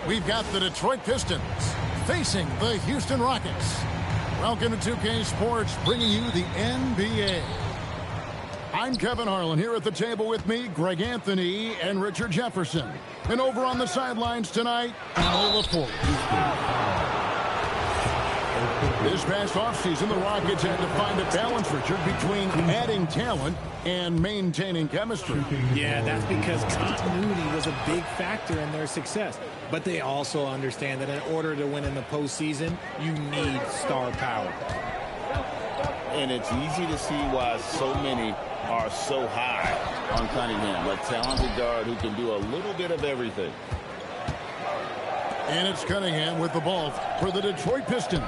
We've got the Detroit Pistons facing the Houston Rockets. Welcome to 2K Sports, bringing you the NBA. I'm Kevin Harlan. Here at the table with me, Greg Anthony and Richard Jefferson. And over on the sidelines tonight, Al LaForce. This past offseason, the Rockets had to find a balance, Richard, between adding talent and maintaining chemistry. Yeah, that's because continuity was a big factor in their success. But they also understand that in order to win in the postseason, you need star power. And it's easy to see why so many are so high on Cunningham, a talented guard who can do a little bit of everything. And it's Cunningham with the ball for the Detroit Pistons.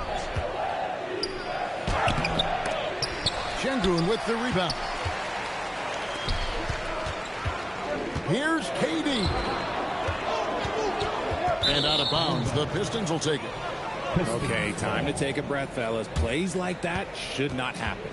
Şengün with the rebound. Here's KD. And out of bounds, the Pistons will take it. Okay, time to take a breath, fellas. Plays like that should not happen.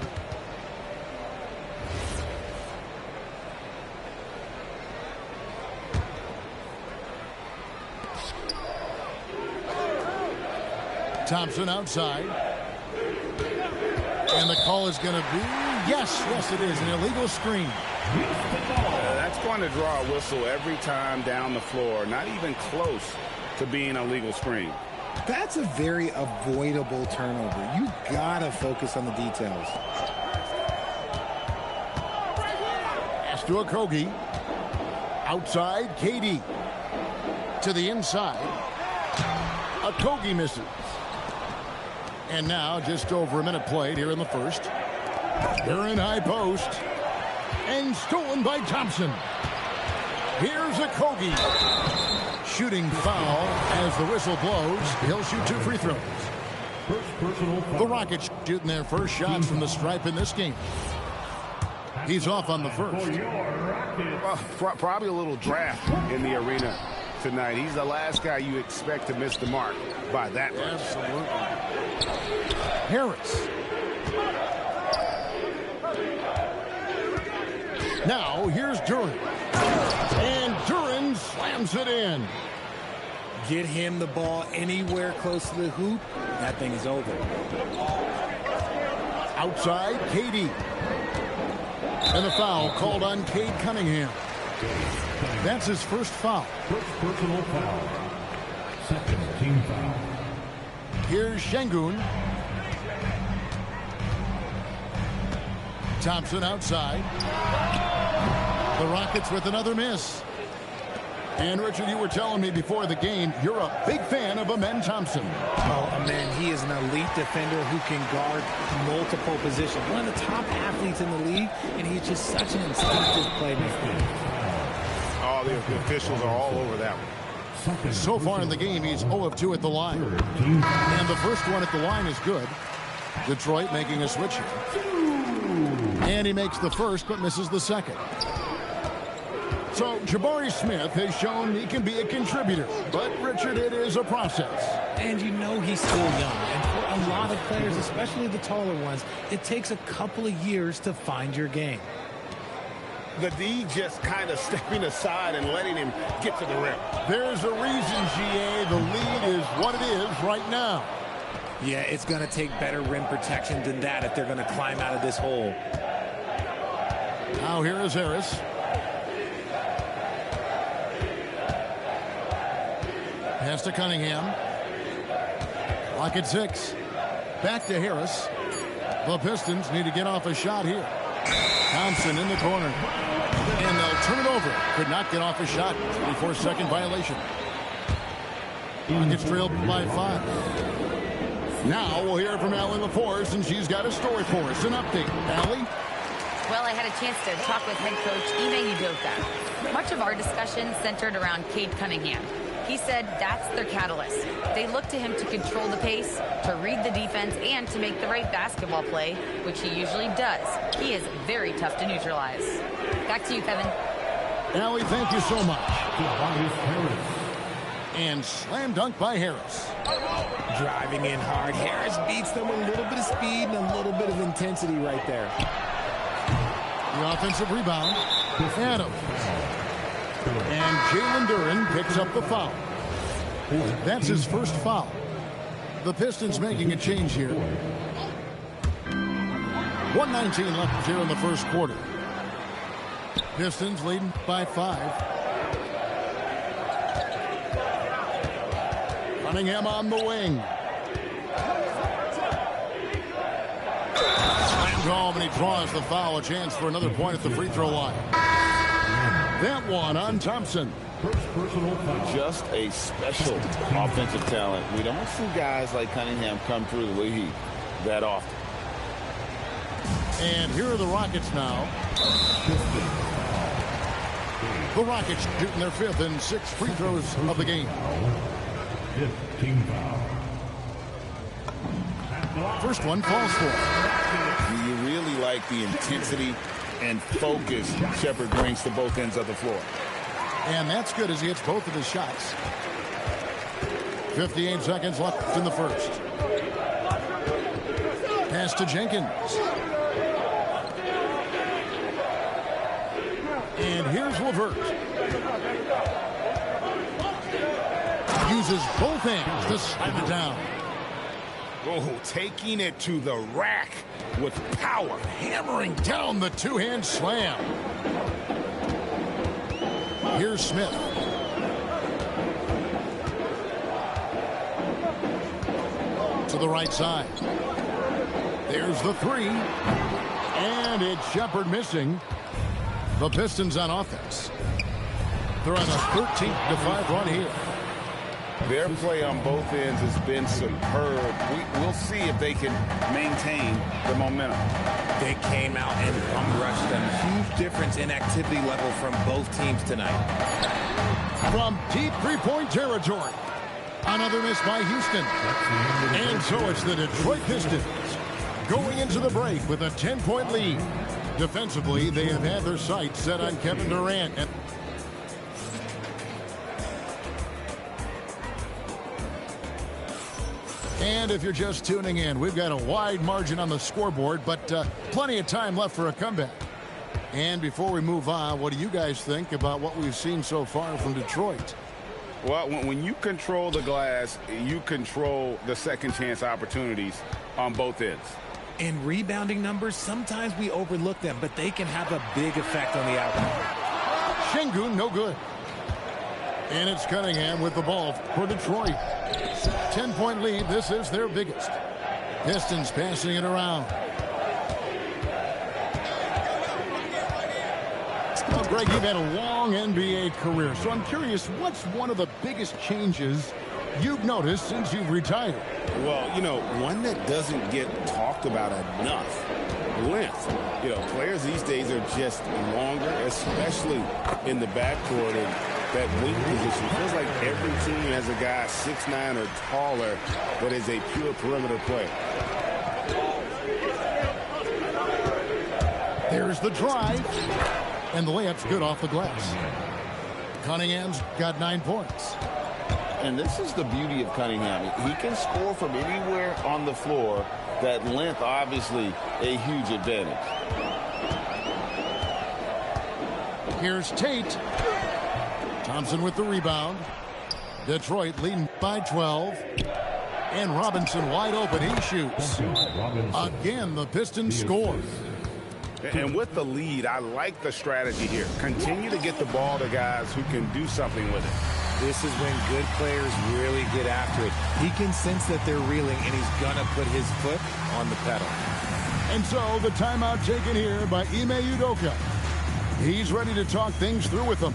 Thompson outside. And the call is going to be, yes, it is, an illegal screen. That's going to draw a whistle every time down the floor. Not even close to being a legal screen. That's a very avoidable turnover. You got to focus on the details. Pass to Okogie. Outside, KD. To the inside. Okogie misses. And now, just over a minute played here in the first. They're in high post. And stolen by Thompson. Here's Okogie. Shooting foul as the whistle blows. He'll shoot 2 free throws. The Rockets shooting their first shots from the stripe in this game. He's off on the first. Probably a little draft in the arena tonight. He's the last guy you expect to miss the mark by that much. Absolutely. Harris. Now, here's Duren. And Duren slams it in. Get him the ball anywhere close to the hoop, that thing is over. Outside, KD. And a foul called on Cade Cunningham. That's his first foul. First personal foul. Second team foul. Here's Şengün. Thompson outside. The Rockets with another miss. And Richard, you were telling me before the game, you're a big fan of Amen Thompson. Oh, man, he is an elite defender who can guard multiple positions. One of the top athletes in the league, and he's just such an instinctive playmaker. Oh, the officials are all over that one. So far in the game, he's 0 of 2 at the line. And the first one at the line is good. Detroit making a switch here. And he makes the first, but misses the second. So, Jabari Smith has shown he can be a contributor. But, Richard, it is a process. And you know he's still young. And for a lot of players, especially the taller ones, it takes a couple of years to find your game. The D just kind of stepping aside and letting him get to the rim. There's a reason, GA, the lead is what it is right now. Yeah, it's going to take better rim protection than that if they're going to climb out of this hole. Now here is Harris. Pass to Cunningham. Lock at 6. Back to Harris. The Pistons need to get off a shot here. Thompson in the corner. And they'll turn it over. Could not get off a shot. 24-second violation. Rockets trailed by 5. Now we'll hear from Allie LaForce, and she's got a story for us. An update. Allie? Well, I had a chance to talk with head coach Ime Udoka. Much of our discussion centered around Cade Cunningham. He said that's their catalyst. They look to him to control the pace, to read the defense, and to make the right basketball play, which he usually does. He is very tough to neutralize. Back to you, Kevin. Allie, thank you so much. And slam dunk by Harris. Driving in hard. Harris beats them with a little bit of speed and a little bit of intensity right there. The offensive rebound. Adams. And Jalen Duren picks up the foul. That's his first foul. The Pistons making a change here. 1:19 left here in the first quarter. Pistons leading by 5. Cunningham on the wing. Slammed home, and he draws the foul. A chance for another point at the free throw line. That one on Thompson. Just a special offensive talent. We don't see guys like Cunningham come through the league that often. And here are the Rockets now. The Rockets shooting their 5th and 6th free throws of the game. First one falls for. You really like the intensity and focus Shepard brings to both ends of the floor. And that's good as he hits both of his shots. 58 seconds left in the first. Pass to Jenkins. And here's LeVert. Uses both hands to slap it down. Oh, taking it to the rack with power. Hammering down the two-hand slam. Here's Smith. To the right side. There's the 3. And it's Shepard missing. The Pistons on offense. They're on a 13-5 run here. Their play on both ends has been superb. We'll see if they can maintain the momentum. They came out and rushed them. Huge difference in activity level from both teams tonight. From deep three-point territory. Another miss by Houston. And so it's the Detroit Pistons going into the break with a 10-point lead. Defensively, they have had their sights set on Kevin Durant. And if you're just tuning in, we've got a wide margin on the scoreboard, but plenty of time left for a comeback. And before we move on, what do you guys think about what we've seen so far from Detroit? Well, when you control the glass, you control the second chance opportunities on both ends. In rebounding numbers, sometimes we overlook them, but they can have a big effect on the outcome. Şengün, no good. And it's Cunningham with the ball for Detroit. 10-point lead. This is their biggest. Pistons passing it around. Well, Greg, you've had a long NBA career, so I'm curious, what's one of the biggest changes you've noticed since you've retired? Well, one that doesn't get talked about enough. Length. Players these days are just longer, especially in the backcourt, and that wing position. Feels like every team has a guy 6'9" or taller that is a pure perimeter player. There's the drive. And the layup's good off the glass. Cunningham's got 9 points. And this is the beauty of Cunningham. He can score from anywhere on the floor. That length, obviously, a huge advantage. Here's Tate. Thompson with the rebound. Detroit leading by 12. And Robinson wide open. He shoots. Again, the Pistons score. And with the lead, I like the strategy here. Continue to get the ball to guys who can do something with it. This is when good players really get after it. He can sense that they're reeling, and he's going to put his foot on the pedal. And so the timeout taken here by Ime Udoka. He's ready to talk things through with them.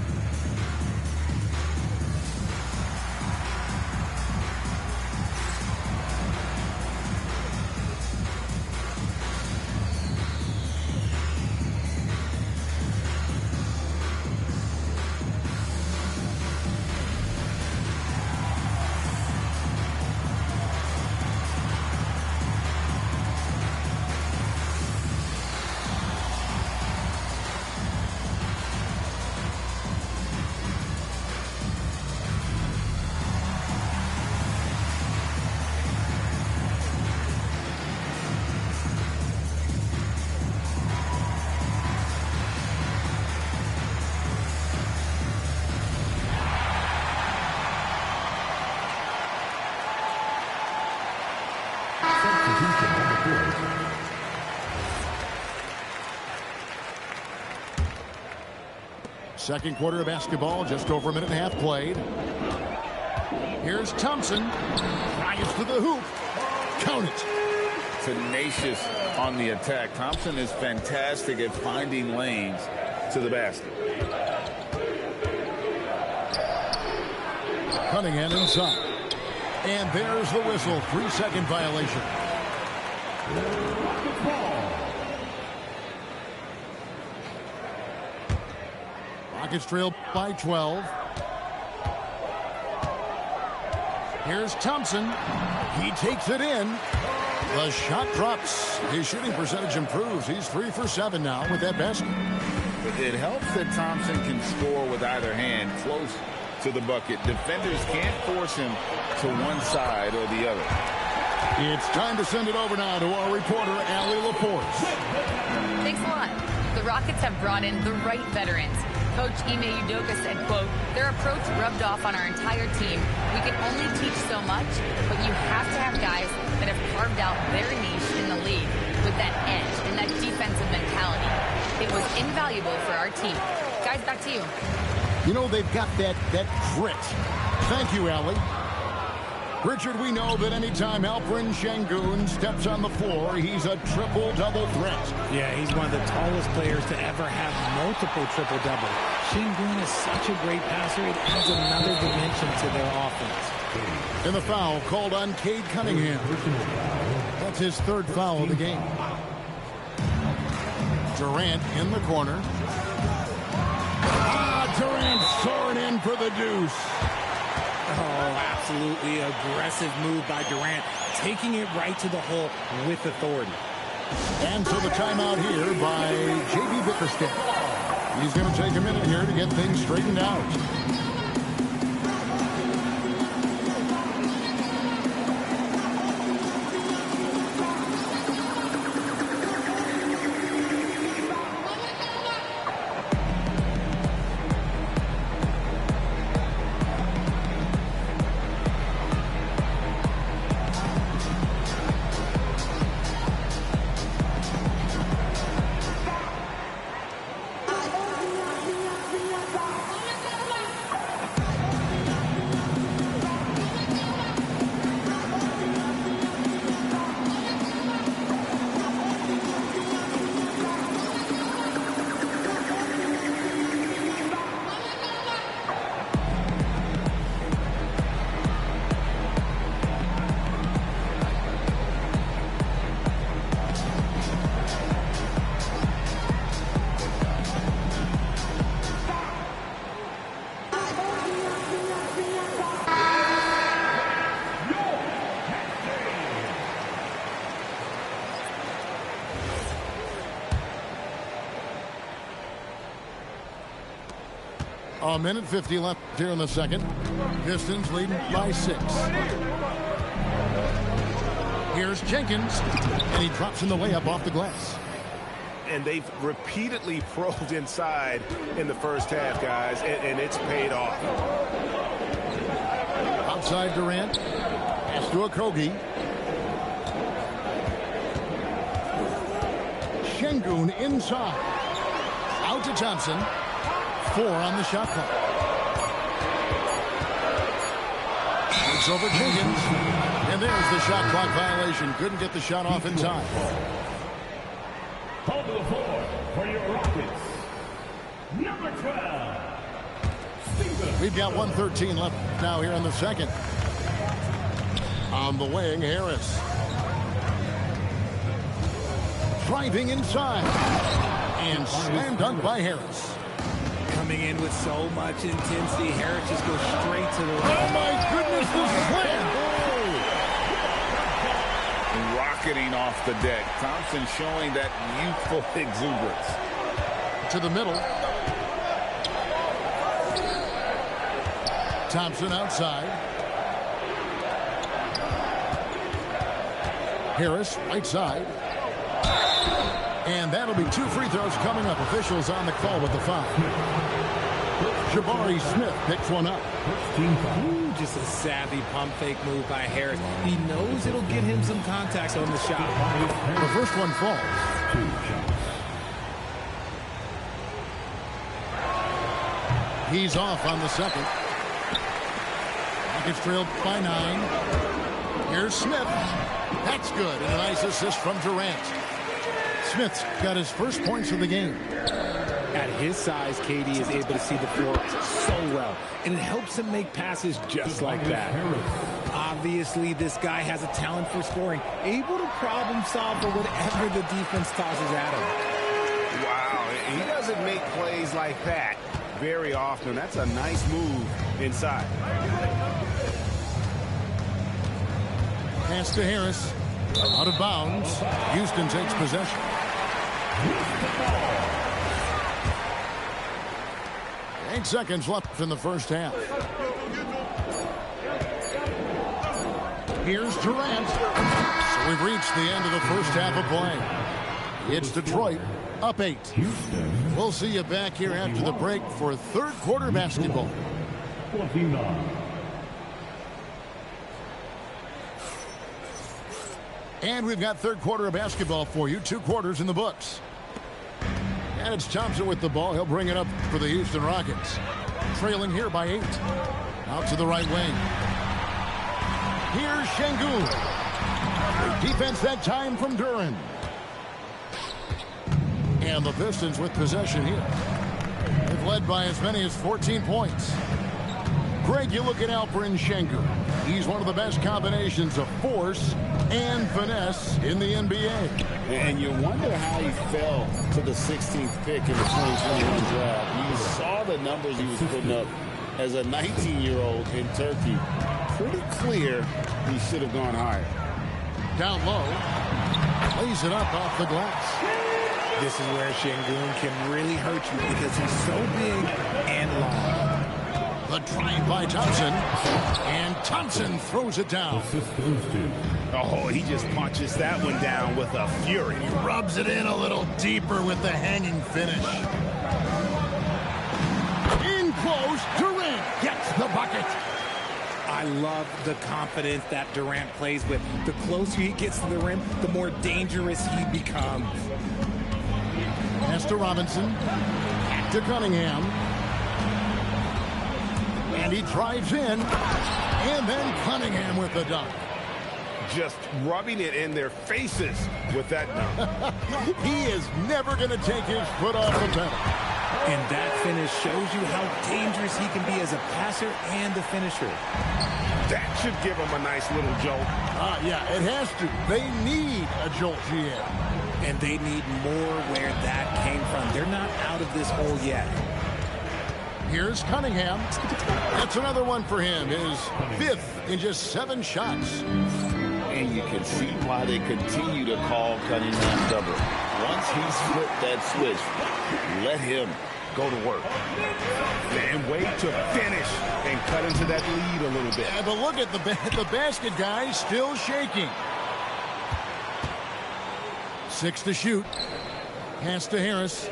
Second quarter of basketball, just over a minute and a half played. Here's Thompson. Drives to the hoop. Count it. Tenacious on the attack. Thompson is fantastic at finding lanes to the basket. Cunningham inside. And there's the whistle. 3-second violation. Rockets trail by 12. Here's Thompson. He takes it in. The shot drops. His shooting percentage improves. He's 3 for 7 now with that basket. It helps that Thompson can score with either hand close to the bucket. Defenders can't force him to one side or the other. It's time to send it over now to our reporter, Allie Laporte. Thanks a lot. The Rockets have brought in the right veterans. Coach Ime Udoka said, quote, their approach rubbed off on our entire team. We can only teach so much, but you have to have guys that have carved out their niche in the league with that edge and that defensive mentality. It was invaluable for our team. Guys, back to you. You know, they've got that grit. Thank you, Allie. Richard, we know that anytime Alperen Sengun steps on the floor, he's a triple-double threat. Yeah, he's one of the tallest players to ever have multiple triple-double. Sengun is such a great passer, it adds another dimension to their offense. And the foul called on Cade Cunningham. That's his third foul of the game. Durant in the corner. Durant soaring in for the deuce. Oh, absolutely aggressive move by Durant, taking it right to the hole with authority. And so the timeout here by J.B. Bickerstaff. He's going to take a minute here to get things straightened out. A minute 50 left here in the second. Pistons leading by 6. Here's Jenkins, and he drops in the layup off the glass. And they've repeatedly probed inside in the first half, guys, and it's paid off. Outside Durant. Pass to Okogie. Sengun inside. Out to Thompson. 4 on the shot clock. It's over Jenkins. And there's the shot clock violation. Couldn't get the shot off in time. Call to the floor for your Rockets. Number 12. Stephen. We've got 1:13 left now here in the second. On the wing, Harris. Driving inside. And slam dunk by Harris. Coming in with so much intensity, Harris just goes straight to the Oh my goodness, the slam! Rocketing off the deck. Thompson showing that youthful exuberance. To the middle. Thompson outside. Harris right side. And that'll be 2 free throws coming up. Officials on the call with the foul. Jabari Smith picks one up. Ooh, just a savvy pump fake move by Harris. He knows it'll get him some contacts on the shot. The first one falls. 2 shots. He's off on the second. Rockets trailed by 9. Here's Smith. That's good. And a nice assist from Durant. Smith's got his first points of the game. At his size, KD is able to see the floor so well, and it helps him make passes just like that. Obviously, this guy has a talent for scoring, able to problem solve for whatever the defense tosses at him. Wow, he doesn't make plays like that very often. That's a nice move inside. Pass to Harris. Out of bounds. Houston takes possession. 8 seconds left in the first half. Here's Durant. So we've reached the end of the first half of play. It's Detroit up 8. We'll see you back here after the break for third quarter basketball. 49. And we've got third quarter of basketball for you. 2 quarters in the books. And it's Thompson with the ball. He'll bring it up for the Houston Rockets. Trailing here by 8. Out to the right wing. Here's Şengün. Great defense that time from Duran. And the Pistons with possession here. They've led by as many as 14 points. Greg, you're looking out for Şengün. He's one of the best combinations of force and finesse in the NBA. And you wonder how he fell to the 16th pick in the 2021 draft. You saw the numbers he was putting up as a 19-year-old in Turkey. Pretty clear he should have gone higher. Down low. Lays it up off the glass. This is where Şengün can really hurt you because he's so big and long. The drive by Thompson. And Thompson throws it down. Oh, he just punches that one down with a fury. He rubs it in a little deeper with the hanging finish. In close, Durant gets the bucket. I love the confidence that Durant plays with. The closer he gets to the rim, the more dangerous he becomes. Pass to Robinson. Back to Cunningham. And he drives in. And then Cunningham with the dunk. Just rubbing it in their faces with that dunk. He is never going to take his foot off the pedal. And that finish shows you how dangerous he can be as a passer and a finisher. That should give him a nice little jolt. Yeah, it has to. They need a jolt, GM. And they need more where that came from. They're not out of this hole yet. Here's Cunningham. That's another one for him. His 5th in just 7 shots. And you can see why they continue to call Cunningham double. Once he's flipped that switch, let him go to work. And wait to finish and cut into that lead a little bit. Yeah, but look at the basket, guys, still shaking. 6 to shoot. Pass to Harris.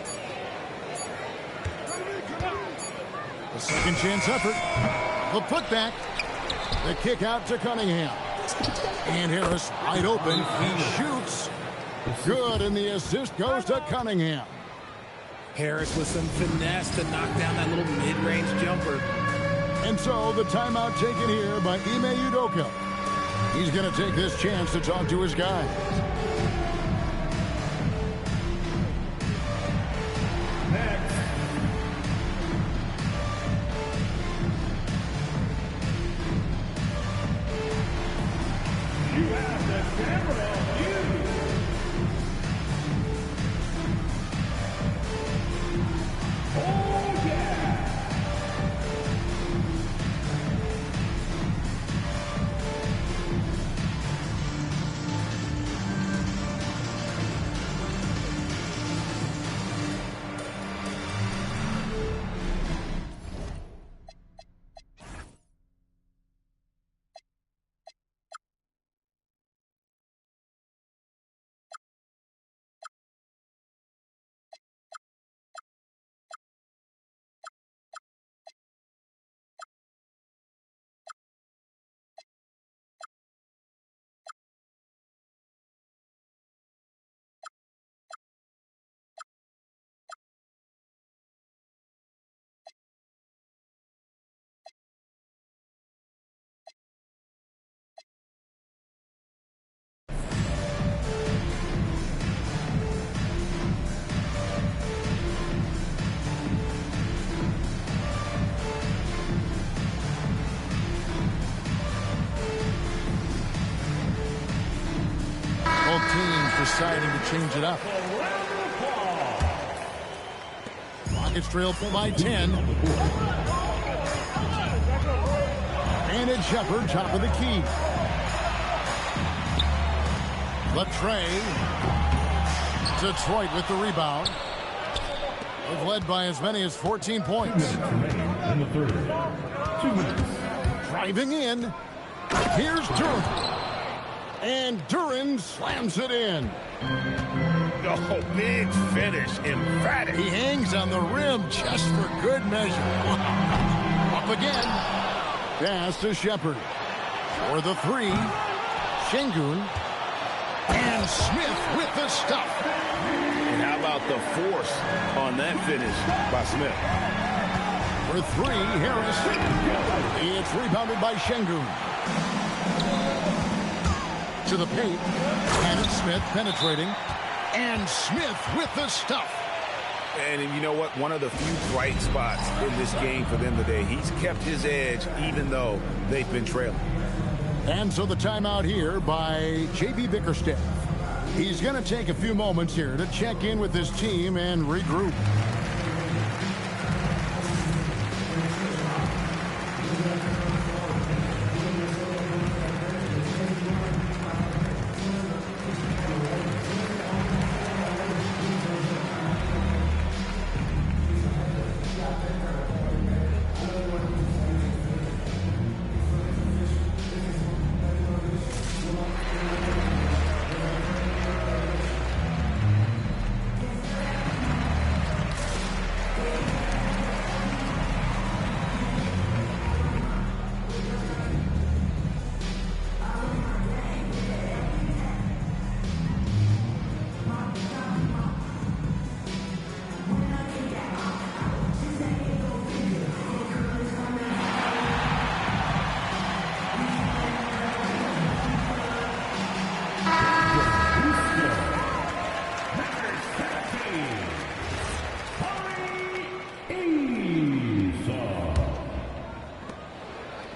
The second chance effort. The putback. The kick out to Cunningham. And Harris wide open. He shoots. Good, and the assist goes to Cunningham. Harris with some finesse to knock down that little mid-range jumper. And so the timeout taken here by Ime Udoka. He's going to take this chance to talk to his guy. Next. You have the camera on you. Oh, yeah. deciding to change it up. Rockets trail by 10. And it's Shepard, top of the key. Latrey. Detroit with the rebound. They've led by as many as 14 points. In the third. 2 minutes. Driving in. Here's Duran. And Duran slams it in. Oh, big finish. Emphatic. He hangs on the rim just for good measure. Up again. Pass to Shepard. For the three. Şengün. And Smith with the stuff. And how about the force on that finish by Smith? For three, Harris. It's rebounded by Şengün. To the paint. And it's Smith penetrating. And Smith with the stuff. And you know what? One of the few bright spots in this game for them today. He's kept his edge even though they've been trailing. And so the timeout here by J.B. Bickerstaff. He's going to take a few moments here to check in with his team and regroup.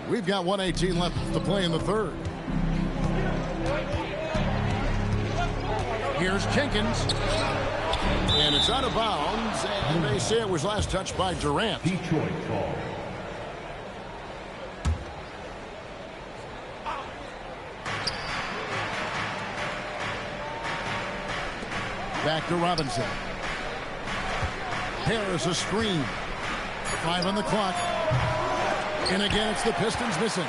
We've got 1:18 left to play in the third. Here's Jenkins. And it's out of bounds. And they say it was last touched by Durant. Detroit ball. Back to Robinson. Harris a screen. 5 on the clock. And again, it's the Pistons missing.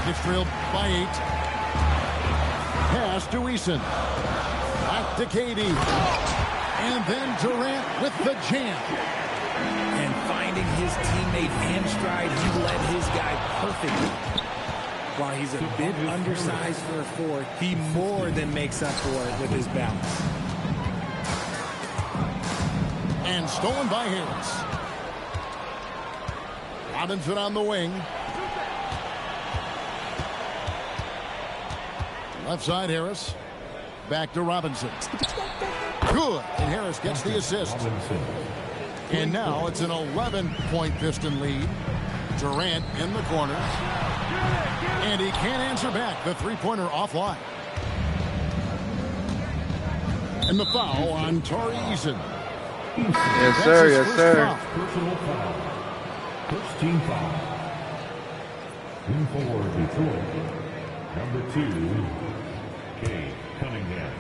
It's trailed by 8. Pass to Eason. Back to KD. And then Durant with the jam. And finding his teammate and stride, he led his guy perfectly. While he's a bit undersized for a 4, he more than makes up for it with his bounce. And stolen by Harris. Robinson on the wing. Left side, Harris. Back to Robinson. Good. And Harris gets the assist. And now it's an 11-point Piston lead. Durant in the corner. And he can't answer back. The three-pointer offline. And the foul on Tari Eason. Yes, sir. Yes, sir. Personal foul. First team foul. In for Detroit. Number 2, Cade Cunningham.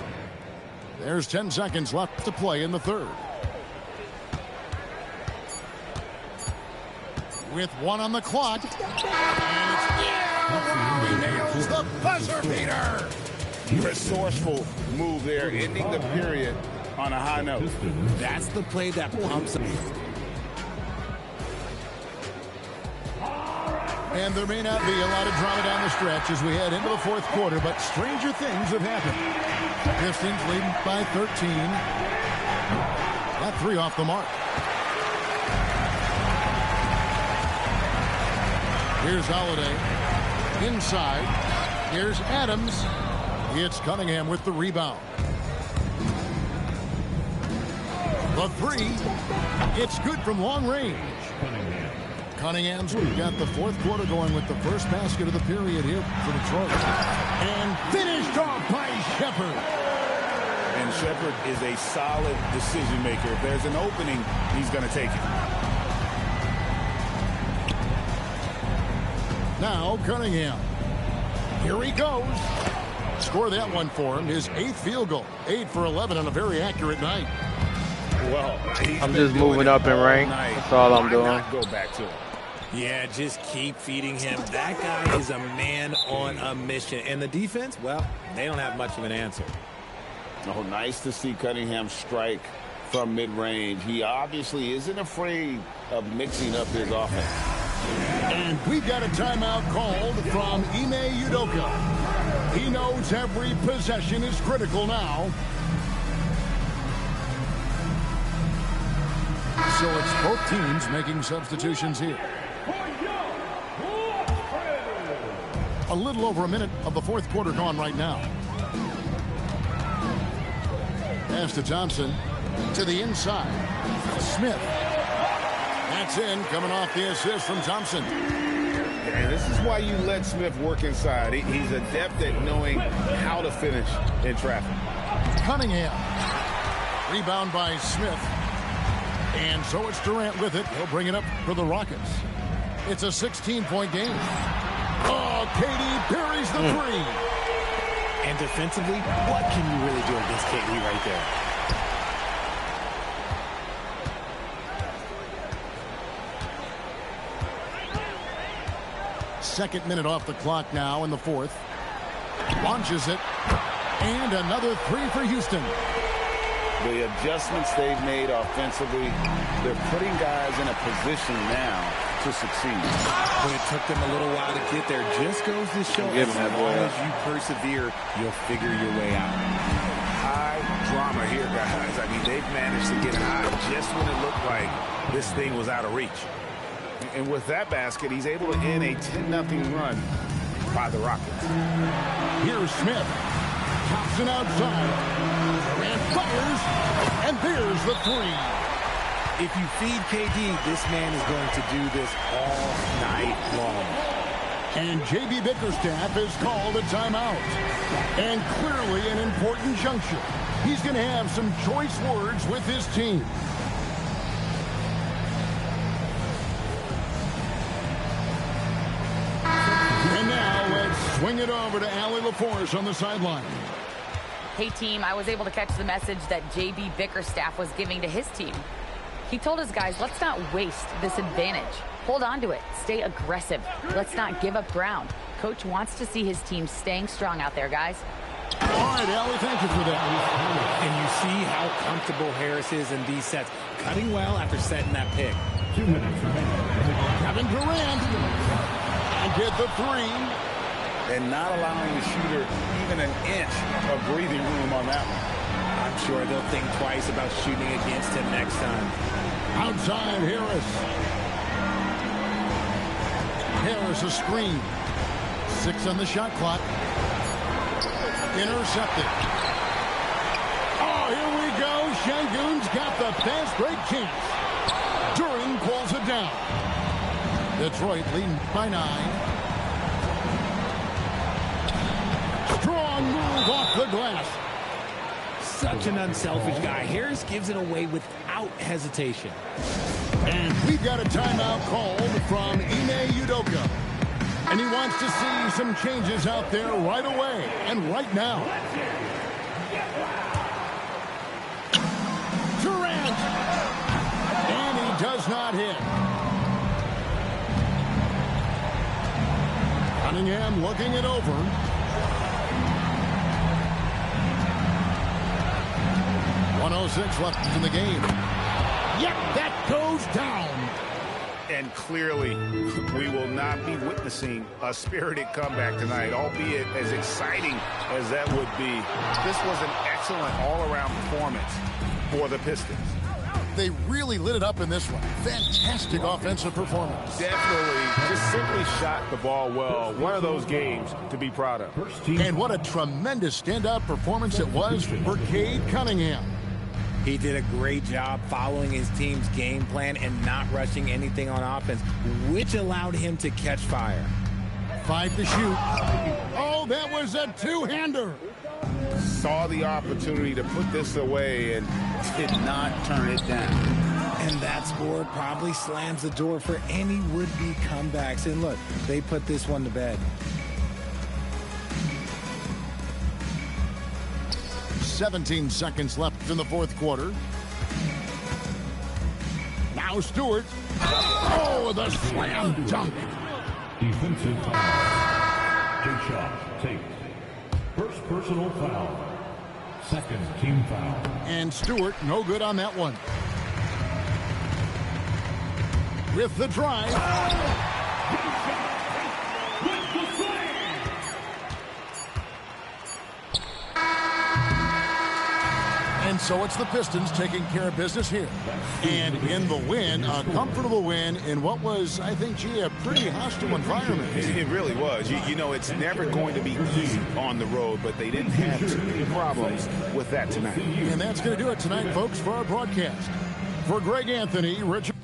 There's 10 seconds left to play in the third. With 1 on the clock. And it's he nails the buzzer beater. Resourceful move there, ending the period on a high note. That's the play that pumps him. And there may not be a lot of drama down the stretch as we head into the fourth quarter, but stranger things have happened. Pistons leading by 13. That 3 off the mark. Here's Holiday. Inside. Here's Adams. It's Cunningham with the rebound. The 3. It's good from long range. Cunningham's got the fourth quarter going with the first basket of the period here for Detroit. And finished off by Shepard. Shepard is a solid decision maker. If there's an opening, he's going to take it. Now Cunningham. Here he goes. Score that one for him. His 8th field goal. 8 for 11 on a very accurate night. Well, I'm just moving up in rank. That's all I'm doing. Why not go back to him? Yeah, just keep feeding him. That guy is a man on a mission. And the defense, well, they don't have much of an answer. Oh, nice to see Cunningham strike from mid-range. He obviously isn't afraid of mixing up his offense. And we've got a timeout called from Ime Udoka. He knows every possession is critical now. So it's both teams making substitutions here. A little over a minute of the 4th quarter gone right now. Pass to Thompson. To the inside. Smith. That's in, coming off the assist from Thompson. And this is why you let Smith work inside. He's adept at knowing how to finish in traffic. Cunningham. Rebound by Smith. And so it's Durant with it. He'll bring it up for the Rockets. It's a 16-point game. Oh, KD parries the three. And defensively, what can you really do against KD right there? Second minute off the clock now in the 4th. Launches it. And another three for Houston. The adjustments they've made offensively, they're putting guys in a position now to succeed. But it took them a little while to get there. Just goes to show as long as you persevere, you'll figure your way out. High drama here, guys. I mean, they've managed to get high just when it looked like this thing was out of reach. And with that basket, he's able to end a 10-0 run by the Rockets. Here's Smith. Thompson outside. Durant fires. And there's the three. If you feed KD, this man is going to do this all night long. And J.B. Bickerstaff has called a timeout. And clearly an important juncture. He's going to have some choice words with his team. And now let's swing it over to Allie LaForce on the sideline. Hey, team, I was able to catch the message that J.B. Bickerstaff was giving to his team. He told his guys, let's not waste this advantage. Hold on to it. Stay aggressive. Let's not give up ground. Coach wants to see his team staying strong out there, guys. All right, Allie, thank you for that. And you see how comfortable Harris is in these sets. Cutting well after setting that pick. 2 minutes remaining. Kevin Durant. And get the three. And not allowing the shooter even an inch of breathing room on that one. I'm sure they'll think twice about shooting against him next time. Outside Harris. Harris a screen. 6 on the shot clock. Intercepted. Oh, here we go. Şengün's got the fast break chance. Duran pulls it down. Detroit leading by 9. Strong move off the glass. Such an unselfish guy. Harris gives it away without hesitation. And we've got a timeout called from Ime Udoka. And he wants to see some changes out there right away and right now. Durant. And he does not hit. Cunningham looking it over. .106 left in the game. Yep, that goes down. And clearly, we will not be witnessing a spirited comeback tonight, albeit as exciting as that would be. This was an excellent all-around performance for the Pistons. They really lit it up in this one. Fantastic offensive performance. Definitely just simply shot the ball well. One of those games to be proud of. And what a tremendous standout performance it was for Cade Cunningham. He did a great job following his team's game plan and not rushing anything on offense, which allowed him to catch fire. 5 to shoot. Oh, that was a two-hander. saw the opportunity to put this away and did not turn it down. And that score probably slams the door for any would-be comebacks. And look, they put this one to bed. 17 seconds left in the fourth quarter. Now Stewart. Oh, the slam dunk. Defensive foul. Jake shot takes. First personal foul. Second team foul. And Stewart, no good on that one. With the drive. With the slam. And so it's the Pistons taking care of business here. And in the win, a comfortable win in what was, I think, gee, a pretty hostile environment. It really was. You know, it's never going to be easy on the road, but they didn't have too many problems with that tonight. And that's going to do it tonight, folks, for our broadcast. For Greg Anthony, Richard.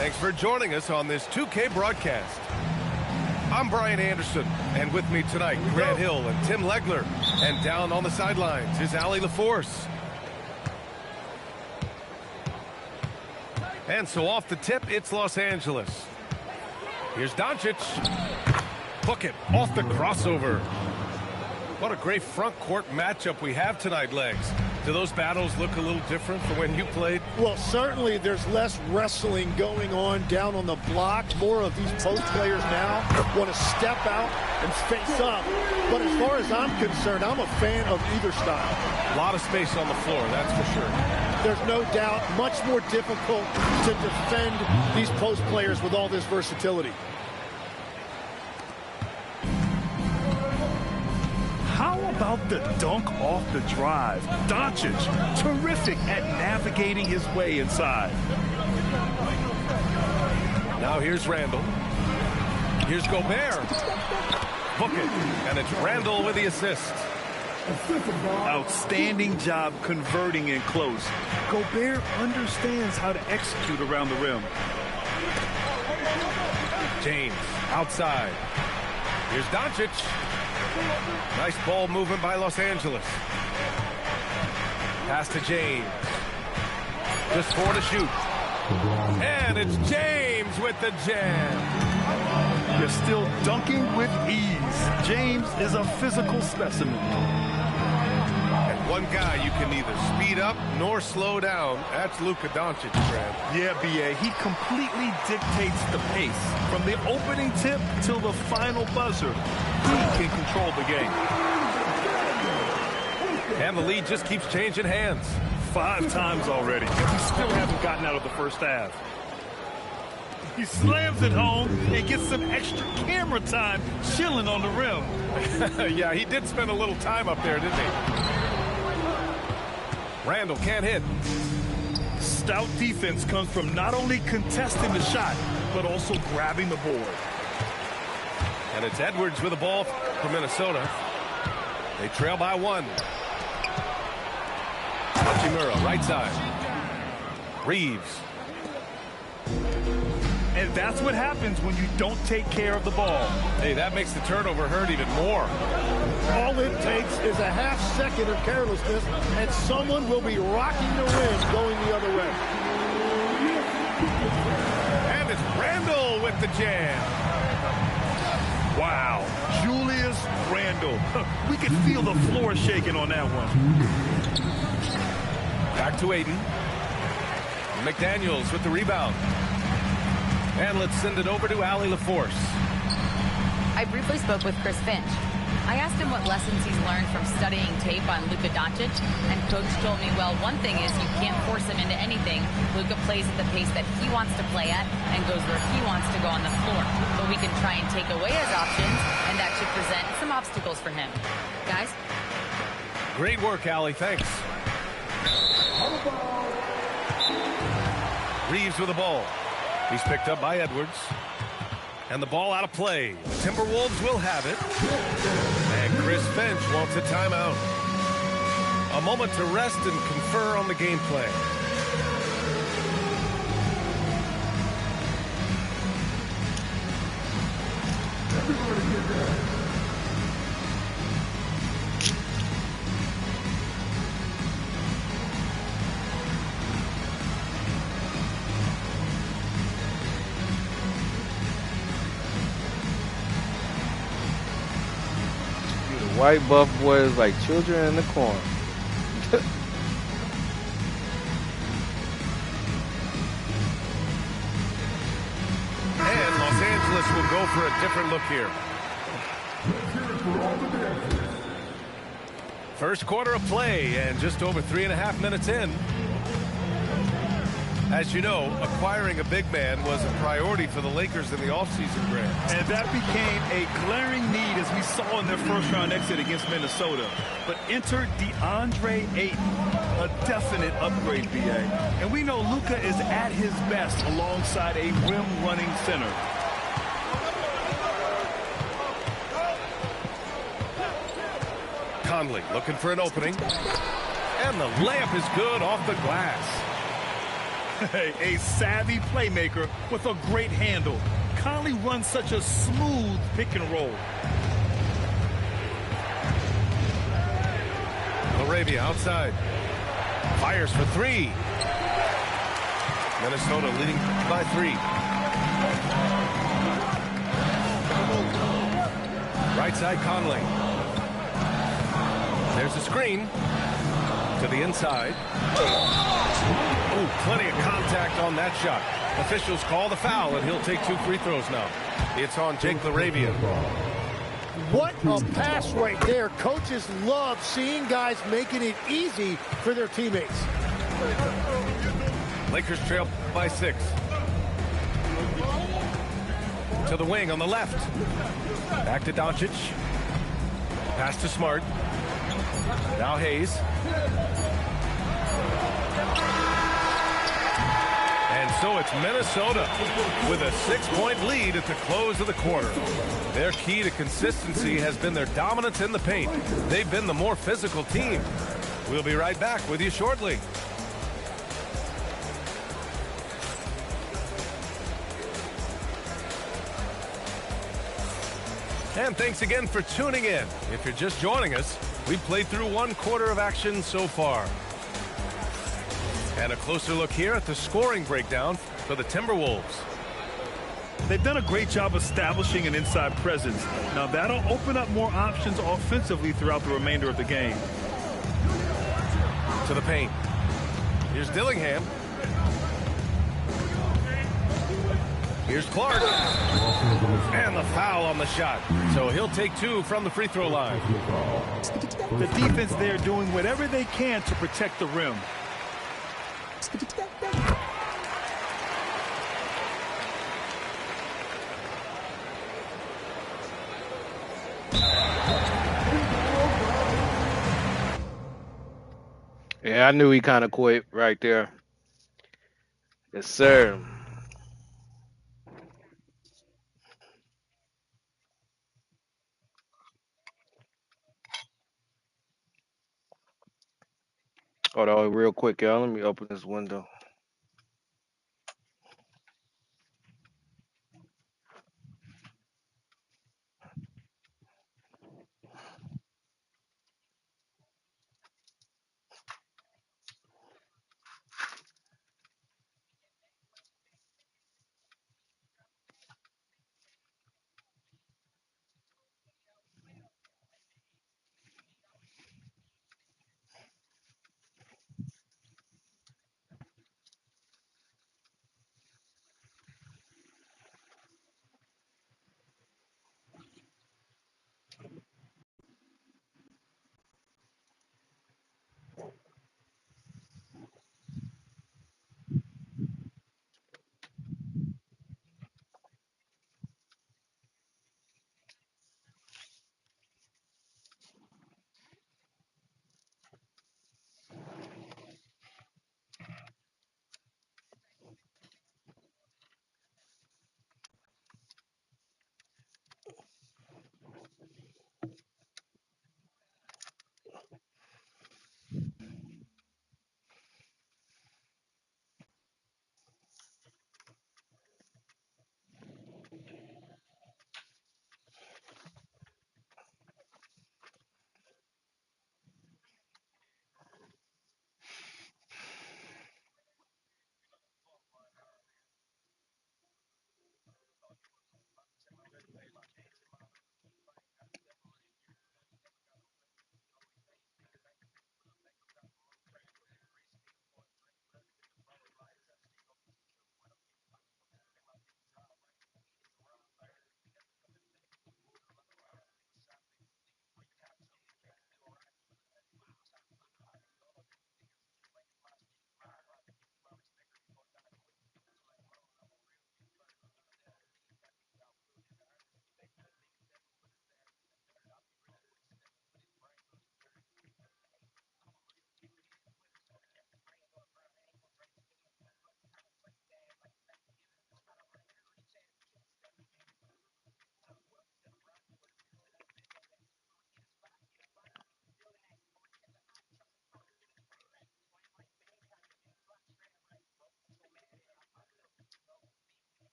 Thanks for joining us on this 2K broadcast. I'm Brian Anderson, and with me tonight, Grant Hill and Tim Legler. And down on the sidelines is Allie LaForce. And so off the tip, it's Los Angeles. Here's Doncic. Book it off the crossover. What a great front court matchup we have tonight, Legs. Do those battles look a little different from when you played? Well, certainly there's less wrestling going on down on the block. More of these post players now want to step out and face up. But as far as I'm concerned, I'm a fan of either style. A lot of space on the floor, that's for sure. There's no doubt much more difficult to defend these post players with all this versatility. How about the dunk off the drive? Doncic, terrific at navigating his way inside. Now here's Randall. Here's Gobert. Book it. And it's Randall with the assist. Outstanding job converting in close. Gobert understands how to execute around the rim. James outside. Here's Doncic. Nice ball movement by Los Angeles. Pass to James. Just 4 to shoot. And it's James with the jam. You're still dunking with ease. James is a physical specimen. And one guy you can neither speed up nor slow down. That's Luka Doncic, Grant. Yeah, B.A. He completely dictates the pace. From the opening tip till the final buzzer, he can control the game. And the lead just keeps changing hands. 5 times already, and we still haven't gotten out of the first half. He slams it home and gets some extra camera time chilling on the rim. Yeah, he did spend a little time up there, didn't he? Randall can't hit. Stout defense comes from not only contesting the shot, but also grabbing the board. And it's Edwards with the ball for Minnesota. They trail by 1. Hachimura, right side. Reeves. And that's what happens when you don't take care of the ball. Hey, that makes the turnover hurt even more. All it takes is a half second of carelessness, and someone will be rocking the rim going the other way. And it's Randall with the jam. Wow, Julius Randle. We could feel the floor shaking on that one. Back to Aiden. McDaniels with the rebound. And let's send it over to Allie LaForce. I briefly spoke with Chris Finch. I asked him what lessons he's learned from studying tape on Luka Doncic, and Coach told me, well, one thing is you can't force him into anything. Luka plays at the pace that he wants to play at and goes where he wants to go on the floor. But we can try and take away his options, and that should present some obstacles for him. Guys? Great work, Allie. Thanks. Reeves with the ball. He's picked up by Edwards. And the ball out of play. The Timberwolves will have it. And Chris Finch wants a timeout. A moment to rest and confer on the game plan. White buff boys like children in the corn. And Los Angeles will go for a different look here. First quarter of play and just over 3.5 minutes in. As you know, acquiring a big man was a priority for the Lakers in the offseason, Grant. And that became a glaring need as we saw in their first-round exit against Minnesota. But enter DeAndre Ayton, a definite upgrade, B.A. And we know Luka is at his best alongside a rim-running center. Conley looking for an opening. And the layup is good off the glass. A savvy playmaker with a great handle. Conley runs such a smooth pick and roll. Arabia outside. Fires for 3. Minnesota leading by 3. Right side Conley. There's a screen to the inside. Oh, plenty of contact on that shot. Officials call the foul, and he'll take 2 free throws now. It's on Jake LaRavia. What a pass right there. Coaches love seeing guys making it easy for their teammates. Lakers trail by 6. To the wing on the left. Back to Doncic. Pass to Smart. Now Hayes. And so it's Minnesota with a 6-point lead at the close of the quarter. Their key to consistency has been their dominance in the paint. They've been the more physical team. We'll be right back with you shortly. And thanks again for tuning in. If you're just joining us, we've played through 1 quarter of action so far. And a closer look here at the scoring breakdown for the Timberwolves. They've done a great job establishing an inside presence. Now that'll open up more options offensively throughout the remainder of the game. To the paint. Here's Dillingham. Here's Clark. And the foul on the shot. So he'll take 2 from the free throw line. The defense there doing whatever they can to protect the rim. Yeah, I knew he kind of quit right there. Yes, sir. Hold on, real quick, y'all. Let me open this window.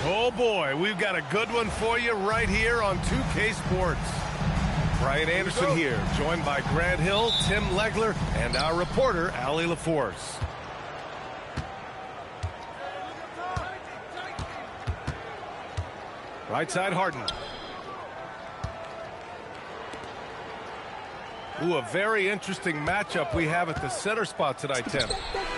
Oh boy, we've got a good one for you right here on 2K Sports. Brian Anderson here, joined by Grant Hill, Tim Legler, and our reporter, Allie LaForce. Right side, Harden. Ooh, a very interesting matchup we have at the center spot tonight, Tim.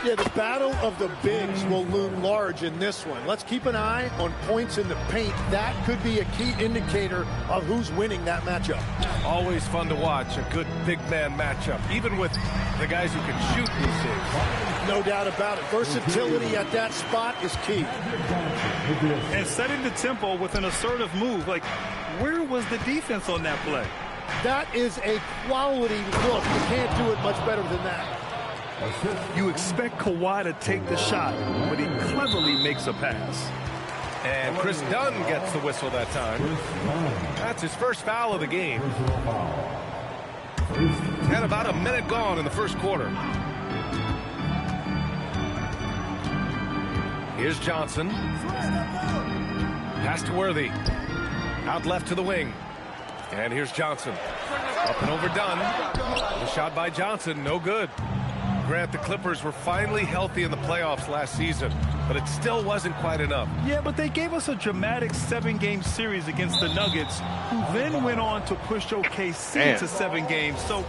Yeah, the battle of the bigs will loom large in this one. Let's keep an eye on points in the paint. That could be a key indicator of who's winning that matchup. Always fun to watch a good big man matchup, even with the guys who can shoot these days. No doubt about it. Versatility at that spot is key. And setting the tempo with an assertive move. Like, where was the defense on that play? That is a quality look. You can't do it much better than that. You expect Kawhi to take the shot, but he cleverly makes a pass. And Chris Dunn gets the whistle that time. That's his first foul of the game. And about a minute gone in the first quarter. Here's Johnson. Pass to Worthy. Out left to the wing. And here's Johnson. Up and overdone. The shot by Johnson, no good. Grant, the Clippers were finally healthy in the playoffs last season, but it still wasn't quite enough. Yeah, but they gave us a dramatic 7-game series against the Nuggets, who then went on to push OKC to 7 games. So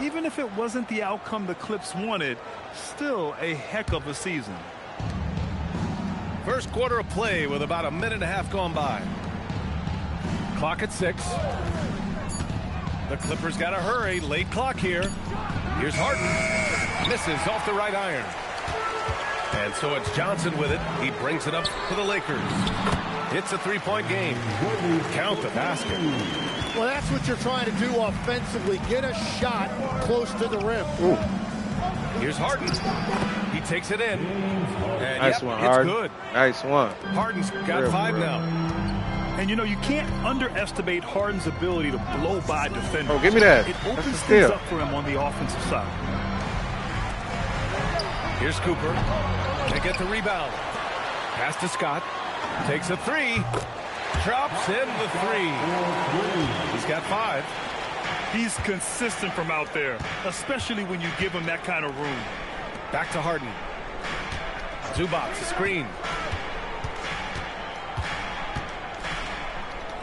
even if it wasn't the outcome the Clips wanted, still a heck of a season. First quarter of play with about a minute and a half gone by. Clock at 6. The Clippers got to hurry. Late clock here. Here's Harden. Misses off the right iron. And so it's Johnson with it. He brings it up for the Lakers. It's a three-point game. Count the basket. Well, that's what you're trying to do offensively. Get a shot close to the rim. Ooh. Here's Harden. He takes it in. And Nice one, it's Harden. good. Nice one. Harden's got 5 now. And, you know, you can't underestimate Harden's ability to blow by defenders. Oh, give me that. It That's opens a things steal. up for him on the offensive side. Here's Cooper. They get the rebound. Pass to Scott. Takes a 3. Drops in the 3. He's got 5. He's consistent from out there, especially when you give him that kind of room. Back to Harden. Zubac, a screen.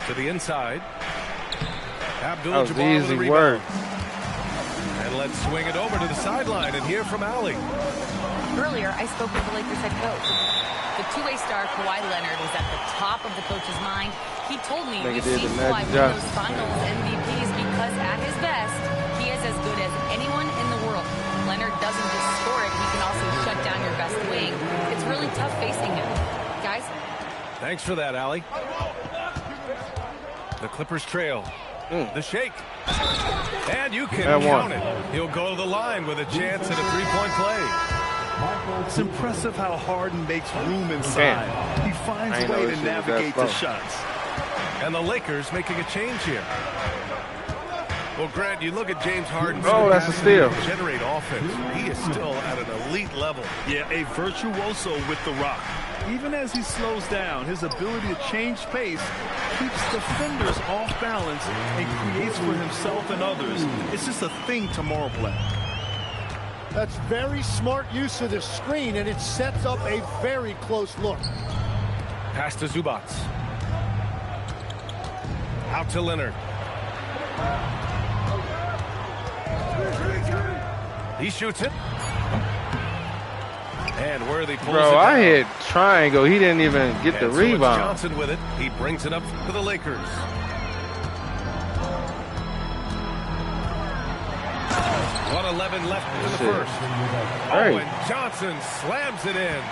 To the inside. Abdul-Jabbar with the rebound. And let's swing it over to the sideline and hear from Allie. Earlier, I spoke with the Lakers head coach. The two-way star Kawhi Leonard was at the top of the coach's mind. He told me we've seen Kawhi win those finals MVPs because at his best, he is as good as anyone in the world. Leonard doesn't just score it, he can also shut down your best wing. It's really tough facing him. Guys? Thanks for that, Allie. The Clippers trail. The shake. And you can count it. He'll go to the line with a chance at a three-point play. It's impressive how Harden makes room inside. He finds a way to navigate the shots. And the Lakers making a change here. Well, Grant, you look at James Harden. That's a steal. Generate offense. He is still at an elite level. Yeah, a virtuoso with the rock. Even as he slows down, his ability to change pace keeps defenders off balance and creates for himself and others. It's just a thing tomorrow play. That's very smart use of the screen, and it sets up a very close look. Pass to Zubac. Out to Leonard. He shoots it. And Worthy pulls it down. I hit triangle. He didn't even get the rebound. Johnson with it. He brings it up for the Lakers. .11 left in the first. Hey. And Johnson slams it in.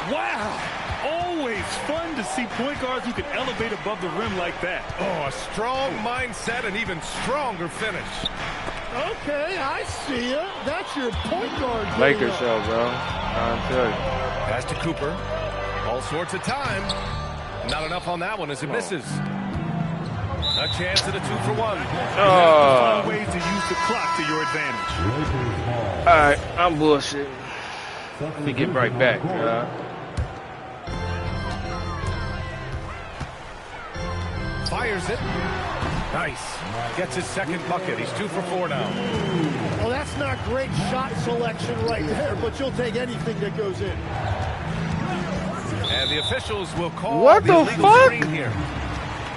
Wow. Always fun to see point guards who can elevate above the rim like that. Oh, a strong mindset and even stronger finish. Okay, I see you. That's your point guard. Lakers show, bro. I'll tell you. Pass to Cooper. All sorts of time. Not enough on that one as it misses. A chance at a 2-for-1. Find ways to use the clock to your advantage. All right, I'm bullshitting. Let me get right back. Fires it. Nice. Gets his second bucket. He's 2 for 4 now. Well, that's not great shot selection right there, but you'll take anything that goes in. And the officials will call what the illegal screen here.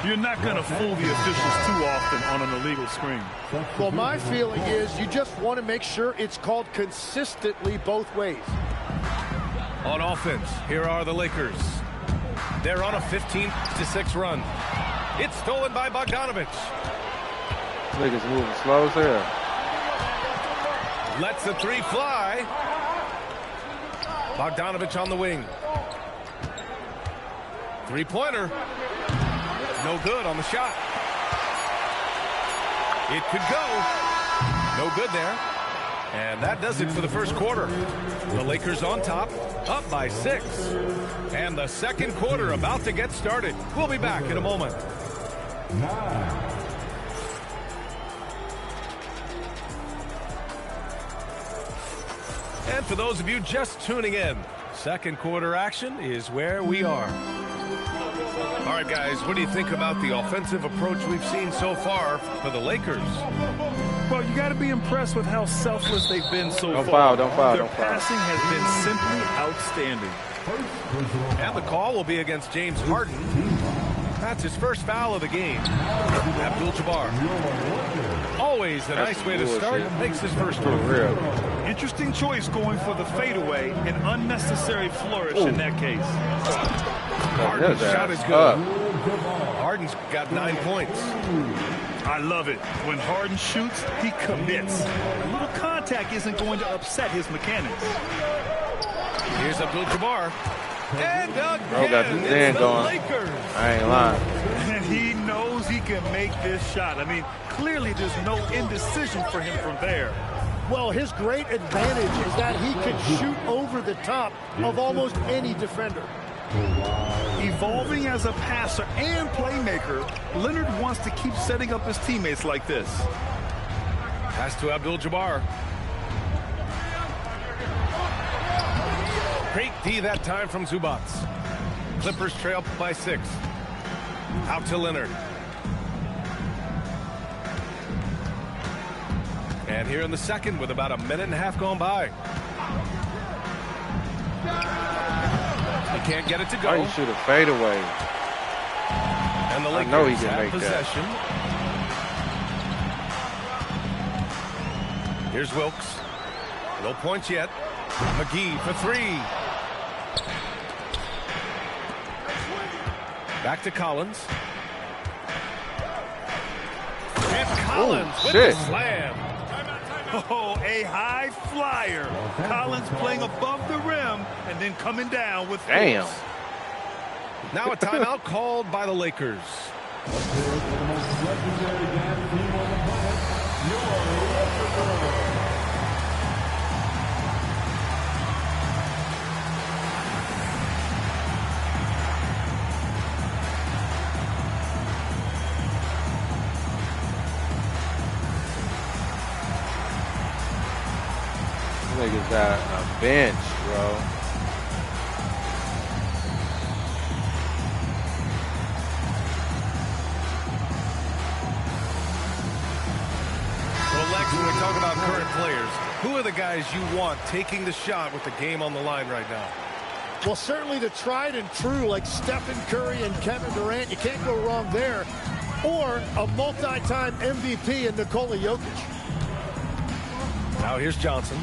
You're not going to fool the officials too often on an illegal screen. Well, my feeling is you just want to make sure it's called consistently both ways. On offense, here are the Lakers. They're on a 15-6 run. It's stolen by Bogdanovich. Lakers moving slow as hell. Lets the 3 fly. Bogdanovich on the wing. Three-pointer. No good on the shot. It could go. No good there. And that does it for the first quarter. The Lakers on top, up by 6. And the second quarter about to get started. We'll be back in a moment. And for those of you just tuning in, Second quarter action is where we are. All right, guys, what do you think about the offensive approach we've seen so far for the Lakers? Well, you got to be impressed with how selfless they've been so Don't far. foul, don't foul, Their don't foul. passing has been simply outstanding. And the call will be against James Harden. That's his first foul of the game. Abdul-Jabbar. Always a nice way to start. Makes his first move. Interesting choice going for the fadeaway. An unnecessary flourish in that case. Harden's shot is good. Harden's got 9 points. I love it. When Harden shoots, he commits. A little contact isn't going to upset his mechanics. Here's Abdul-Jabbar. And Bro again, got the stand going. Lakers. I ain't lying. And he knows he can make this shot. I mean, clearly there's no indecision for him from there. Well, his great advantage is that he can shoot over the top of almost any defender. Evolving as a passer and playmaker, Leonard wants to keep setting up his teammates like this. Pass to Abdul-Jabbar. Great D that time from Zubac. Clippers trail by 6. Out to Leonard. And here in the second with about a minute and a half gone by. He can't get it to go. Why you shoot a fadeaway? And the I Lakers know he can have make possession. Here's Wilkes. No points yet. McGee for 3. Back to Collins. And Collins with the slam. Oh, a high flyer. Collins playing above the rim and then coming down with force. Damn. Now a timeout called by the Lakers. Niggas got a bench, bro. Well, Lex, when we talk about current players, who are the guys you want taking the shot with the game on the line right now? Well, certainly the tried and true like Stephen Curry and Kevin Durant. You can't go wrong there. Or a multi-time MVP in Nikola Jokic. Now here's Johnson.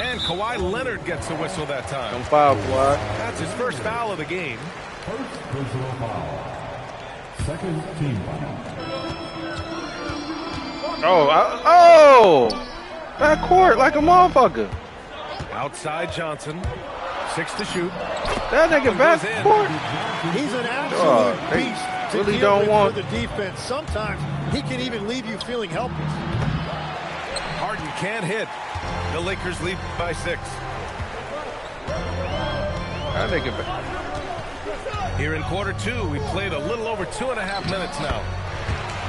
And Kawhi Leonard gets a whistle that time. Don't foul, boy. That's his first foul of the game. First personal foul. Second team foul. Oh, back court like a motherfucker. Outside Johnson. 6 to shoot. That nigga back court. He's an absolute beast to really deal don't with want for the defense. Sometimes he can even leave you feeling helpless. Harden can't hit. The Lakers lead by 6. That nigga back. Here in quarter 2, we played a little over 2.5 minutes now.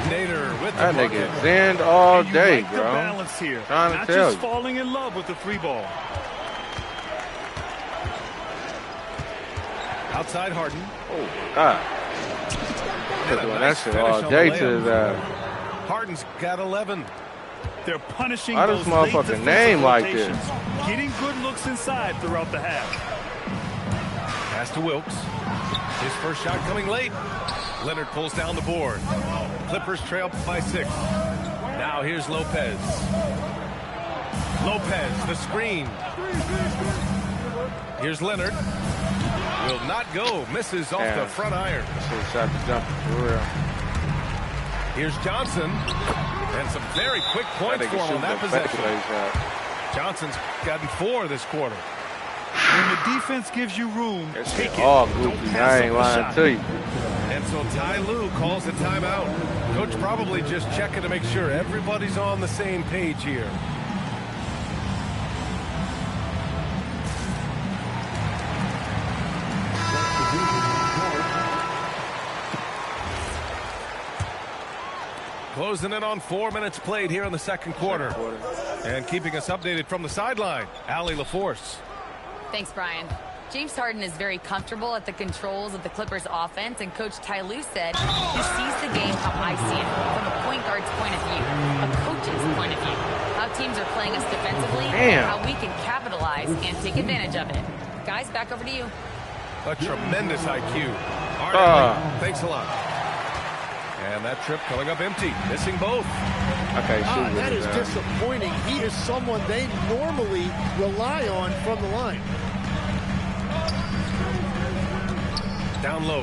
Nader with the That bucket. nigga zen all And you day, like the bro. balance here. Trying to Not tell just you. falling in love with the free ball. Outside Harden. Oh, God. And a Doing that nice shit finish all on day the to his layup. Harden's got 11. They're punishing Why those does late motherfucking defensive name like this? rotations, getting good looks inside throughout the half. Pass to Wilkes. His first shot coming late. Leonard pulls down the board. Clippers trail by 6. Now here's Lopez. Lopez, the screen. Here's Leonard. Will not go. Misses off the front iron. Should've shot the jumper for real. Here's Johnson. And some very quick points for him on that possession. Johnson's gotten 4 this quarter. When the defense gives you room, take it. All Don't goofy. pass I up ain't the lying shot. to you. And so Ty Lue calls a timeout. Coach probably just checking to make sure everybody's on the same page here. Closing in on 4 minutes played here in the second quarter. And keeping us updated from the sideline, Allie LaForce. Thanks, Brian. James Harden is very comfortable at the controls of the Clippers offense, and Coach Ty Lue said he sees the game how I see it, from a point guard's point of view, a coach's point of view, how teams are playing us defensively, and how we can capitalize and take advantage of it. Guys, back over to you. A tremendous IQ. Thanks a lot. And that trip coming up empty, missing both. Okay, that is disappointing. He is someone they normally rely on from the line. Down low.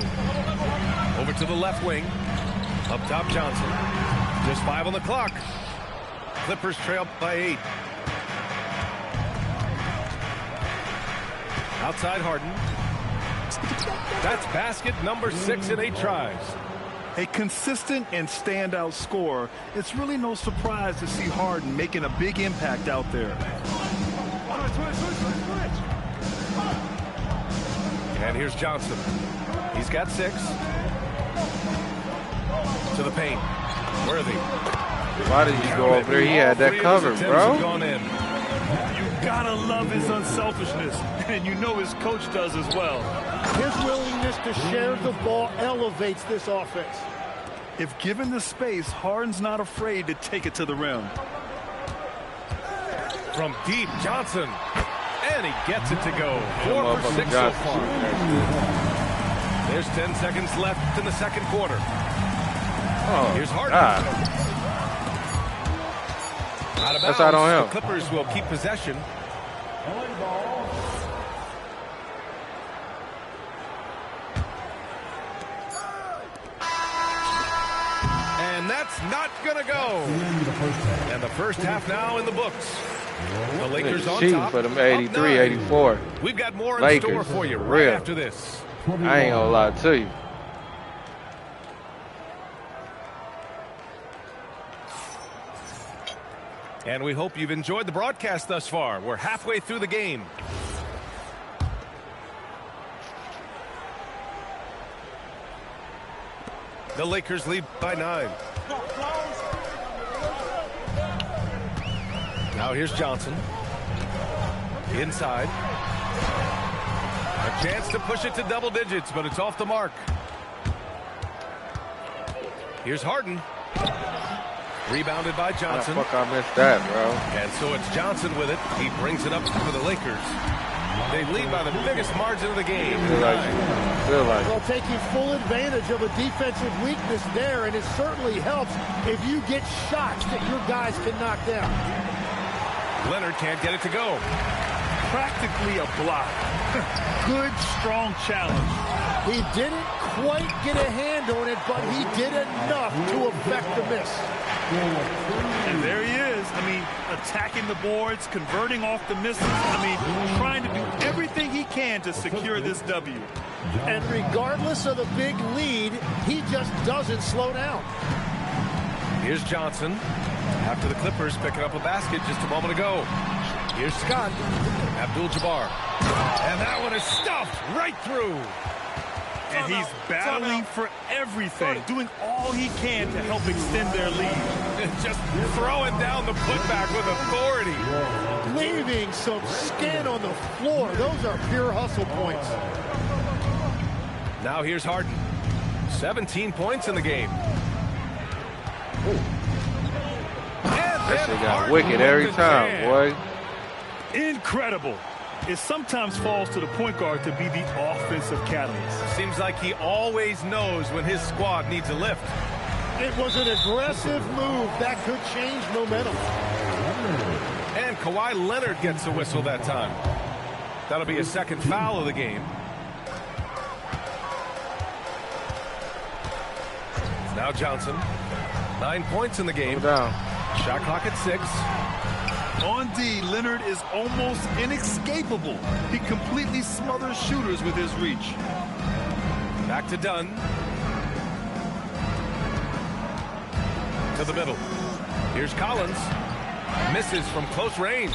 Over to the left wing. Up top, Johnson. Just 5 on the clock. Clippers trail by 8. Outside Harden. That's basket number 6 in 8 tries. A consistent and standout scorer. It's really no surprise to see Harden making a big impact out there. And here's Johnson. He's got 6. To the paint. Worthy. Why did you go over there? He had that covered, bro. You gotta love his unselfishness, and you know his coach does as well. His willingness to share the ball elevates this offense. If given the space, Harden's not afraid to take it to the rim. From deep, Johnson. And he gets it to go. 4 for 6 so far. There's 10 seconds left in the second quarter. Here's Harden. Out of bounds. That's out on him. The Clippers will keep possession. And that's not going to go. And the first half now in the books. The Lakers on top. For them 83, 84. We've got more in Lakers, store for you right real. after this. I ain't gonna lie to you. And we hope you've enjoyed the broadcast thus far. We're halfway through the game. The Lakers lead by 9. Now here's Johnson. Inside. A chance to push it to double digits, but it's off the mark. Here's Harden. Rebounded by Johnson. How the fuck I missed that, bro? And so it's Johnson with it. He brings it up for the Lakers. They lead by the biggest margin of the game. Feel like. Well, taking full advantage of a defensive weakness there, and it certainly helps if you get shots that your guys can knock down. Leonard can't get it to go. Practically a block. Good, strong challenge. He didn't quite get a hand on it, but he did enough to affect the miss. And there he is. I mean, attacking the boards, converting off the misses. I mean, trying to do everything he can to secure this W. And regardless of the big lead, he just doesn't slow down. Here's Johnson. After the Clippers picking up a basket just a moment ago. Here's Scott. Abdul-Jabbar. And that one is stuffed right through. And he's battling for everything, doing all he can to help extend their lead. Just throwing down the putback with authority. Leaving some skin on the floor. Those are pure hustle points. Now here's Harden. 17 points in the game. That shit got wicked every time, boy. Incredible. It sometimes falls to the point guard to be the offensive catalyst. Seems like he always knows when his squad needs a lift. It was an aggressive move that could change momentum. And Kawhi Leonard gets a whistle that time. That'll be a second foul of the game. Now Johnson. 9 points in the game. Down. Shot clock at 6. On D, Leonard is almost inescapable. He completely smothers shooters with his reach. Back to Dunn. To the middle. Here's Collins. Misses from close range.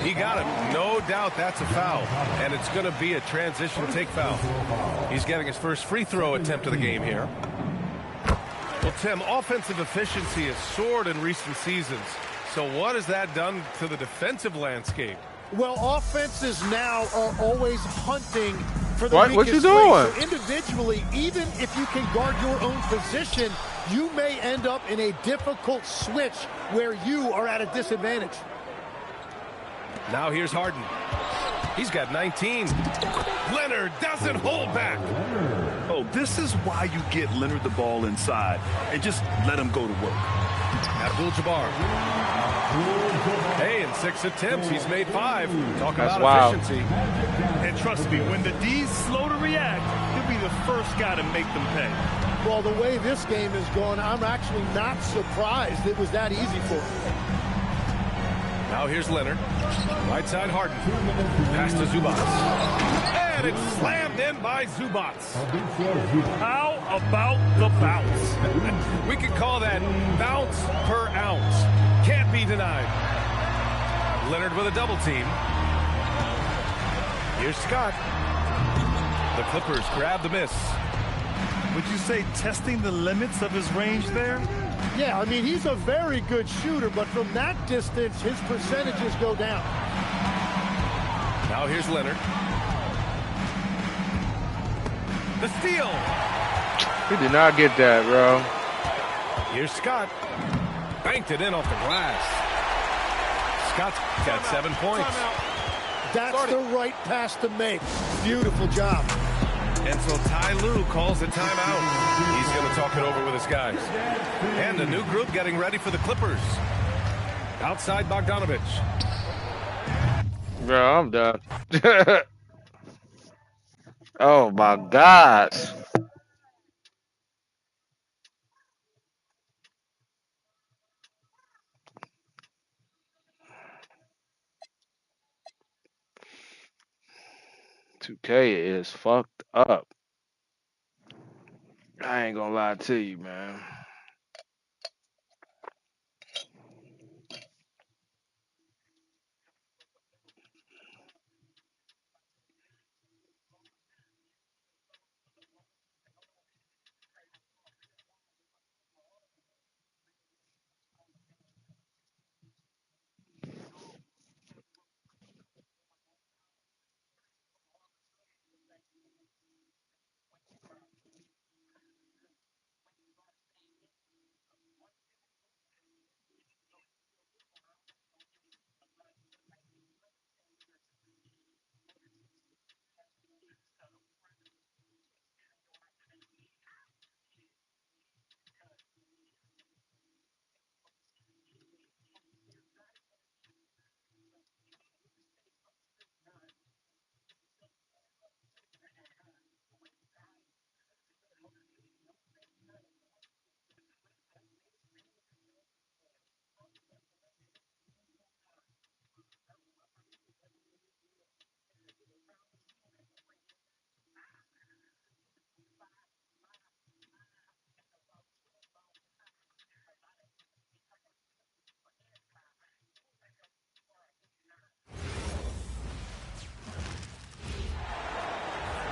He got it. No doubt that's a foul. And it's going to be a transition take foul. He's getting his first free throw attempt of the game here. Well, Tim, offensive efficiency has soared in recent seasons. So what has that done to the defensive landscape? Well, offenses now are always hunting for the What weakest you doing? link. So individually, even if you can guard your own position, you may end up in a difficult switch where you are at a disadvantage. Now here's Harden. He's got 19. Leonard doesn't hold back. Oh, this is why you get Leonard the ball inside and just let him go to work. Abdul-Jabbar. Hey, in 6 attempts, he's made 5. Talk That's about wild. efficiency. And trust me, when the D's slow to react, he'll be the first guy to make them pay. Well, the way this game is going, I'm actually not surprised it was that easy for him. Now here's Leonard. Right side Harden. Pass to Zubats. And it's slammed in by Zubats. How about the bounce? We could call that bounce per ounce. Can't be denied. Leonard with a double team. Here's Scott. The Clippers grab the miss. Would you say testing the limits of his range there? Yeah, I mean, he's a very good shooter, but from that distance, his percentages go down. Now here's Leonard. The steal. He did not get that, bro. Here's Scott. Banked it in off the glass. Scott's got 7 points. That's the right pass to make. Beautiful job. And so Ty Lue calls the timeout. He's going to talk it over with his guys. And a new group getting ready for the Clippers. Outside Bogdanovich. Bro, I'm done. Oh my God. $2K is fucked up. I ain't gonna lie to you, man.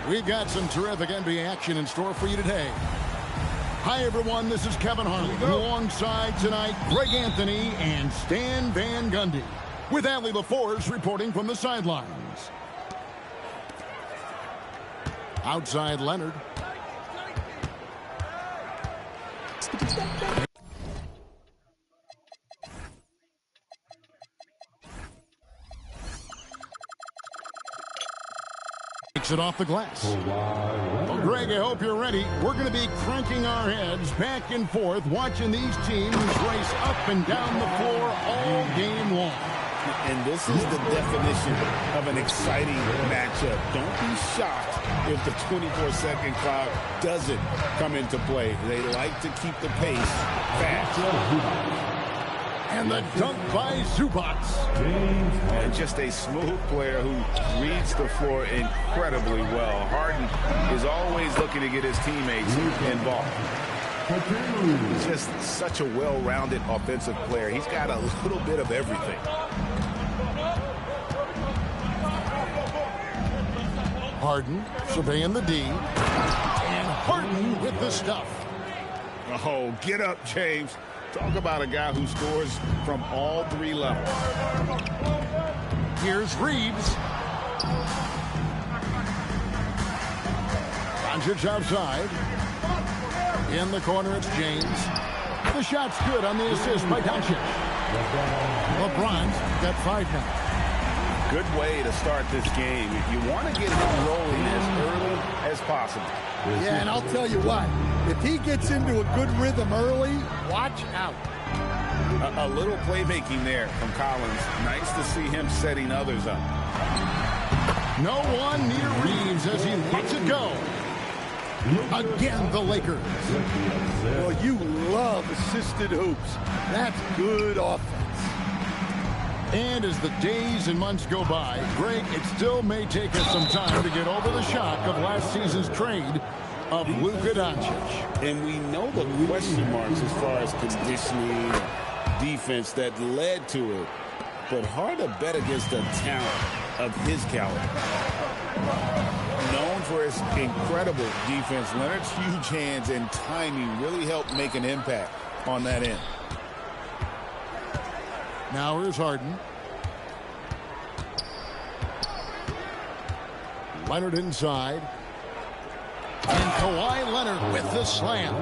We've got some terrific NBA action in store for you today. Hi, everyone. This is Kevin Harlan alongside tonight Greg Anthony and Stan Van Gundy with Allie LaForce reporting from the sidelines. Outside Leonard. It off the glass. Well, Greg, I hope you're ready. We're going to be cranking our heads back and forth, watching these teams race up and down the floor all game long. And this is the definition of an exciting matchup. Don't be shocked if the 24-second clock doesn't come into play. They like to keep the pace fast. And the dunk by Zubats. And just a smooth player who reads the floor incredibly well. Harden is always looking to get his teammates involved. Just such a well-rounded offensive player. He's got a little bit of everything. Harden surveying the D. And Harden with the stuff. Oh, get up, James. Talk about a guy who scores from all 3 levels. Here's Reeves. Doncic outside. In the corner, it's James. The shot's good on the assist by Doncic. LeBron's got 5 now. Good way to start this game. You want to get him rolling as early as possible. Yeah, and I'll tell you what. If he gets into a good rhythm early, watch out. A little playmaking there from Collins. Nice to see him setting others up. No one near Reeves as he lets it go. Again, the Lakers. Well, you love assisted hoops. That's good offense. And as the days and months go by, Greg, it still may take us some time to get over the shock of last season's trade of Luka Doncic. And we know the question marks as far as conditioning, defense that led to it. But hard to bet against a talent of his caliber. Known for his incredible defense, Leonard's huge hands and timing really helped make an impact on that end. Now here's Harden. Leonard inside. And Kawhi Leonard with the slam.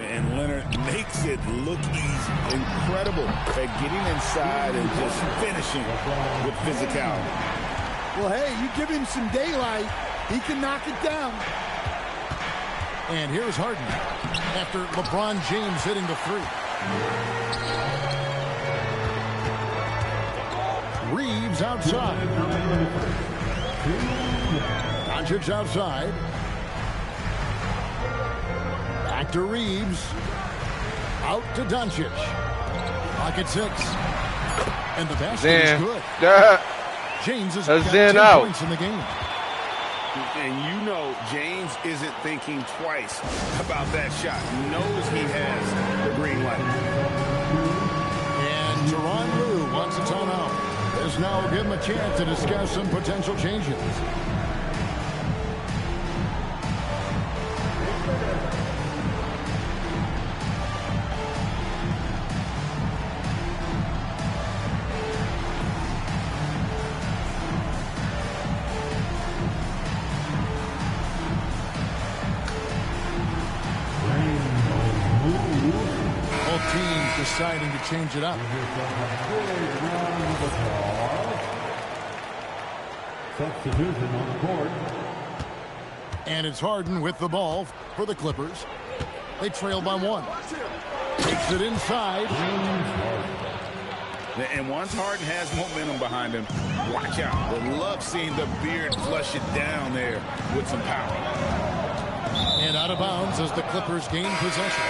And Leonard makes it look easy. Incredible at getting inside and just finishing with physicality. Well, hey, you give him some daylight, he can knock it down. And here's Harden after LeBron James hitting the 3. Reeves outside. Doncic outside. Back to Reeves. Out to Doncic. Clock at 6. And the basket is good. James has got 10 points in the game. And you know James isn't thinking twice about that shot. He knows he has the green light. And Tyronn Lue wants a timeout. This now will give him a chance to discuss some potential changes. Both teams deciding to change it up. Substitution on the court. And it's Harden with the ball for the Clippers. They trail by 1. Takes it inside. And once Harden has momentum behind him, watch out. Would love seeing the beard flush it down there with some power. And out of bounds as the Clippers gain possession.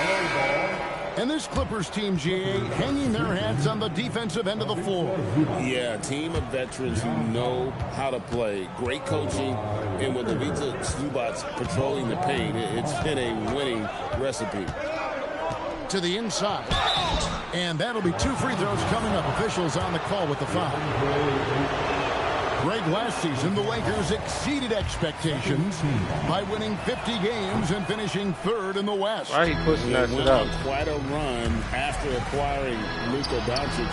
And this Clippers team, GA, hanging their hats on the defensive end of the floor. Yeah, a team of veterans who know how to play. Great coaching. And with Ivica Zubac patrolling the paint, it's been a winning recipe. To the inside. And that'll be 2 free throws coming up. Officials on the call with the foul. Greg, last season, the Lakers exceeded expectations by winning 50 games and finishing 3rd in the West. Why are you pushing that shit out? Quite a run after acquiring Luka Doncic,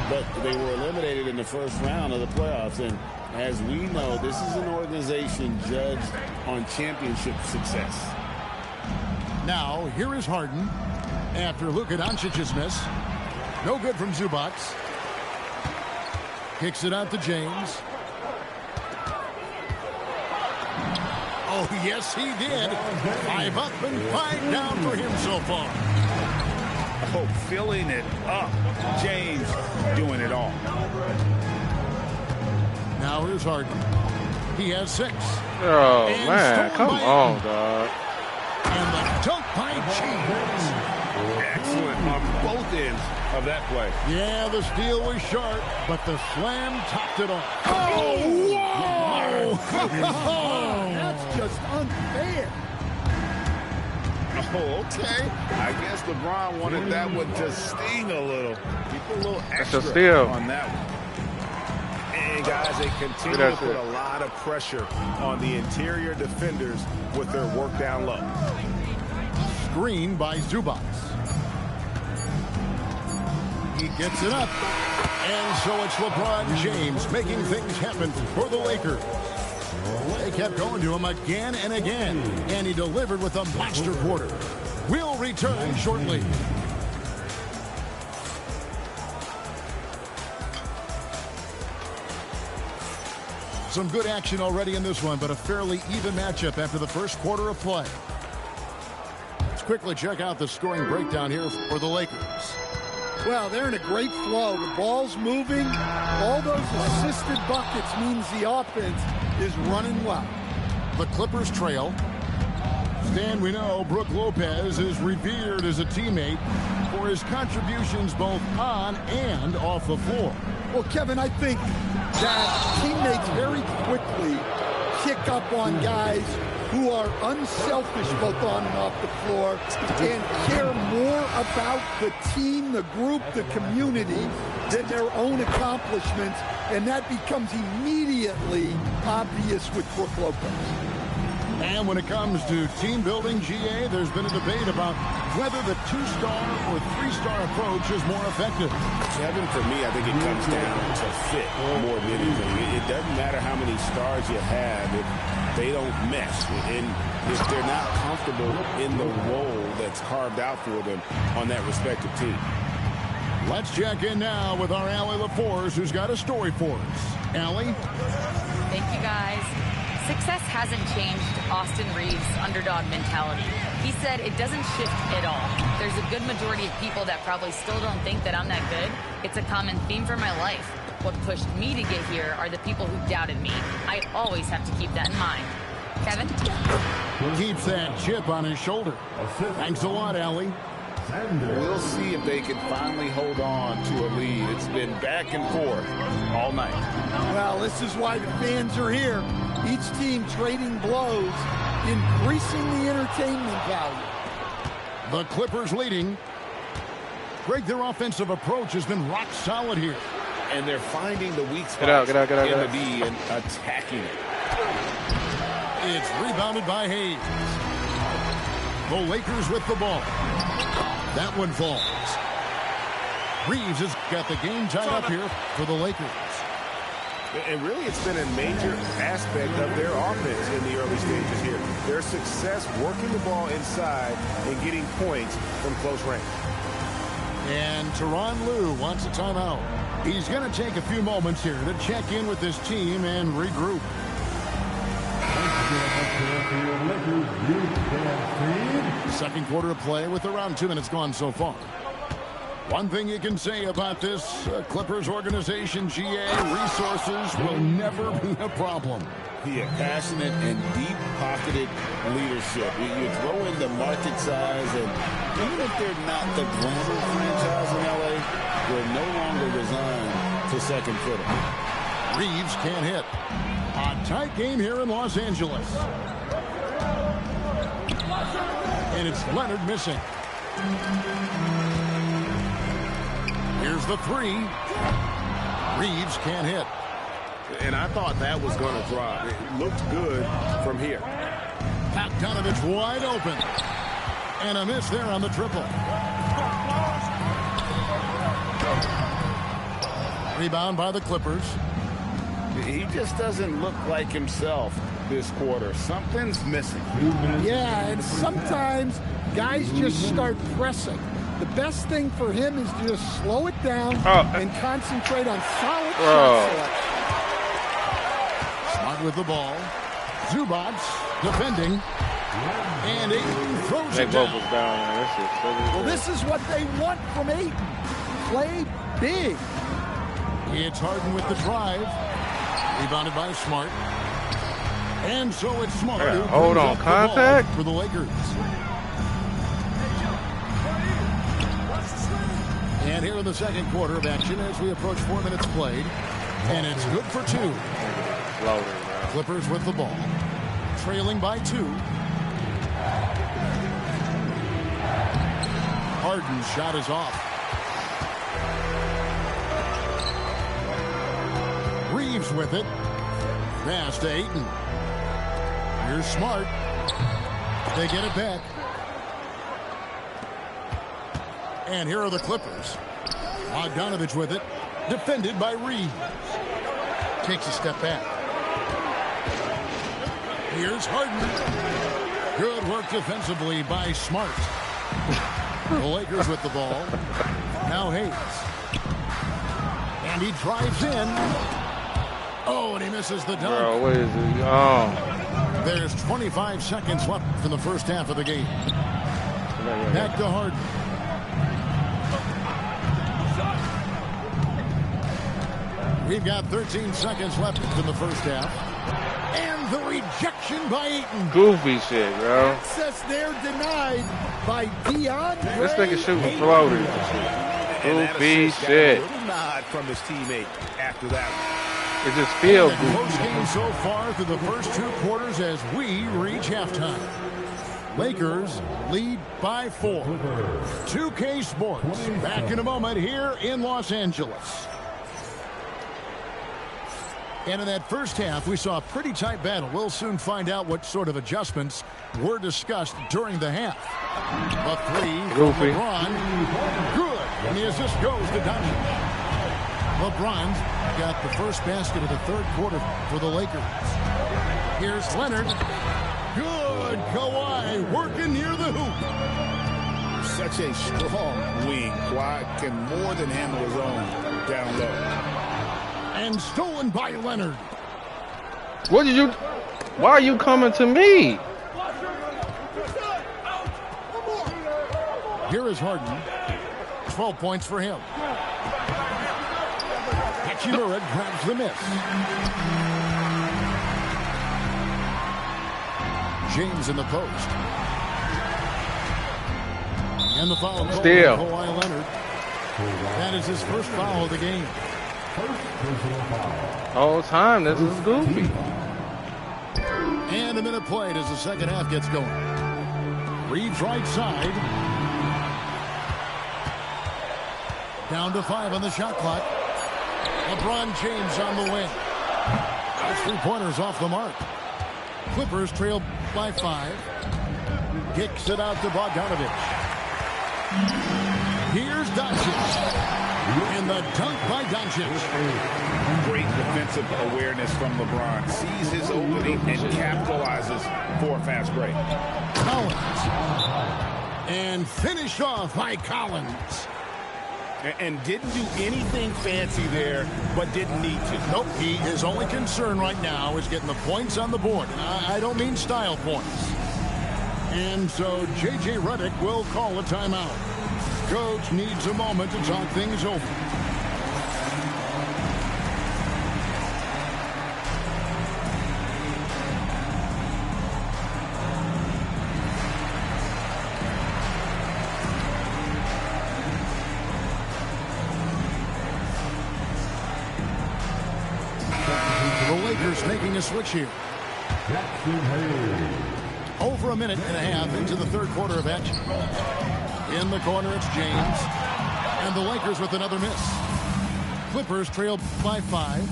but they were eliminated in the first round of the playoffs. And as we know, this is an organization judged on championship success. Now, here is Harden after Luka Doncic's miss. No good from Zubac. Kicks it out to James. Oh, yes, he did. 5 up and 5 down for him so far. Oh, filling it up. James doing it all. Now here's Harden. He has 6. Oh, and man. Come on, dog. And the dunk by James. Excellent on both ends of that play. Yeah, the steal was sharp, but the slam topped it off. Oh, whoa! That's just unfair. Oh, okay. I guess LeBron wanted that one to sting a little. Keep a little extra on that one. And guys, they continue to put a lot of pressure on the interior defenders with their work down low. Screen by Zubac. He gets it up. And so it's LeBron James making things happen for the Lakers. They kept going to him again and again, and he delivered with a monster quarter. We'll return shortly. Some good action already in this one, but a fairly even matchup after the first quarter of play. Let's quickly check out the scoring breakdown here for the Lakers. Well, they're in a great flow. The ball's moving. All those assisted buckets means the offense is running well. The Clippers trail. Stan, we know Brook Lopez is revered as a teammate for his contributions both on and off the floor. Well, Kevin, I think that teammates very quickly kick up on guys who are unselfish both on and off the floor and care more about the team, the group, the community than their own accomplishments, and that becomes immediately obvious with Brook Lopez. And when it comes to team building, GA, there's been a debate about whether the two-star or three-star approach is more effective. Kevin, for me, I think it comes down to fit more than anything. It doesn't matter how many stars you have if they don't mesh, and if they're not comfortable in the role that's carved out for them on that respective team. Let's check in now with our Allie LaForce, who's got a story for us. Allie? Thank you, guys. Success hasn't changed Austin Reeves' underdog mentality. He said it doesn't shift at all. There's a good majority of people that probably still don't think that I'm that good. It's a common theme for my life. What pushed me to get here are the people who doubted me. I always have to keep that in mind. Kevin? Keeps that chip on his shoulder. Thanks a lot, Allie. We'll see if they can finally hold on to a lead. It's been back and forth all night. Well, this is why the fans are here. Each team trading blows, increasing the entertainment value. The Clippers leading. Greg, their offensive approach has been rock solid here. And they're finding the weak spots in the D and attacking it. It's rebounded by Hayes. The Lakers with the ball. That one falls. Reeves has got the game tied up here for the Lakers. And really, it's been a major aspect of their offense in the early stages here. Their success working the ball inside and getting points from close range. And Tyronn Lue wants a timeout. He's going to take a few moments here to check in with his team and regroup. Second quarter of play with around 2 minutes gone so far. One thing you can say about this Clippers organization, GA, resources will never be a problem. Yeah, passionate and deep-pocketed leadership. You throw in the market size, and even if they're not the glamour franchise in L.A., they're no longer resigned to second fiddle. Reeves can't hit. A tight game here in Los Angeles. And it's Leonard missing. Here's the three. Reeves can't hit. And I thought that was going to drop. It looked good from here. Bogdanovich wide open. And a miss there on the triple. Rebound by the Clippers. He just doesn't look like himself this quarter. Something's missing. Yeah, and sometimes guys just start pressing. The best thing for him is to just slow it down and concentrate on solid shot selection. Smart with the ball. Zubats defending. And Ayton throws it down. Well, this is what they want from Ayton. Play big. It's Harden with the drive. Rebounded by Smart. And so it's Smart who hold on, contact for the Lakers. And here in the second quarter of action as we approach 4 minutes played. And it's good for two. Clippers with the ball. Trailing by 2. Harden's shot is off. Reeves with it. Pass to Ayton. Here's Smart. They get it back. And here are the Clippers. Bogdanovich with it. Defended by Reed. Takes a step back. Here's Harden. Good work defensively by Smart. The Lakers with the ball. Now Hayes. And he drives in. Oh, and he misses the dunk. Bro, what is it? Oh. There's 25 seconds left in the first half of the game. Back to Harden. We've got 13 seconds left in the first half. And the rejection by Ayton. Goofy shit, bro. Access there denied by DeAndre. This nigga shooting floaters. Goofy shit. Nod from his teammate after that. It just feels good. Close game so far through the first 2 quarters as we reach halftime. Lakers lead by 4. 2K Sports back in a moment here in Los Angeles. And in that first half, we saw a pretty tight battle. We'll soon find out what sort of adjustments were discussed during the half. A 3 from LeBron. Good. And the assist goes to Doncic. LeBron's got the first basket of the third quarter for the Lakers. Here's Leonard. Good. Kawhi working near the hoop. Such a strong wing. Kawhi can more than handle his own down low. And stolen by Leonard. What did you... Why are you coming to me? Here is Harden. 12 points for him. Hachimura grabs the miss. James in the post. And the foul called on Kawhi Leonard. That is his first foul of the game. All time, this is goofy. And a minute played as the second half gets going. Reeves right side. Down to 5 on the shot clock. LeBron James on the wing. Those 3-pointers off the mark. Clippers trail by 5. Kicks it out to Bogdanovich. Here's Doncic. And the dunk by Doncic. Great defensive awareness from LeBron. Sees his opening and capitalizes for a fast break. Collins. And finished off by Collins. And didn't do anything fancy there, but didn't need to. Nope, his only concern right now is getting the points on the board. And I don't mean style points. And so J.J. Redick will call a timeout. Coach needs a moment to talk things over. The Lakers making a switch here. Over a minute and a half into the third quarter of action. In the corner, it's James. And the Lakers with another miss. Clippers trail by 5.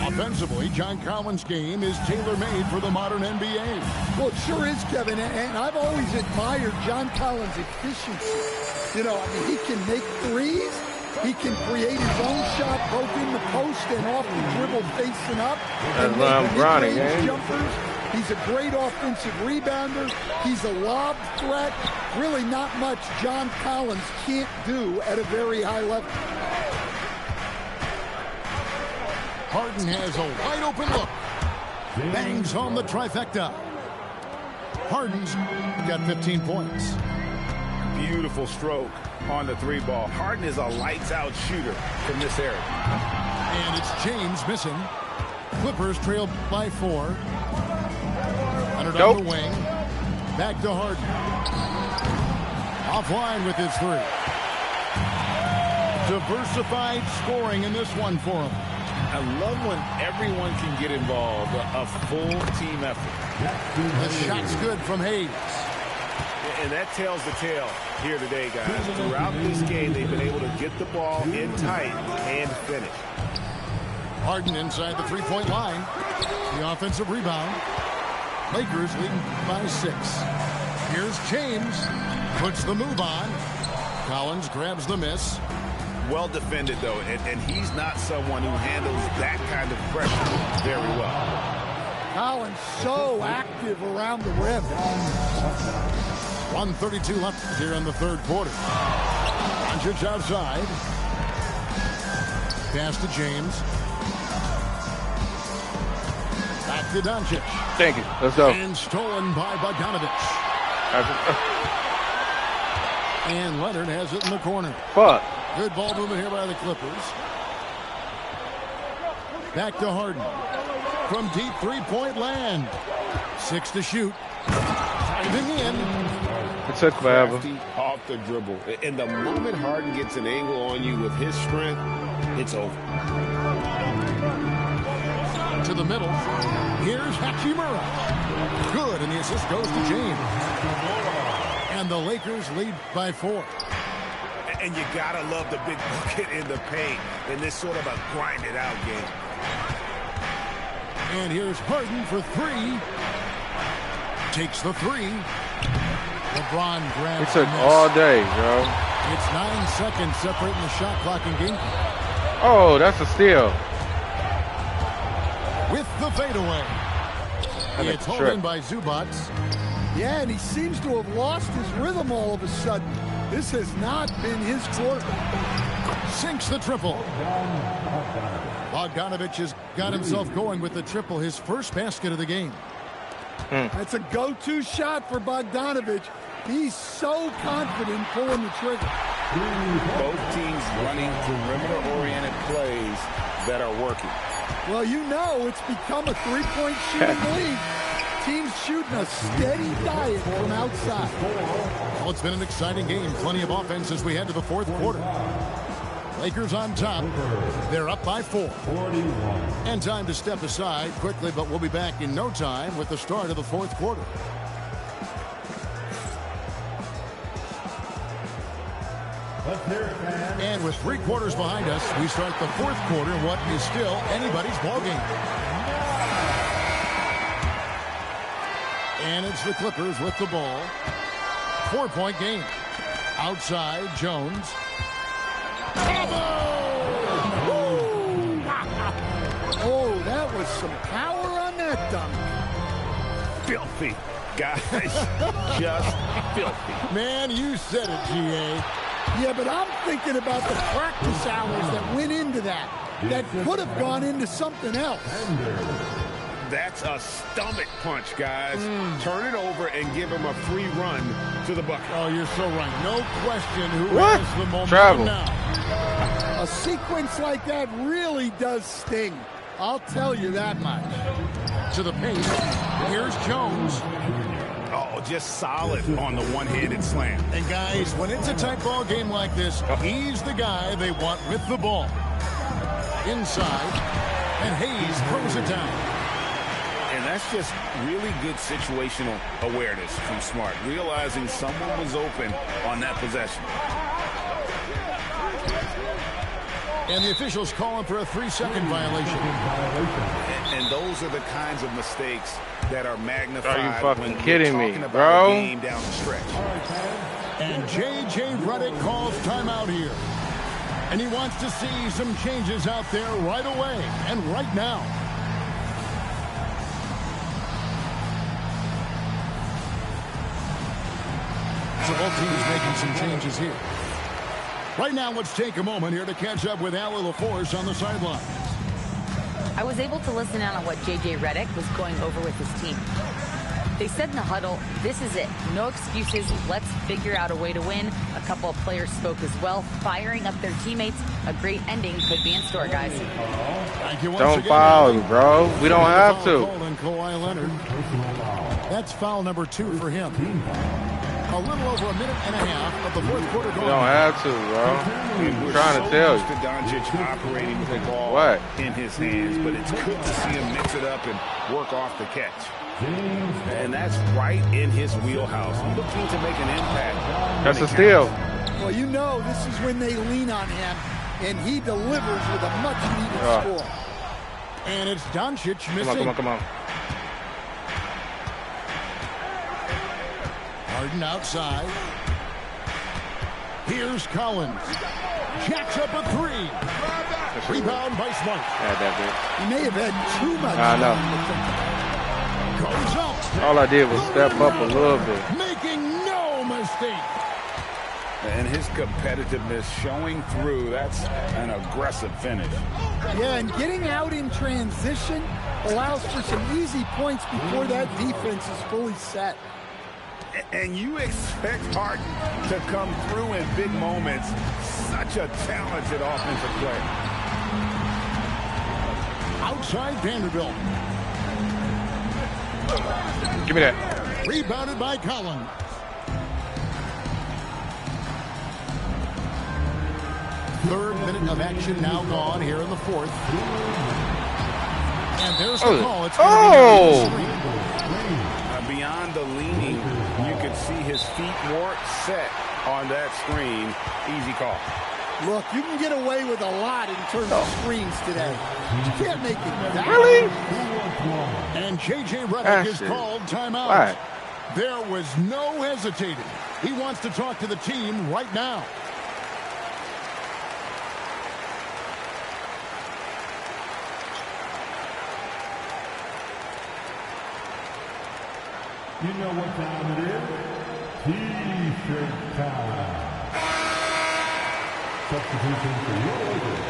Offensively, John Collins' game is tailor-made for the modern NBA. Well, it sure is, Kevin. And I've always admired John Collins' efficiency. You know, I mean, he can make threes. He can create his own shot, both in the post and off the dribble facing up. That's what I'm running, eh? Jumpers. He's a great offensive rebounder. He's a lob threat. Really not much John Collins can't do at a very high level. Harden has a wide open look. Bangs home the trifecta. Harden's got 15 points. Beautiful stroke on the 3-ball. Harden is a lights-out shooter from this area. And it's James missing. Clippers trail by 4. Leonard on the wing. Back to Harden. Offline with his 3. Diversified scoring in this one for him. I love when everyone can get involved. A full team effort. The shot's good from Hayes. And that tells the tale here today, guys. Throughout this game, they've been able to get the ball in tight and finish. Harden inside the 3-point line. The offensive rebound. Lakers leading by 6. Here's James. Puts the move on. Collins grabs the miss. Well defended, though, and he's not someone who handles that kind of pressure very well. Collins so active around the rim. 1:32 left here in the third quarter. Doncic outside. Pass to James. Back to Doncic. Thank you. Let's go. And stolen by Bogdanovich. And Leonard has it in the corner. Fuck. Good ball movement here by the Clippers. Back to Harden. From deep three-point land. 6 to shoot. Driving in. It took forever. Off the dribble. And the moment Harden gets an angle on you with his strength, it's over. To the middle. Here's Hachimura. Good, and the assist goes to James. And the Lakers lead by 4. And you gotta love the big bucket in the paint in this sort of a grind-it-out game. And here's Harden for 3. Takes the 3. LeBron grabs. It took all day, bro. It's 9 seconds separating the shot clock and game. Oh, that's a steal. With the fadeaway. It's hauled in by Zubac. Yeah, and he seems to have lost his rhythm all of a sudden. This has not been his quarter. Sinks the triple. Bogdanovich has got himself going with the triple, his first basket of the game. That's a go-to shot for Bogdanovich. He's so confident pulling the trigger. Both teams running perimeter-oriented plays that are working. Well, you know it's become a three-point shooting league. Teams shooting a steady diet from outside. Well, it's been an exciting game. Plenty of offense as we head to the fourth quarter. Lakers on top. They're up by 4. And time to step aside quickly, but we'll be back in no time with the start of the fourth quarter. And with 3 quarters behind us, we start the fourth quarter in what is still anybody's ballgame. And it's the Clippers with the ball. 4-point game. Outside, Jones. Oh, that was some power on that dunk. Filthy. Guys, just filthy. Man, you said it, G.A. Yeah, but I'm thinking about the practice hours that went into that. That could have gone into something else. That's a stomach punch, guys. Turn it over and give him a free run to the bucket. Oh, you're so right. No question who has the momentum Travel. now. A sequence like that really does sting. I'll tell you that much. To the paint. Here's Jones. Oh, just solid on the one-handed slam. And guys, when it's a tight ball game like this, he's the guy they want with the ball. Inside, and Hayes throws it down. And that's just really good situational awareness from Smart, realizing someone was open on that possession. And the officials calling for a 3-second violation. And those are the kinds of mistakes that are magnified. Are you fucking when kidding we're me, talking about bro? a game down the stretch. And J.J. Redick calls timeout here. And he wants to see some changes out there right away and right now. So both teams making some changes here. Right now, let's take a moment here to catch up with Allie LaForce on the sideline. I was able to listen in on what J.J. Redick was going over with his team. They said in the huddle, this is it. No excuses. Let's figure out a way to win. A couple of players spoke as well, firing up their teammates. A great ending could be in store, guys. Thank you once Don't again, foul, Allie. bro. We don't have to. And Kawhi Leonard. That's foul number 2 for him. A little over a minute and a half of the fourth quarter We going. don't have to, bro. I'm trying to tell you. To Doncic operating the ball What? in his hands, but it's good to see him mix it up and work off the catch. And that's right in his wheelhouse, looking to make an impact. That's a steal. Well, you know this is when they lean on him, and he delivers with a much-needed score. And it's Doncic Come missing. on, come on, come on. Harden outside. Here's Collins. Jacks up a three. Rebound by Smart. He may have had too much. I know. Goes up. All I did was step up a little bit. Making no mistake. And his competitiveness showing through. That's an aggressive finish. Yeah, and getting out in transition allows for some easy points before that defense is fully set. And you expect Harden to come through in big moments. Such a talented offensive player. Outside Vanderbilt. Give me that. Rebounded by Collins. Third minute of action now gone here in the fourth. And there's the call. It's beyond the leaning, you can see his feet more set on that screen. Easy call. Look, you can get away with a lot in terms of screens today. You can't make it that. Really? And J.J. Redick is called timeout. Right. There was no hesitating. He wants to talk to the team right now. You know what time it is? T-shirt time. Substitution for your Lakers.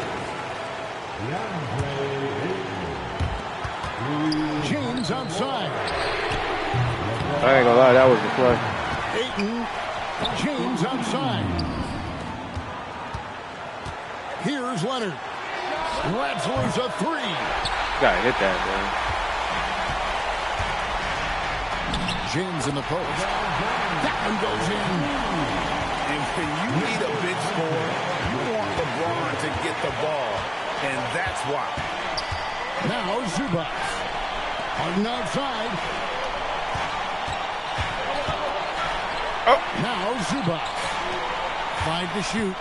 James outside. I ain't gonna lie, that was the play. Ayton. James outside. Here's Leonard. Lets loose a three. Gotta hit that, man. James in the post. That one goes in. And when you need a big score, you want LeBron to get the ball. And that's why. Now Zubac. Harden outside. Oh. Now Zubac. 5 to shoot.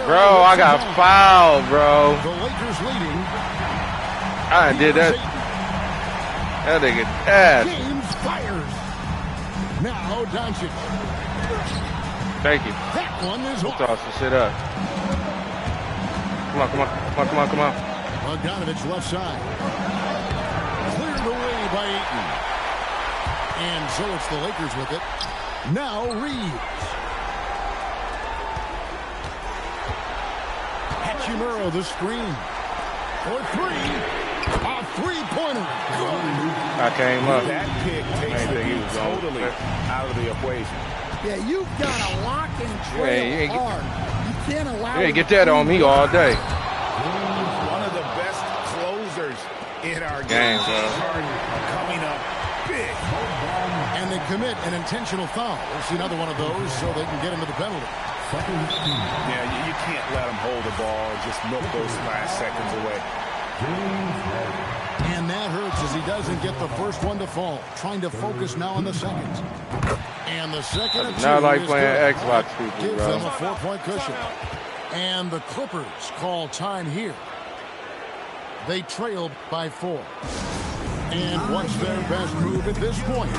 Bro, I got fouled, bro. The Lakers leading. I did that. That nigga ass. James fires. Now Doncic. Thank you. That one is We'll off. toss some shit up. Come on, come on, come on, come on, come on. Bogdanovich left side. Cleared away by Ayton. And so it's the Lakers with it. Now Reeves. Hachimura the screen. For three. A three-pointer. I came up. That pick takes the heat totally out of the equation. Yeah, you've got to lock and trail Yeah, hard. You can't allow. You ain't get that on me all day. One of the best closers in our game. Coming up big. And they commit an intentional foul. We'll see another one of those so they can get into the penalty. Yeah, you can't let them hold the ball and just milk those last seconds away. And that hurts as he doesn't get the first one to fall. Trying to focus now on the second. And the second of two Not like is playing good. Xbox people, Gives bro. them a 4-point cushion. And the Clippers call time here. They trailed by 4. And what's their best move at this point?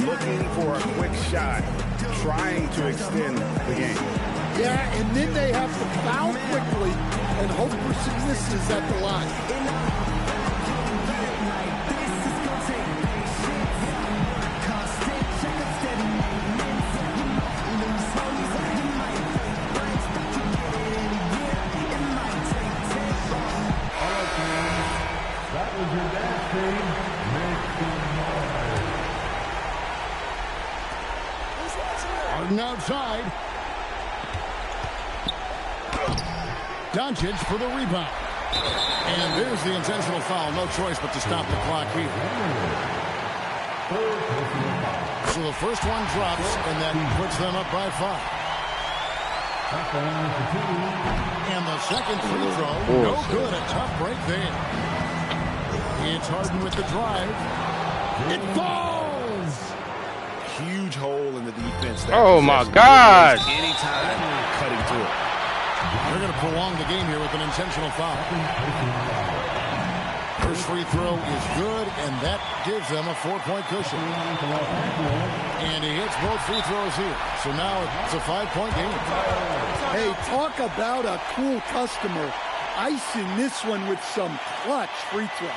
Looking for a quick shot, trying to extend the game. Yeah, and then they have to foul quickly and hope for some misses at the line. That was your dance team. Make some noise. Harden outside. Doncic for the rebound. And there's the intentional foul. No choice but to stop the clock here. So the first one drops, and that puts them up by 5. And the second free throw, no good. A tough break there. It's Harden with the drive. It falls! Huge hole in the defense. Oh, my God. Anytime cutting through it. They're going to prolong the game here with an intentional foul. First free throw is good, and that gives them a 4-point cushion. And he hits both free throws here. So now it's a 5-point game. Hey, talk about a cool customer. Icing this one with some clutch free throws.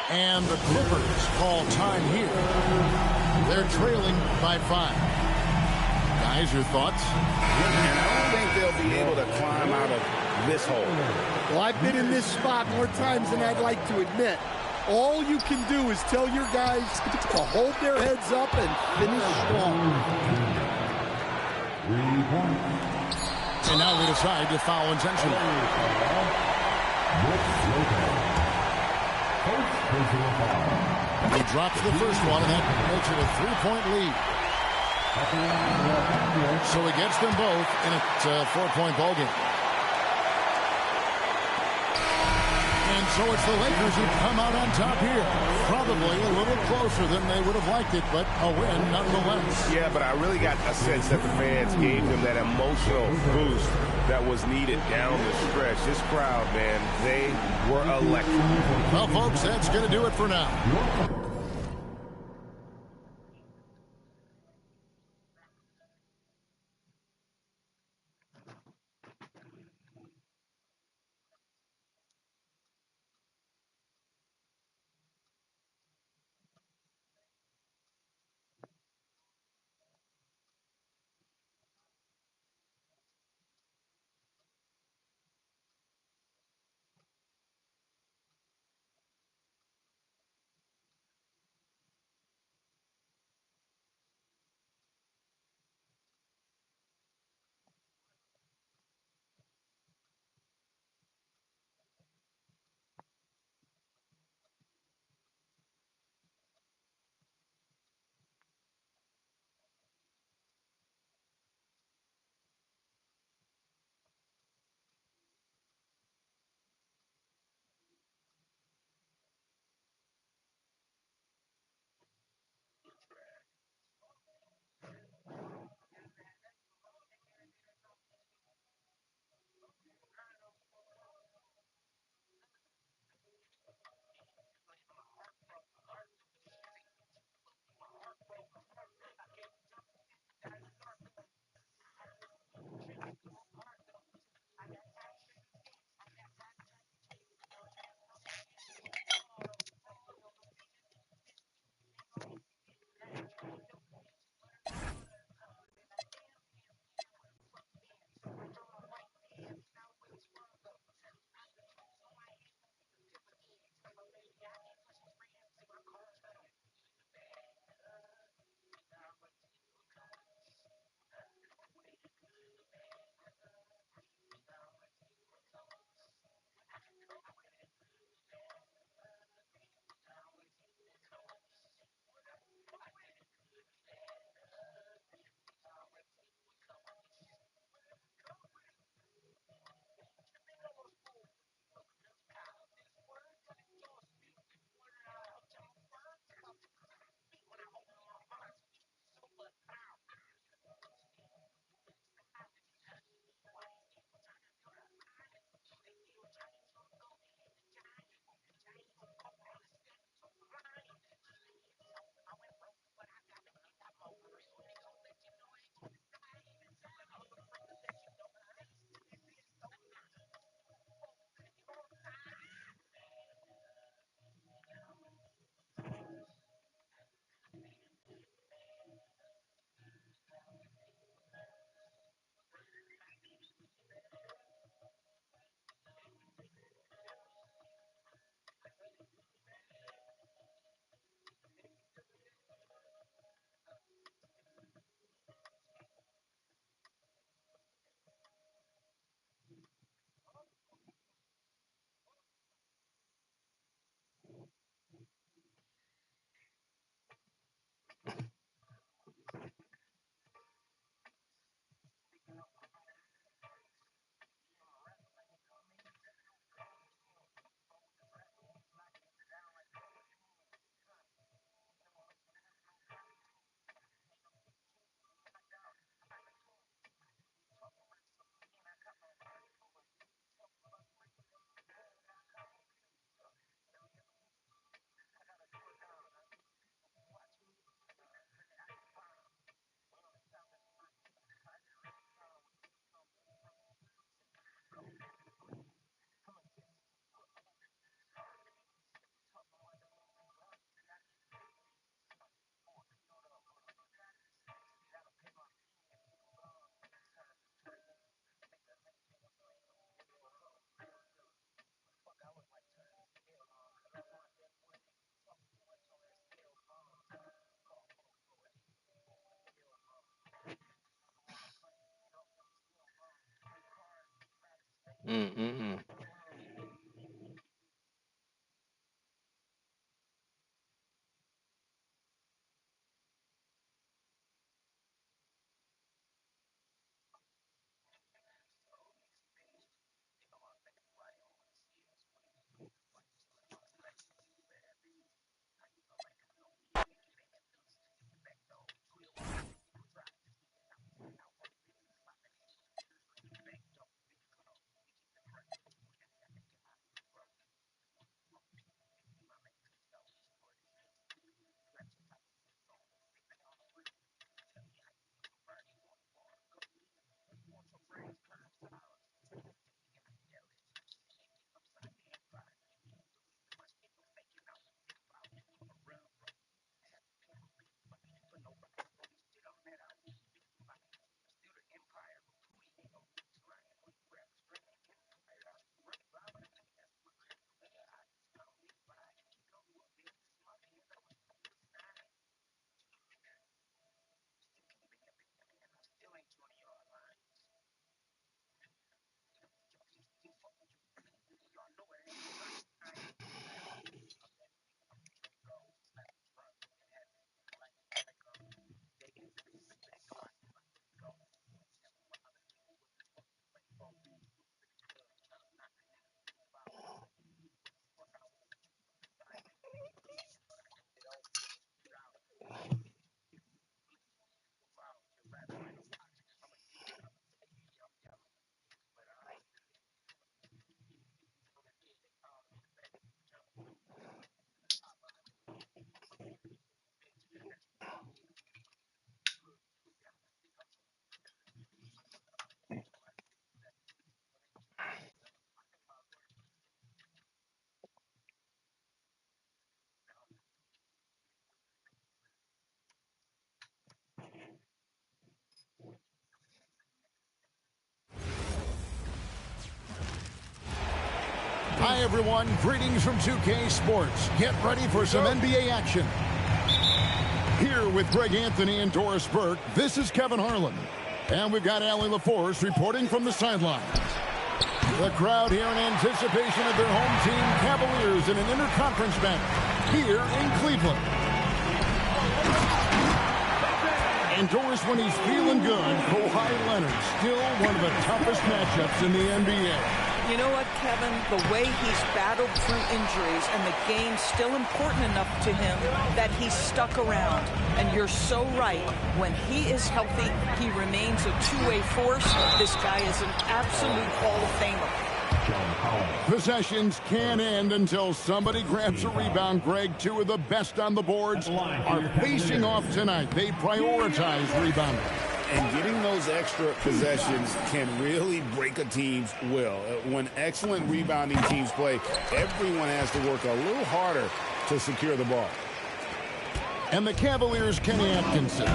And the Clippers call time here. They're trailing by 5. Guys, your thoughts? And I don't think they'll be able to climb out of this hole. Well, I've been in this spot more times than I'd like to admit. All you can do is tell your guys to hold their heads up and finish strong. And now they decide to foul intentionally. He drops the first one, and that makes it a 3-point lead. So he gets them both, and it's a 4-point ball game. And so it's the Lakers who come out on top here. Probably a little closer than they would have liked it, but a win nonetheless. Yeah, but I really got a sense that the fans gave them that emotional boost that was needed down the stretch. This crowd, man, they were electric. Well, folks, that's going to do it for now. Hi, everyone. Greetings from 2K Sports. Get ready for some NBA action. Here with Greg Anthony and Doris Burke, this is Kevin Harlan. And we've got Allie LaForce reporting from the sideline. The crowd here in anticipation of their home team Cavaliers in an interconference match here in Cleveland. And Doris, when he's feeling good, Kawhi Leonard still one of the toughest matchups in the NBA. You know what, Kevin? The way he's battled through injuries and the game's still important enough to him that he's stuck around. And you're so right. When he is healthy, he remains a two-way force. This guy is an absolute Hall of Famer. Possessions can't end until somebody grabs a rebound, Greg. Two of the best on the boards are facing off tonight. They prioritize rebounding. And getting those extra possessions can really break a team's will. When excellent rebounding teams play, everyone has to work a little harder to secure the ball. And the Cavaliers' Kenny Atkinson,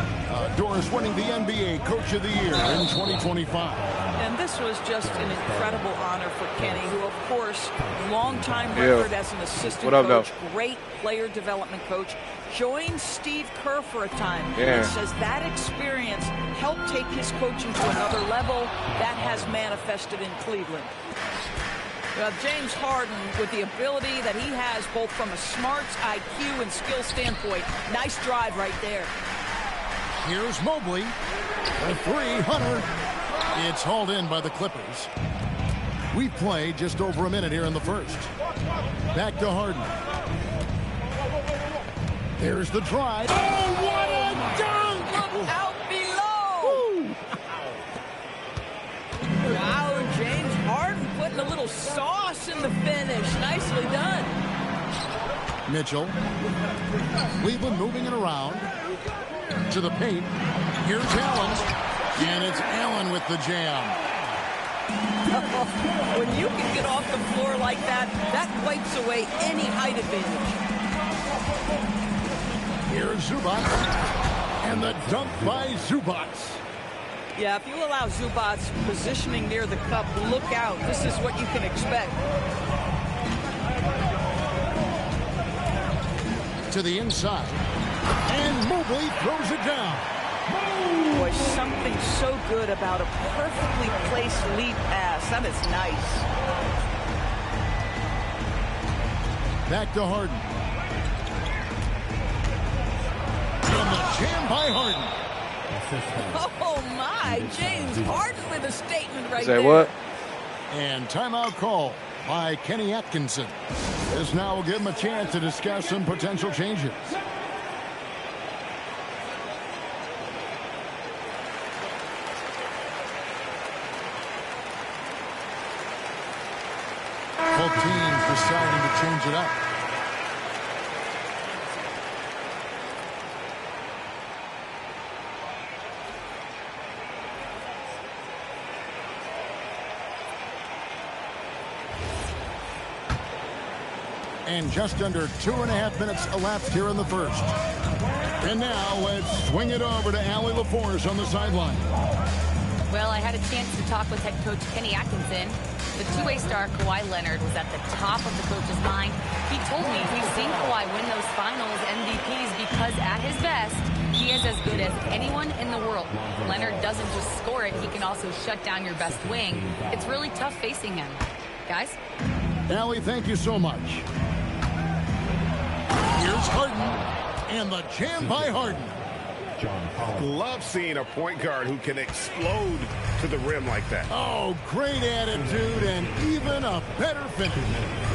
Doris winning the NBA Coach of the Year in 2025. And this was just an incredible honor for Kenny, who, of course, long-time record as an assistant coach, great player development coach, joined Steve Kerr for a time. And says that experience helped take his coaching to another level. That has manifested in Cleveland. James Harden, with the ability that he has both from a smarts, IQ, and skill standpoint. Nice drive right there. Here's Mobley. A three, Hunter. It's hauled in by the Clippers. We've played just over a minute here in the first. Back to Harden. There's the drive. Oh, what a dunk! Look out below! Wow, James Harden putting a little sauce in the finish. Nicely done. Mitchell. Cleveland moving it around to the paint. Here's Allen. And it's Allen with the jam. When you can get off the floor like that, that wipes away any height advantage. Here's Zubac. And the dunk by Zubac. Yeah, if you allow Zubac's positioning near the cup, look out. This is what you can expect. To the inside. And Mobley throws it down. Boy, something so good about a perfectly placed lead pass. That is nice. Back to Harden. And the jam by Harden. Oh, my. James Harden with a statement right there. Say what? And timeout call by Kenny Atkinson. This now will give him a chance to discuss some potential changes. Both teams deciding to change it up. And just under 2.5 minutes elapsed here in the first. And now let's swing it over to Allie LaForce on the sideline. Well, I had a chance to talk with head coach Kenny Atkinson. The two-way star Kawhi Leonard was at the top of the coach's mind. He told me he's seen Kawhi win those finals MVPs because at his best, he is as good as anyone in the world. Leonard doesn't just score it, he can also shut down your best wing. It's really tough facing him. Guys? Allie, thank you so much. Here's Harden, and the jam by Harden. Love seeing a point guard who can explode to the rim like that. Oh, great attitude and even a better finish.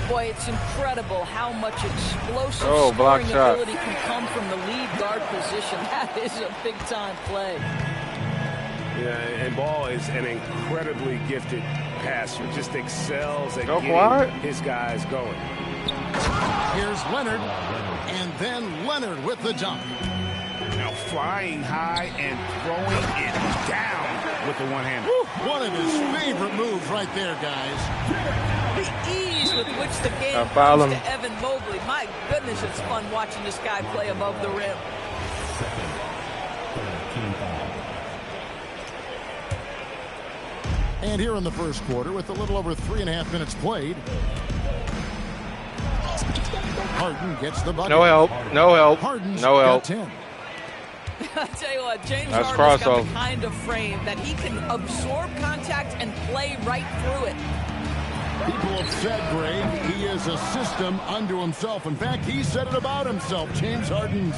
Boy, it's incredible how much explosive block scoring shot. ability can come from the lead guard position. That is a big-time play. Yeah, and Ball is an incredibly gifted passer. Just excels at getting his guys going. Here's Leonard, and then Leonard with the dunk. Now flying high and throwing it down with the one-hander. One of his favorite moves right there, guys. The ease with which the game comes to Evan Mobley. My goodness, it's fun watching this guy play above the rim. And here in the first quarter, with a little over 3.5 minutes played, Harden gets the bucket. No help. No help. Harden's no help. got 10. I'll tell you what, James That's Harden's got the kind of frame that he can absorb contact and play right through it. People have said, Greg, he is a system unto himself. In fact, he said it about himself. James Harden's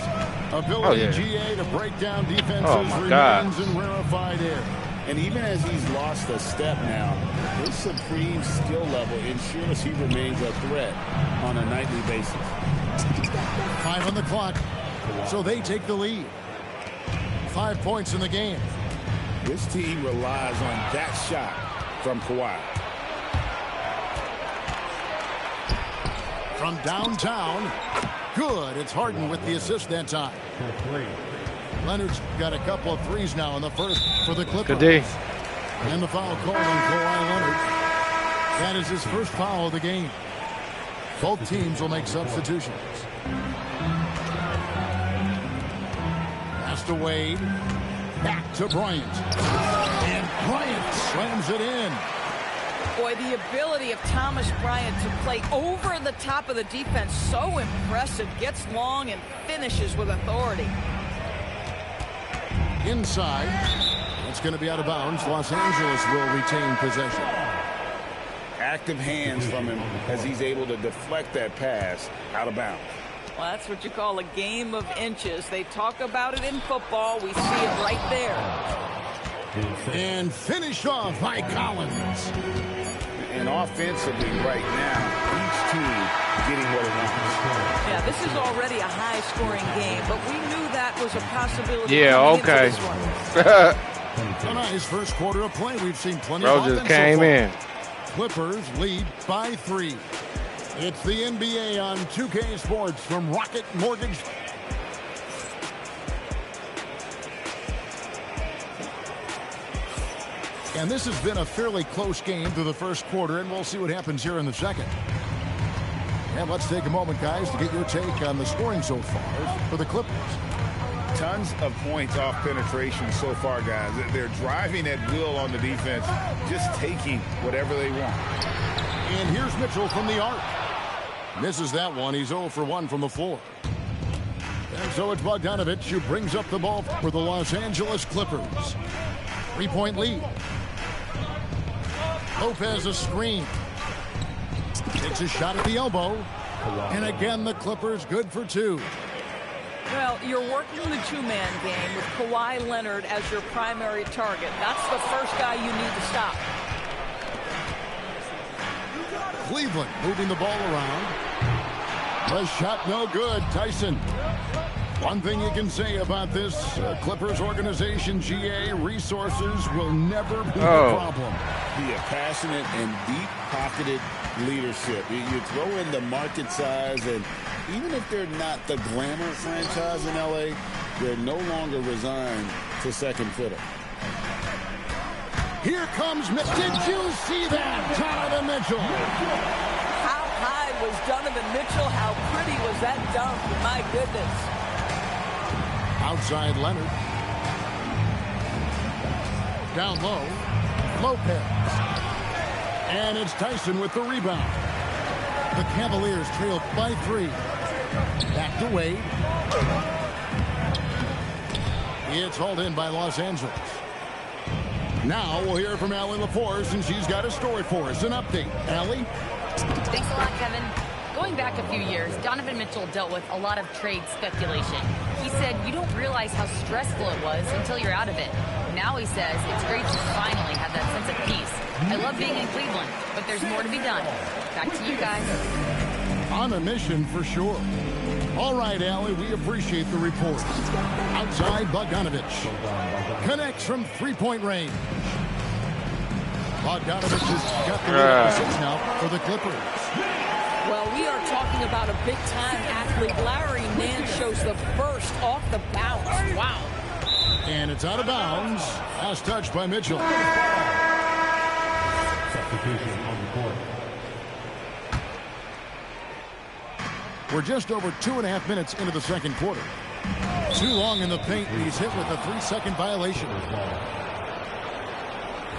ability, GA, to break down defenses remains in rarefied air. And even as he's lost a step now, his supreme skill level ensures he remains a threat on a nightly basis. 5 on the clock, so they take the lead. 5 points in the game. This team relies on that shot from Kawhi. From downtown, good. It's Harden with the assist that time. Leonard's got a couple of threes now in the first for the Clippers. Good day. And the foul called on Kawhi Leonard. That is his first foul of the game. Both teams will make substitutions. Pass to Wade. Back to Bryant. And Bryant slams it in. Boy, the ability of Thomas Bryant to play over the top of the defense, so impressive. Gets long and finishes with authority. Inside. It's going to be out of bounds. Los Angeles will retain possession. Active hands from him as he's able to deflect that pass out of bounds. Well, that's what you call a game of inches. They talk about it in football. We see it right there. And finished off by Collins. And offensively right now, each team getting what it wants. Yeah, this is already a high-scoring game, but we knew that was a possibility. Yeah, okay. A nice first quarter of play. We've seen plenty Bro of offense just came so far. in. Clippers lead by 3. It's the NBA on 2K Sports from Rocket Mortgage. And this has been a fairly close game through the first quarter, and we'll see what happens here in the second. And let's take a moment, guys, to get your take on the scoring so far for the Clippers. Tons of points off penetration so far, guys. They're driving at will on the defense, just taking whatever they want. And here's Mitchell from the arc. Misses that one. He's 0 for 1 from the floor. And so it's Bogdanovich who brings up the ball for the Los Angeles Clippers. 3-point lead. Lopez a screen. Takes a shot at the elbow. And again, the Clippers good for 2. Well, you're working the two-man game with Kawhi Leonard as your primary target. That's the first guy you need to stop. Cleveland moving the ball around. The shot no good. Tyson. One thing you can say about this Clippers organization, GA, resources will never be a problem. Be a passionate and deep-pocketed leadership. You throw in the market size, and even if they're not the glamour franchise in LA, they're no longer resigned to second fiddle. Here comes Mitchell. Did you see that? Donovan Mitchell. How high was Donovan Mitchell? How pretty was that dunk? My goodness. Outside Leonard. Down low. Lopez. And it's Tyson with the rebound. The Cavaliers trail by 3. Back to Wade. It's hauled in by Los Angeles. Now we'll hear from Allie LaForce, and she's got a story for us. An update. Allie? Thanks a lot, Kevin. Going back a few years, Donovan Mitchell dealt with a lot of trade speculation. He said you don't realize how stressful it was until you're out of it. Now he says it's great to finally have that sense of peace. I love being in Cleveland, but there's more to be done. Back to you guys. On a mission for sure. All right, Allie, we appreciate the report. Outside, Bogdanovich. Connects from 3-point range. Bogdanovich has got the lead at 6 now for the Clippers. Well, we are talking about a big-time athlete. Larry Nance shows the burst off the bounce. Wow. And it's out of bounds. Last touch by Mitchell. Substitution on the court. We're just over 2.5 minutes into the second quarter. Too long in the paint, and he's hit with a 3-second violation.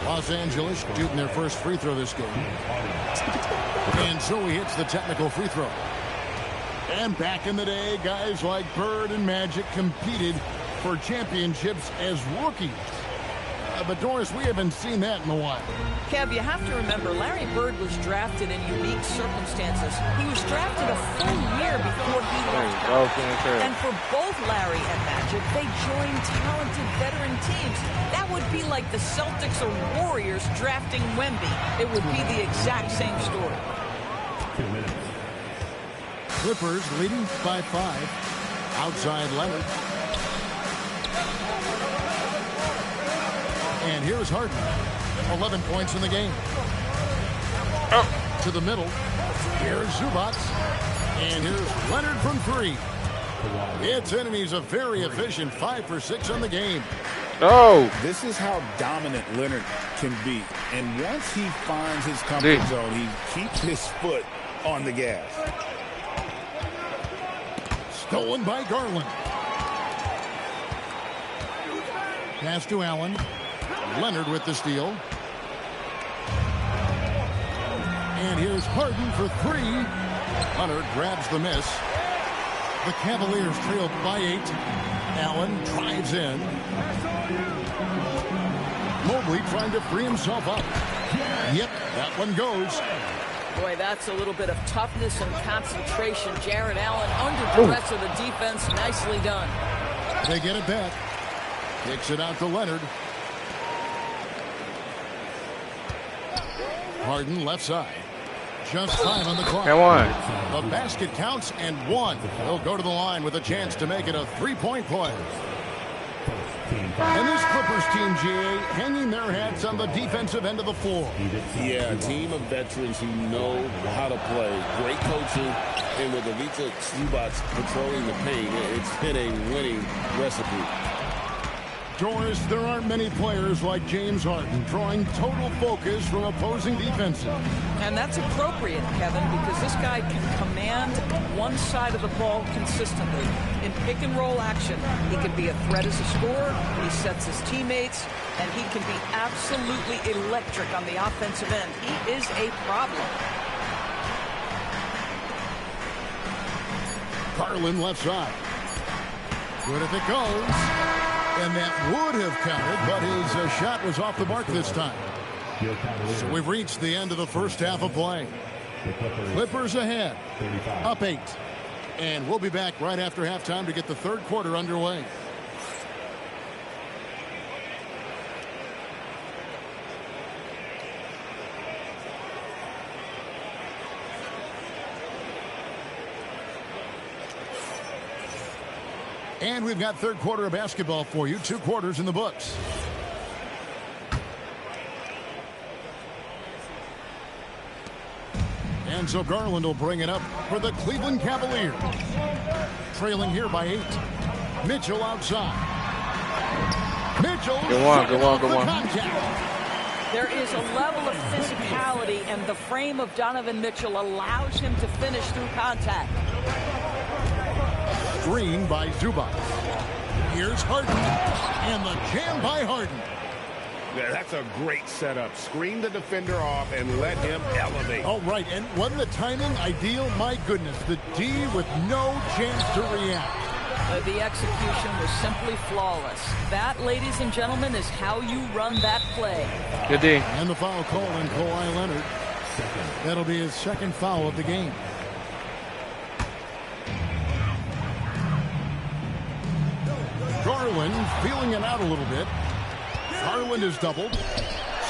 Los Angeles shooting their first free throw this game. And so he hits the technical free throw. And back in the day, guys like Bird and Magic competed for championships as rookies. But, Doris, we haven't seen that in a while. Kev, you have to remember, Larry Bird was drafted in unique circumstances. He was drafted a full year before he left college. And for both Larry and Magic, they joined talented veteran teams. That would be like the Celtics or Warriors drafting Wemby. It would be the exact same story. 2 minutes. Clippers leading by 5. Outside Leonard. And here's Harden. 11 points in the game. To the middle. Here's Zubac. And here's Leonard from 3. It's enemies a very efficient 5 for 6 on the game. Oh, this is how dominant Leonard can be. And once he finds his comfort zone, he keeps his foot on the gas. Stolen by Garland. Pass to Allen. Leonard with the steal. And here's Harden for 3. Leonard grabs the miss. The Cavaliers trailed by 8. Allen drives in. Mobley trying to free himself up. Yep, that one goes. Boy, that's a little bit of toughness and concentration. Jarrett Allen under duress of the defense. Nicely done. They get it back. Kicks it out to Leonard. Harden left side. Just 5 on the clock. Come on. The basket counts and 1. He'll go to the line with a chance to make it a 3-point play. And this Clippers team, GA, hanging their hats on the defensive end of the floor. Yeah, a team of veterans who know how to play. Great coaching. And with Ivica Zubac patrolling the paint, it's been a winning recipe. Doris, there aren't many players like James Harden drawing total focus from opposing defenses. And that's appropriate, Kevin, because this guy can command one side of the ball consistently. In pick-and-roll action, he can be a threat as a scorer, he sets his teammates, and he can be absolutely electric on the offensive end. He is a problem. Garland left side. Good if it goes. And that would have counted, but his shot was off the mark this time. So we've reached the end of the first half of play. Clippers ahead, up 8. And we'll be back right after halftime to get the third quarter underway. And we've got third quarter of basketball for you. 2 quarters in the books. And so Garland will bring it up for the Cleveland Cavaliers. Trailing here by 8. Mitchell outside. Mitchell. Go on. There is a level of physicality, and the frame of Donovan Mitchell allows him to finish through contact. Screen by Zubac. Here's Harden. And the jam by Harden. Yeah, that's a great setup. Screen the defender off and let him elevate. All right, and wasn't the timing ideal? My goodness, the D with no chance to react. The execution was simply flawless. That, ladies and gentlemen, is how you run that play. Good D. And the foul call on Kawhi Leonard. That'll be his second foul of the game. Garland feeling it out a little bit. Garland is doubled.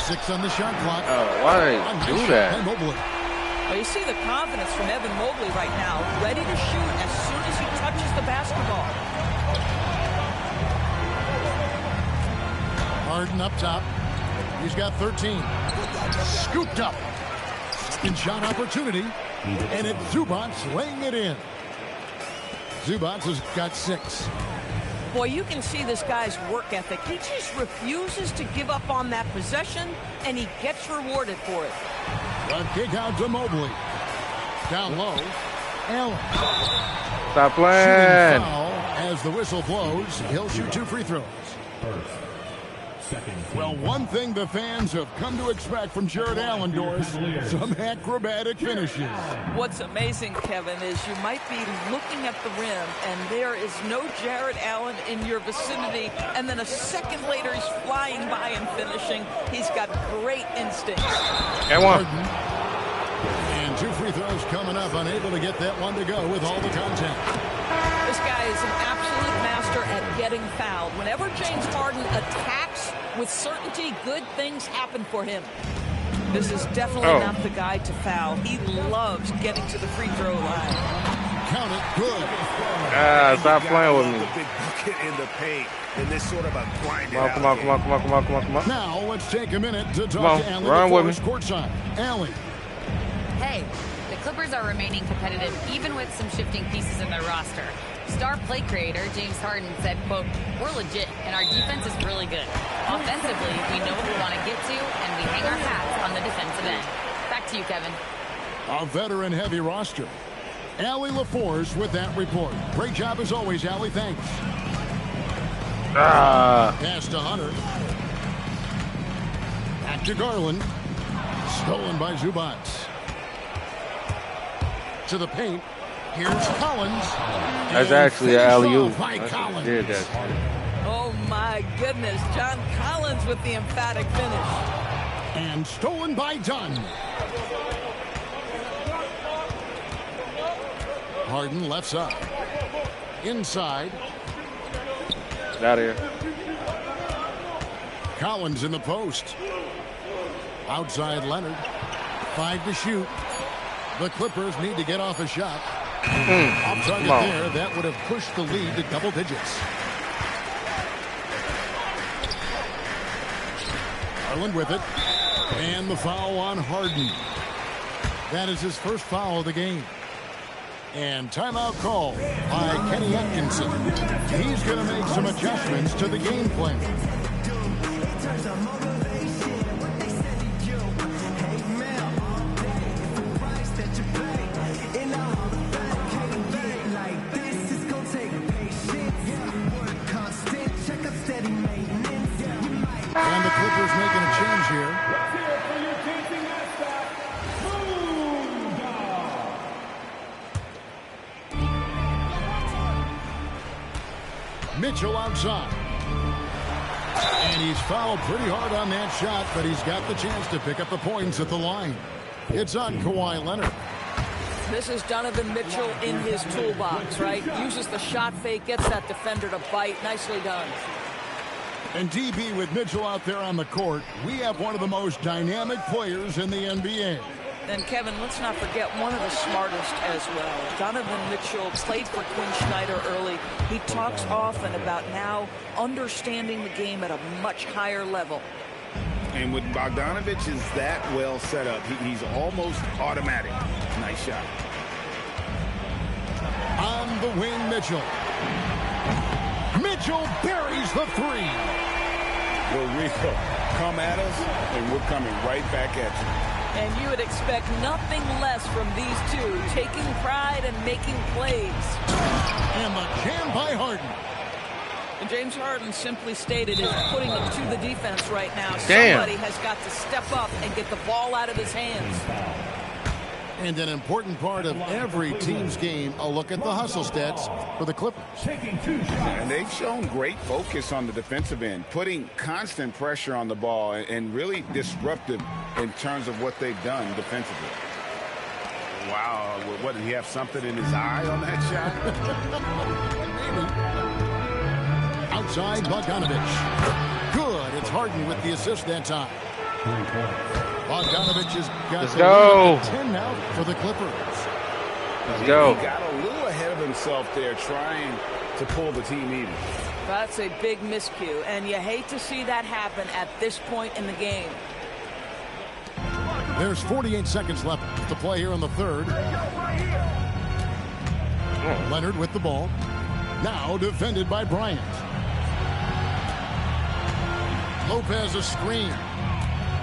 6 on the shot clock. Why do that? Well, you see the confidence from Evan Mobley right now, ready to shoot as soon as he touches the basketball. Harden up top. He's got 13. Scooped up. In shot opportunity. And it's Zubac laying it in. Zubac has got 6. Boy, you can see this guy's work ethic. He just refuses to give up on that possession, and he gets rewarded for it. The kick out to Mobley. Down low. Allen. Stop playing. Shooting foul as the whistle blows. He'll shoot 2 free throws. Well, one thing the fans have come to expect from Jared Allen, Doris, some acrobatic finishes. What's amazing, Kevin, is you might be looking at the rim, and there is no Jared Allen in your vicinity, and then a second later he's flying by and finishing. He's got great instincts. Come on. And 2 free throws coming up, unable to get that one to go with all the contact. This guy is an absolute master at getting fouled. Whenever James Harden attacks with certainty, good things happen for him. This is definitely not the guy to foul. He loves getting to the free throw line. Count it, good. Stop playing with me. The big bucket in the paint in this sort of a blinded Come on. Now let's take a minute to talk to Allen. Run with me. Courtside. Allen. Hey, the Clippers are remaining competitive even with some shifting pieces in their roster. Star play creator James Harden said, quote, "We're legit and our defense is really good. Offensively, we know what we want to get to and we hang our hats on the defensive end." Back to you, Kevin. A veteran-heavy roster. Allie LaForce with that report. Great job as always, Allie. Thanks. Pass to Hunter. Back to Garland. Stolen by Zubac. To the paint. Here's Collins. That's actually an alley-oop. Did that. Oh, my goodness. John Collins with the emphatic finish. And stolen by Dunn. Harden left side. Inside. Out of here. Collins in the post. Outside Leonard. 5 to shoot. The Clippers need to get off a shot. Off target there. That would have pushed the lead to double digits. Garland with it. And the foul on Harden. That is his first foul of the game. And timeout call by Kenny Atkinson. He's going to make some adjustments to the game plan. And the Clippers making a change here. Mitchell outside. And he's fouled pretty hard on that shot, but he's got the chance to pick up the points at the line. It's on Kawhi Leonard. This is Donovan Mitchell in his toolbox, right? Uses the shot fake, gets that defender to bite. Nicely done. And DB with Mitchell out there on the court, we have one of the most dynamic players in the NBA. And Kevin, let's not forget one of the smartest as well. Donovan Mitchell played for Quinn Snyder early. He talks often about now understanding the game at a much higher level. And with Bogdanovich is that well set up, he's almost automatic. Nice shot. On the wing, Mitchell. Mitchell buries the 3. Well, Rico, come at us, and we're coming right back at you. And you would expect nothing less from these two, taking pride and making plays. And the jam by Harden. And James Harden simply stated is putting it to the defense right now. Damn. Somebody has got to step up and get the ball out of his hands. And an important part of every team's game, a look at the hustle stats for the Clippers. And they've shown great focus on the defensive end, putting constant pressure on the ball and really disruptive in terms of what they've done defensively. Wow, what, did he have something in his eye on that shot? Maybe. Outside Bogdanovich. Good. It's Harden with the assist that time. Bogdanovich has got Let's go. 10 now for the Clippers. Let's go. He got a little ahead of himself there trying to pull the team even. That's a big miscue, and you hate to see that happen at this point in the game. There's 48 seconds left to play here in the third. Leonard with the ball. Now defended by Bryant. Lopez a screen.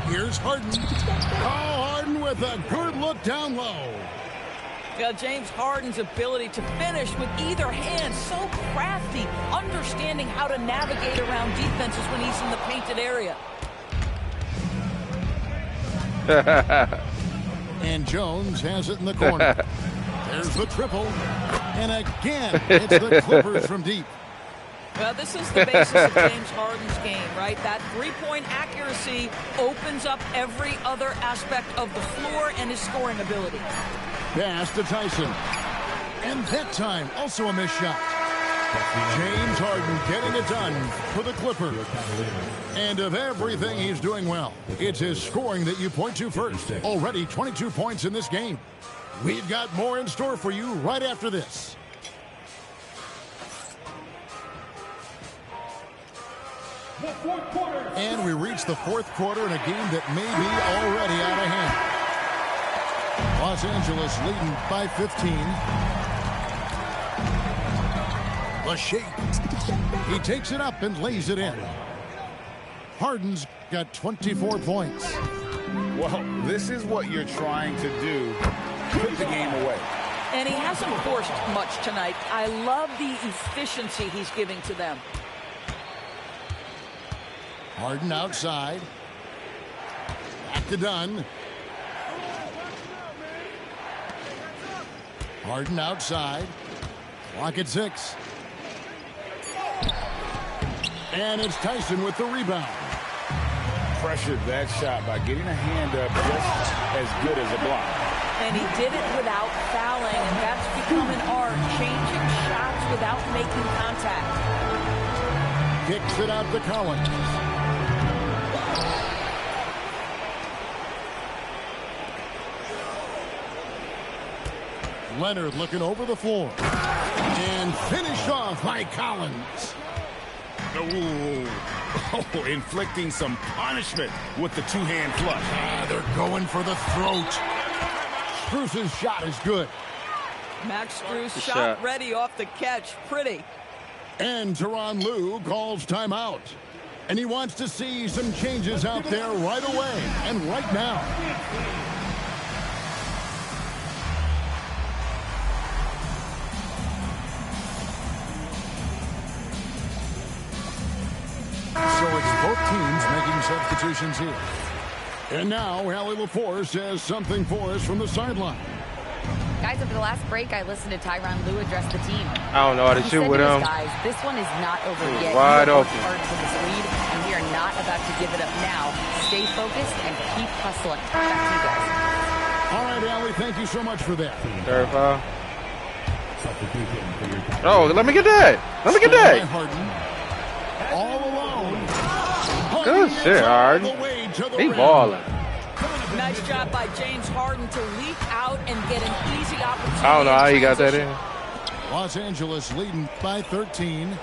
Here's Harden. Oh, Harden with a good look down low. James Harden's ability to finish with either hand, so crafty, understanding how to navigate around defenses when he's in the painted area. And Jones has it in the corner. There's the triple. And again, it's the Clippers from deep. Well, this is the basis of James Harden's game, right? That three-point accuracy opens up every other aspect of the floor and his scoring ability. Pass to Tyson. And that time, also a missed shot. James Harden getting it done for the Clippers. And of everything he's doing well, it's his scoring that you point to first. Already 22 points in this game. We've got more in store for you right after this. And we reach the fourth quarter in a game that may be already out of hand. Los Angeles leading by 15. The shake. He takes it up and lays it in. Harden's got 24 points. Well, this is what you're trying to do. Put the game away. And he hasn't forced much tonight. I love the efficiency he's giving to them. Harden outside. Back to Dunn. Harden outside. Clock at 6. And it's Tyson with the rebound. Pressured that shot by getting a hand up just as good as a block. And he did it without fouling, and that's become an art, changing shots without making contact. Kicks it out to Collins. Leonard looking over the floor. And finished off by Collins. Oh, inflicting some punishment with the two-hand flush. They're going for the throat. Strus's shot is good. Max Strus shot ready off the catch. Pretty. And Tyronn Lue calls timeout. And he wants to see some changes out there right away and right now. So it's both teams making substitutions here. And now Allie LaForce has something for us from the sideline. Guys, over the last break, I listened to Tyronn Lue address the team. I don't know how to shoot with him. Guys, this one is not over yet. Wide open. Hard for this lead, and we are not about to give it up now. Stay focused and keep hustling. Back to you guys. All right, Allie, thank you so much for that. Third foul. Oh, let me get that. Let me get that. All alone. Good shit, Harden. He balling. Nice job by James Harden to leak out and get an easy opportunity. I don't know how he got that in. Los Angeles leading by 13.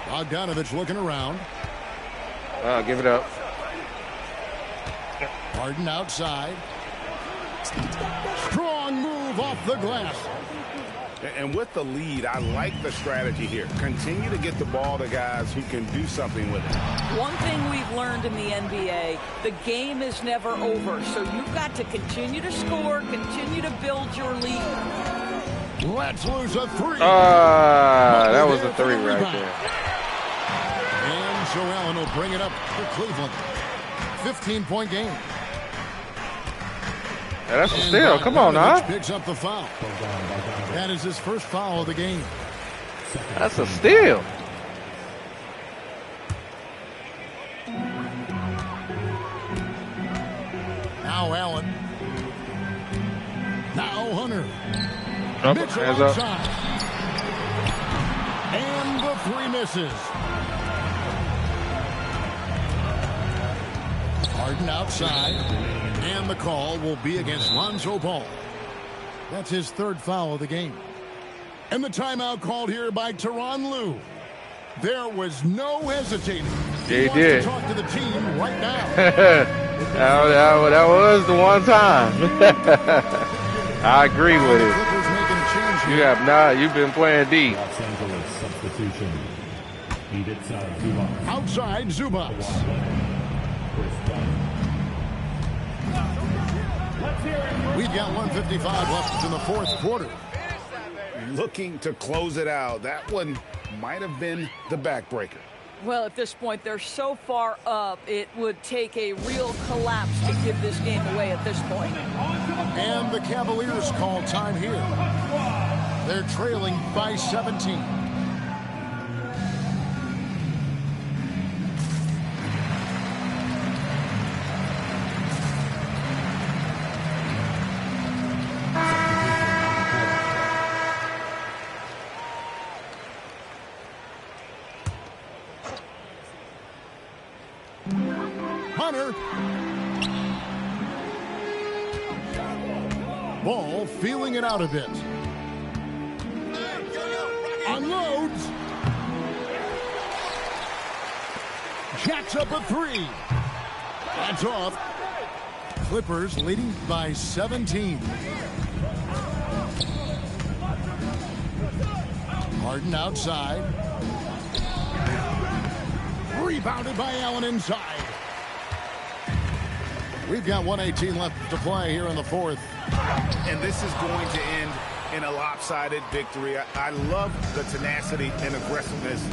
Bogdanovich looking around. Give it up. Harden outside. Strong move off the glass. And with the lead, I like the strategy here. Continue to get the ball to guys who can do something with it. One thing we've learned in the NBA, the game is never over. So you've got to continue to score, continue to build your lead. Let's lose a three. That was a three right there. And so Allen will bring it up for Cleveland. 15-point game. Yeah, that's a steal. Come on, now. Picks up the foul. That is his first foul of the game. That's a steal. Now Allen. Now Hunter. Mitchell outside. And the three misses. Harden outside. And the call will be against Lonzo Ball. That's his third foul of the game. And the timeout called here by Tyronn Lue. There was no hesitating. He did. To talk to the team right now. that was the one time. I agree with it. You have not. You've been playing D. Los Angeles substitution. Outside Zubac. We've got 1:55 left in the fourth quarter. Looking to close it out. That one might have been the backbreaker. Well, at this point, they're so far up, it would take a real collapse to give this game away at this point. And the Cavaliers call time here. They're trailing by 17. Hunter. Ball feeling it out a bit. Unloads. Jacks up a three. That's off. Clippers leading by 17. Harden outside. Rebounded by Allen inside. We've got 1:18 left to play here in the fourth. And this is going to end in a lopsided victory. I love the tenacity and aggressiveness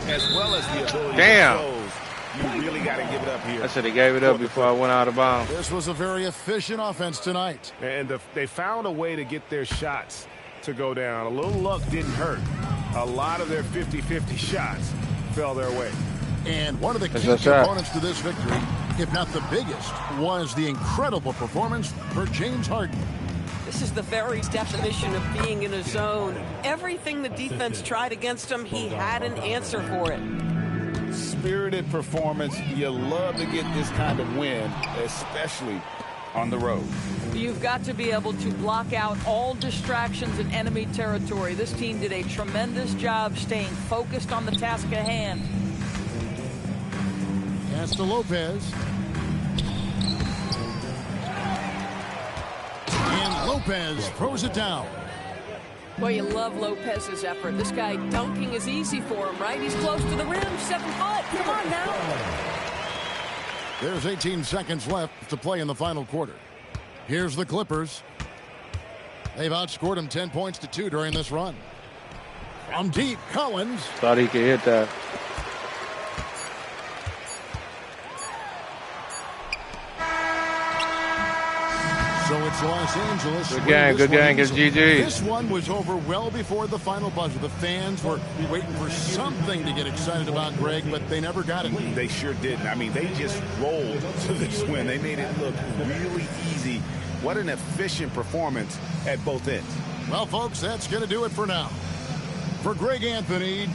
as well as the ability to close. You really got to give it up here. I said he gave it up before I went out of bounds. This was a very efficient offense tonight. And they found a way to get their shots to go down. A little luck didn't hurt. A lot of their 50-50 shots fell their way. And one of the key components to this victory, if not the biggest, was the incredible performance for James Harden. This is the very definition of being in a zone. Everything the defense tried against him, he had an answer for it. Spirited performance. You love to get this kind of win, especially on the road. You've got to be able to block out all distractions in enemy territory. This team did a tremendous job staying focused on the task at hand. Pass to Lopez. And Lopez throws it down. Well, you love Lopez's effort. This guy dunking is easy for him, right? He's close to the rim. 7 foot. Come on now. There's 18 seconds left to play in the final quarter. Here's the Clippers. They've outscored them 10 points to 2 during this run. From deep, Collins. Thought he could hit that. So it's Los Angeles. Good game, good game, good GG. This one was over well before the final buzzer. The fans were waiting for something to get excited about, Greg, but they never got it. They sure didn't. I mean, they just rolled to this win. They made it look really easy. What an efficient performance at both ends. Well, folks, that's going to do it for now. For Greg Anthony,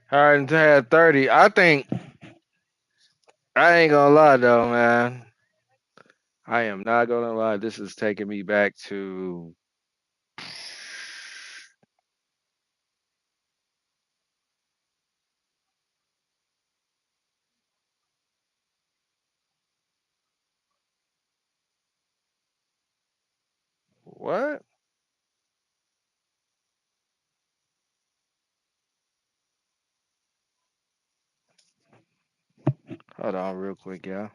Harden had 30. I think, I ain't gonna lie though, man. I am not gonna lie. This is taking me back to what? Hold on real quick, y'all.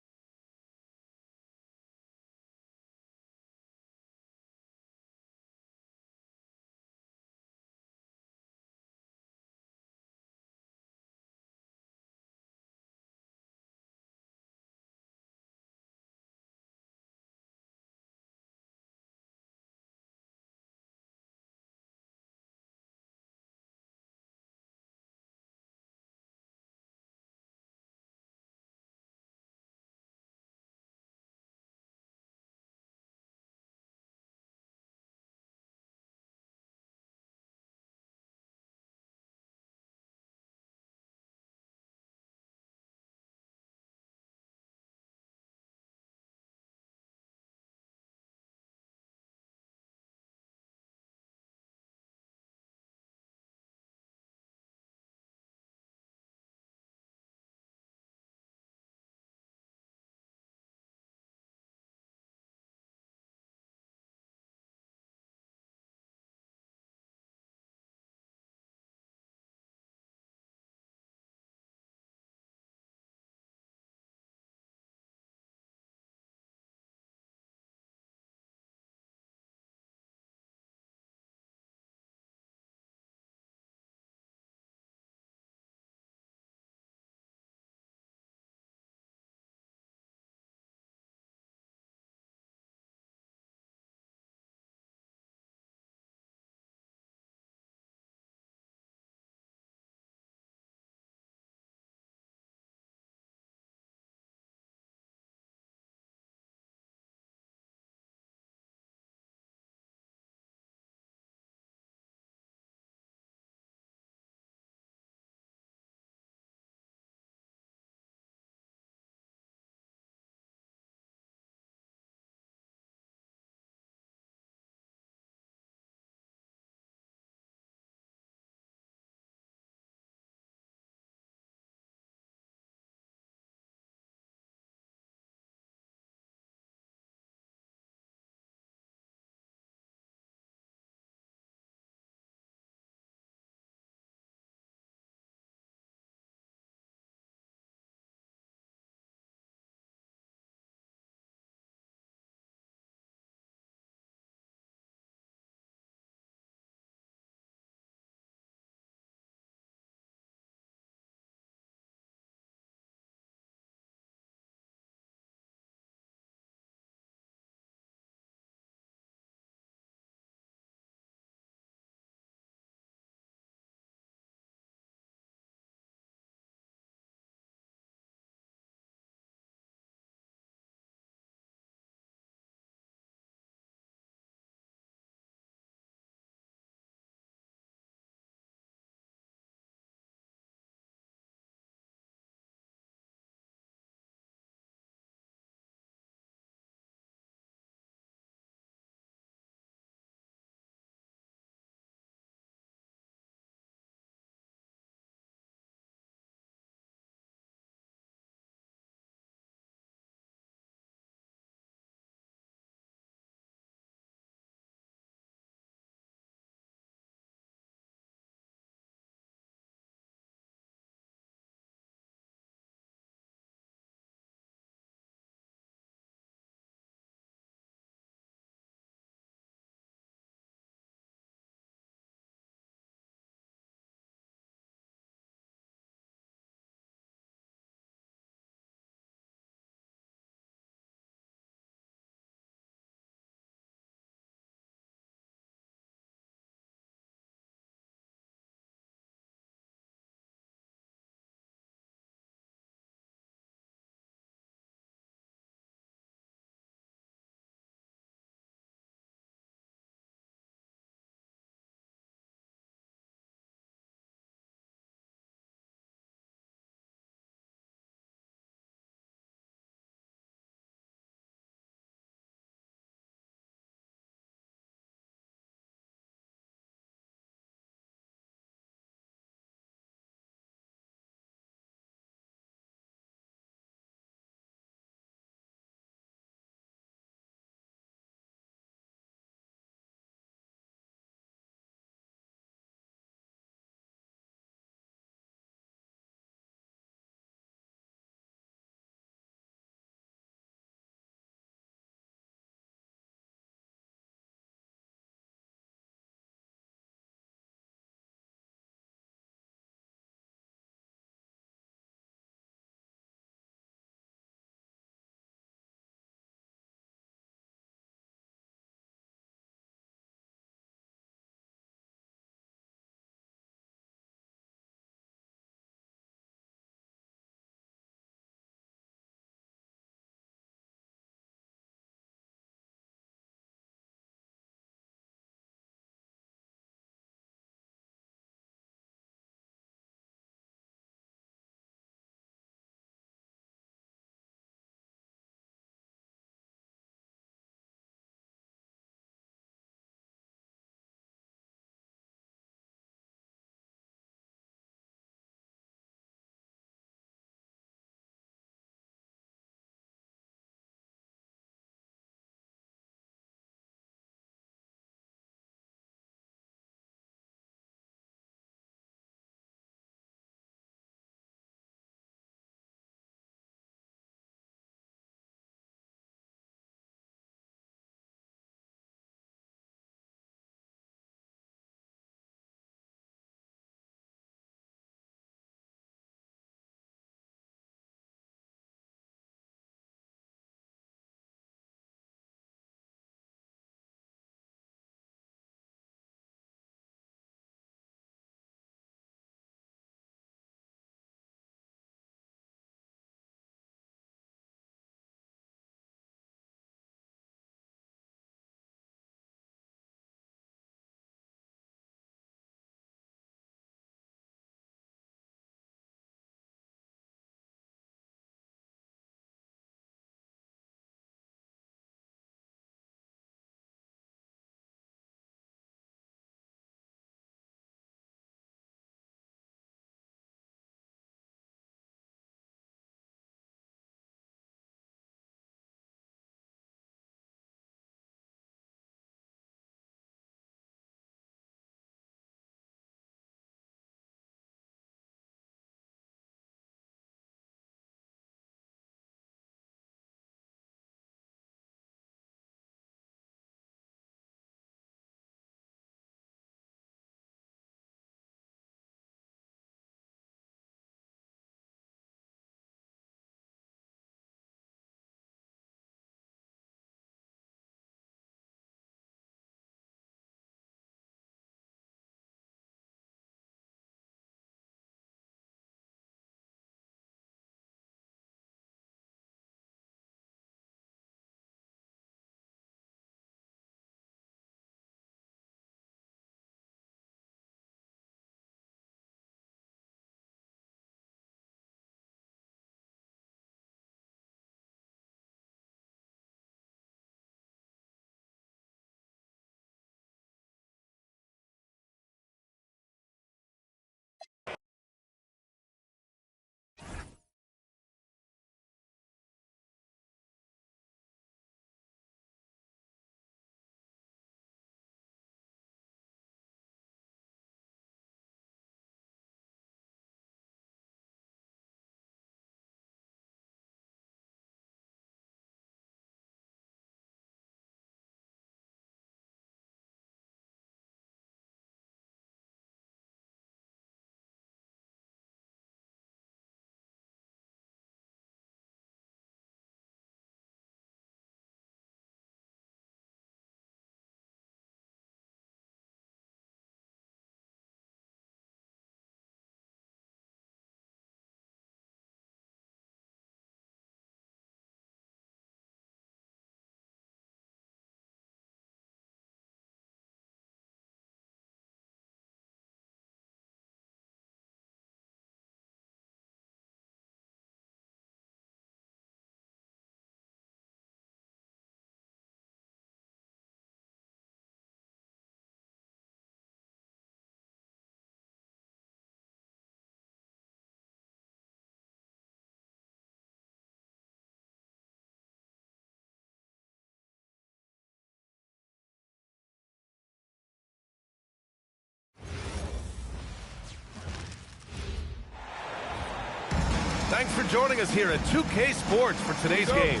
joining us here at 2K Sports for today's game.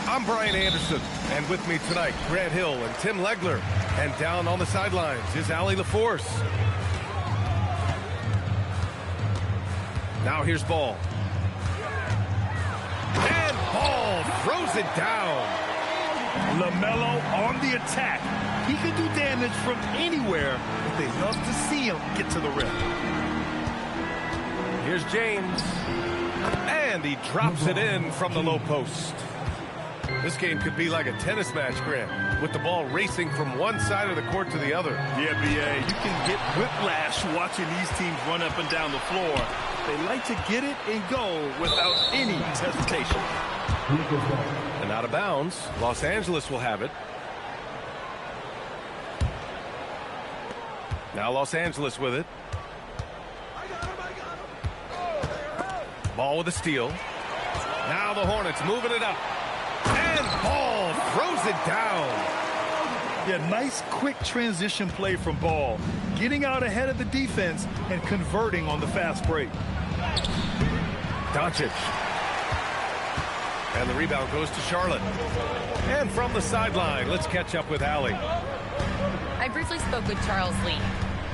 I'm Brian Anderson, and with me tonight, Grant Hill and Tim Legler. And down on the sidelines is Allie LaForce. Now here's Ball. And Ball throws it down. LaMelo on the attack. He can do damage from anywhere, but they love to see him get to the rim. Here's James. And he drops it in from the low post. This game could be like a tennis match, Grant, with the ball racing from one side of the court to the other. Yeah, B.A., you can get whiplash watching these teams run up and down the floor. They like to get it and go without any hesitation. And out of bounds, Los Angeles will have it. Now Los Angeles with it. Ball with a steal. Now the Hornets moving it up. And Ball throws it down. Yeah, nice quick transition play from Ball. Getting out ahead of the defense and converting on the fast break. Doncic. And the rebound goes to Charlotte. And from the sideline, let's catch up with Allie. I briefly spoke with Charles Lee.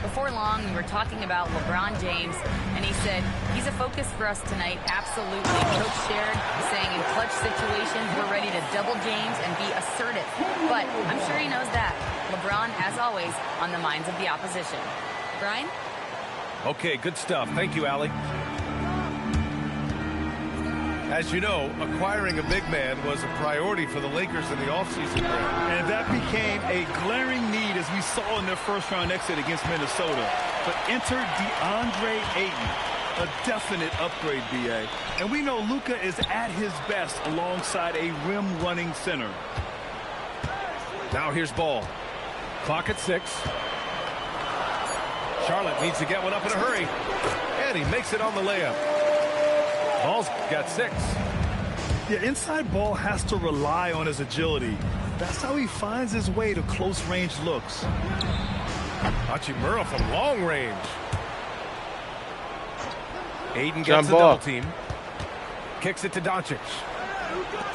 Before long, we were talking about LeBron James, and he said, he's a focus for us tonight, absolutely. Coach shared, saying in clutch situations, we're ready to double James and be assertive. But I'm sure he knows that. LeBron, as always, on the minds of the opposition. Brian? Okay, good stuff. Thank you, Allie. As you know, acquiring a big man was a priority for the Lakers in the offseason. And that became a glaring need as we saw in their first-round exit against Minnesota. But enter DeAndre Ayton, a definite upgrade, B.A. And we know Luka is at his best alongside a rim-running center. Now here's Ball. Clock at 6. Charlotte needs to get one up in a hurry. And he makes it on the layup. Ball's got 6. Yeah, inside Ball has to rely on his agility. That's how he finds his way to close-range looks. Hachimura from long range. Ayton gets a double team. Kicks it to Doncic.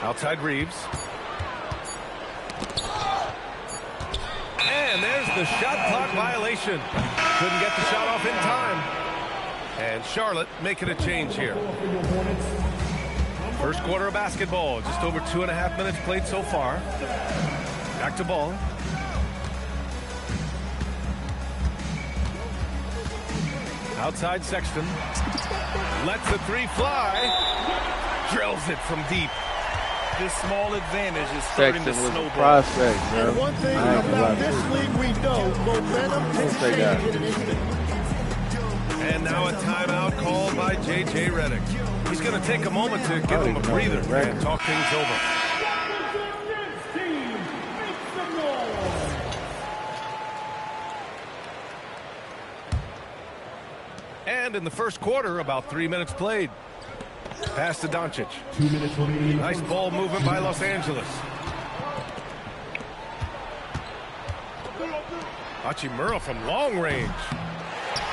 Outside Reeves. And there's the shot clock violation. Couldn't get the shot off in time. And Charlotte making a change here. First quarter of basketball. Just over 2.5 minutes played so far. Back to Ball. Outside Sexton. Lets the 3 fly. Drills it from deep. This small advantage is starting to snowball. And one thing about this league we know, momentum can change in an instant. And now a timeout called by J.J. Redick. He's going to take a moment to give him a breather and talk things over. And in the first quarter, about 3 minutes played. Pass to Doncic. Nice ball movement by Los Angeles. Hachimura from long range.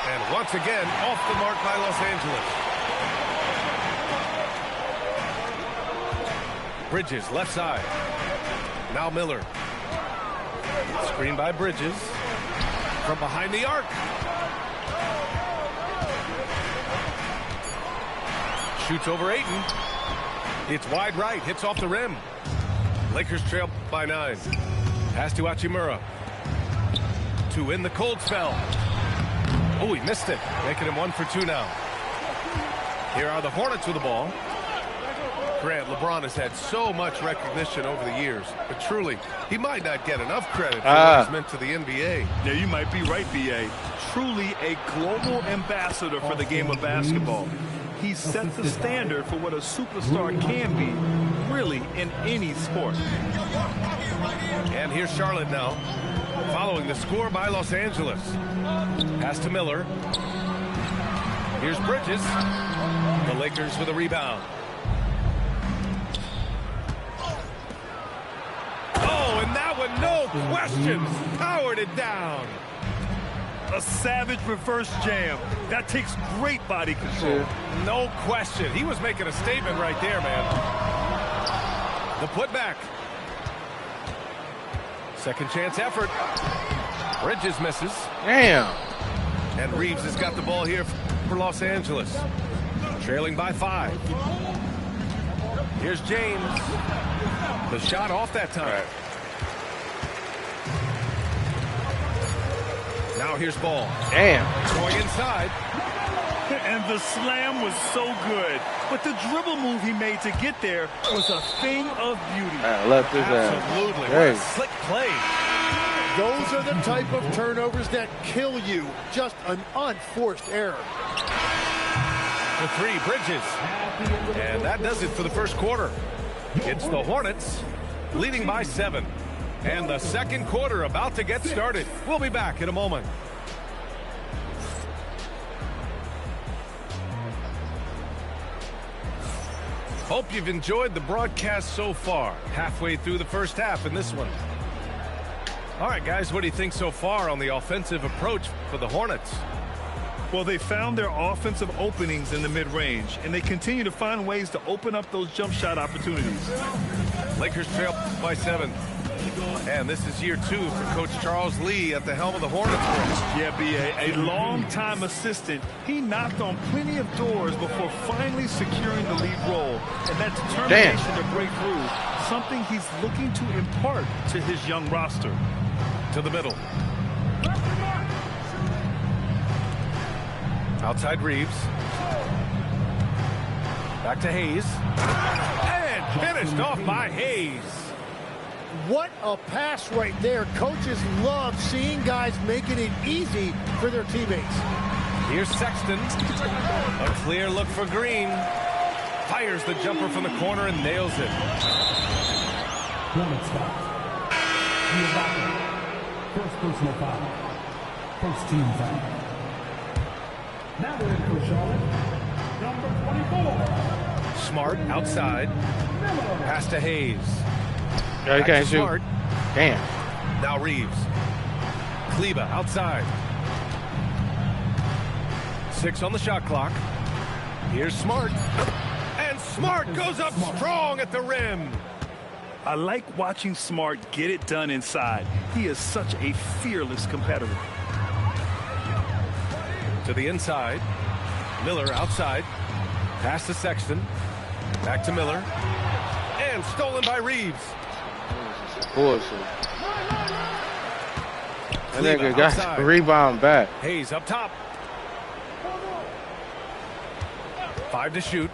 And once again, off the mark by Los Angeles. Bridges, left side. Now Miller. Screen by Bridges. From behind the arc. Shoots over Ayton. It's wide right. Hits off the rim. Lakers trail by 9. Pass to Hachimura. To win the cold spell. Oh, he missed it. Making him 1 for 2 now. Here are the Hornets with the ball. Grant, LeBron has had so much recognition over the years, but truly, he might not get enough credit for what he's meant to the NBA. Yeah, you might be right, B.A. Truly a global ambassador for the game of basketball. He set the standard for what a superstar can be, really, in any sport. And here's Charlotte now, following the score by Los Angeles. Pass to Miller. Here's Bridges. The Lakers with a rebound. Oh, and that one, no question, powered it down. A savage reverse jam. That takes great body control. No question. He was making a statement right there, man. The putback. Second chance effort. Bridges misses. Damn. And Reeves has got the ball here for Los Angeles. Trailing by 5. Here's James. The shot off that time. Now here's Ball. Damn. Going inside. And the slam was so good. But the dribble move he made to get there was a thing of beauty. Left his Absolutely. What a slick play. Those are the type of turnovers that kill you. Just an unforced error. The 3, Bridges. And that does it for the first quarter. It's the Hornets leading by 7. And the second quarter about to get started. We'll be back in a moment. Hope you've enjoyed the broadcast so far. Halfway through the first half in this one. All right, guys, what do you think so far on the offensive approach for the Hornets? Well, they found their offensive openings in the mid-range, and they continue to find ways to open up those jump shot opportunities. Lakers trail by 7. And this is year 2 for Coach Charles Lee at the helm of the Hornets. Yeah, B.A., a long-time assistant. He knocked on plenty of doors before finally securing the lead role. And that determination to break through, something he's looking to impart to his young roster. To the middle. Outside Reeves. Back to Hayes. And finished off by Hayes. What a pass right there. Coaches love seeing guys making it easy for their teammates. Here's Sexton. A clear look for Green. Fires the jumper from the corner and nails it. First personal foul. First team foul. Now we're in for Charlotte. Number 24. Smart outside. Pass to Hayes. Yeah, he can't shoot. Smart. Damn. Now Reeves. Kleba outside. 6 on the shot clock. Here's Smart. And Smart goes up strong at the rim. I like watching Smart get it done inside. He is such a fearless competitor. To the inside. Miller outside. Pass to Sexton. Back to Miller. And stolen by Reeves. Bullshit. That nigga got the rebound back. Hayes up top. 5 to shoot.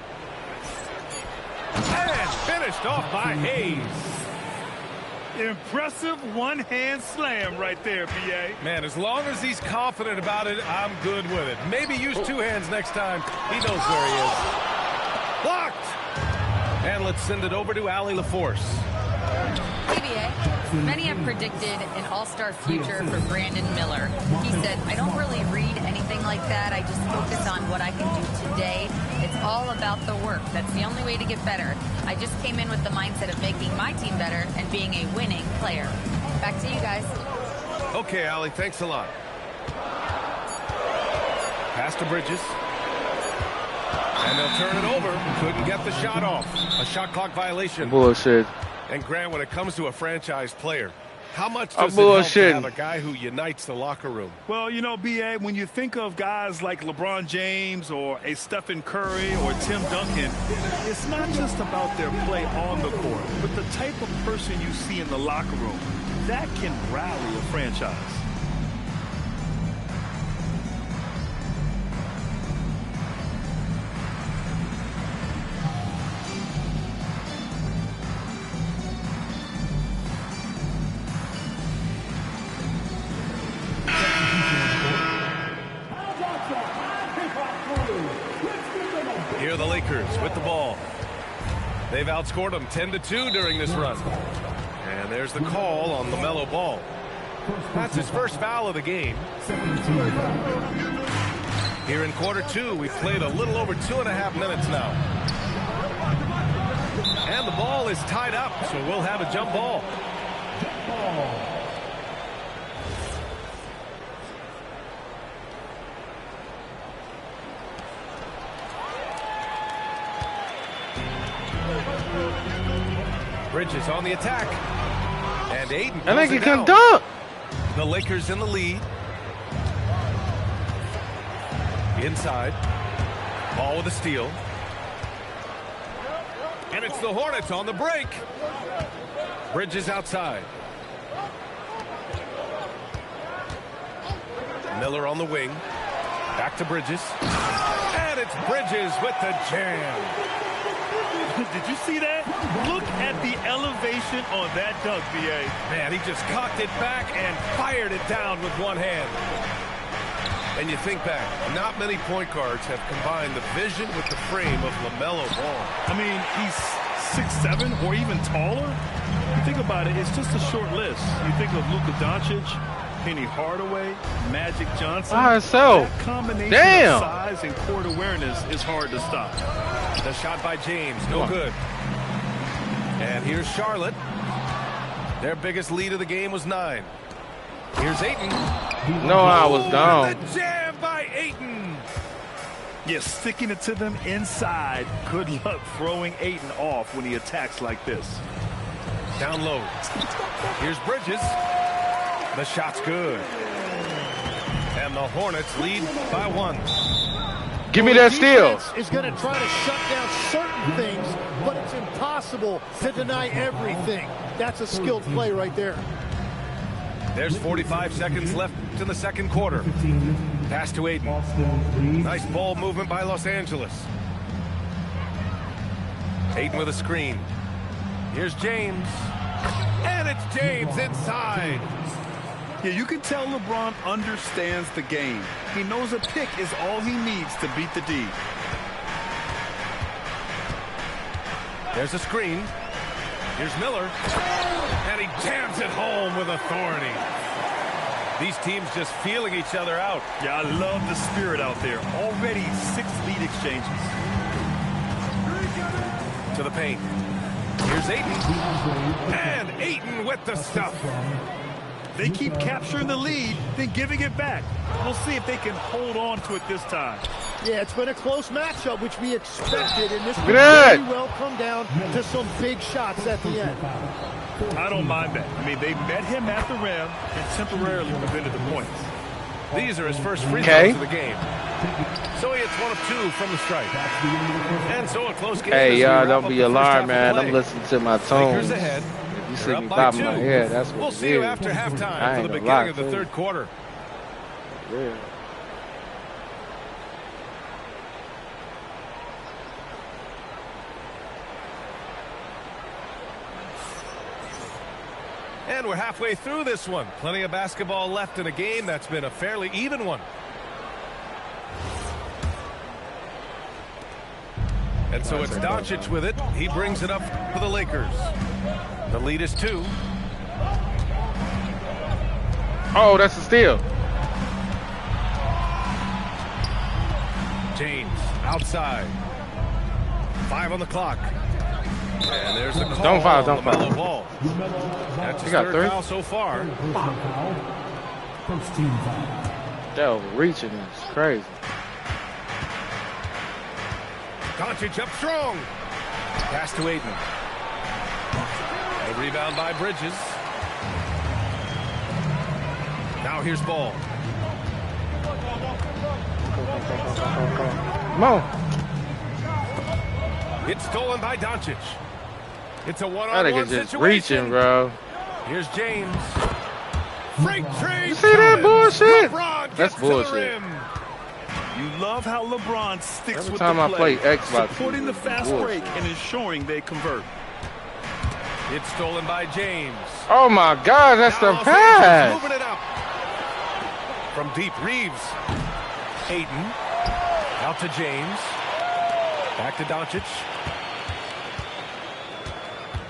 And finished off by Hayes. Impressive one-hand slam right there, B.A. Man, as long as he's confident about it, I'm good with it. Maybe use 2 hands next time. He knows where he is. Blocked. And let's send it over to Allie LaForce. TBA, many have predicted an all-star future for Brandon Miller. He said, I don't really read anything like that. I just focus on what I can do today. It's all about the work. That's the only way to get better. I just came in with the mindset of making my team better and being a winning player. Back to you guys. Okay, Allie, thanks a lot. Pass to Bridges. And they'll turn it over. Couldn't get the shot off. A shot clock violation. Bullshit. And Grant, when it comes to a franchise player, how much does it help to have a guy who unites the locker room? Well, you know, B.A., when you think of guys like LeBron James or a Stephen Curry or Tim Duncan, it's not just about their play on the court, but the type of person you see in the locker room. That can rally a franchise. Here are the Lakers with the ball. They've outscored them 10-2 during this run. And there's the call on LaMelo Ball. That's his first foul of the game. Here in quarter 2, we've played a little over 2.5 minutes now. And the ball is tied up, so we'll have a jump ball. Bridges on the attack. And Ayton. I think he can dunk. The Lakers in the lead. Inside. Ball with a steal. And it's the Hornets on the break. Bridges outside. Miller on the wing. Back to Bridges. And it's Bridges with the jam. Did you see that? Look at the elevation on that dunk, B.A. Man, he just cocked it back and fired it down with one hand. And you think back, not many point guards have combined the vision with the frame of LaMelo Ball. I mean, he's 6'7" or even taller. You think about it, it's just a short list. You think of Luka Doncic, Penny Hardaway, Magic Johnson. That combination of size and court awareness is hard to stop. The shot by James, no good. And here's Charlotte. Their biggest lead of the game was 9. Here's Ayton. No, I was down. The jam by Ayton. Yeah, sticking it to them inside. Good luck throwing Ayton off when he attacks like this. Down low. Here's Bridges. The shot's good. And the Hornets lead by 1. Give me that steal. Is going to try to shut down certain things, but it's impossible to deny everything. That's a skilled play right there. There's 45 seconds left in the second quarter. Pass to Ayton. Nice ball movement by Los Angeles. Ayton with a screen. Here's James. And it's James inside. Yeah, you can tell LeBron understands the game. He knows a pick is all he needs to beat the D. There's a screen. Here's Miller. And he jams it home with authority. These teams just feeling each other out. Yeah, I love the spirit out there. Already 6 lead exchanges. To the paint. Here's Ayton. And Ayton with the stuff. They keep capturing the lead, then giving it back. We'll see if they can hold on to it this time. Yeah, it's been a close matchup, which we expected, and this could very well come down to some big shots at the end. I don't mind that. I mean, they met him at the rim and temporarily prevented the points. These are his first free throws of the game. So he hits 1 of 2 from the strike. And so a close game. Hey, y'all, don't be alarmed, man. I'm listening to my tones. Lakers ahead. You see me bobbing my head. That's what we'll see you after halftime for the beginning of the third quarter. Yeah. And we're halfway through this one. Plenty of basketball left in a game that's been a fairly even one. And so it's Doncic with it. He brings it up for the Lakers. The lead is 2. Oh, that's a steal. James outside. 5 on the clock. And there's the call. Don't foul, don't foul. Ball. That's his got third 3 foul so far. First team foul. That overreaching is crazy. Doncic up strong. Pass to Ayton. A rebound by Bridges. Now here's Ball. Come on. It's stolen by Doncic. It's a That one-on-one nigga just situation. reaching, bro. Here's James. Freight train. You see that bullshit? LeBron That's gets bullshit. to the rim. You love how LeBron sticks Every with time the I play, play Xbox, supporting the fast bullshit. break and ensuring they convert. It's stolen by James. Oh my God, that's Now the Los Angeles pass. moving it up. From deep, Reeves. Ayton. Out to James. Back to Doncic.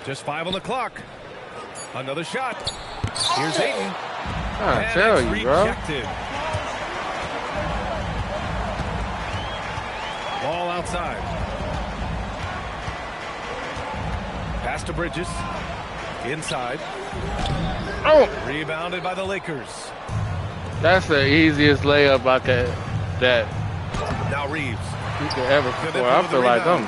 Just 5 on the clock. Another shot. Here's Ayton. I tell you, bro. Rejected. Ball outside. Pass to Bridges. Inside. Oh! Rebounded by the Lakers. That's the easiest layup that Now Reeves. you could ever score. I feel like I'm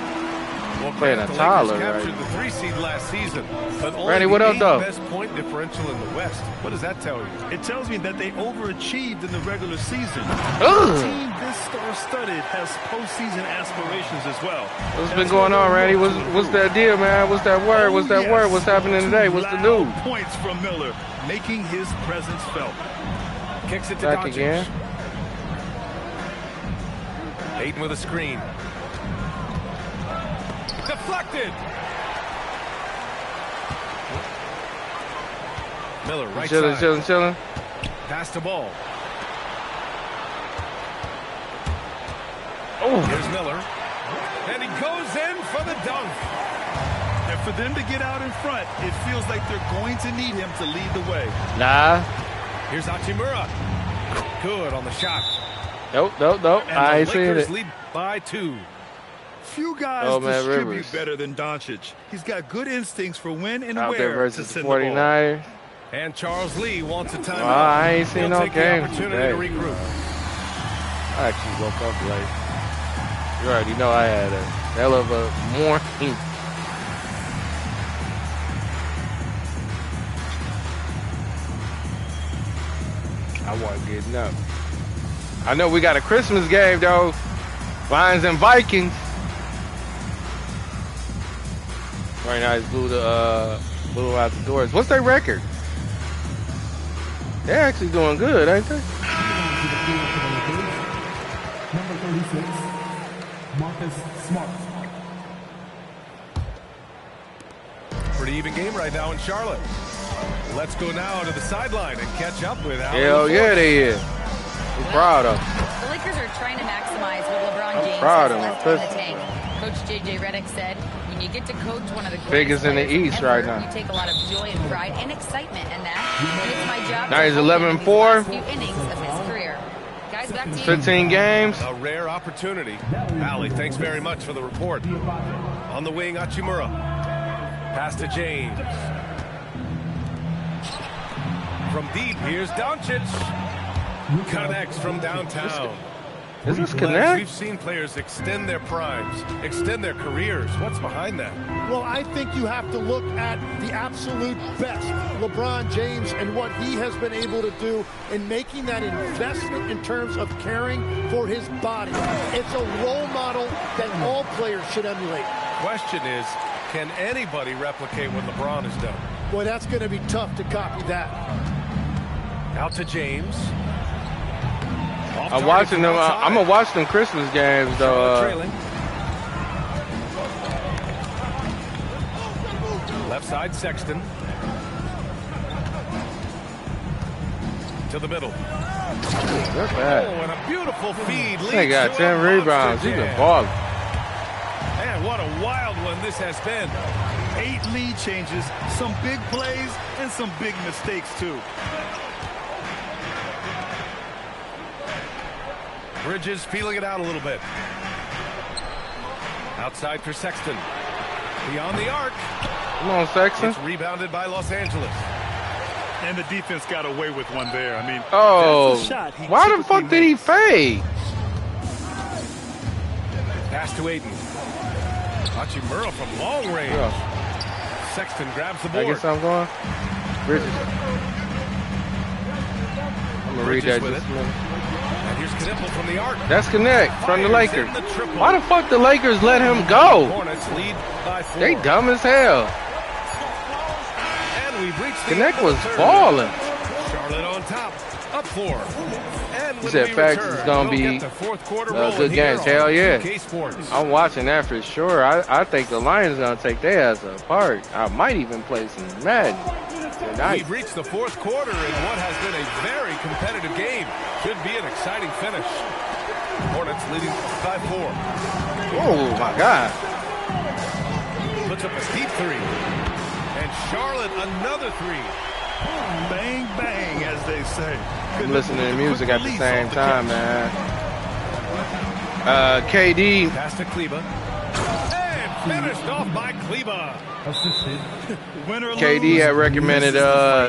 Well, playing a the Lakers Tyler, captured right? the 3 seed last season, but only Randy, the what up, 8th though? best point differential in the West. What does that tell you? It tells me that they overachieved in the regular season. Ugh. The team this star-studded has postseason aspirations as well. What's been going on, Randy? What's that deal, man? What's that word? What's that word? What's happening today? What's the news? Points from Miller, making his presence felt. Kicks it to Back Doncic. again. Ayton with a screen. Deflected. Miller right side. Chilling. Pass the ball. Oh. Here's Miller. And he goes in for the dunk. And for them to get out in front, it feels like they're going to need him to lead the way. Nah. Here's Hachimura. Good on the shot. Nope. And I ain't the seen Lakers it. lead by 2. Few guys distribute better than Doncic. He's got good instincts for when and out there where to versus the send the ball. 49ers. And Charles Lee wants a timeout. I ain't seen no He'll take the games opportunity today. to regroup. I actually woke up late. You already know I had a hell of a morning. I wasn't getting up. I know we got a Christmas game though. Lions and Vikings. Right now it's blew out the doors. What's their record? They're actually doing good, ain't they? Number 36, Marcus Smart. Pretty even game right now in Charlotte. Let's go now to the sideline and catch up with Al. Hell yeah, they is. I'm proud of them. The Lakers are trying to maximize what LeBron James proud has of left him. in the tank. Coach J.J. Redick said, when you get to coach one of the Biggest greatest in the players East ever, right now. you take a lot of joy and pride and excitement in that. And it's my job Now to he's help him in these 11-4. last few innings of his career. Guys, back to you. 15 games. A rare opportunity. Allie, thanks very much for the report. On the wing, Hachimura. Pass to James. From deep, here's Doncic. Connects from downtown. Is this Lex, connect? we've seen players extend their primes, extend their careers. What's behind that? Well, I think you have to look at the absolute best, LeBron James, and what he has been able to do in making that investment in terms of caring for his body. It's a role model that all players should emulate. Question is, can anybody replicate what LeBron has done? Boy, that's going to be tough to copy that. Out to James. I'm watching them. I'm gonna watch them Christmas games though. Left side, Sexton. To the middle. That's bad. Oh, and a beautiful feed. They got 10 rebounds. He's been balling. Man, what a wild one this has been. 8 lead changes, some big plays, and some big mistakes too. Bridges feeling it out a little bit. Outside for Sexton. Beyond the arc. Come on, Sexton. It's rebounded by Los Angeles. And the defense got away with one there. I mean, oh, that's a shot why the fuck did he fade? Pass to Ayton. Hachimura from long range. Yeah. Sexton grabs the I board. guess I'm going. Bridges. I'm gonna read that just a minute. And here's Knippel from the arc. That's Connect from the Fires Lakers. in the triple. Why the fuck the Lakers let him go? Hornets lead by 4. They dumb as hell. And we've reached the Connect end of was the third. balling. Charlotte on top, up 4. And He when said we facts return, is gonna we'll be get the fourth quarter rolling good here games. on Hell yeah. KingisQ Sports. I'm watching that for sure. I think the Lions gonna take their ass apart. I might even play some Madden tonight. We've reached the fourth quarter in what has been a very competitive game. Should be an exciting finish. Hornets leading by 4. Oh my God. Puts up a deep 3. And Charlotte another 3. Bang, bang, as they say. I'm listening to music at the same time, man. KD. Pass to Kleba. And finished off by Kleba. Assistant. KD had recommended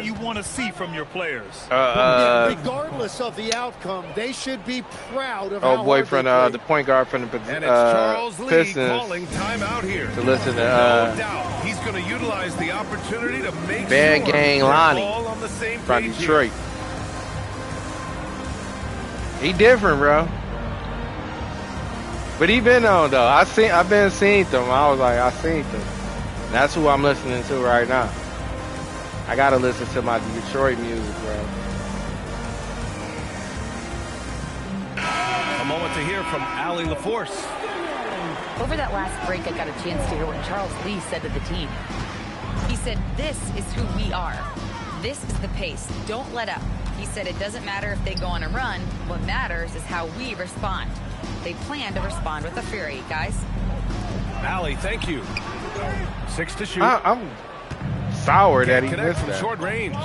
you want to see from your players. Regardless of the outcome, they should be proud of how boyfriend, hard the point guard from the Pistons, calling timeout here. to listen to No doubt he's going to utilize the opportunity to make Bad sure Gang they're Lonnie all on the same from page Detroit. Here. He different, bro. But he been on though. I've been seeing them. I was like, I seen them. That's who I'm listening to right now. I gotta listen to my Detroit music, bro. A moment to hear from Allie LaForce. Over that last break, I got a chance to hear what Charles Lee said to the team. He said, "This is who we are. This is the pace. Don't let up." He said it doesn't matter if they go on a run. What matters is how we respond. They plan to respond with a fury, guys. Allie, thank you. 6 to shoot. I'm sour that he connect missed from that. short range.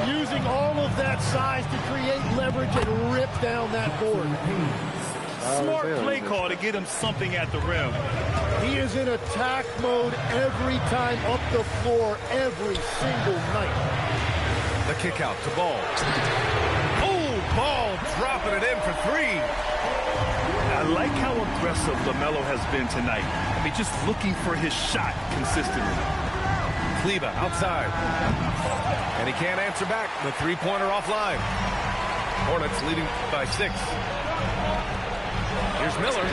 Using all of that size to create leverage and rip down that board. Smart play call to get him something at the rim. He is in attack mode every time up the floor, every single night. The kick out to Ball. Oh, Ball dropping it in for 3. I like how aggressive LaMelo has been tonight. I mean, just looking for his shot consistently. Kleba outside. And he can't answer back. The three-pointer offline. Hornets leading by 6. Here's Miller.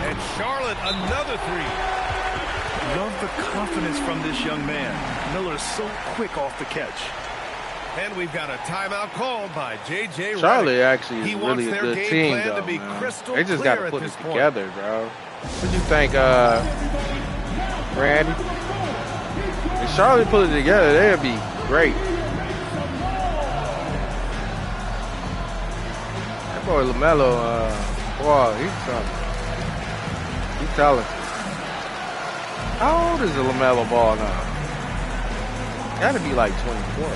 And Charlotte, another 3. Love the confidence from this young man. Miller is so quick off the catch. And we've got a timeout called by J.J. Charlotte Redick. actually is really a good team, though, man. They just got to put it together, bro. What do you think, Randy? If Charlotte put it together, they'd be great. That boy LaMelo, boy, he's something. He's talented. How old is the LaMelo Ball now? Got to be like 24.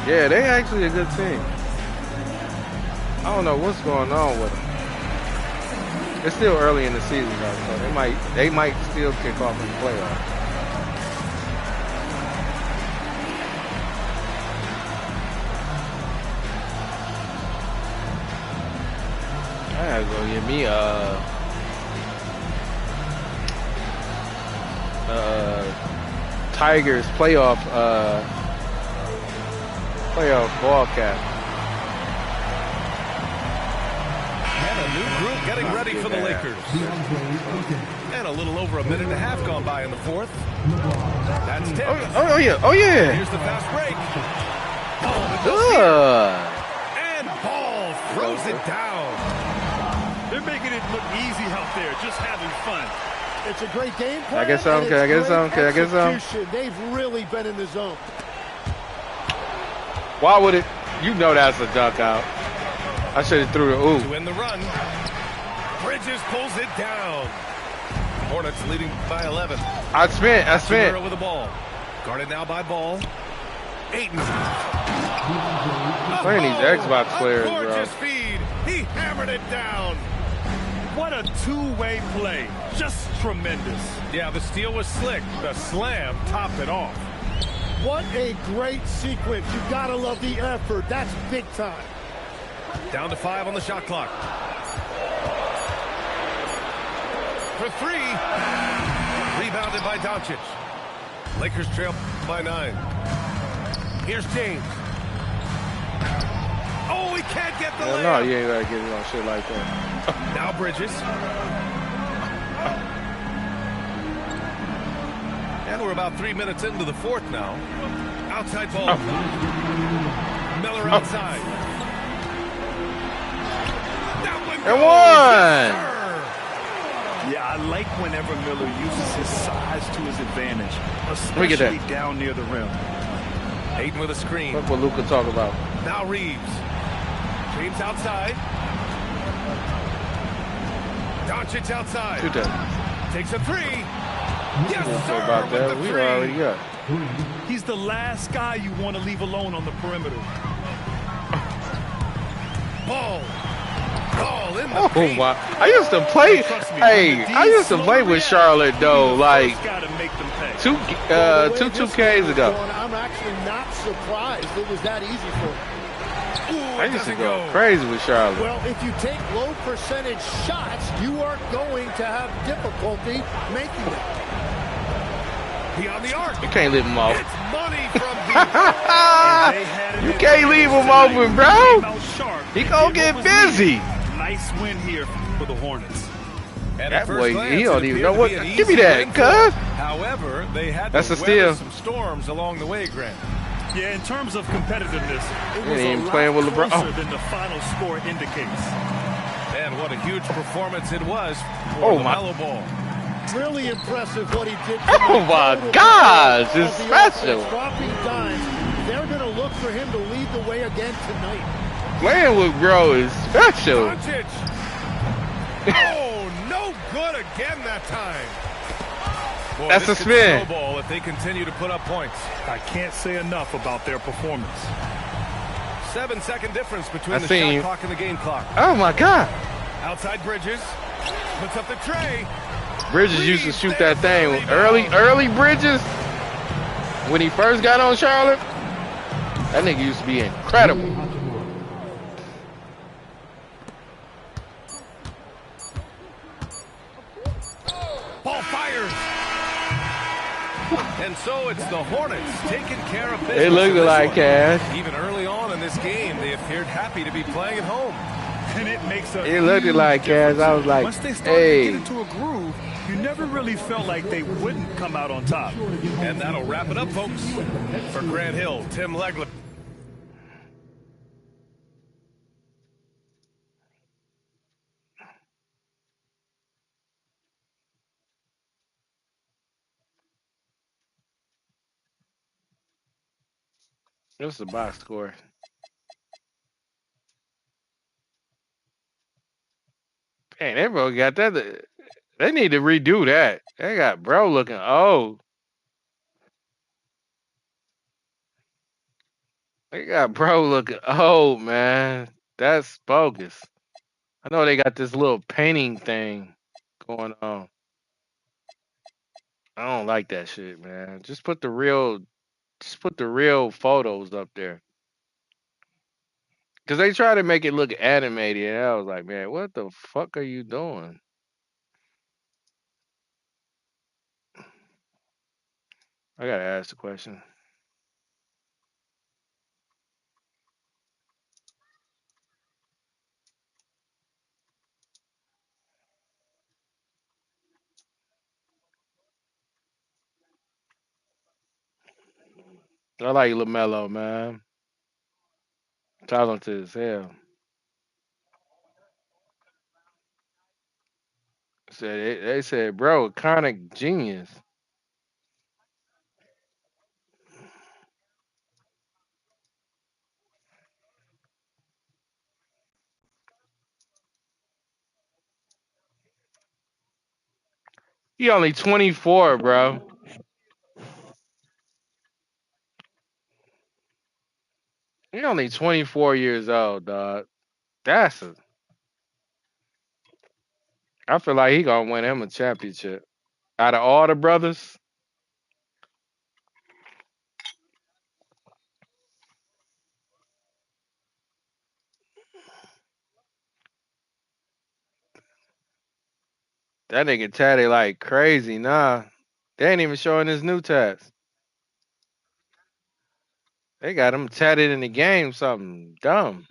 Yeah, they actually a good team. I don't know what's going on with them. It's still early in the season, though, so they might still kick off in the playoffs. I gotta go get me Tigers playoff ball cap. And a new group getting ready for the Lakers. And a little over a minute and a half gone by in the fourth. That's 10. Oh yeah. Here's the fast break. And Ball throws it down. They're making it look easy out there, just having fun. It's a great game plan. I guess I'm. They've really been in the zone. Why would it? You know that's a dunk out. I should have threw the ooh. To win the run. Bridges pulls it down. Hornets leading by 11. I spent. With the ball. Guarded now by Ball. Ayton. Playing these Xbox players, bro. Gorgeous feed. He hammered it down. What a two-way play. Just tremendous. Yeah, the steal was slick. The slam topped it off. What a great sequence. You gotta love the effort. That's big time. Down to 5 on the shot clock. For 3. Rebounded by Doncic. Lakers trail by 9. Here's James. Oh, he can't get the layup. No, you ain't gotta get it on shit like that. Now Bridges. And we're about 3 minutes into the fourth now. Outside ball. Miller outside. And one! Yeah, I like whenever Miller uses his size to his advantage, especially down near the rim. Ayton with a screen. That's what Luka talk about. Now Reeves. James outside. Doncic outside. Shoot that. Takes a 3. Yes, We'll sir. about that. With the We 3. already got. He's the last guy you want to leave alone on the perimeter. Ball in the paint. My! I used to play. Hey, I used to play with Charlotte though, like 2Ks ago. I'm actually not surprised it was that easy for him. I used to go crazy with Charlotte. Well, if you take low percentage shots, you are going to have difficulty making them. Beyond the arc. You can't leave him off. It's money from You can't leave him open, bro. He gonna get busy. Nice win here for the Hornets. That boy, he don't even know what. Give me that, cuz. However, they had That's to a steal. weather some storms along the way, Grant. Yeah, in terms of competitiveness, it was ain't a lot playing with LeBron. closer than the final score indicates. And what a huge performance it was for Oh, the my. Melo Ball. Really impressive what he did. Oh my gosh, it's special. Dropping dimes. They're going to look for him to lead the way again tonight. Playing with bro is special. Doncic. Oh, no good again that time. Boy, That's this a could spin. snowball if they continue to put up points. I can't say enough about their performance. 7-second difference between I the seen shot you. clock and the game clock. Oh my god. Outside Bridges. Puts up the tray. Bridges used to shoot that thing early Bridges. When he first got on Charlotte, that nigga used to be incredible. Ball fires. And so it's the Hornets taking care of business. It looked like Cash. Even early on in this game, they appeared happy to be playing at home. And it makes a It looked like Cash. I was like, once they started to hey. get into a groove, you never really felt like they wouldn't come out on top. And that'll wrap it up, folks. For Grant Hill, Tim Legler. What's the box score? Dang, they bro got that. They need to redo that. They got bro looking old. They got bro looking old, man. That's bogus. I know they got this little painting thing going on. I don't like that shit, man. Just put the real photos up there. Cause they try to make it look animated, and I was like, man, what the fuck are you doing? I gotta ask the question. I like LaMelo, man. Talented as hell. They said, bro, iconic genius. He only 24, bro. He only 24 years old, dog. I feel like he gonna win him a championship. Out of all the brothers, that nigga tatted like crazy. Nah, they ain't even showing his new tats. They got him tatted in the game. Something dumb.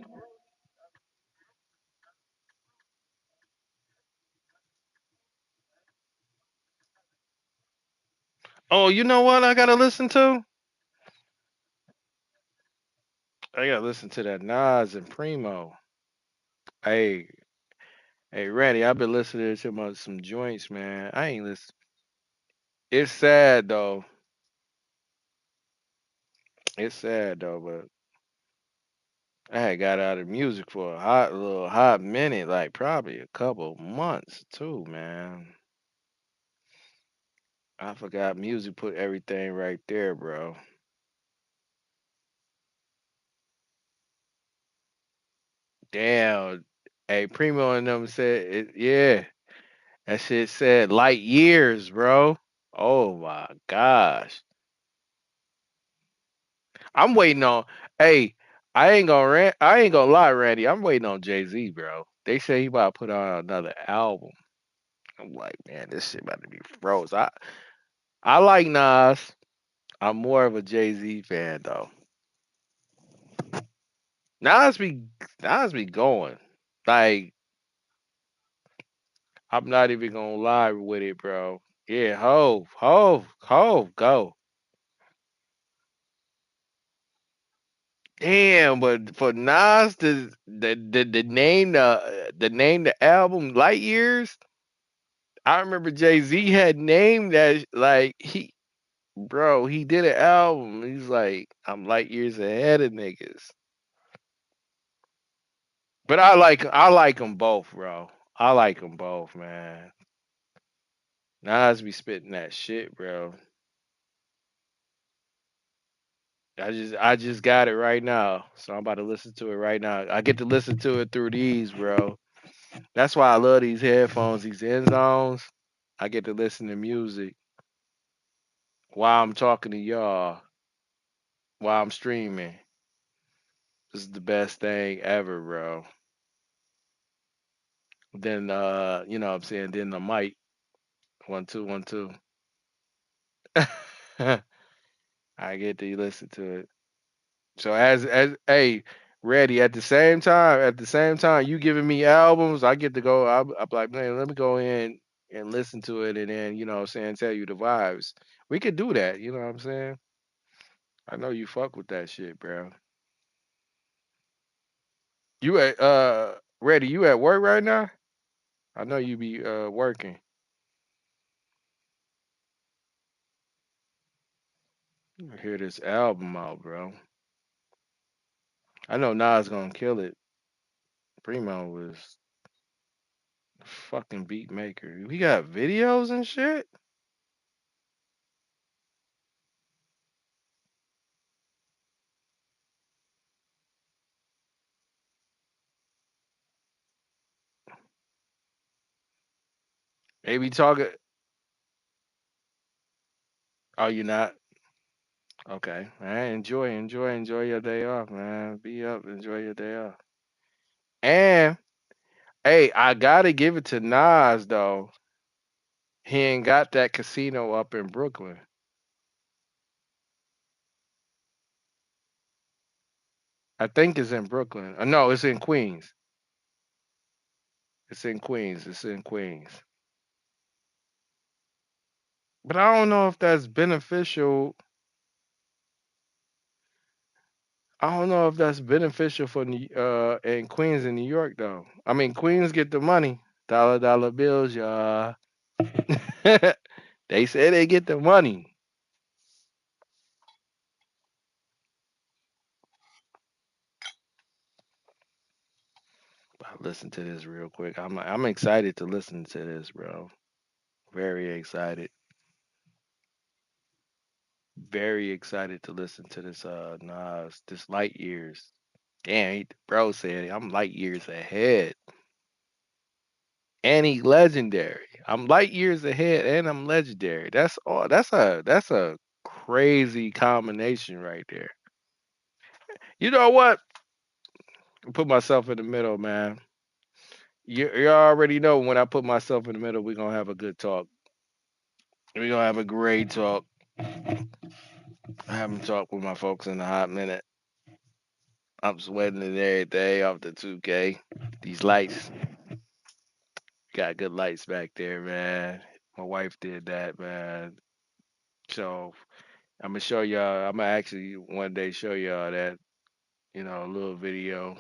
Oh, you know what? I gotta listen to. I gotta listen to that Nas and Primo. Hey, hey, Randy, I've been listening to some joints, man. I ain't listen. It's sad though. It's sad though, but I had got out of music for a little hot minute, like probably a couple months too, man. I forgot music put everything right there, bro. Damn. Hey, Primo and them said it, yeah. That shit said light years, bro. Oh my gosh. I'm waiting on. Hey, I ain't gonna lie, Randy. I'm waiting on Jay-Z, bro. They say he about to put out another album. I'm like, man, this shit about to be froze. I like Nas. I'm more of a Jay-Z fan though. Nas be Nas be going. Like, I'm not even gonna lie with it, bro. Yeah, Hove, go. Damn, but for Nas the name the album Light Years, I remember Jay Z had named that like he did an album. He's like, I'm light years ahead of niggas. But I like them both, bro. I like them both, man. Nas be spitting that shit, bro. I just got it right now, so I'm about to listen to it right now. I get to listen to it through these, bro. That's why I love these headphones, these end zones. I get to listen to music while I'm talking to y'all, while I'm streaming. This is the best thing ever, bro. Then you know what I'm saying, then the mic. 1 2 1 2. I get to listen to it. So as hey, ready at the same time you giving me albums, I get to go. I'm like, man, let me go in and listen to it, and then you know what I'm saying, tell you the vibes. We could do that, you know what I'm saying? I know you fuck with that shit, bro. You at ready, you at work right now? I know you be working. Hear this album out, bro. I know Nas gonna kill it. Primo was fucking beat maker. We got videos and shit. They be talking. Oh, you not? Okay. Man, enjoy your day off, man. Be up, enjoy your day off. And hey, I gotta give it to Nas though. He ain't got that casino up in Brooklyn. I think it's in Brooklyn. No, it's in Queens. It's in Queens. It's in Queens. But I don't know if that's beneficial. I don't know if that's beneficial for in Queens and New York though. I mean, Queens get the money, dollar bills, y'all. They say they get the money. Listen to this real quick. I'm excited to listen to this, bro. Very excited. Very excited to listen to this Nas, this light years. Damn, bro said I'm light years ahead. And he legendary. I'm light years ahead and I'm legendary. That's all that's a crazy combination right there. You know what? Put myself in the middle, man. You already know when I put myself in the middle, we're gonna have a good talk. We're gonna have a great talk. I haven't talked with my folks in a hot minute. I'm sweating and everything off the 2K. These lights, got good lights back there, man. My wife did that, man. So I'm gonna show y'all. I'm gonna actually one day show y'all that, a little video.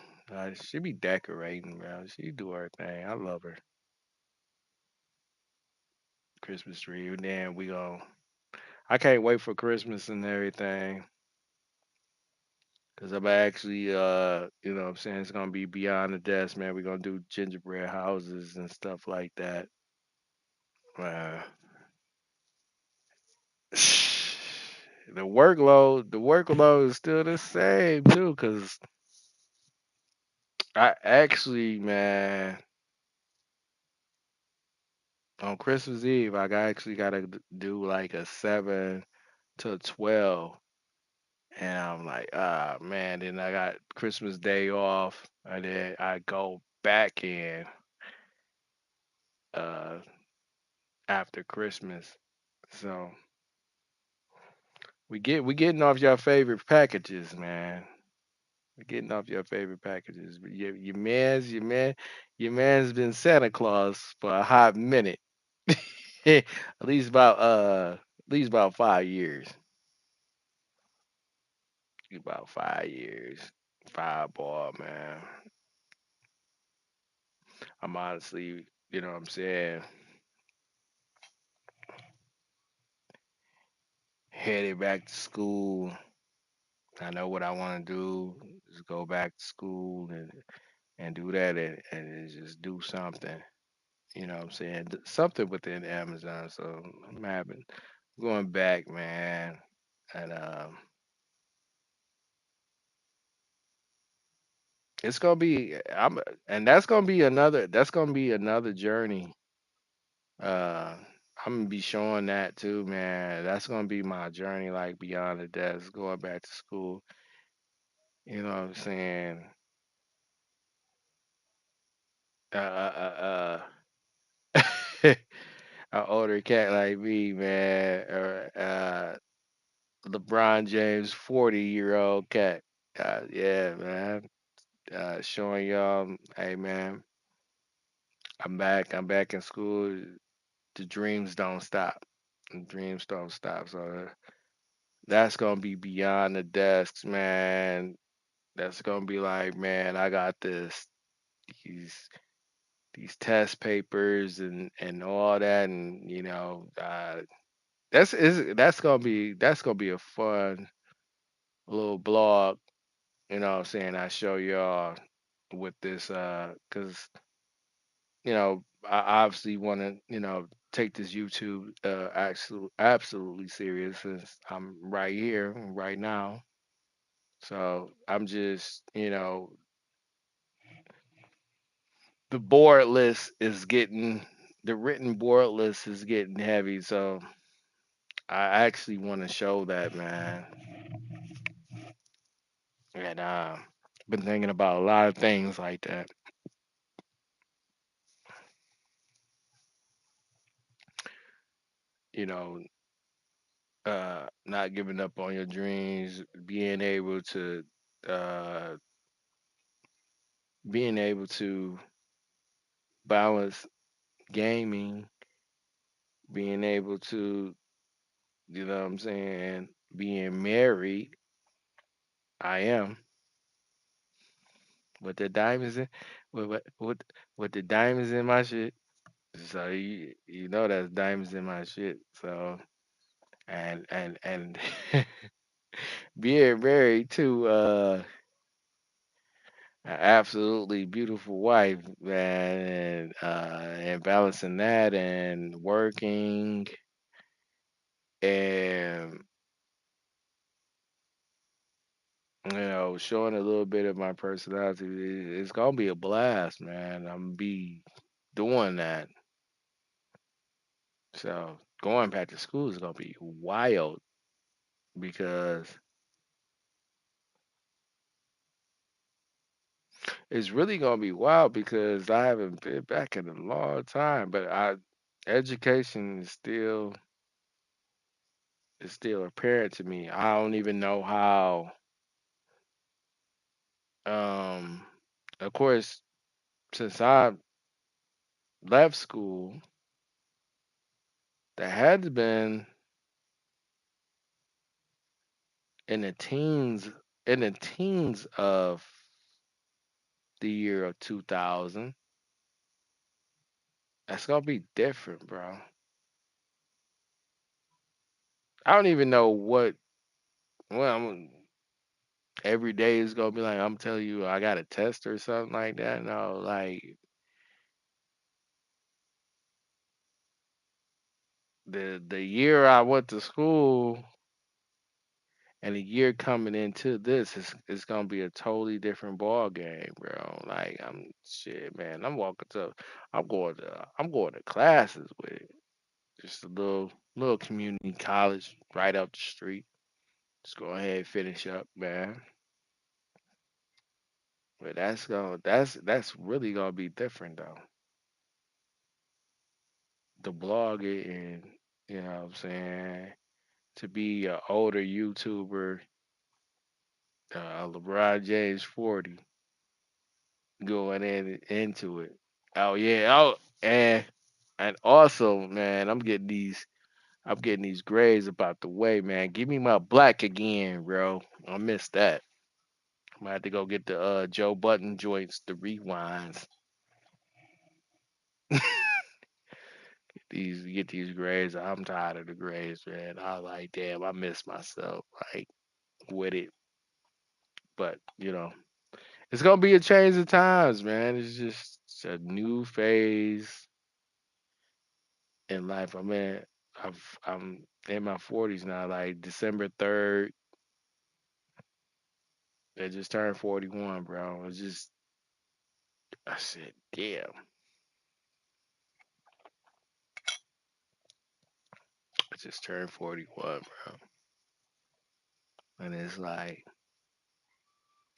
She be decorating, bro. She do her thing. I love her. Christmas tree. And then I can't wait for Christmas and everything. Cause I'm actually, you know what I'm saying, it's gonna be beyond the desk, man. We're gonna do gingerbread houses and stuff like that. Uh, the workload is still the same too. Cause I actually, man, on Christmas Eve, actually gotta do like a 7 to 12, and I'm like, ah, man. Then I got Christmas Day off, and then I go back in uh after Christmas. So we getting off your favorite packages, man. We're getting off your favorite packages. But your man's been Santa Claus for a hot minute. at least about 5 years. About 5 years. Fireball, man. I'm honestly, you know what I'm saying, headed back to school. I know what I want to do is go back to school and do that and just do something. You know what I'm saying? Something within Amazon. So I'm having going back, man. And it's gonna be I'm and that's gonna be another journey. Uh I'm gonna be showing that too, man. That's gonna be my journey, like beyond the desk, going back to school. You know what I'm saying? Uh, an older cat like me, man, or LeBron James, 40-year-old cat. Yeah, man. Showing y'all, hey, man, I'm back. I'm back in school. The dreams don't stop. The dreams don't stop. So that's gonna be beyond the desks, man. That's gonna be like, man, I got this. These these test papers and all that, and that's gonna be a fun little blog. You know what I'm saying? I show y'all with this, cause I obviously want to, take this YouTube absolutely serious since I'm right here, right now. So I'm just, the board list is getting, the written board list is getting heavy. So I actually want to show that, man. And been thinking about a lot of things like that. You know, not giving up on your dreams, uh, being able to balance gaming, being able to, you know what I'm saying, being married. I am with the diamonds in, with the diamonds in my shit. So you know that's diamonds in my shit. So and being married to an absolutely beautiful wife, man, and balancing that and working and showing a little bit of my personality. It's gonna be a blast, man. I'm gonna be doing that. So going back to school is gonna be wild because it's really gonna be wild because I haven't been back in a long time. But education is still apparent to me. I don't even know how. Um, of course, since I left school, there had been in the teens, of the year of 2000. That's gonna be different, bro. I don't even know what. Well, every day is gonna be like. I'm telling you, I got a test or something like that. No, like the year I went to school. And a year coming into this is gonna be a totally different ball game, bro. Like I'm shit, man. I'm going to classes with it. Just a little community college right up the street. Just go ahead and finish up, man. But that's really gonna be different though. The blogging, you know what I'm saying, to be an older YouTuber, LeBron James 40, going into it. Oh yeah, and also, man, I'm getting these grades about the way, man. Give me my black again, bro. I missed that. I'm gonna have to go get the Joe Button joints, the rewinds. These Get these grades. I'm tired of the grades, man. I was like, damn, I miss myself, like with it. But it's gonna be a change of times, man. It's just a new phase in life. I mean, I'm in my 40s now. Like December 3rd, I just turned 41, bro. It's just I said, damn, I just turned 41, bro. And it's like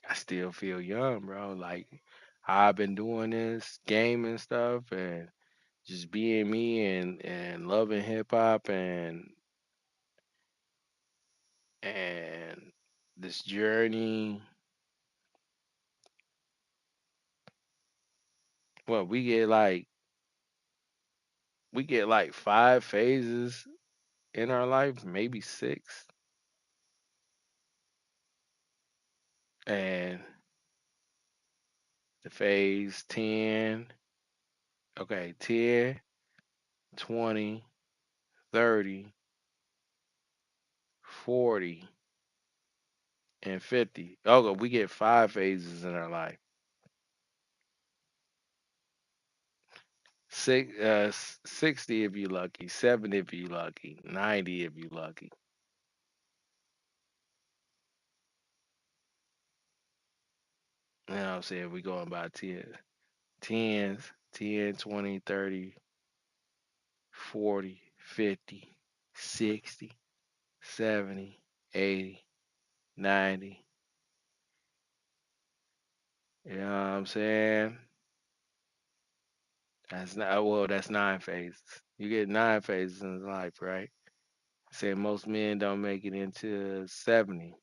I still feel young, bro. Like I've been doing this game and stuff and just being me and loving hip hop and this journey. Well, we get like 5 phases in our life, maybe six. And the phase 10, okay, 10, 20, 30, 40, and 50. Okay, we get 5 phases in our life. 60 if you lucky, 70 if you lucky, 90 if you lucky. You know what I'm saying? We going by 10s, 10, 20, 30, 40, 50, 60, 70, 80, 90. You know what I'm saying? That's 9 phases. You get 9 phases in life, right? Say most men don't make it into 70.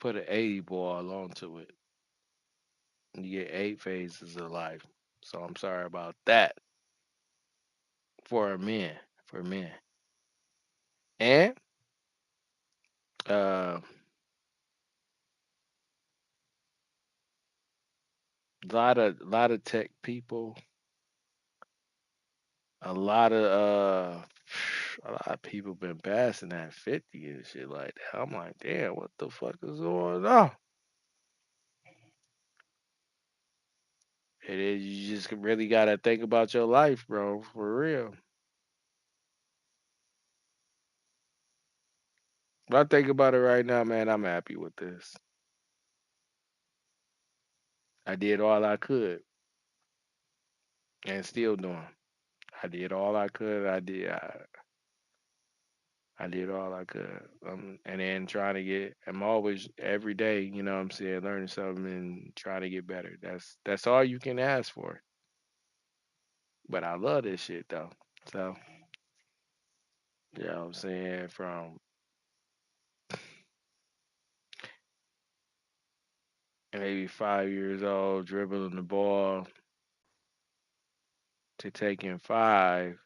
Put an 80 ball onto it. You get 8 phases of life. So I'm sorry about that for men. For men. And uh lot of tech people, a lot of a lot of people been passing that 50 and shit like that. I'm like, damn, what the fuck is going on? It is you just really gotta think about your life, bro, for real. But I think about it right now, man, I'm happy with this. I did all I could and still doing. I did all I could. I did all I could. And then trying to I'm always every day, you know what I'm saying, learning something and trying to get better. That's all you can ask for. But I love this shit though. So, you know what I'm saying, from maybe 5 years old, dribbling the ball to taking five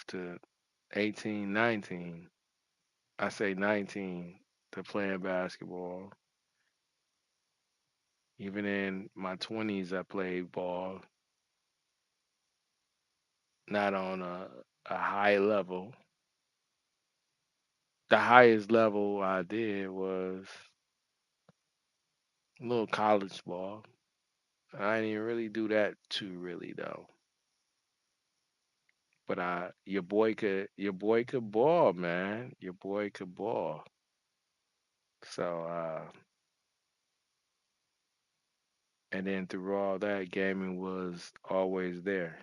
to 18, 19. I say 19 to playing basketball. Even in my 20s, I played ball, not on a high level. The highest level I did was A little college ball. I didn't really do that too really though. But your boy could ball, man. Your boy could ball. So and then through all that, gaming was always there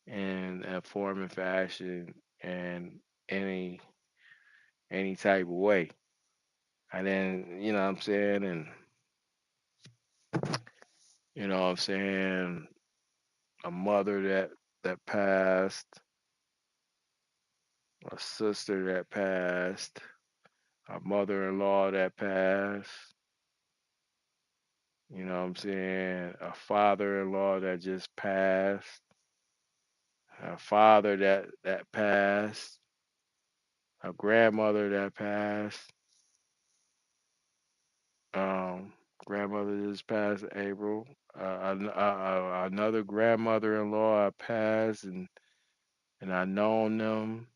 in a form and fashion and any any type of way. And then, you know what I'm saying, and you know what I'm saying, a mother that passed, a sister that passed, a mother-in-law that passed, you know what I'm saying, a father-in-law that just passed, a father that passed, a grandmother that passed, um, grandmother just passed April. Another grandmother-in-law I passed, and I known them,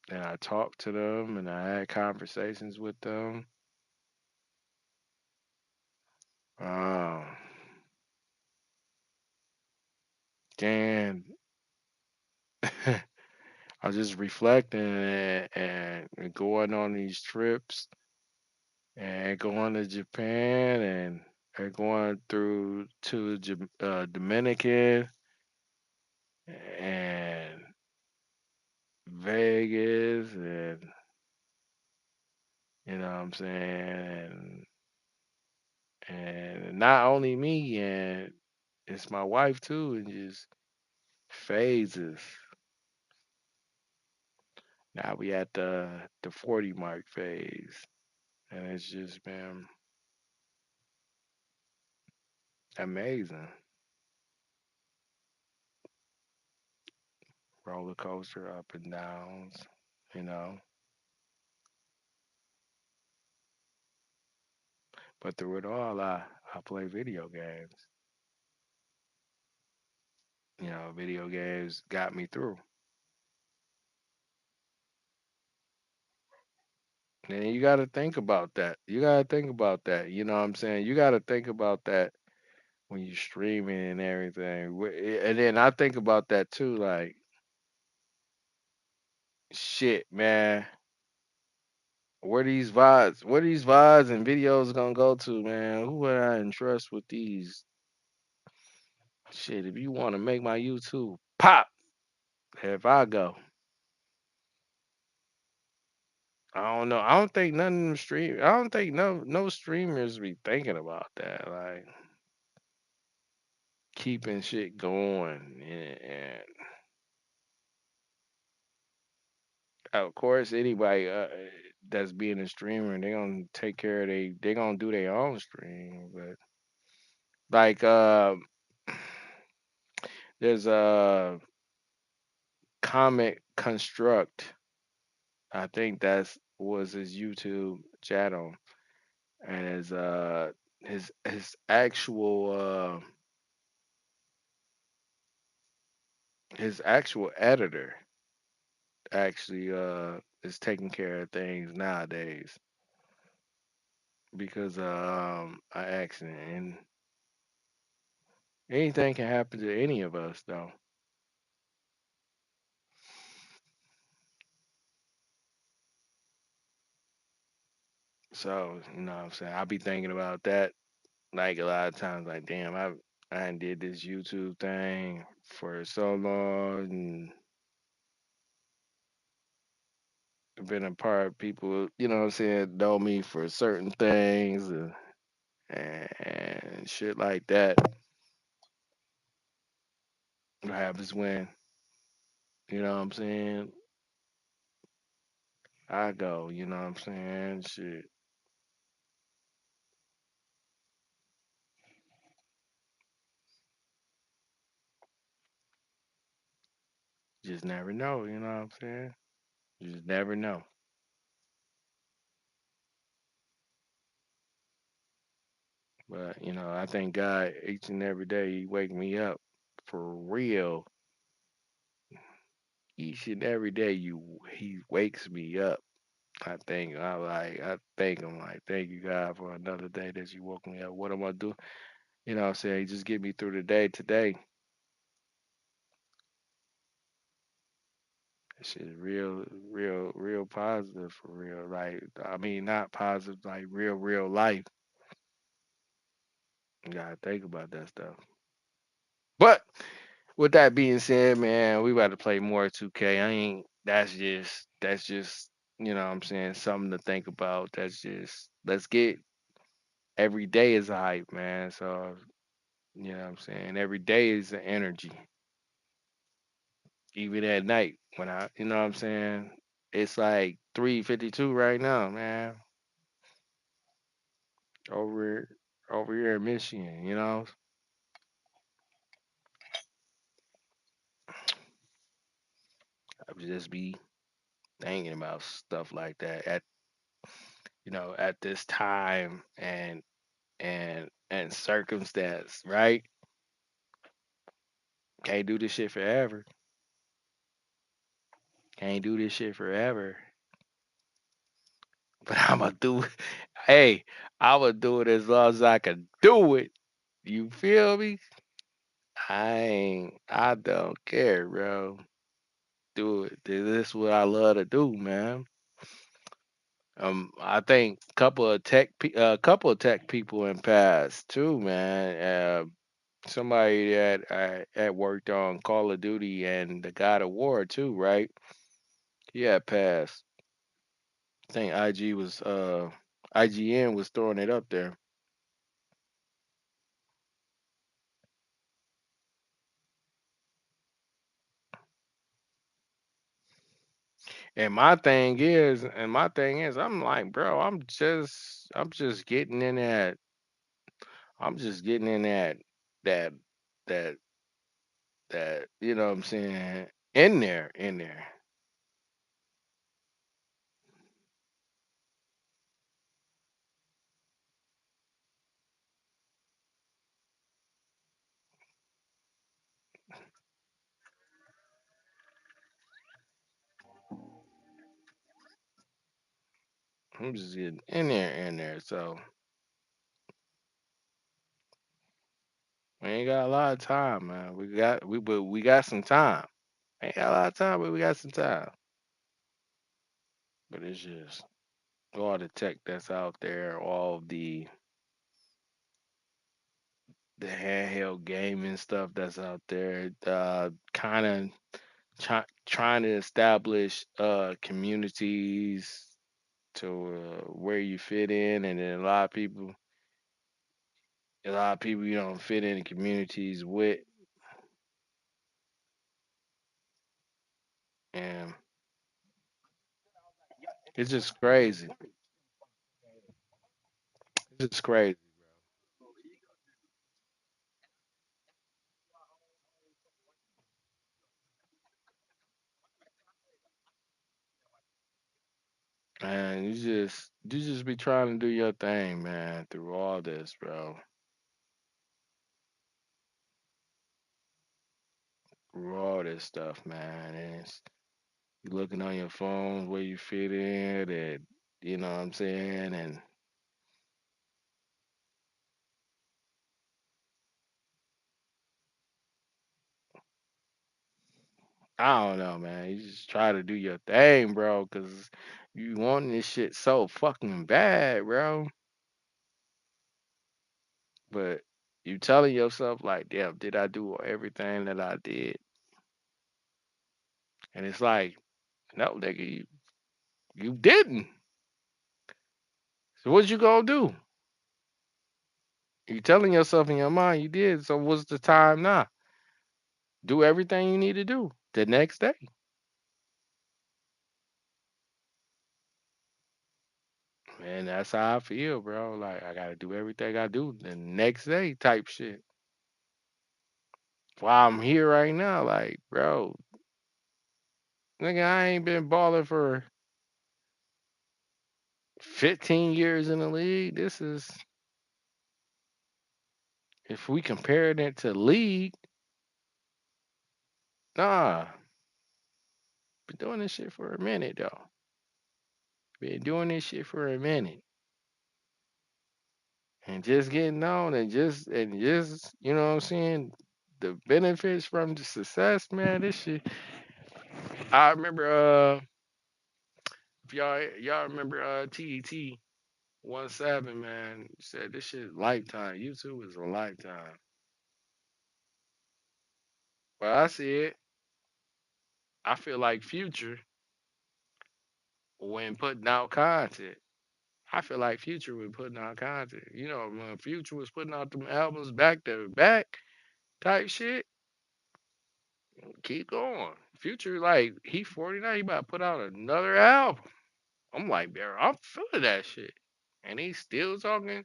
and I talked to them, and I had conversations with them. Um, and I was just reflecting and going on these trips and going to Japan and going through to Dominican and Vegas and you know what I'm saying and not only me and it's my wife too and just phases. Now we at the 40 mark phase and it's just been amazing. Roller coaster up and downs, you know. But through it all I play video games. You know, video games got me through. And you got to think about that. You got to think about that. You know what I'm saying? You got to think about that when you're streaming and everything. And then I think about that too. Like, shit, man. Where these VODs and videos gonna go to, man? Who would I entrust with these? Shit, if you want to make my YouTube pop, if I go, I don't know. I don't think none of them stream. I don't think no streamers be thinking about that. Like keeping shit going and of course anybody that's being a streamer they gonna take care of they gonna do their own stream but like there's a comic construct I think that's was his YouTube channel and his actual editor actually is taking care of things nowadays because an accident and anything can happen to any of us though. So, you know what I'm saying? I be thinking about that like a lot of times like damn I done did this YouTube thing for so long and been a part of people, you know what I'm saying, know me for certain things and shit like that. What happens when, you know what I'm saying, I go, you know what I'm saying? Shit. Just never know, you know what I'm saying? You just never know. But, you know, I thank God each and every day he wake me up for real. Each and every day he wakes me up. I'm like, thank you God for another day that you woke me up. What am I do? You know what I'm saying? Just get me through the day today. That shit is real positive for real. Like, I mean, not positive, like real life. You gotta think about that stuff. But with that being said, man, we about to play more 2K. I ain't. That's just. You know what I'm saying? Something to think about. That's just. Let's get every day is a hype, man. So you know what I'm saying? Every day is an energy. Even at night when you know what I'm saying? It's like 3:52 right now, man. Over over here in Michigan, you know. I would just be thinking about stuff like that at at this time and circumstance, right? Can't do this shit forever. Can't do this shit forever. But I'ma do it. Hey, I'ma do it as long as I can do it. You feel me? I don't care, bro. Do it. This is what I love to do, man. I think couple of tech people in past too, man. Somebody that had worked on Call of Duty and the God of War too, right? He had passed. I think IGN was throwing it up there. And my thing is, I'm like, bro, I'm just getting in that. I'm just getting in that that you know what I'm saying, in there. I'm just getting in there. So we ain't got a lot of time, man. But we got some time. Ain't got a lot of time, but we got some time. But it's just all the tech that's out there, all the handheld gaming stuff that's out there, kind of trying to establish communities to where you fit in, and then a lot of people you don't fit in communities with, and it's just crazy. It's just crazy. And you just be trying to do your thing, man, through all this, bro. Through all this stuff, man. And you looking on your phone where you fit in, and you know what I'm saying. And I don't know, man. You just try to do your thing, bro, because you want this shit so fucking bad, bro. But you telling yourself like, damn, did I do everything that I did? And it's like, no, nigga, you didn't. So what you gonna do? You telling yourself in your mind you did. So what's the time now? Do everything you need to do the next day. Man, that's how I feel, bro. Like I gotta do everything I do the next day type shit. While I'm here right now, like, bro, nigga, I ain't been balling for 15 years in the league. This is, if we comparing it to league, nah, been doing this shit for a minute though. Been doing this shit for a minute. And just getting on and just you know what I'm saying, the benefits from the success, man, this shit. I remember if y'all remember TET 17, man, said this shit lifetime. YouTube is a lifetime. But I see it. I feel like Future when putting out content. I feel like Future when putting out content. You know, when Future was putting out them albums back to back type shit, keep going. Future, like, he 49, he about to put out another album. I'm like, bro, I'm feeling that shit. And he's still talking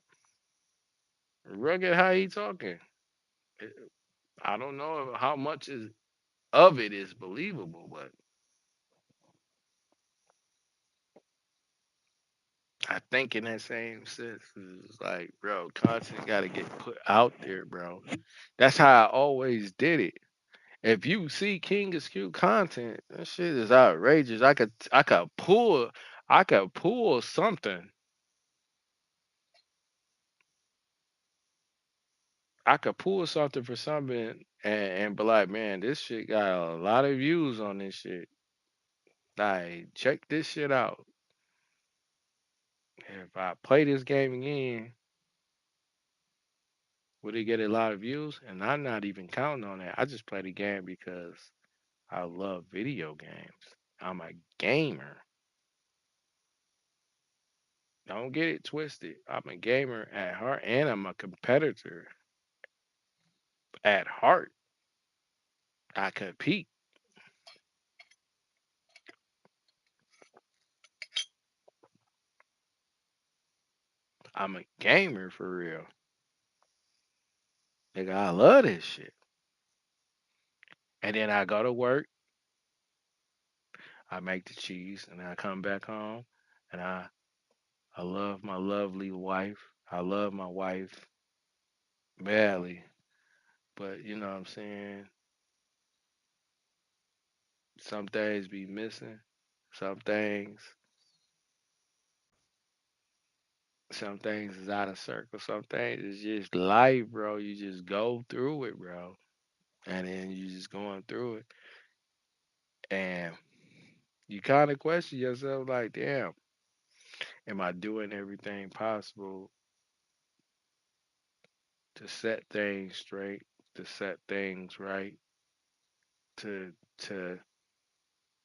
rugged how he talking. Eh, I don't know how much of it is believable, but I think in that same sense, it's like, bro, content got to get put out there, bro. That's how I always did it. If you see KingisQ content, that shit is outrageous. I could pull something. I could pull something for something and be like, man, this shit got a lot of views on this shit. Like, check this shit out. If I play this game again, would it get a lot of views? And I'm not even counting on that. I just play the game because I love video games. I'm a gamer. Don't get it twisted. I'm a gamer at heart and I'm a competitor at heart. I compete. I'm a gamer for real. Nigga, I love this shit. And then I go to work, I make the cheese, and I come back home and I love my lovely wife. I love my wife badly. But you know what I'm saying? Some things be missing. Some things some things is out of circle. Some things is just life, bro. You just go through it, bro. And then you just going through it. And you kind of question yourself like, damn, am I doing everything possible to set things straight, to set things right, to to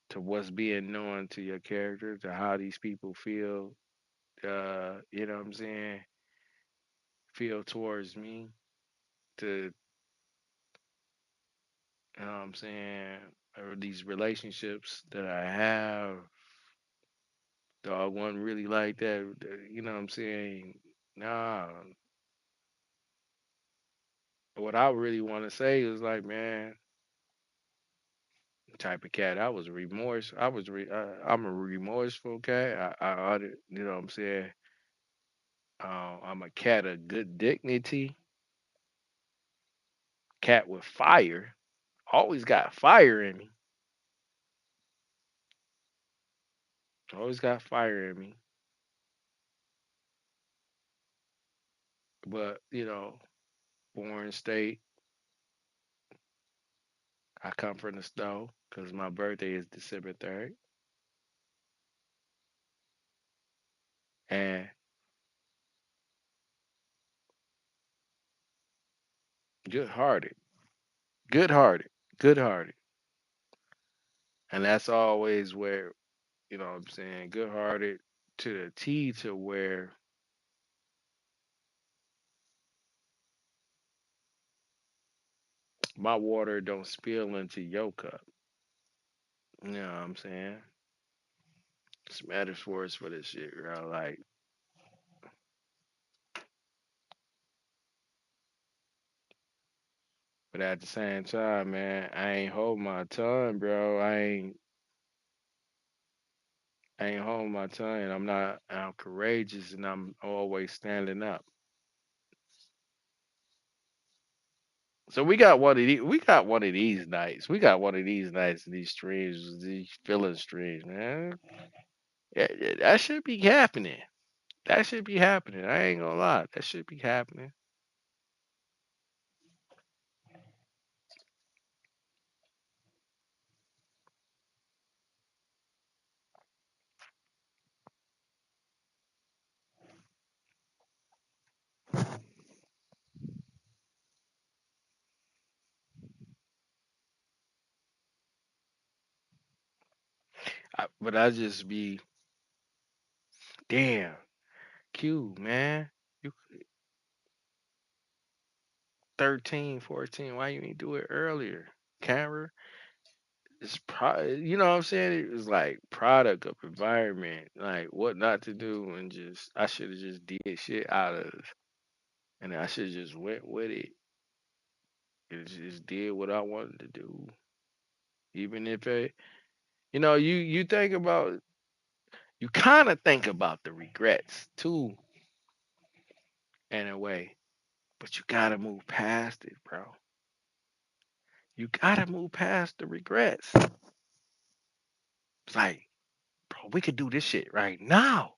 to what's being known to your character, to how these people feel, you know what I'm saying, feel towards me, to you know what I'm saying, or these relationships that I have, dog wasn't really like that, you know what I'm saying? Nah, what I really want to say is like, man, type of cat. I was remorse. I'm a remorseful cat. You know what I'm saying? I'm a cat of good dignity. Cat with fire. Always got fire in me. Always got fire in me. But you know, born state. I come from the snow because my birthday is December 3rd, and good-hearted, good-hearted, good-hearted, and that's always where you know what I'm saying. Good-hearted to the T to where my water don't spill into your cup. You know what I'm saying? It's metaphors for this shit, bro. Like, but at the same time, man, I ain't hold my tongue, bro. I ain't holding my tongue. And I'm courageous, and I'm always standing up. So we got one of these. We got one of these nights. We got one of these nights in these streams, these feeling streams, man. That should be happening. That should be happening. I ain't gonna lie. That should be happening. But I just be damn. Q, man. You 13, 14. Why you ain't do it earlier? Camera. You know what I'm saying? It was like product of environment, like what not to do, and just I should have just did shit out of, and I should have just went with it and just did what I wanted to do, even if it, you think about, you kind of think about the regrets too, in a way, but you gotta move past it, bro. You gotta move past the regrets. It's like, bro, we could do this shit right now.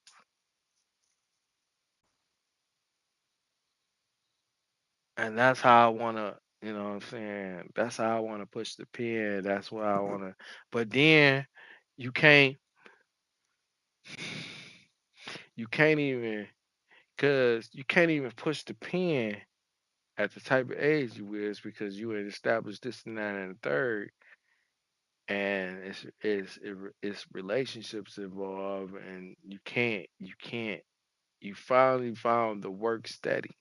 And that's how I wanna, you know what I'm saying? That's how I wanna push the pen. That's what I wanna, but then you can't you can't even, cause you can't even push the pen at the type of age you is, because you had established this and that and the third, and it's relationships involved, and you can't you finally found the work steady.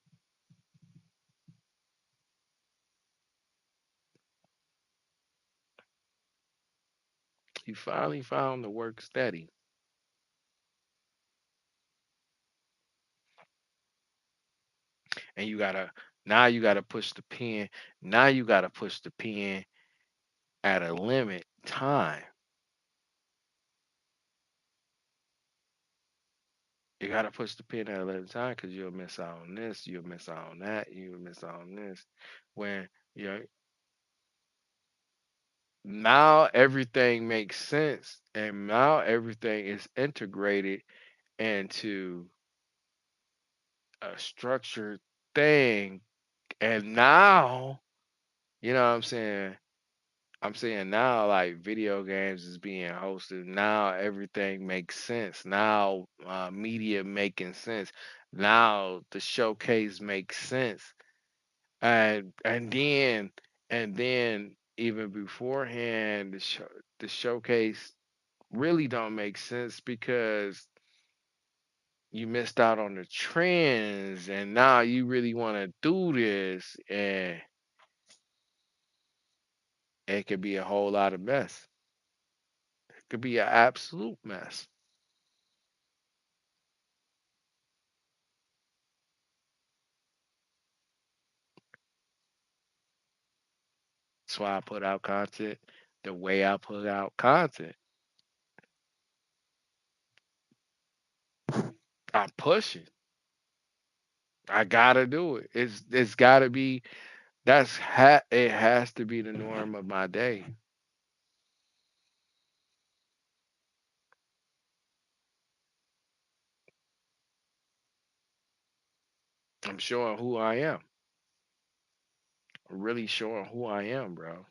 You finally found the work steady, and you gotta push the pen. Now you gotta push the pen at a limit time. You gotta push the pen at a limit time, because you'll miss out on this, you'll miss out on that, you'll miss out on this. When you know now everything makes sense, and now everything is integrated into a structured thing, and now you know what I'm saying. I'm saying now, like video games is being hosted. Now everything makes sense. Now media making sense. Now the showcase makes sense. And then even beforehand, the showcase really don't make sense, because you missed out on the trends, and now you really want to do this, and it could be a whole lot of mess. It could be an absolute mess. That's why I put out content the way I put out content. I'm pushing. I gotta do it. It's gotta be. It has to be the norm of my day. I'm showing who I am. I'm really showing who I am, bro.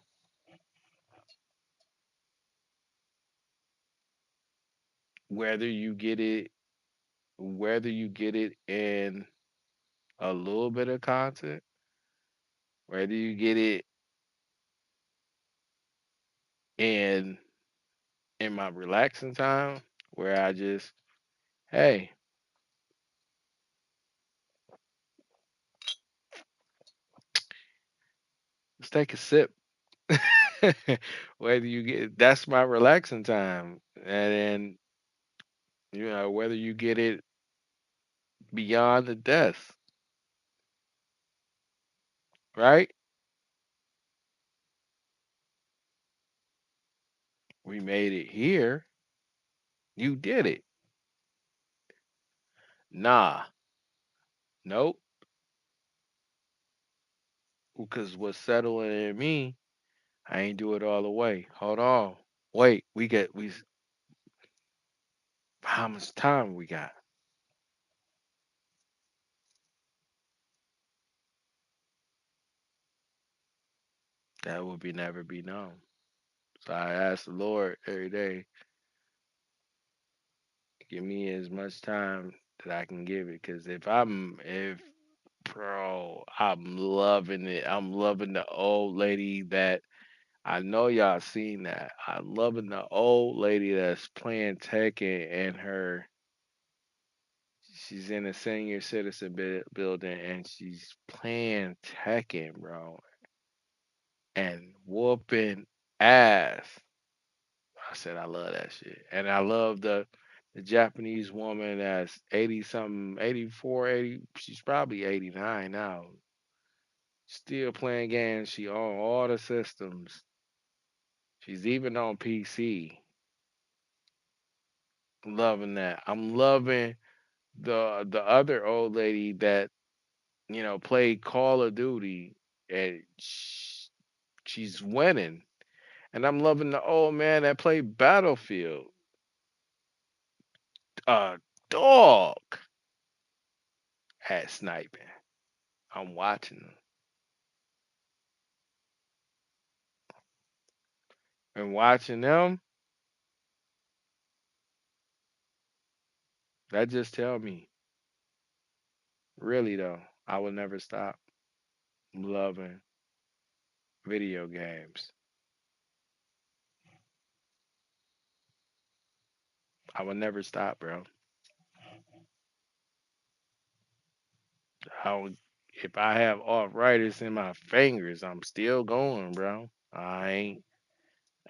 Whether you get it, whether you get it in a little bit of content, whether you get it in my relaxing time, where I just, hey, let's take a sip. Whether you get, that's my relaxing time, and then whether you get it beyond the death, right? We made it here. You did it. Nah, nope. Because what's settling in me, I ain't do it all the way. Hold on. Wait, How much time we got? That would be never be known. So I ask the Lord every day, give me as much time that I can give it. Cause if bro, I'm loving it. I'm loving the old lady that I know y'all seen that. I'm loving the old lady that's playing Tekken and she's in a senior citizen building and she's playing Tekken, bro, and whooping ass. I said I love that shit. And I love the Japanese woman that's 80 something, 84, 80. She's probably 89 now. Still playing games. She on all the systems. She's even on PC. Loving that. I'm loving the other old lady that, played Call of Duty and she's winning. And I'm loving the old man that played Battlefield. Dog at sniping. I'm watching them. And watching them, that just tell me, really though, I will never stop loving video games. I will never stop, bro. I would, if I have arthritis in my fingers, I'm still going, bro.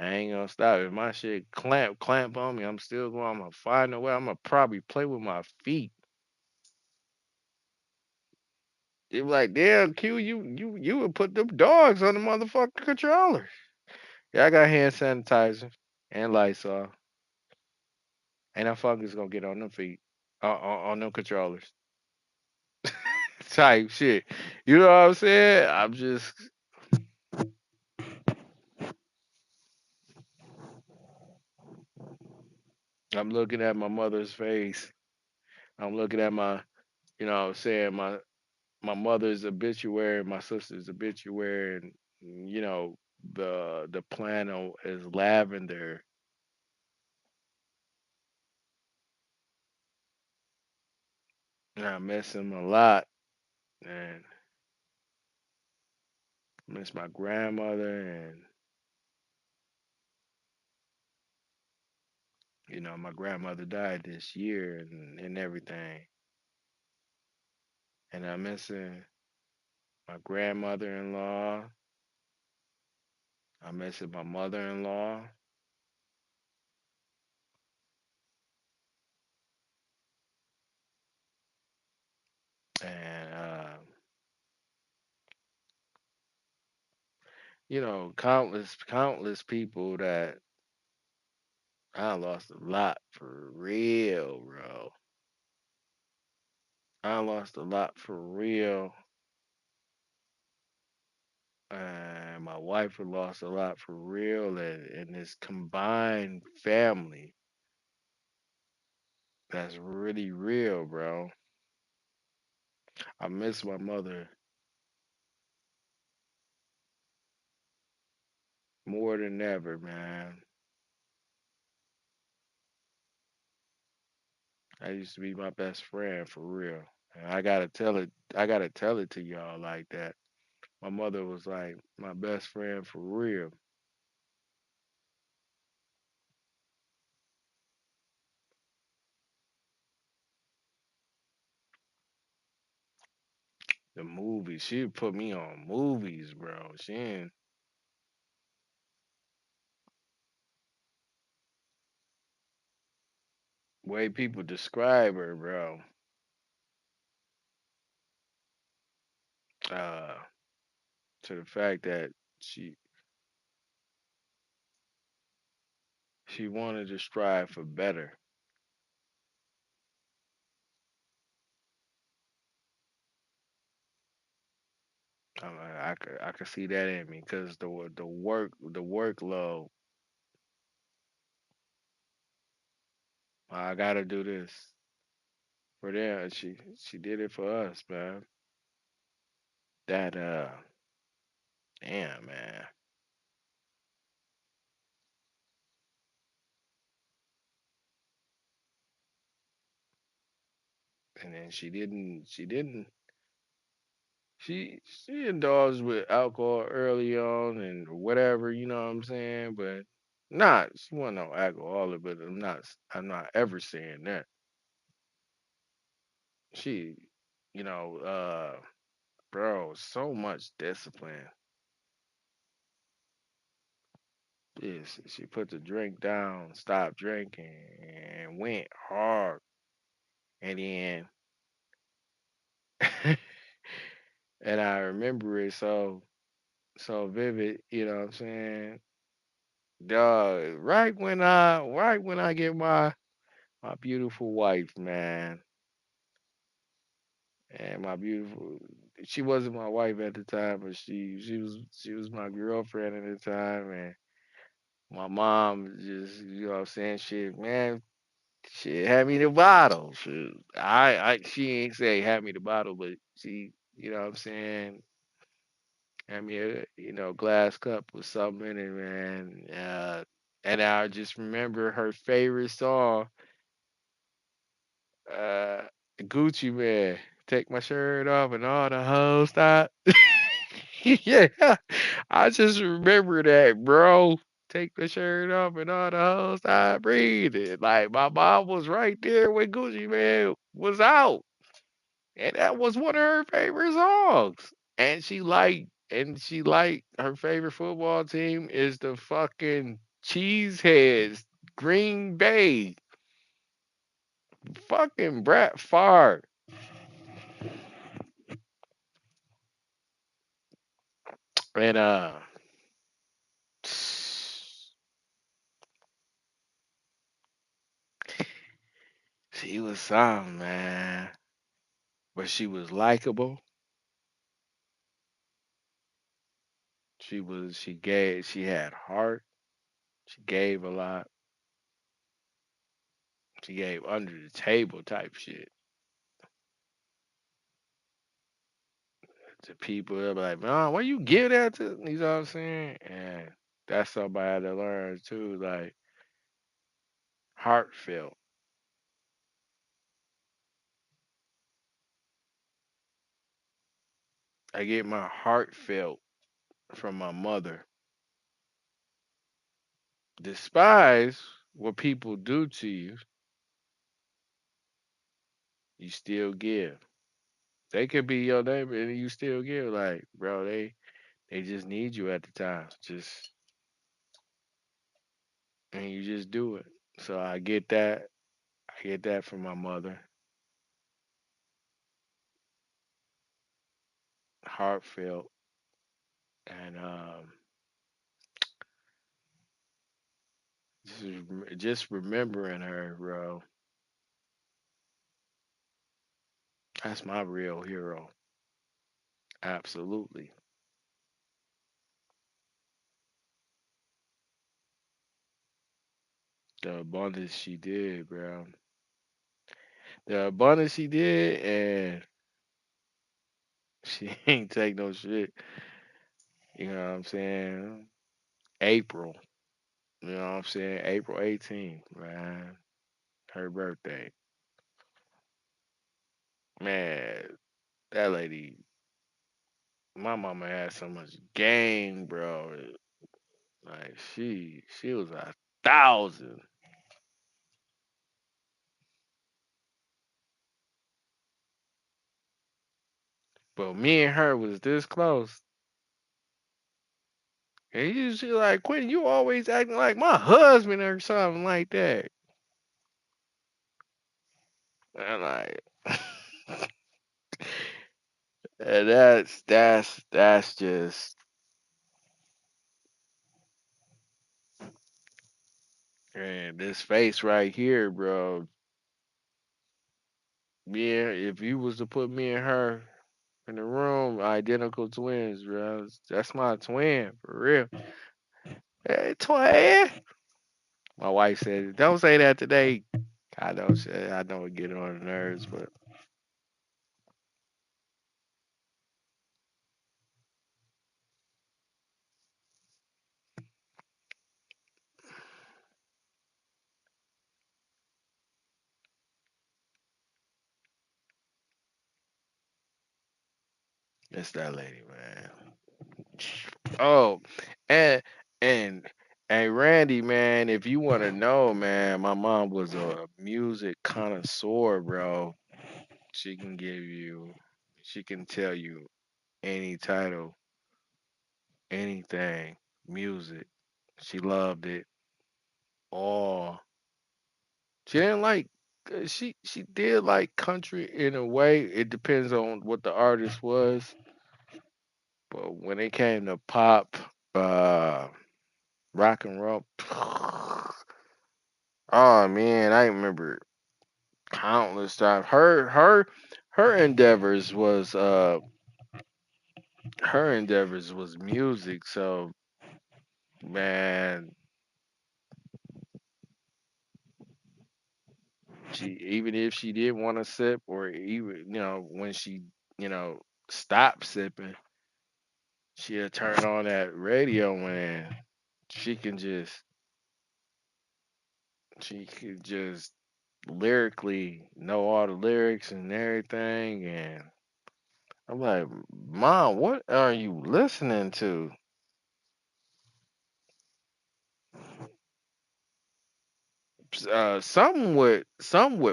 I ain't gonna stop. If my shit clamp on me, I'm still going. I'm gonna find a way. I'm gonna probably play with my feet. They be like, damn, Q, you would put them dogs on the motherfucking controller. Yeah, I got hand sanitizer and Lysol. Ain't no fuckers gonna get on them feet, on them controllers. Type shit. You know what I'm saying? I'm looking at my mother's face. I'm looking at what I'm saying, my mother's obituary, my sister's obituary, and the piano is lavender. And I miss him a lot, and miss my grandmother, and my grandmother died this year, and everything, and I'm missing my grandmother-in-law. I'm missing my mother-in-law, and countless people that I lost a lot for real, bro. I lost a lot for real. And my wife had lost a lot for real. And this combined family that's really real, bro. I miss my mother more than ever, man. I used to be my best friend for real. And I gotta tell it to y'all like that. My mother was like my best friend for real. The movies, she would put me on movies, bro. She ain't way people describe her, bro. Uh, to the fact that she she wanted to strive for better. I could see that in me because the workload. I gotta do this for them. She did it for us, man. That damn man. And then she indulged with alcohol early on and whatever, you know what I'm saying? But not she wasn't no alcoholic, but I'm not ever saying that. She, you know, bro, so much discipline. Yes, she put the drink down, stopped drinking, and went hard. And then, and I remember it so vivid. You know what I'm saying? Dog, right when I get my beautiful wife, man, and my beautiful. She wasn't my wife at the time, but she was my girlfriend at the time, and my mom just you know what I'm saying shit, man. She had me the bottle. She ain't say had me the bottle, but she, you know what I'm saying, had me a glass cup with something in it, man. And I just remember her favorite song, uh, Gucci Man. Take my shirt off and all the hoes stop. Yeah, I just remember that, bro. Take the shirt off and all the hoes stop breathing. Like my mom was right there when Gucci Man was out. And that was one of her favorite songs. And she liked her favorite football team is the fucking Cheeseheads, Green Bay, fucking Brett Favre. And she was something, man. But she was likable. She had heart. She gave a lot. She gave under the table type shit to people. They're like, man, why you give that to? You know what I'm saying? And that's something I had to learn too. Like heartfelt. I get my heartfelt from my mother. Despise what people do to you, you still give. They could be your neighbor and you still give. Like, bro, they just need you at the time. Just and you just do it. So I get that. I get that from my mother. Heartfelt and just remembering her, bro. That's my real hero. Absolutely. The abundance she did, bro. The abundance she did, and she ain't take no shit. You know what I'm saying? April. You know what I'm saying? April 18th, man. Her birthday. Man, that lady, my mama had so much game, bro. Like she was 1,000. But me and her was this close. And she like, Quentin, you always acting like my husband or something like that. And like, and that's just and this face right here, bro. Yeah, if you was to put me and her in the room, identical twins, bro. That's my twin for real. Hey, twin. My wife said, "Don't say that today." I know it get on the nerves, but it's that lady, man. Oh, and and and Randy, man, if you want to know, man, my mom was a music connoisseur, bro. She can give you, she can tell you any title, anything, music. She loved it all. She didn't like. She did like country in a way. It depends on what the artist was. But when it came to pop, uh, rock and roll, oh man, I remember countless times. Her endeavors was her endeavors was music. So man, she even if she did want to sip, or even when she stopped sipping, she'll turn on that radio and she can just she could just lyrically know all the lyrics and everything. And I'm like, Mom, what are you listening to? Some with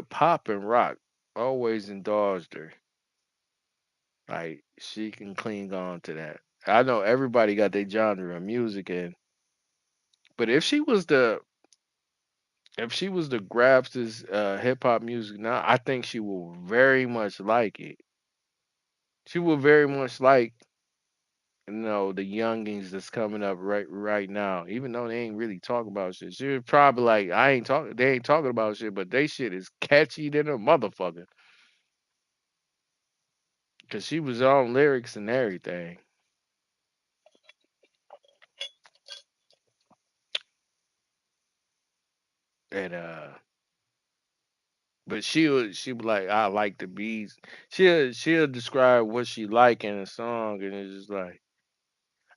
pop and rock always indulged her. Like she can cling on to that. I know everybody got their genre of music, but if she was to grasp this hip hop music now, I think she will very much like it. She will very much like the youngings that's coming up right now. Even though they ain't really talking about shit, she was probably like, I ain't talking. They ain't talking about shit, but they shit is catchy than a motherfucker. Cause she was on lyrics and everything. And but she was like, I like the beats. She'll describe what she like in a song, and it's just like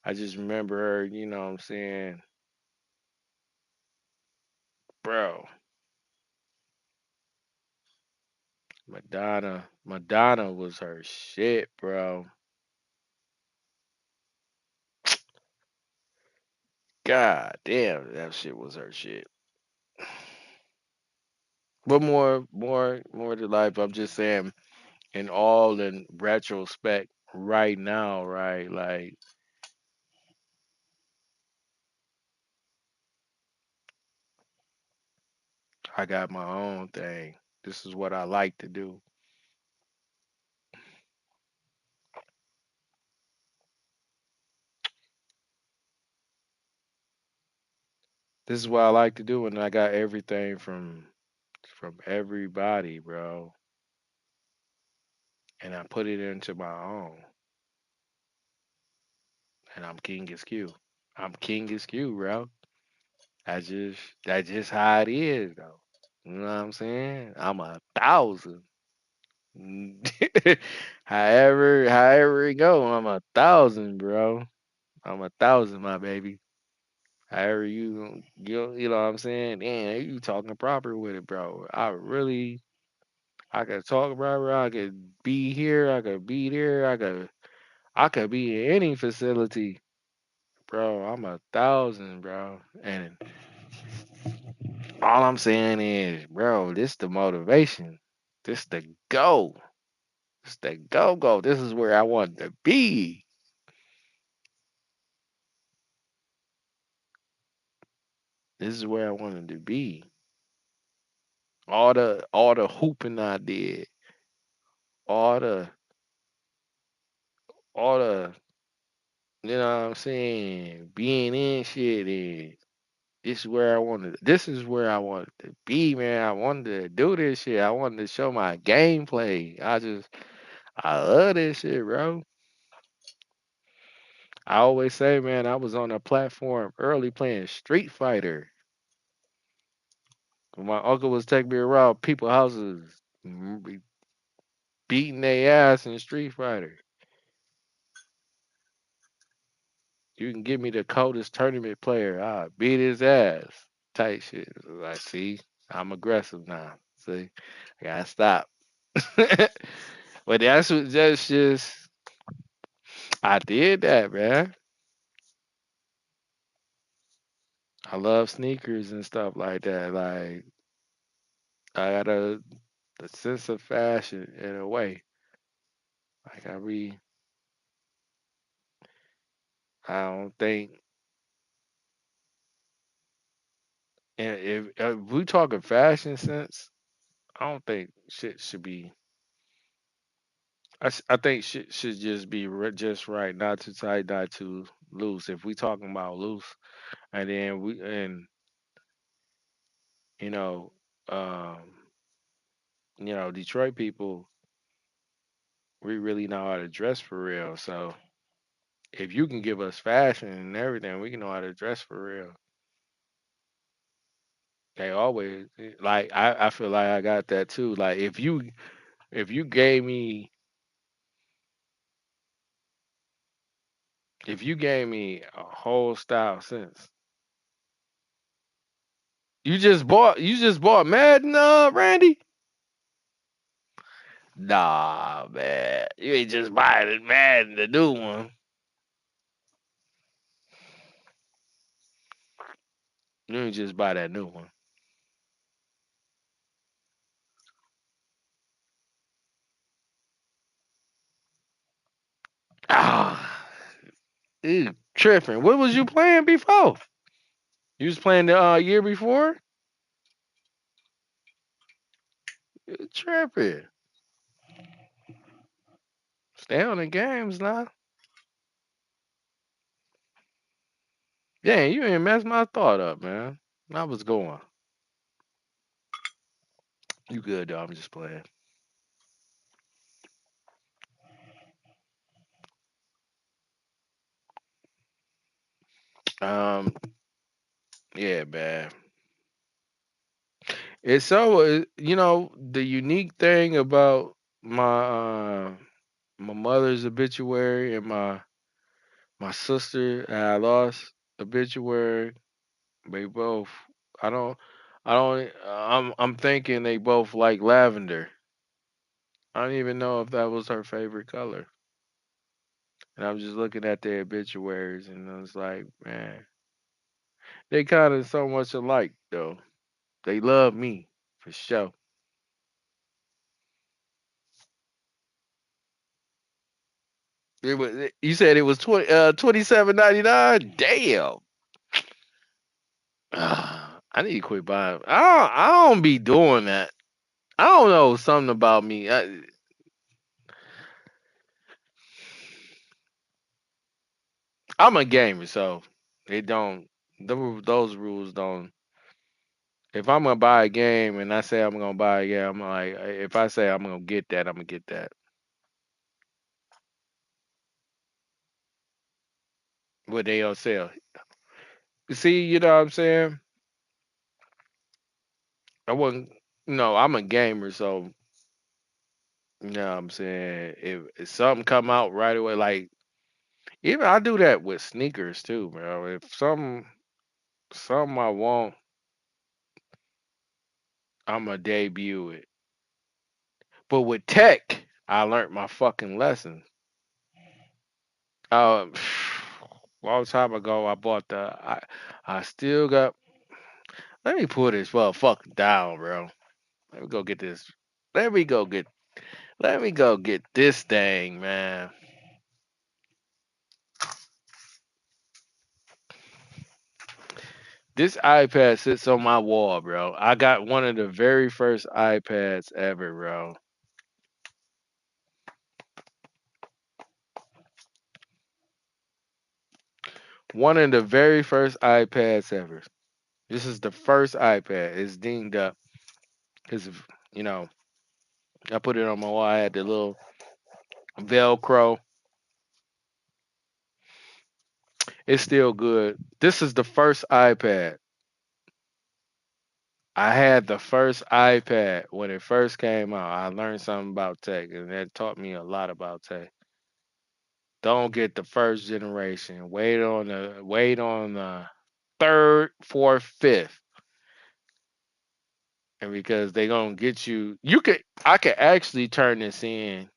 I just remember her. You know what I'm saying, bro? Madonna was her shit, bro. God damn, that shit was her shit. But more to life. I'm just saying, in retrospect, right now, right? Like I got my own thing. This is what I like to do. This is what I like to do, and I got everything from everybody, bro. And I put it into my own, and I'm King is Q. I'm King is Q, bro. That's just how it is, though. You know what I'm saying? I'm 1,000. however it go, I'm 1,000, bro. I'm 1,000, my baby. However you know what I'm saying? Damn, you talking proper with it, bro. I could talk proper. I could be here. I could be there. I could be in any facility, bro. I'm 1,000, bro. And all I'm saying is, bro, this the motivation. This the go. This the go. This is where I want to be. This is where I wanted to be. All the hooping I did, all the all the you know what I'm saying, being in shit, and this is where I wanted to be, man. I wanted to do this shit. I wanted to show my gameplay. I love this shit, bro. I always say, man, I was on a platform early playing Street Fighter. When my uncle was taking me around people's houses, beating their ass in Street Fighter. You can give me the coldest tournament player, I beat his ass. Type shit. Like, see, I'm aggressive now. See, I gotta stop. But that's just I did that, man. I love sneakers and stuff like that. Like I got a sense of fashion in a way. Like I don't think, and if we talking fashion sense, I don't think shit should be. I think shit should just be just right, not too tight, not too loose. If we talking about loose, and then you know, um, Detroit people, we really know how to dress for real. So if you can give us fashion and everything, we can know how to dress for real. They always like I feel like I got that too. Like if you gave me if you gave me a whole style sense, you just bought Madden, Randy. Nah, man, you ain't just buying it, Madden, the new one. You ain't just buy that new one. Ah, you tripping. What was you playing before? You was playing the year before? You tripping. Stay on the games now. Dang, you ain't messed my thought up, man. I was going. You good though? I'm just playing. Um, yeah, man. It's so the unique thing about my mother's obituary and my sister that I lost obituary. They both. I don't. I don't. I'm thinking they both like lavender. I don't even know if that was her favorite color. And I was just looking at their obituaries, and I was like, man, they kind of so much alike, though. They love me for sure. You said it was 27.99. Damn. I need to quit buying. I don't be doing that. I don't know something about me. I'm a gamer, so it don't. Those rules don't. If I'm gonna buy a game and I say I'm gonna buy a game, I'm like, if I say I'm gonna get that, I'm gonna get that. What they on sale? See, you know what I'm saying? I wasn't. No, I'm a gamer, so you know what I'm saying. If something come out right away, like even I do that with sneakers too, bro. If something I want, I'ma debut it. But with tech, I learned my fucking lesson. Uh, a long time ago, I bought I still got. Let me pull this motherfucker down, bro. Let me go get this. Let me go get. Let me go get this thing, man. This iPad sits on my wall, bro. I got one of the very first iPads ever, bro. One of the very first iPads ever. This is the first iPad. It's dinged up because you know I put it on my wall. I had the little Velcro. It's still good. This is the first iPad I had the first iPad when it first came out. I learned something about tech, and that taught me a lot about tech. Don't get the first generation. Wait on the third, fourth, fifth, and because they gonna get you. I could actually turn this in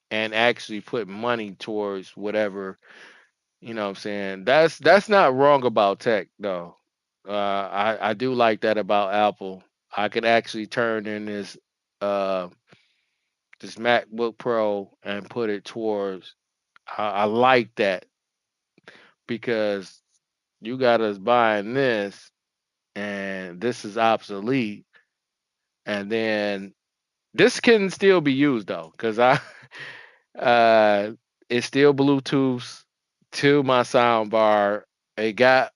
and actually put money towards whatever. You know what I'm saying? That's not wrong about tech though. I do like that about Apple. I could actually turn in uh this MacBook Pro and put it towards. I like that because you got us buying this and this is obsolete, and then this can still be used though because I uh it's still Bluetooth to my sound bar. It got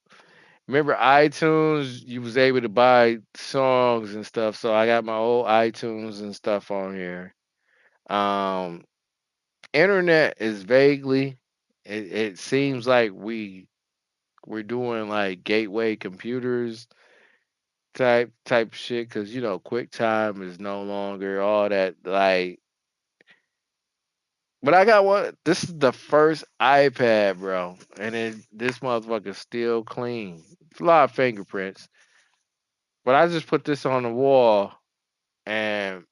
Remember iTunes, you was able to buy songs and stuff, so I got my old iTunes and stuff on here. Um Internet is vaguely, it seems like we're doing like gateway computers type shit because QuickTime is no longer all that like. But I got one. This is the first iPad, bro, and this motherfucker's still clean. It's a lot of fingerprints, but I just put this on the wall and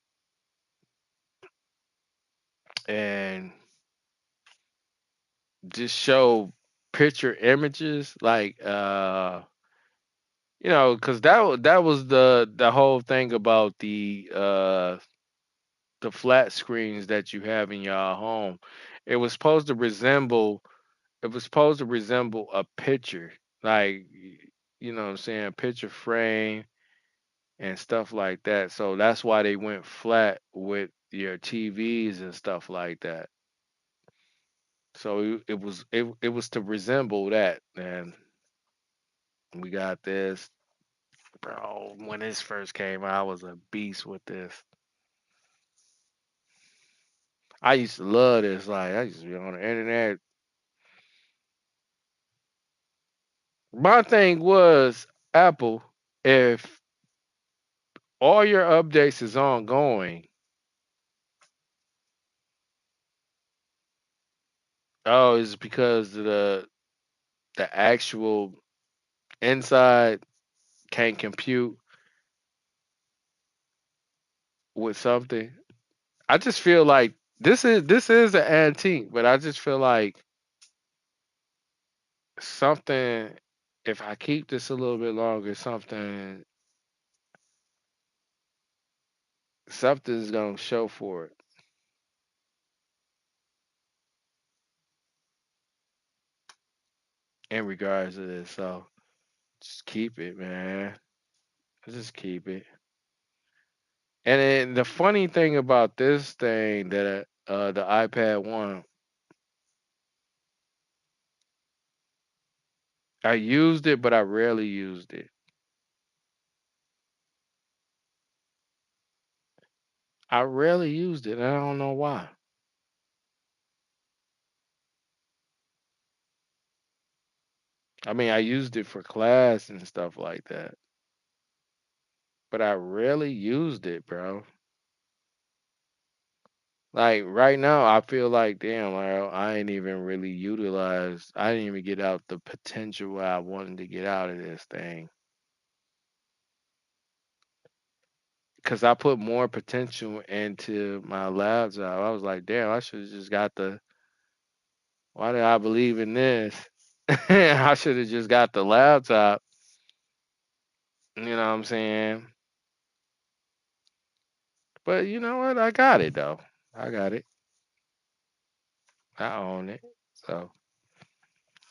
and just show picture images like because that was the whole thing about the flat screens that you have in your home. It was supposed to resemble a picture, like what I'm saying, picture frame and stuff like that. So that's why they went flat with your TVs and stuff like that. So it was to resemble that, and we got this, bro. When this first came out, I was a beast with this. I used to love this. Like I used to be on the internet. My thing was Apple. If all your updates is ongoing, oh, it's because the actual inside can't compute with something. I just feel like this is an antique, but I just feel like something. If I keep this a little bit longer, something's gonna show for it in regards to this. So just keep it, man. Just keep it. And then the funny thing about this thing that the iPad one, I used it, but I rarely used it. I rarely used it. I don't know why. I mean, I used it for class and stuff like that, but I rarely used it, bro. Like right now, I feel like damn, like, I ain't even really utilized. I didn't even get out the potential I wanted to get out of this thing because I put more potential into my lab job. I was like, damn, I should have just got the. Why did I believe in this? I should have just got the laptop. You know what I'm saying? But you know what? I got it though. I got it. I own it. So,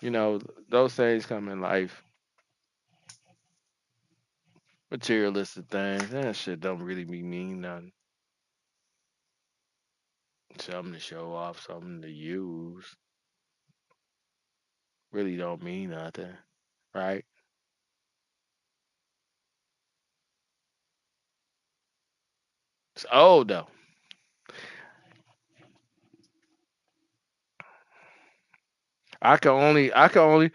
you know, those things come in life. Materialistic things. That shit don't really be mean nothing. Something to show off, something to use. Really don't mean nothing. Right? It's old though. I can only I can only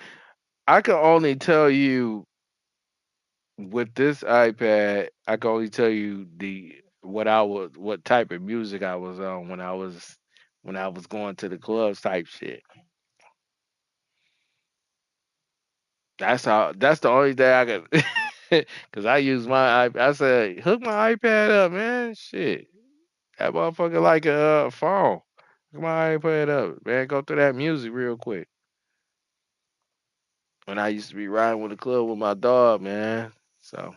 I can only tell you with this iPad, I can only tell you what type of music I was on when I was going to the clubs type shit. That's the only thing I could cause I use my iPad. I said, hook my iPad up, man. Shit. That motherfucker like a phone. Hook my iPad up, man. Go through that music real quick. When I used to be riding with the club with my dog, man. So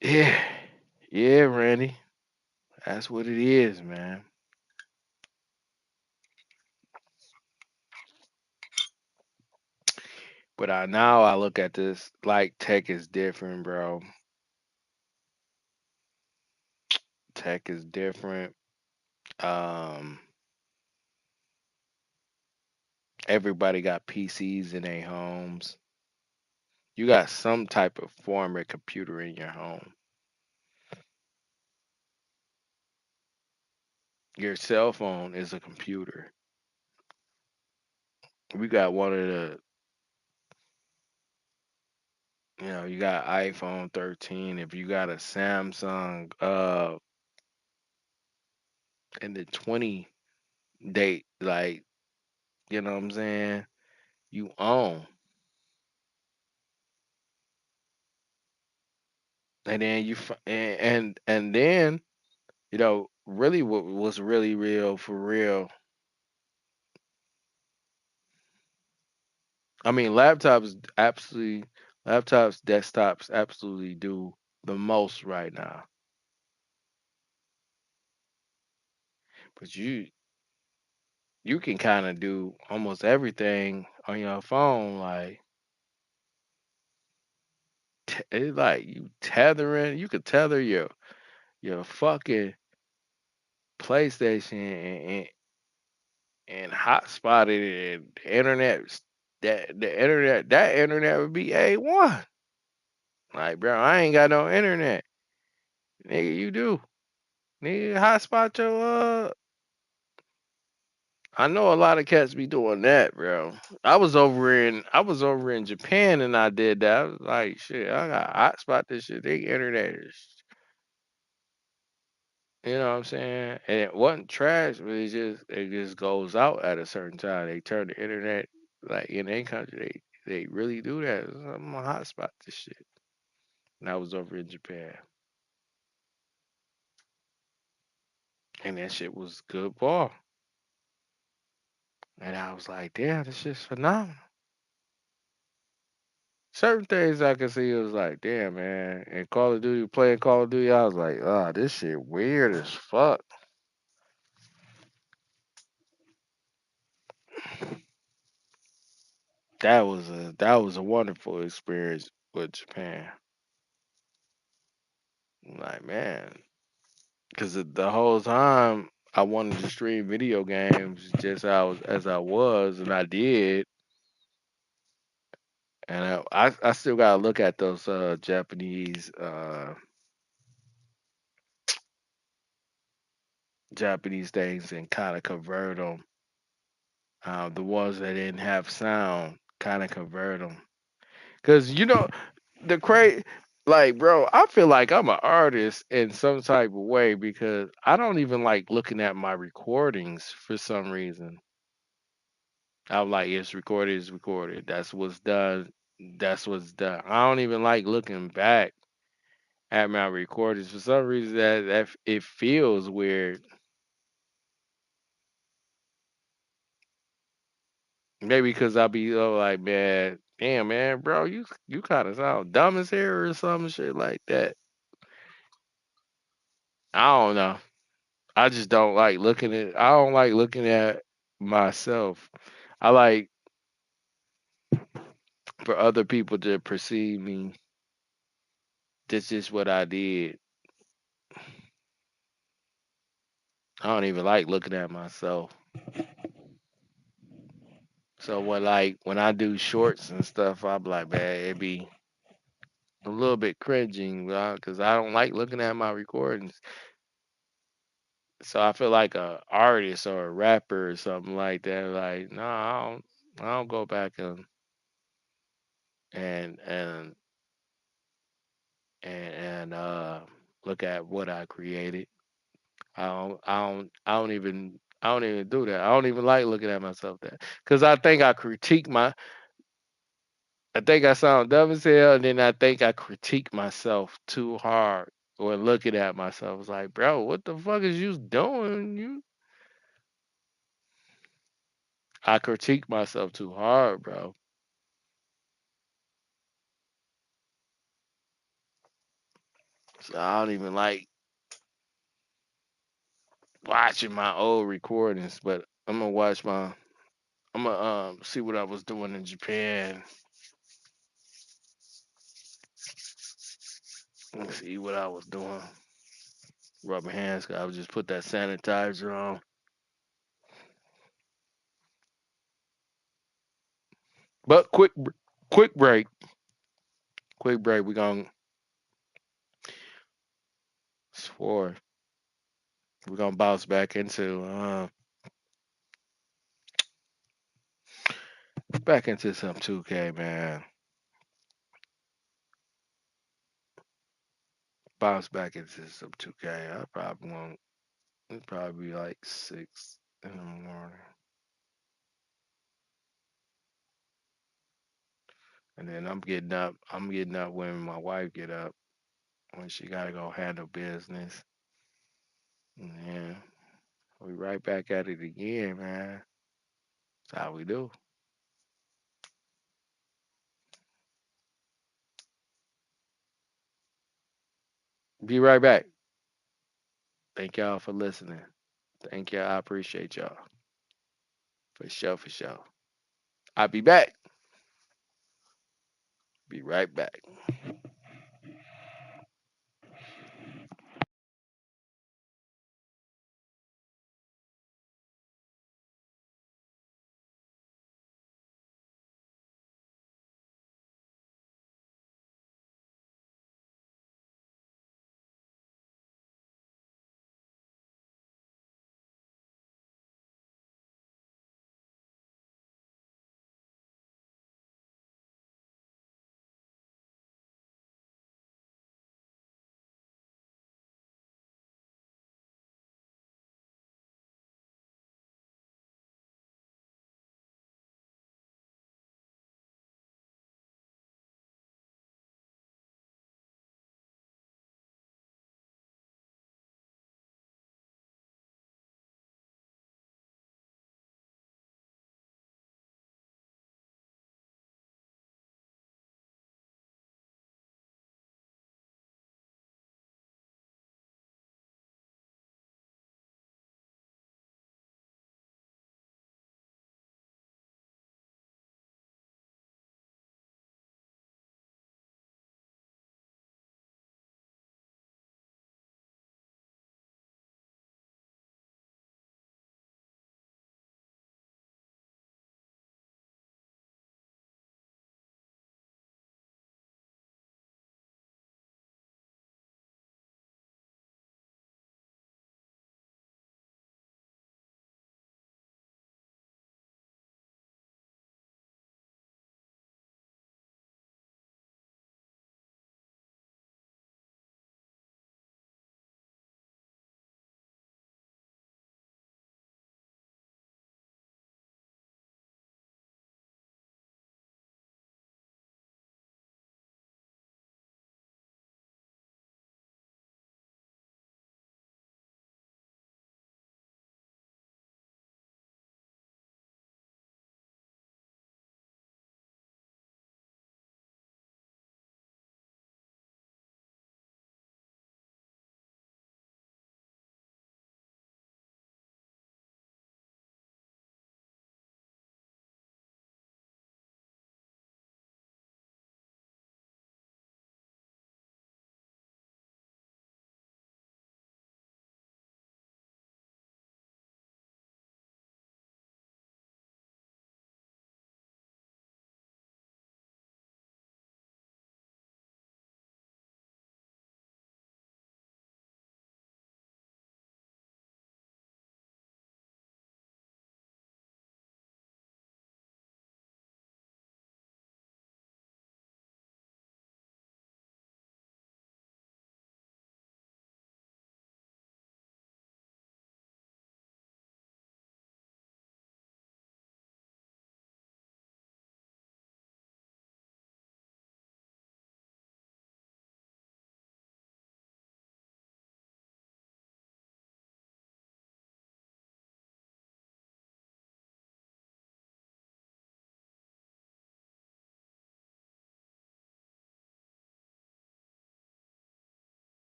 yeah. Yeah, Randy. That's what it is, man. But now I look at this like tech is different, bro. Tech is different. Um, Everybody got PCs in their homes. You got some type of form of computer in your home. Your cell phone is a computer. We got one of the, you got iPhone 13. If you got a Samsung, in the 20 date, like, you know what I'm saying? You own. And then and then, really what was really real for real. I mean, laptops, desktops absolutely do the most right now. But you can kind of do almost everything on your phone. Like it's like you could tether your fucking PlayStation and hotspot it and the internet. That internet would be A1. Like, bro, I ain't got no internet. Nigga, you do. Nigga, hotspot your I know a lot of cats be doing that, bro. I was over in Japan and I did that. I was like, shit, I got hotspot this shit. They internet is, you know what I'm saying? And it wasn't trash, but it just goes out at a certain time. They turn the internet like in their country. They really do that. I'm gonna hotspot this shit. And I was over in Japan, and that shit was good ball. And I was like, damn, this shit's phenomenal. Certain things I could see, it was like, damn, man. And Call of Duty, playing Call of Duty, I was like, ah, this shit weird as fuck. That was a wonderful experience with Japan. Like, man, because the whole time I wanted to stream video games just as I was, and I did. And I still gotta look at those Japanese things and kind of convert them. The ones that didn't have sound, kind of convert them. Cause the crazy, like, bro, I feel like I'm an artist in some type of way because I don't even like looking at my recordings for some reason. I'm like, it's recorded, it's recorded. That's what's done. That's what's done. I don't even like looking back at my recordings for some reason. That it feels weird. Maybe because I'll be like, man, damn, man, bro, you kind of sound dumb as hell or some shit like that. I don't know. I don't like looking at myself. I like for other people to perceive me. This is what I did. I don't even like looking at myself. So when I do shorts and stuff, I'm like, man, it be a little bit cringing, because I don't like looking at my recordings. So I feel like a artist or a rapper or something like that. Like, no, I don't. I don't go back and and look at what I created. I don't even do that. I don't even like looking at myself that because I think I critique my. I think I sound dumb as hell, and then I think I critique myself too hard when looking at myself. It's like, bro, what the fuck is you doing? I critique myself too hard, bro. So I don't even like watching my old recordings, but I'm gonna watch my. I'm gonna see what I was doing in Japan. Let's see what I was doing. Rubbing hands. 'Cause I would just put that sanitizer on. But quick break. Quick break. We gonna swore. We're gonna bounce back into some 2K, man. Bounce back into some 2K. I probably won't. It's probably like 6 in the morning, and then I'm getting up. I'm getting up when my wife get up when she gotta go handle business. Yeah, we right back at it again, man. That's how we do. Be right back. Thank y'all for listening. Thank y'all. I appreciate y'all. For sure, for sure. I'll be back. Be right back.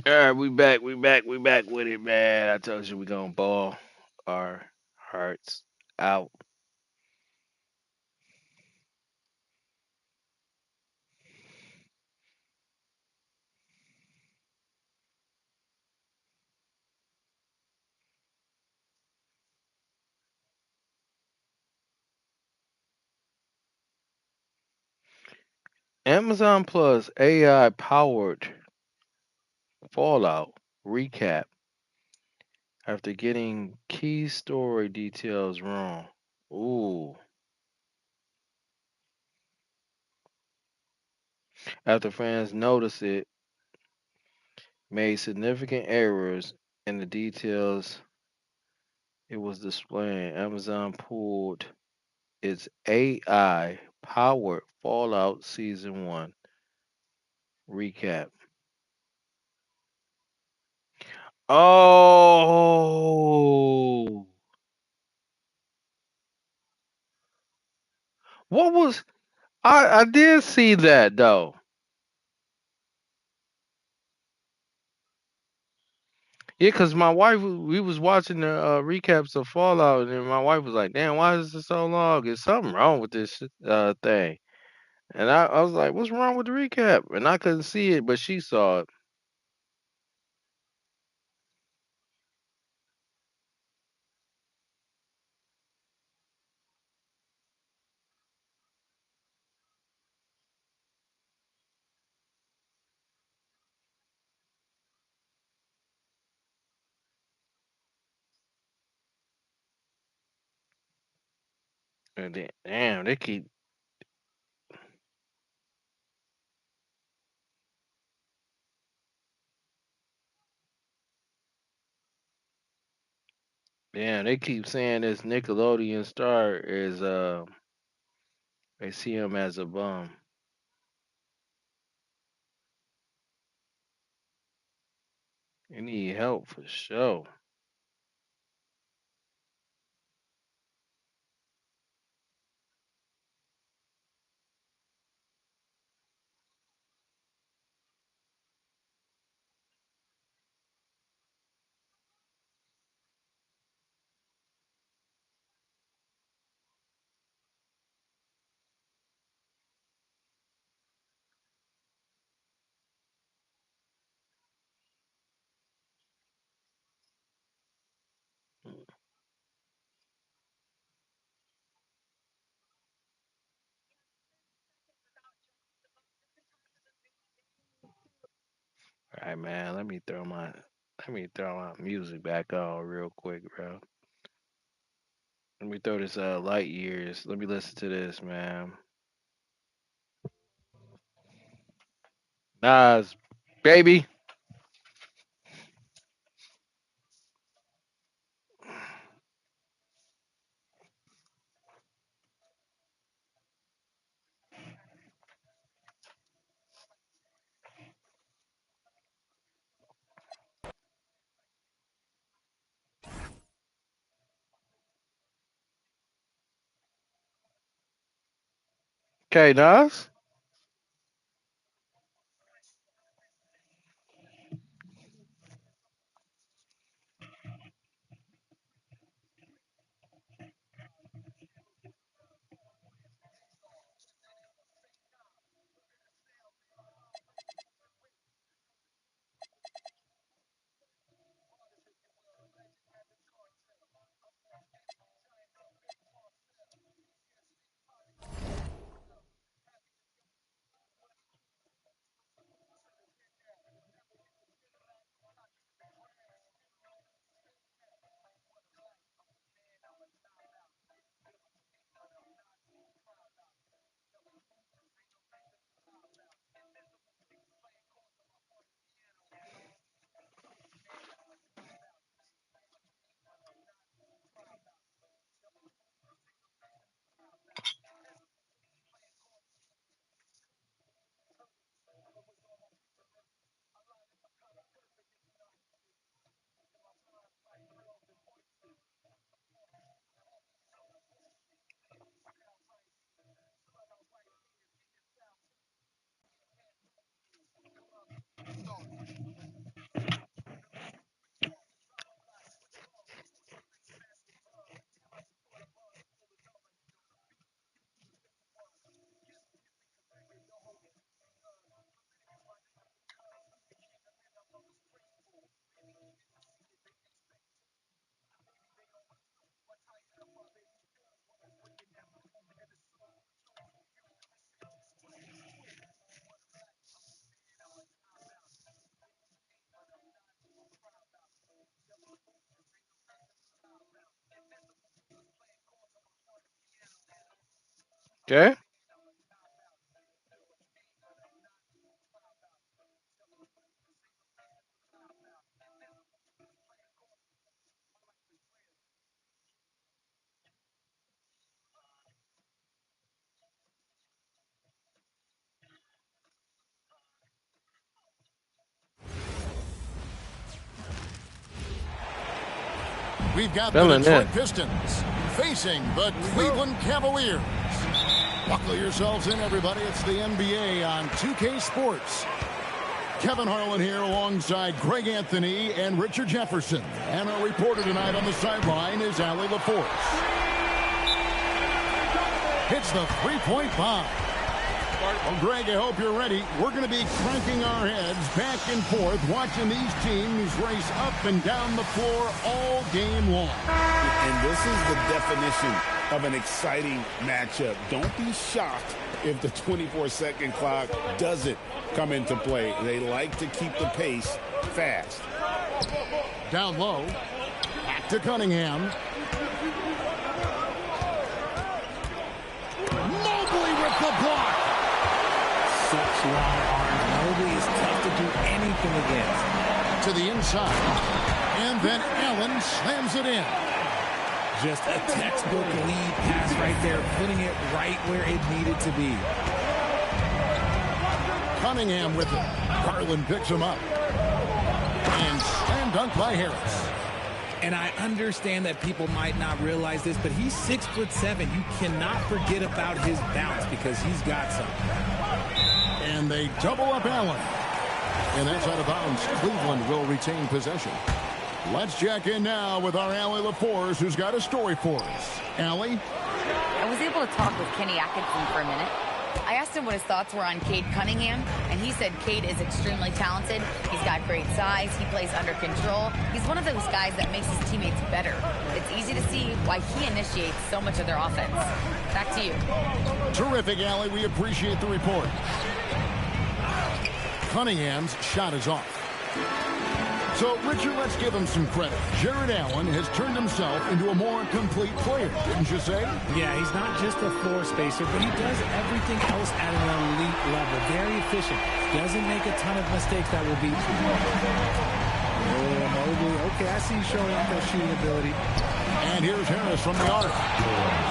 All right, we back with it, man. I told you we gonna ball our hearts out. Amazon Plus AI powered Fallout recap after getting key story details wrong. Ooh. After fans noticed it made significant errors in the details it was displaying, Amazon pulled its AI powered Fallout Season 1 recap. Oh, what was I did see that though. Yeah, cause my wife we was watching the recaps of Fallout, and then my wife was like, "Damn, why is it so long? Is something wrong with this thing?" And I was like, "What's wrong with the recap?" And I couldn't see it, but she saw it. And then, damn, they keep saying this Nickelodeon star is they see him as a bum. He need help for sure. All right, man. Let me throw my music back on real quick, bro. Let me throw this light years. Let me listen to this, man. Nas, baby. Okay, Nas. Okay. We've got the Detroit Pistons facing the Cleveland Cavaliers. Buckle yourselves in, everybody. It's the NBA on 2K Sports. Kevin Harlan here alongside Greg Anthony and Richard Jefferson. And our reporter tonight on the sideline is Allie LaForce. Hits the three-point bomb. Well, Greg, I hope you're ready. We're going to be cranking our heads back and forth, watching these teams race up and down the floor all game long. And this is the definition of an exciting matchup. Don't be shocked if the 24-second clock doesn't come into play. They like to keep the pace fast. Down low. Back to Cunningham. Mobley with the block. Such long arms. Mobley is tough to do anything against. To the inside. And then Allen slams it in. Just a textbook lead pass right there, putting it right where it needed to be. Cunningham with it. Garland picks him up. And slam dunk by Harris. And I understand that people might not realize this, but he's 6'7". You cannot forget about his bounce because he's got some. And they double up Allen. And that's out of bounds. Cleveland will retain possession. Let's check in now with our Allie LaForce, who's got a story for us. Allie? I was able to talk with Kenny Atkinson for a minute. I asked him what his thoughts were on Cade Cunningham, and he said Cade is extremely talented. He's got great size. He plays under control. He's one of those guys that makes his teammates better. It's easy to see why he initiates so much of their offense. Back to you. Terrific, Allie. We appreciate the report. Cunningham's shot is off. So, Richard, let's give him some credit. Jared Allen has turned himself into a more complete player, didn't you say? Yeah, he's not just a floor spacer, but he does everything else at an elite level. Very efficient. Doesn't make a ton of mistakes that will beat you. Oh, Mobley. Okay, I see you showing off that shooting ability. And here's Harris from the arc.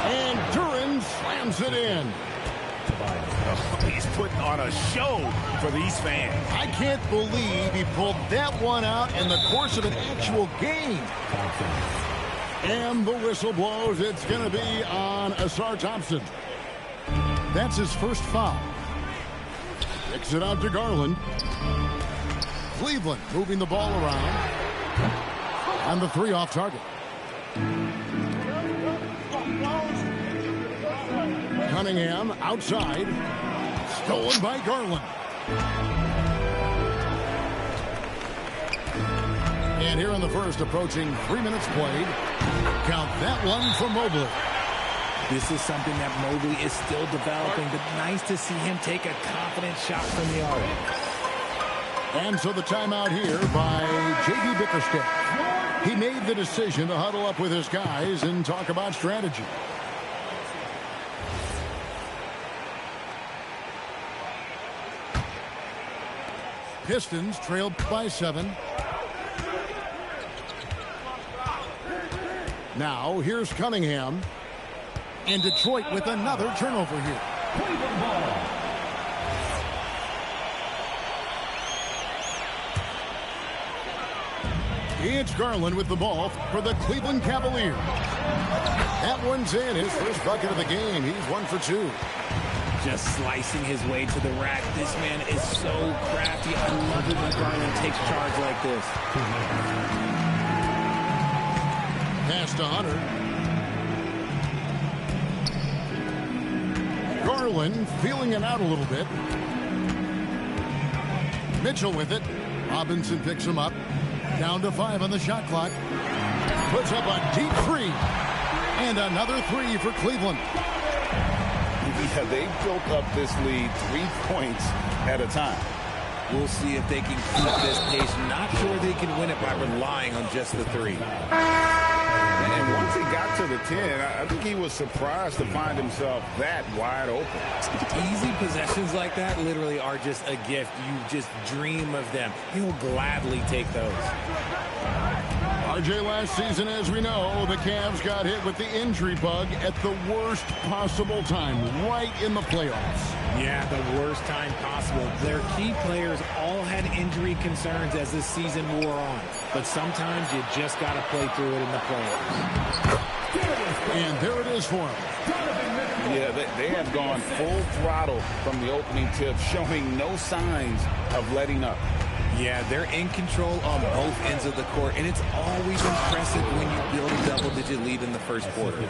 And Duran slams it in. He's putting on a show for these fans. I can't believe he pulled that one out in the course of an actual game. And the whistle blows. It's going to be on Asar Thompson. That's his first foul. Kicks it out to Garland. Cleveland moving the ball around. And the three off target. Cunningham outside. Stolen by Garland. And here in the first, approaching 3 minutes played. Count that one for Mobley. This is something that Mobley is still developing, but nice to see him take a confident shot from the arc. And so the timeout here by J.D. Bickerstaff. He made the decision to huddle up with his guys and talk about strategy. Pistons trailed by 7. Now here's Cunningham. And Detroit with another turnover here. It's Garland with the ball for the Cleveland Cavaliers. That one's in, his first bucket of the game. He's 1 for 2. Just slicing his way to the rack. This man is so crafty. I love it when Garland takes charge like this. Pass to Hunter. Garland feeling it out a little bit. Mitchell with it. Robinson picks him up. Down to 5 on the shot clock. Puts up a deep 3. And another 3 for Cleveland. Yeah, they've built up this lead 3 points at a time. We'll see if they can keep this pace. Not sure they can win it by relying on just the 3. And once he got to the 10. I think he was surprised to find himself that wide open. Easy possessions like that literally are just a gift. You just dream of them. He'll gladly take those. RJ, last season, as we know, the Cavs got hit with the injury bug at the worst possible time, right in the playoffs. Yeah, the worst time possible. Their key players all had injury concerns as the season wore on. But sometimes you just got to play through it in the playoffs. And there it is for him. Yeah, they have gone full throttle from the opening tip, showing no signs of letting up. Yeah, they're in control on both ends of the court, and it's always impressive when you build a double-digit lead in the first quarter.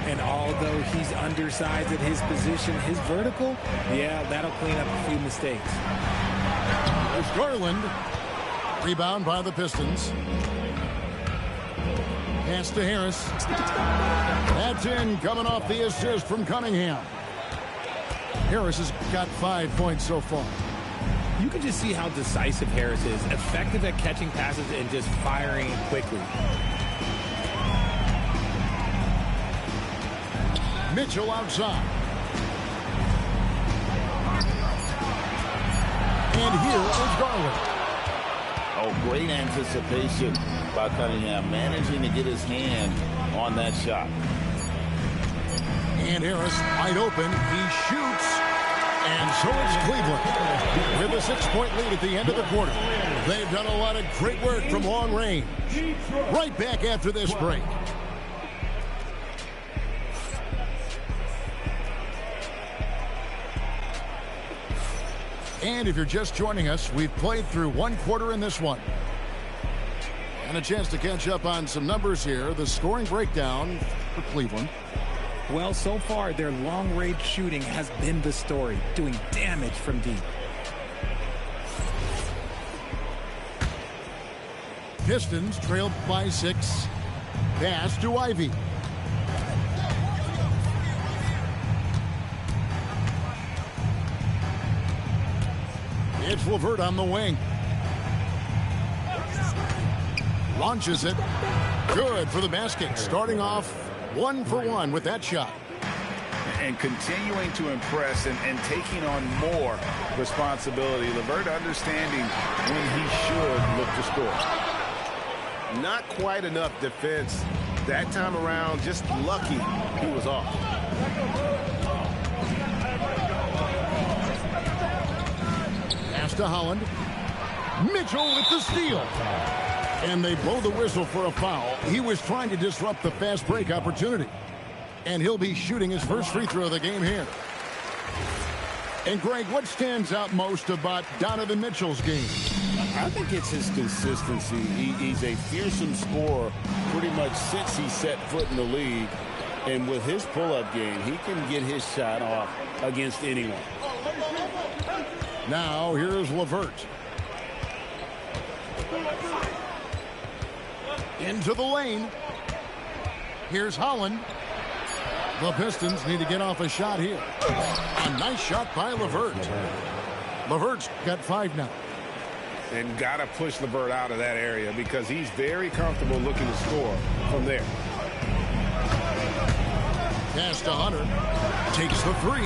And although he's undersized at his position, his vertical, yeah, that'll clean up a few mistakes. There's Garland. Rebound by the Pistons. Pass to Harris. That's in, coming off the assist from Cunningham. Harris has got 5 points so far. You can just see how decisive Harris is, effective at catching passes and just firing quickly. Mitchell outside. And here is Garland. Oh, great anticipation by Cunningham, managing to get his hand on that shot. And Harris wide open. He shoots. And so it's Cleveland with a 6-point lead at the end of the quarter. They've done a lot of great work from long range. Right back after this break. And if you're just joining us, we've played through one quarter in this one. And a chance to catch up on some numbers here. The scoring breakdown for Cleveland. Well, so far, their long-range shooting has been the story, doing damage from deep. Pistons trailed by 6. Pass to Ivy. It's LeVert on the wing. Launches it. Good for the basket. Starting off 1 for 1 with that shot. And continuing to impress and taking on more responsibility. LeVert understanding when he should look to score. Not quite enough defense that time around. Just lucky he was off. Pass to Holland. Mitchell with the steal. And they blow the whistle for a foul. He was trying to disrupt the fast break opportunity. And he'll be shooting his first free throw of the game here. And Greg, what stands out most about Donovan Mitchell's game? I think it's his consistency. He's a fearsome scorer pretty much since he set foot in the league. And with his pull-up game, he can get his shot off against anyone. Now here's LeVert. Into the lane. Here's Holland. The Pistons need to get off a shot here. A nice shot by LeVert. LeVert's got 5 now. And got to push LeVert out of that area because he's very comfortable looking to score from there. Pass to Hunter. Takes the 3.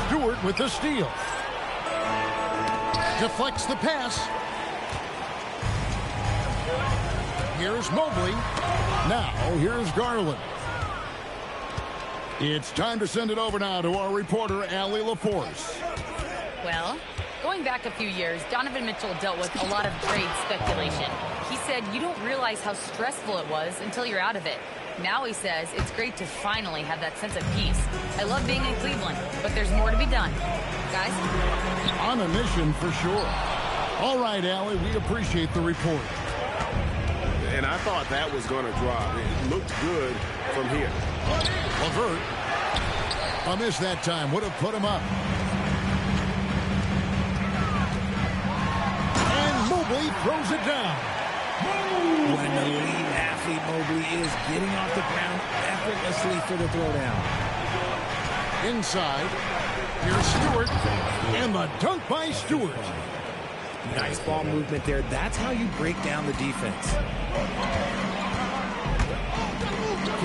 Stewart with the steal. Deflects the pass. Here's Mobley. Now, here's Garland. It's time to send it over now to our reporter, Allie LaForce. Well, going back a few years, Donovan Mitchell dealt with a lot of trade speculation. He said you don't realize how stressful it was until you're out of it. Now he says it's great to finally have that sense of peace. I love being in Cleveland, but there's more to be done. Guys? On a mission for sure. All right, Allie, we appreciate the report. And I thought that was going to drop. It looked good from here. LeVert. A miss that time. Would have put him up. And Mobley throws it down. When the lead athlete Mobley is getting off the ground effortlessly for the throwdown. Inside. Here's Stewart. And the dunk by Stewart. Nice ball movement there. That's how you break down the defense.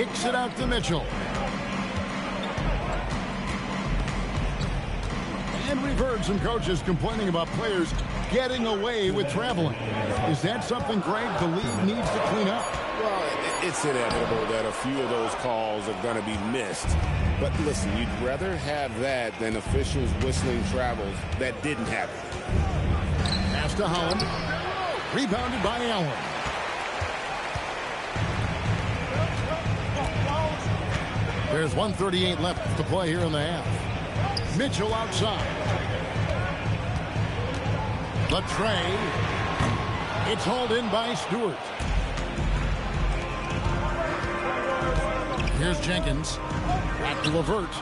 Kicks it out to Mitchell. And we've heard some coaches complaining about players getting away with traveling. Is that something, Greg, the league needs to clean up? Well, it's inevitable that a few of those calls are going to be missed. But listen, you'd rather have that than officials whistling travels that didn't happen. Pass to Holland. Rebounded by Allen. There's 1:38 left to play here in the half. Mitchell outside. The tray. It's hauled in by Stewart. Here's Jenkins. Back to Levert.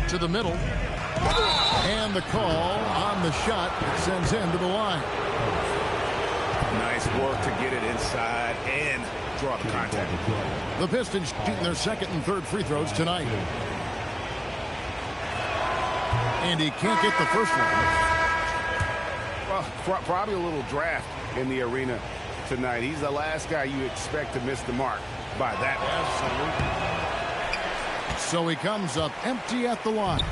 To the middle. And the call on the shot that sends him to the line. Nice work to get it inside and draw the contact. The Pistons shooting their second and third free throws tonight. And he can't get the first one. Well, probably a little draft in the arena tonight. He's the last guy you expect to miss the mark by that. Absolutely. So he comes up empty at the line.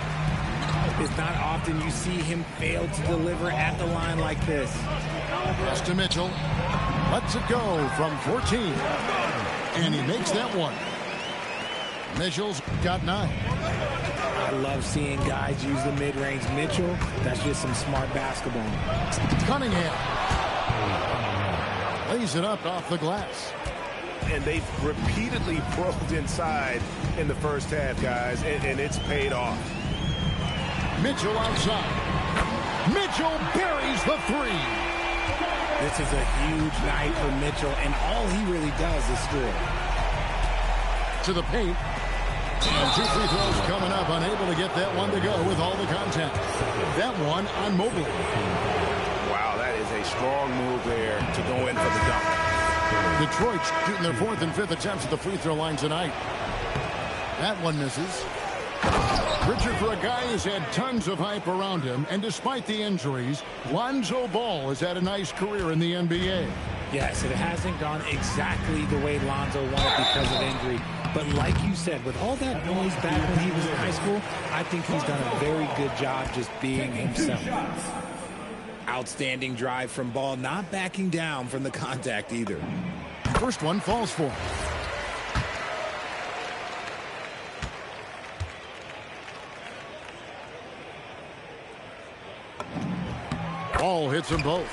It's not often you see him fail to deliver at the line like this. Pass to Mitchell. Lets it go from 14. And he makes that one. Mitchell's got 9. I love seeing guys use the mid-range. Mitchell, that's just some smart basketball. Cunningham. Lays it up off the glass. And they've repeatedly probed inside in the first half, guys, and it's paid off. Mitchell outside. Mitchell buries the 3. This is a huge night for Mitchell, and all he really does is score. To the paint. And 2 free throws coming up. Unable to get that one to go with all the contact. That one on Mobley. Wow, that is a strong move there to go in for the dunk. Detroit shooting their 4th and 5th attempts at the free throw line tonight. That one misses. Richard, for a guy who's had tons of hype around him, and despite the injuries, Lonzo Ball has had a nice career in the NBA. Yes, it hasn't gone exactly the way Lonzo wanted because of injury. But like you said, with all that noise back when he was in high school, I think he's done a very good job just being himself. Outstanding drive from Ball, not backing down from the contact either. First one falls for him. Ball hits them both.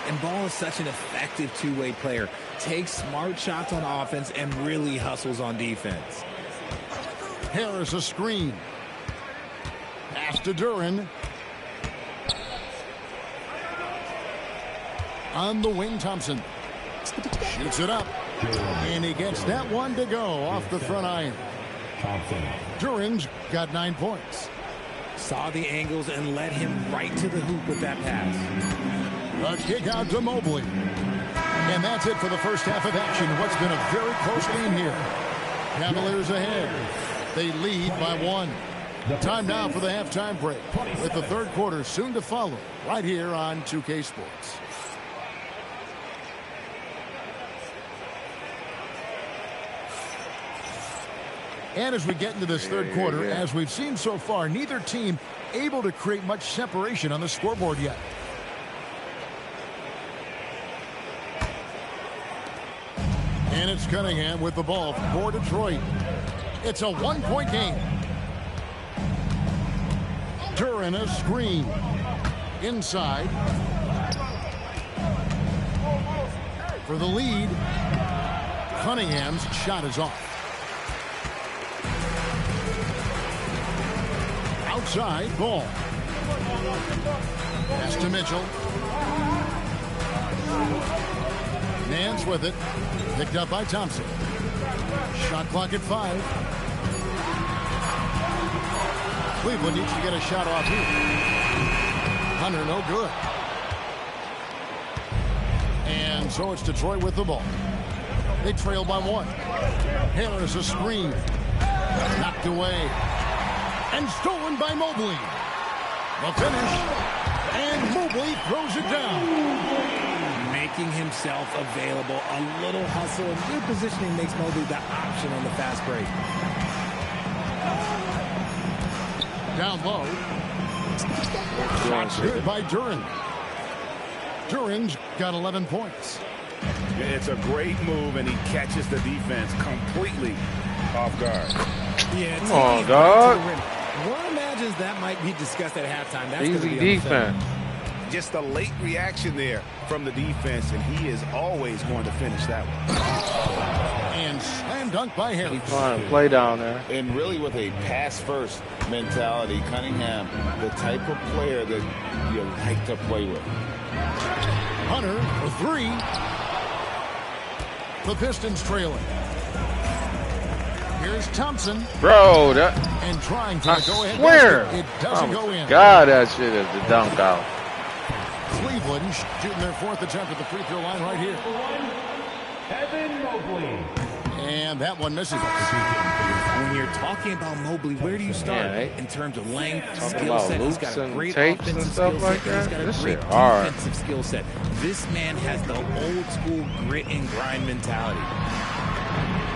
And Ball is such an effective two-way player. Takes smart shots on offense and really hustles on defense. Harris a screen. Pass to Duran. On the wing, Thompson. Shoots it up. And he gets that one to go off the front iron. Duran's got 9 points. Saw the angles and led him right to the hoop with that pass. A kick out to Mobley. And that's it for the first half of action. What's been a very close game here. Cavaliers ahead. They lead by 1. Time now for the halftime break, with the third quarter soon to follow, right here on 2K Sports. And as we get into this third quarter, as we've seen so far, neither team able to create much separation on the scoreboard yet. And it's Cunningham with the ball for Detroit. It's a 1-point game. Duran a screen. Inside. For the lead. Cunningham's shot is off. Outside, Ball. Pass to Mitchell. Nance with it. Picked up by Thompson. Shot clock at 5. Cleveland needs to get a shot off here. Hunter, no good. And so it's Detroit with the ball. They trail by 1. Harris a screen. Knocked away. And stolen by Mobley. The finish. And Mobley throws it down. making himself available. A little hustle and good positioning makes Mobley the option on the fast break. Down low. Shot good by Duren. Duren's got 11 points. It's a great move, and he catches the defense completely off guard. Yeah, come on, dog. One imagines that might be discussed at halftime. That's easy defense. Just a late reaction there from the defense, and he is always going to finish that one. And slam dunk by Harris. He's trying to play down there. And really with a pass-first mentality, Cunningham, the type of player that you like to play with. Hunter for three. The Pistons trailing. Here's Thompson. Bro, that. And trying for I the go-ahead swear. basket. It doesn't go in. God, that shit is the dunk out. Cleveland shooting their fourth attempt at the free throw line right here. Evan Mobley. And that one misses. When you're talking about Mobley, where do you start? In terms of length, skill set, he's got a great offensive skill set. He's got a great defensive skill set. This man has the old school grit and grind mentality.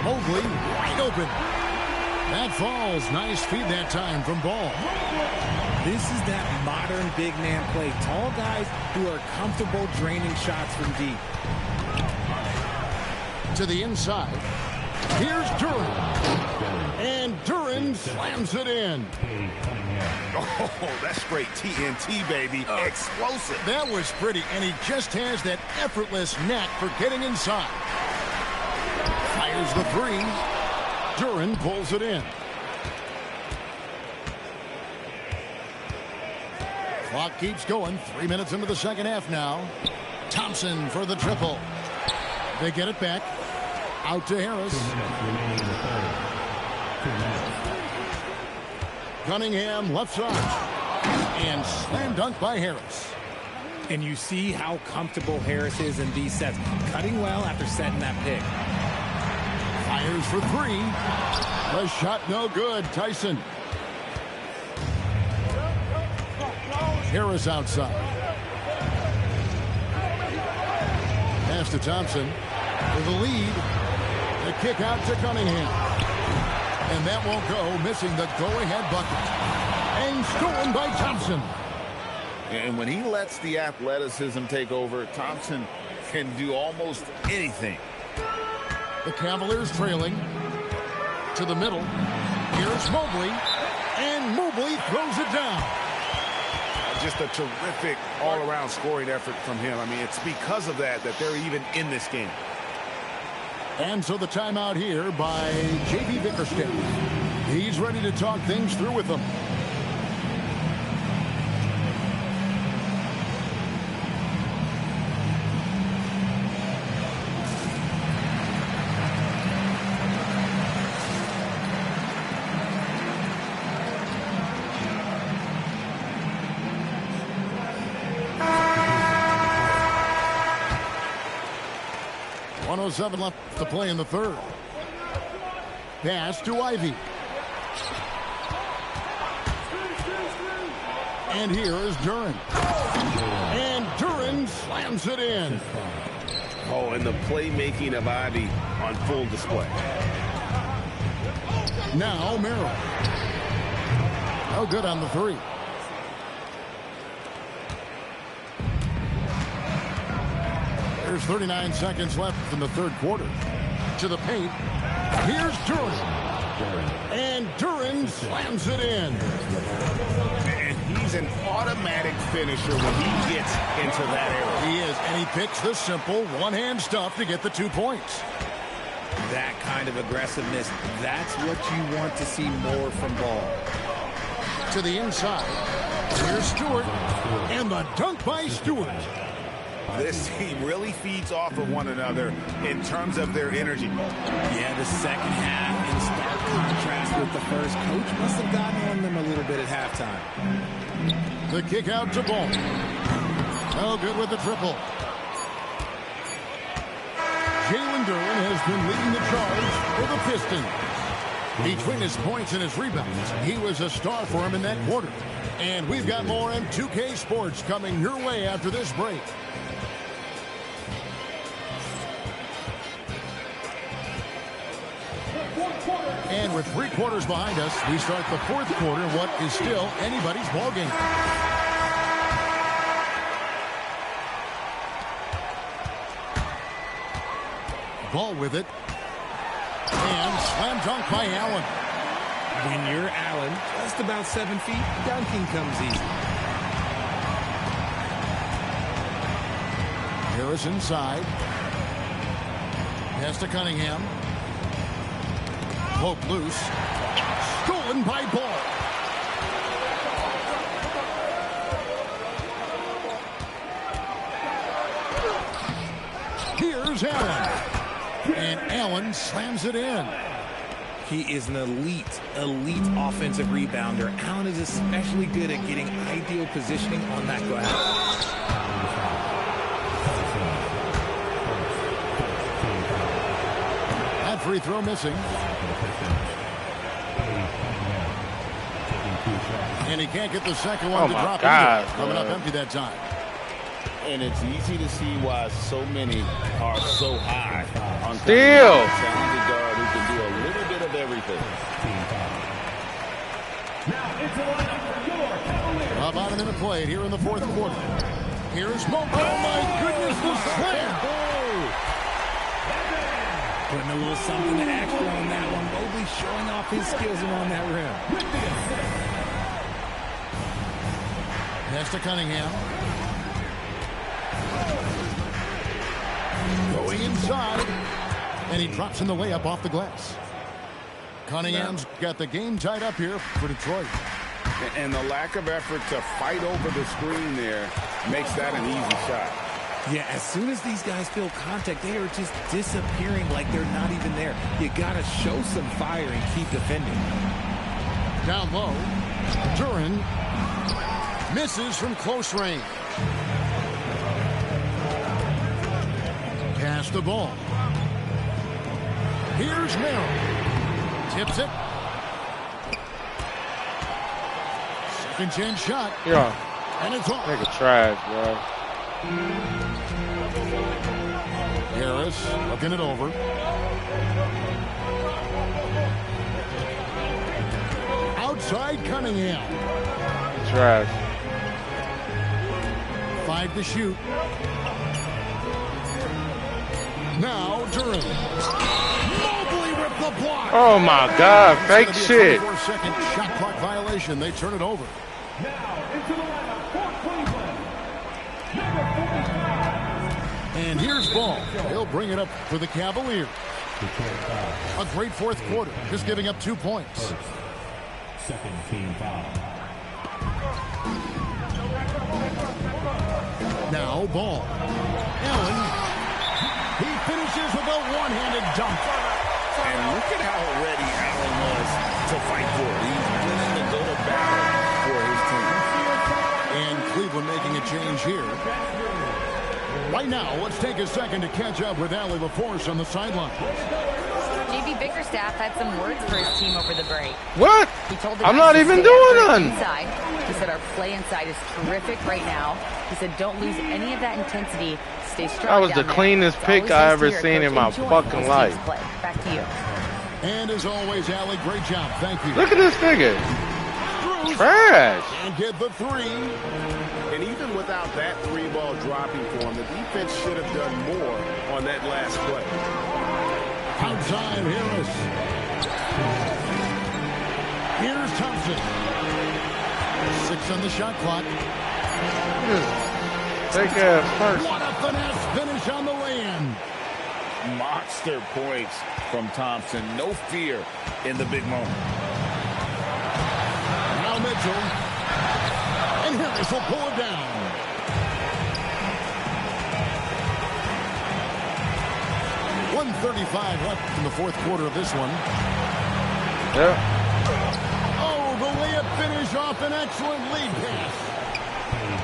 Mobley wide open. That falls. Nice feed that time from Ball. This is that modern big man play. Tall guys who are comfortable draining shots from deep. To the inside. Here's Duren. And Duren slams it in. Oh, that's straight TNT, baby. Explosive. That was pretty, and he just has that effortless knack for getting inside. Fires the three. Duren pulls it in. Clock keeps going. 3 minutes into the second half now. Thompson for the triple. They get it back. Out to Harris. Cunningham left side. And slam dunk by Harris. And you see how comfortable Harris is in these sets. Cutting well after setting that pick. Fires for three. The shot no good. Tyson. Harris outside. Pass to Thompson. For the lead. The kick out to Cunningham. And that won't go. Missing the go-ahead bucket. And stolen by Thompson. And when he lets the athleticism take over, Thompson can do almost anything. The Cavaliers trailing to the middle. Here's Mobley. And Mobley throws it down. Just a terrific all-around scoring effort from him. I mean, it's because of that they're even in this game. And so the timeout here by J.B. Bickerstaff. He's ready to talk things through with them. .07 left to play in the third. Pass to Ivy. And here is Duren. And Duren slams it in. Oh, and the playmaking of Ivy on full display. Now Merrill. No good on the three. There's 39 seconds left in the third quarter. To the paint. Here's Duren. And Duren slams it in. And he's an automatic finisher when he gets into that area. He is, and he picks the simple one-hand stuff to get the 2 points. That kind of aggressiveness, that's what you want to see more from Ball. To the inside. Here's Stewart. And the dunk by Stewart. This team really feeds off of one another in terms of their energy. Yeah, the second half in stark contrast with the first. Coach must have gotten on them a little bit at halftime. The kick out to Ball. Oh, good with the triple. Jalen Duren has been leading the charge for the Pistons. Between his points and his rebounds, he was a star for him in that quarter. And we've got more in 2K Sports coming your way after this break. And with 3 quarters behind us, we start the 4th quarter, what is still anybody's ballgame. Ball with it. And slam dunk by Allen. When you're Allen, just about 7 feet, dunking comes easy. Harris inside. Pass to Cunningham. Pope loose. Stolen by Ball. Here's Allen. And Allen slams it in. He is an elite offensive rebounder. Allen is especially good at getting ideal positioning on that glass. That free throw missing. And he can't get the second one to drop either. Coming up empty that time. And it's easy to see why so many are so high on Steal. talented guard who can do a little bit of everything. About a minute played here in the 4th quarter. Here's Mo. Oh my goodness, the slam! Putting a little something extra on that one. Mobley showing off his skills around that rim. Pass to Cunningham. Going inside. And he drops in the layup off the glass. Cunningham's got the game tied up here for Detroit. And the lack of effort to fight over the screen there makes that an easy shot. Yeah, as soon as these guys feel contact, they are just disappearing like they're not even there. You got to show some fire and keep defending. Down low. Duran misses from close range. Pass the ball. Here's Merrill. Tips it. Second chance shot. Yeah. And it's off. Nigga trash, bro. Harris looking it over. Outside Cunningham. Trash. 5 to shoot. Now Duran. Mobley with the block. Oh my God, fake shit. 4-second shot clock violation. They turn it over. And here's Ball. He'll bring it up for the Cavaliers. A great 4th quarter, just giving up 2 points. Second team foul. Now Ball. Allen. He finishes with a one-handed dunk. And look at how ready Allen was to fight for it. He's willing to go to battle for his team. And Cleveland making a change here. Right now, let's take a second to catch up with Allie LaForce on the sideline. JB Bickerstaff had some words for his team over the break. What? He told the I'm guys not to even stay doing none. inside. He said our play inside is terrific right now. He said don't lose any of that intensity. Stay strong. That was down the there. cleanest It's pick always I nice ever to hear seen Coach in my enjoying fucking his life. team's play. Back to you. And as always, Allie, great job. Thank you. Look at this nigga. Trash. And get the 3. And even without that 3-ball dropping for him, the defense should have done more on that last play. Outside Harris. Here's Thompson. 6 on the shot clock. Take ass first. What a finesse finish on the lay-in. Monster points from Thompson. No fear in the big moment. Now Mitchell. And Harris will pull it down. .135 left in the 4th quarter of this one. Yeah. Oh, the layup finish off an excellent lead pass.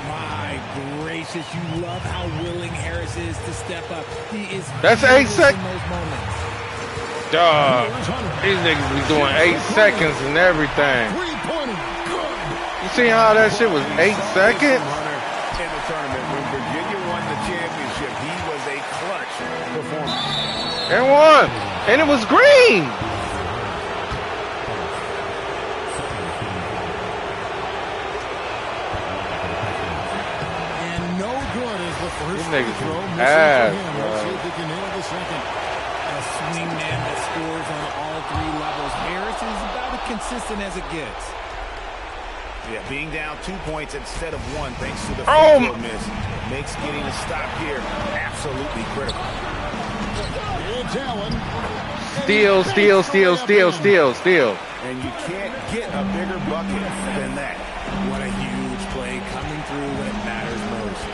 My gracious, you love how willing Harris is to step up. He is. That's 8 seconds. In those moments. Dog. These niggas be doing 8 seconds and everything. Three-pointer. Good. You see how that shit was 8 seconds? In the tournament, when Virginia won the championship, he was a clutch performer. And won. And it was green. First These free niggas throw is missing ass, for him. bro. Let's see if he can nail the second. A swing man that scores on all three levels. Harris is about as consistent as it gets. Yeah, being down 2 points instead of 1 thanks to the free throw miss makes getting a stop here absolutely critical. It's Allen. Steal. And you can't get a bigger bucket than that. What a huge play coming through when it matters most.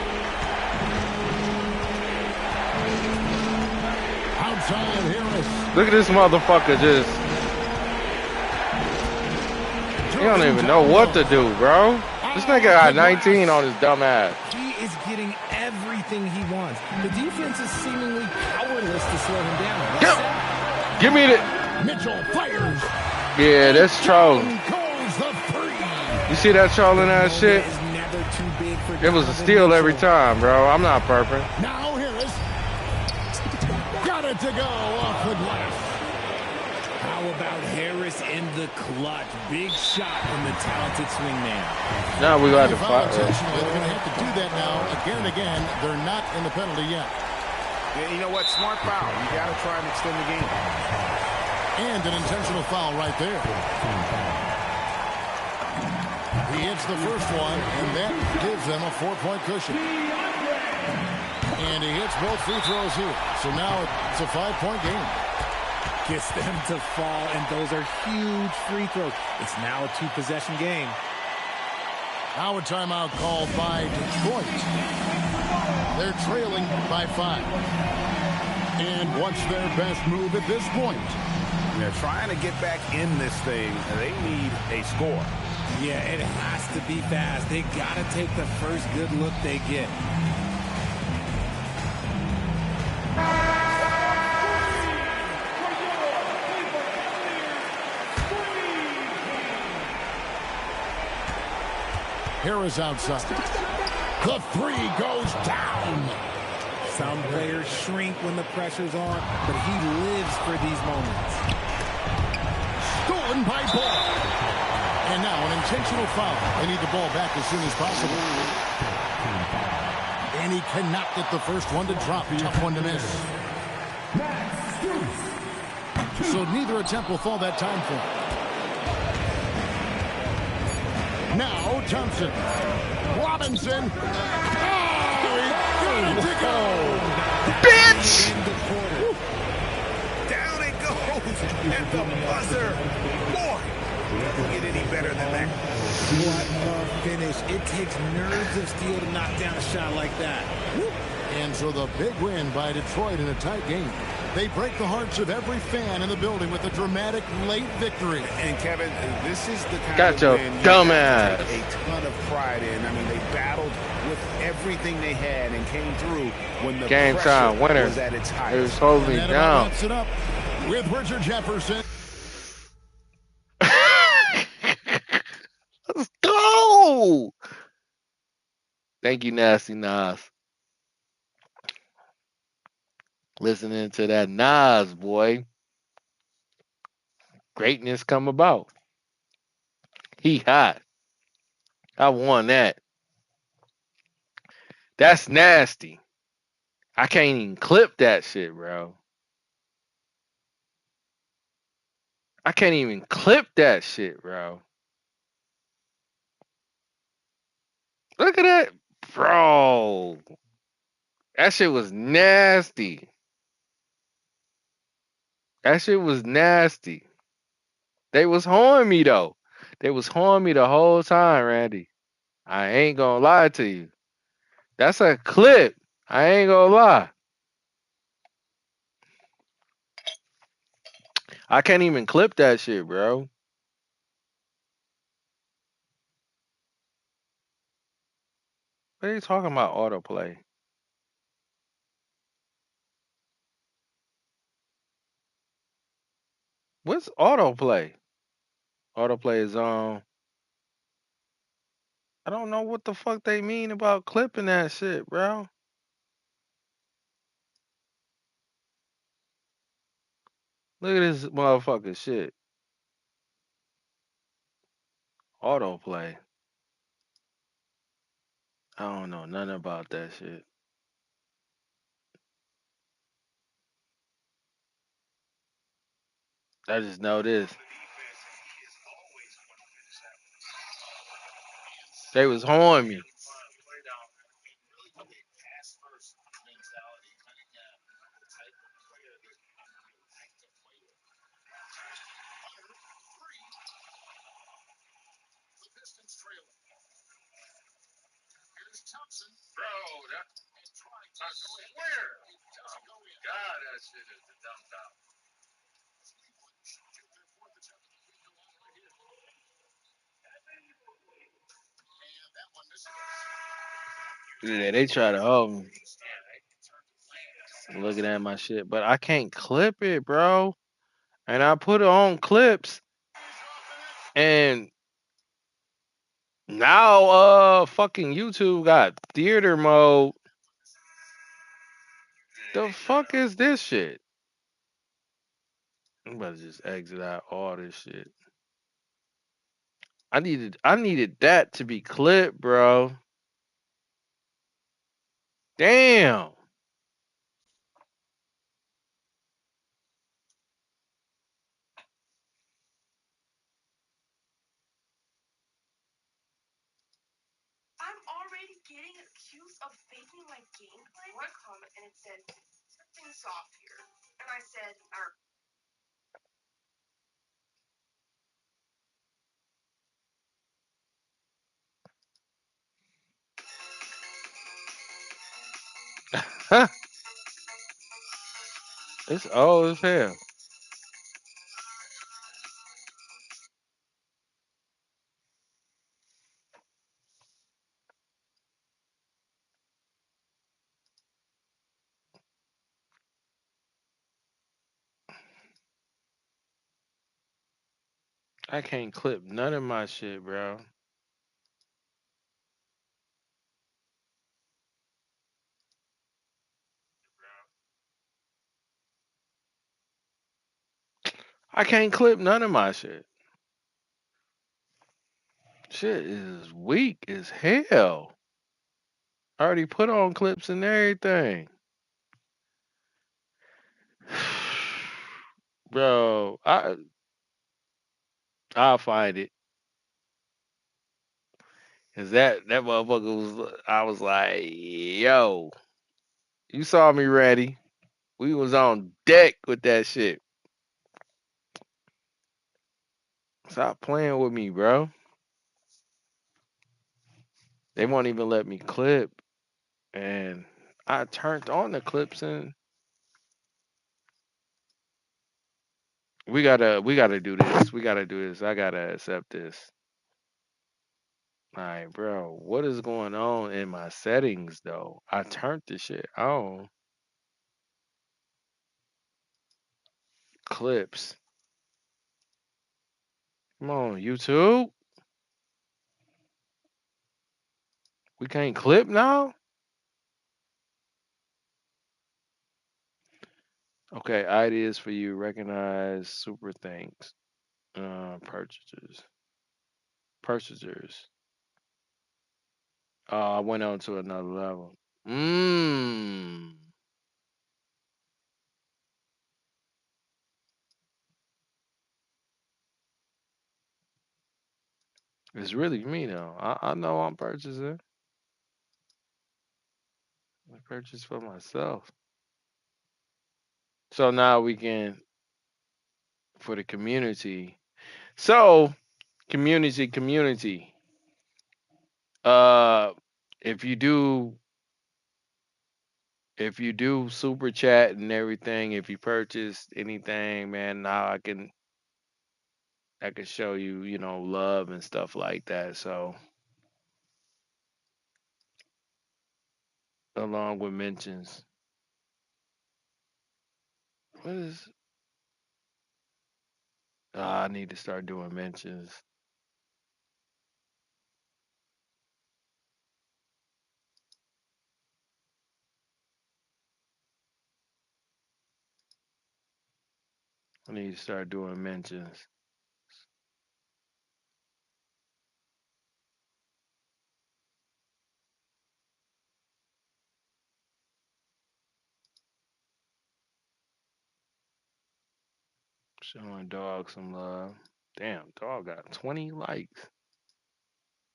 Outside Harris. Look at this motherfucker just. He don't even know what to do, bro. This nigga got 19 on his dumb ass. He is getting everything he wants. The defense is seemingly powerless to slow him down. Give me the. Mitchell fires. Yeah, that's trolling. Goes the three. You see that trolling ass shit? It was a steal every time, bro. I'm not perfect. Now Harris. Got it to go off the glass. How about Harris in the clutch? Big shot from the talented swingman. Now we got to fight. Intentionally, they're going to have to do that now again and again. They're not in the penalty yet. Yeah, you know what? Smart foul. You got to try and extend the game. And an intentional foul right there. He hits the first one, and that gives them a 4-point cushion. And he hits both free throws here. So now it's a 5-point game. Gets them to fall, and those are huge free throws. It's now a 2-possession game. Now a timeout called by Detroit. They're trailing by 5. And what's their best move at this point? They're trying to get back in this thing. They need a score. Yeah, it has to be fast. They got to take the first good look they get. Harris outside. The three goes down. Some players shrink when the pressure's on, but he lives for these moments. Stolen by Ball. And now an intentional foul. They need the ball back as soon as possible. And he cannot get the first one to drop. Tough one to miss. So neither attempt will fall that time for him. Now Thompson. Robinson. Oh, to go. Bitch! Down it goes at the buzzer. Boy, doesn't get any better than that. What a finish. It takes nerves of steel to knock down a shot like that. And so the big win by Detroit in a tight game. They break the hearts of every fan in the building with a dramatic late victory. And Kevin, this is the kind Got of your win you dumbass. have to take a ton of pride in. I mean, they battled with everything they had and came through when the Game pressure time winner. was at its It highest. was holding And that down. wraps it up with Richard Jefferson. Let's go! Thank you, Nasty Nas. Listening to that Nas, boy. Greatness come about. He hot. I won that. That's nasty. I can't even clip that shit, bro. I can't even clip that shit, bro. Look at that. Bro. That shit was nasty. That shit was nasty. They was horning me, though. They was horning me the whole time, Randy. I ain't gonna lie to you. That's a clip. I ain't gonna lie. I can't even clip that shit, bro. What are you talking about, autoplay? What's autoplay? Autoplay is on. I don't know what the fuck they mean about clipping that shit, bro. Look at this motherfucker shit. Autoplay. I don't know nothing about that shit. I just know this. They was horning me. Yeah, they try to hold me. Looking at my shit, but I can't clip it, bro. And I put it on clips, and now fucking YouTube got theater mode. The fuck is this shit? I'm about to just exit out all this shit. I needed that to be clipped, bro. Damn. I'm already getting accused of faking my gameplay. One comment and it said something's off here, and I said, It's old as hell. I can't clip none of my shit, bro. I can't clip none of my shit. Shit is weak as hell. I already put on clips and everything. Bro, I'll find it. Cause that motherfucker was, I was like, yo, you saw me ready. We was on deck with that shit. Stop playing with me, bro. They won't even let me clip. And I turned on the clips, and we gotta do this. We gotta do this. I gotta accept this. All right, bro. What is going on in my settings though? I turned the shit on. Clips. Come on, YouTube. We can't clip now? Okay, ideas for you. Recognize super things. Purchasers. Purchasers. I went on to another level. Mmm. It's really me though. I know I'm purchasing. I purchase for myself. So now we can for the community. So community. Uh, if you do super chat and everything, if you purchase anything, man, now I can show you, love and stuff like that. So along with mentions. What is I need to start doing mentions. I need to start doing mentions. Showing dog some love. Damn, dog got 20 likes.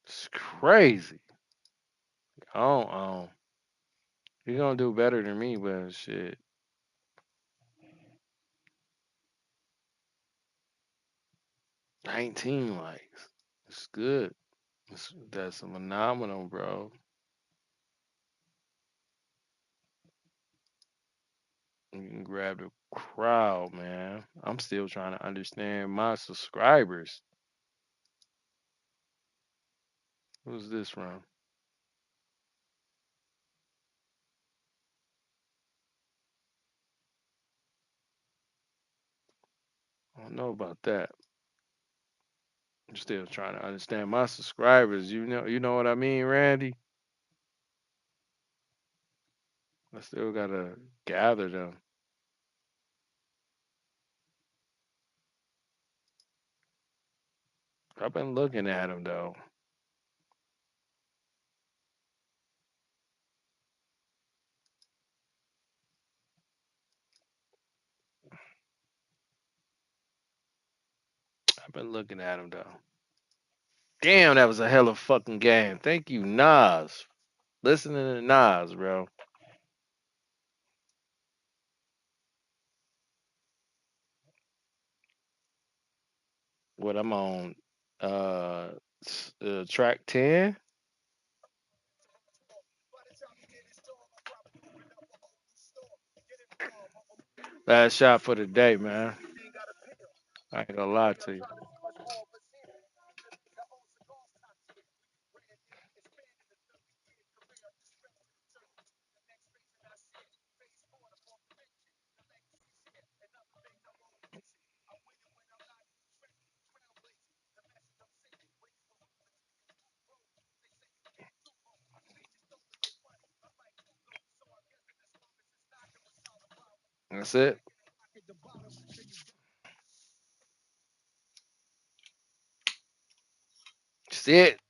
It's crazy. Oh, he gonna do better than me, but shit. 19 likes. It's good. That's phenomenal, bro. You can grab the crowd, man. I'm still trying to understand my subscribers. Who's this from? I don't know about that. I'm still trying to understand my subscribers. You know what I mean, Randy? I still gotta gather them. I've been looking at them though. I've been looking at them though. Damn, that was a hell of a fucking game. Thank you, Nas. Listening to Nas, bro. What I'm on track 10. Last shot for the day, man. I ain't gonna lie to you. That's it. That's it.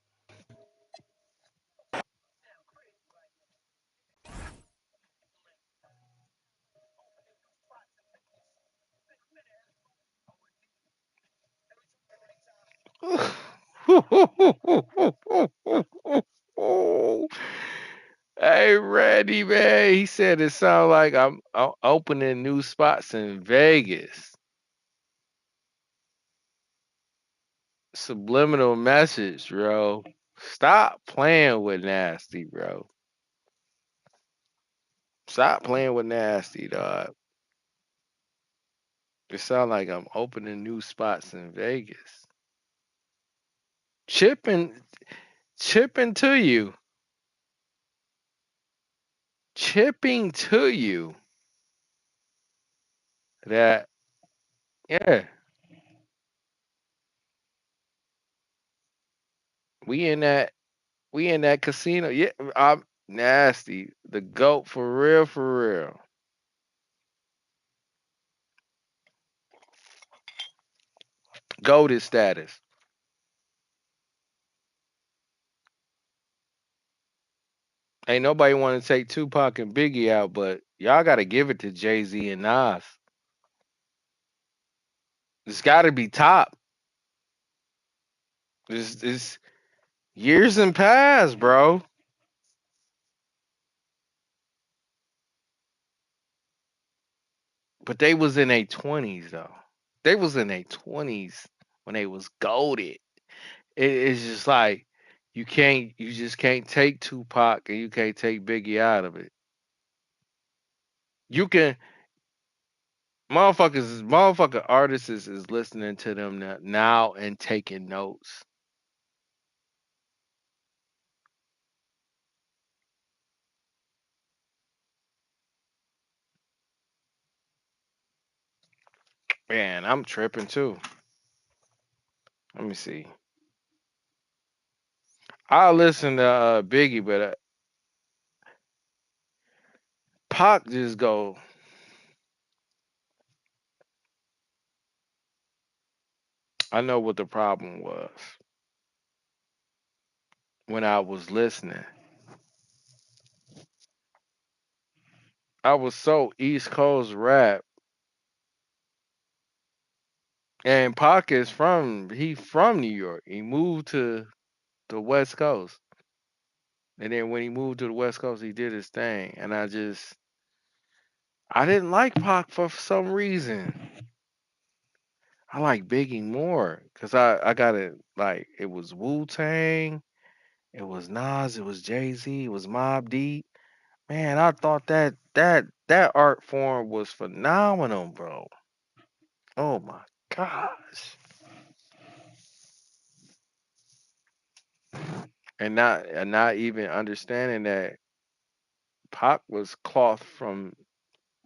Hey, Randy, man. He said it sounds like I'm opening new spots in Vegas. Subliminal message, bro. Stop playing with Nasty, bro. Stop playing with Nasty, dog. It sounds like I'm opening new spots in Vegas. Chipping, chipping to you. Chipping to you. That, yeah. We in that We in that casino. Yeah, I'm nasty. The GOAT for real, for real. GOATed status. Ain't nobody want to take Tupac and Biggie out, but y'all got to give it to Jay-Z and Nas. It's got to be top. It's years and past, bro. But they was in their 20s, though. They was in their 20s when they was goaded. It's just like you just can't take Tupac and you can't take Biggie out of it. You can, motherfucker artists is listening to them now and taking notes. Man, I'm tripping too. Let me see. I listen to Biggie, but Pac just go. I know what the problem was when I was listening. I was so East Coast rap And Pac is from New York. He moved to the West Coast. And then when he moved to the West Coast, he did his thing. And I didn't like Pac for some reason. I like Biggie more. Cause I got it like it was Wu Tang, it was Nas, it was Jay-Z, it was Mobb Deep. Man, I thought that art form was phenomenal, bro. Oh my gosh. And not even understanding that Pac was cloth from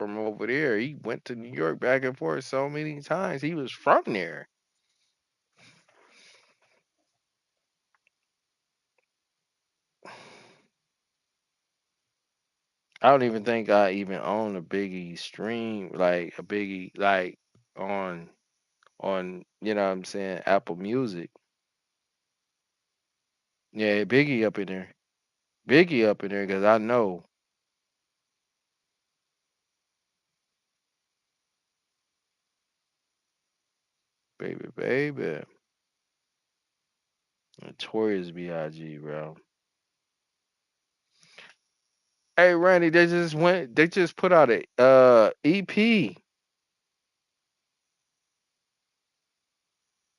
over there. He went to New York back and forth so many times. He was from there. I don't even think I even own a Biggie stream, like a Biggie, like on you know what I'm saying, Apple Music. Yeah, Biggie up in there. Biggie up in there because I know, baby, baby. Notorious B.I.G., bro. Hey, Randy, they just put out a EP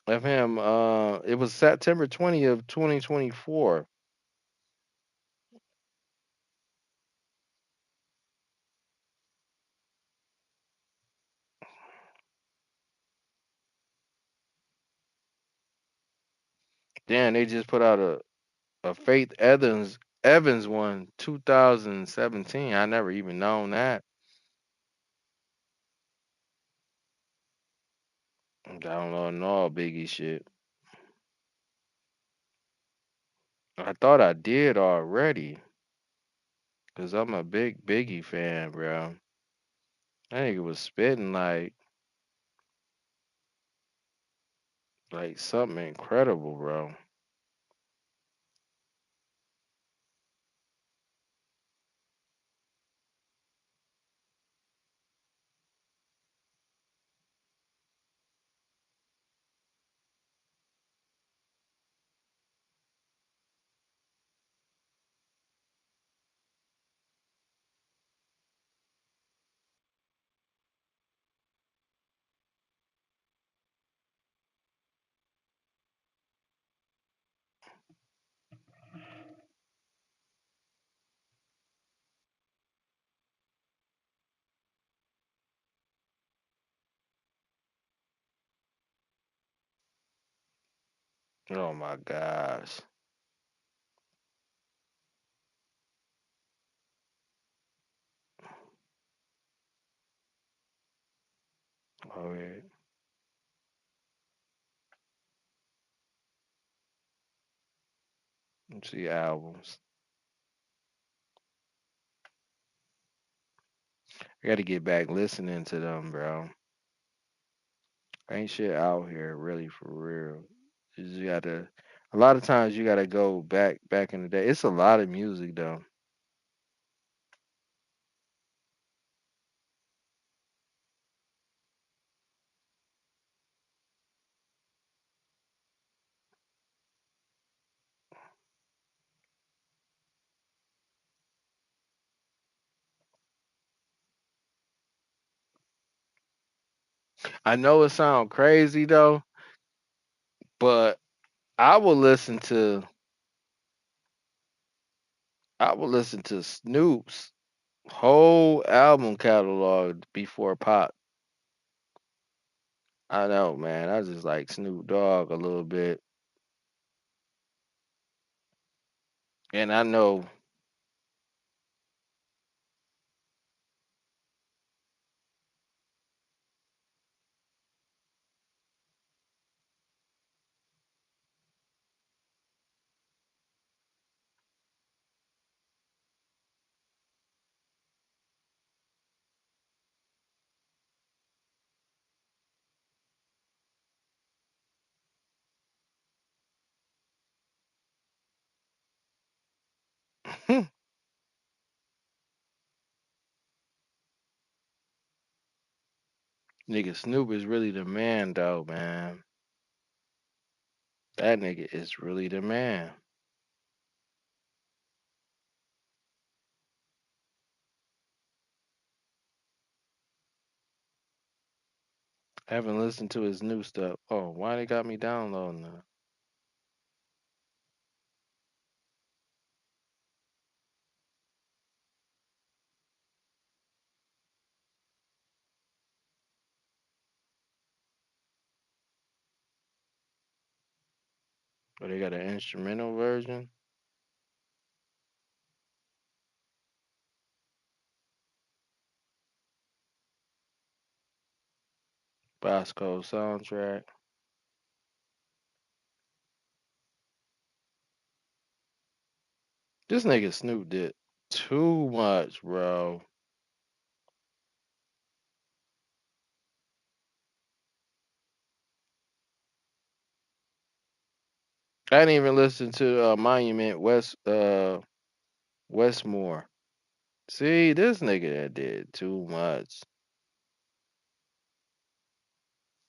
of him. It was September 20th of 2024. Damn, they just put out a Faith Evans one 2017. I never even known that. I don't know no Biggie shit. I thought I did already, cause I'm a big Biggie fan, bro. I think it was spitting like something incredible, bro. Oh my gosh. Oh yeah. Let's see albums. I gotta get back listening to them, bro. Ain't shit out here really for real. You gotta a lot of times you gotta go back in the day. It's a lot of music though. I know it sound crazy though, but I will listen to I will listen to Snoop's whole album catalog before Pop. I know, man. I just like Snoop Dogg a little bit, and I know. Nigga Snoop is really the man, though, man. That nigga is really the man. I haven't listened to his new stuff. Oh, why they got me downloading that? Oh, they got an instrumental version? Bosco soundtrack. This nigga Snoop did too much, bro. I didn't even listen to Monument Westmore. See, this nigga that did too much.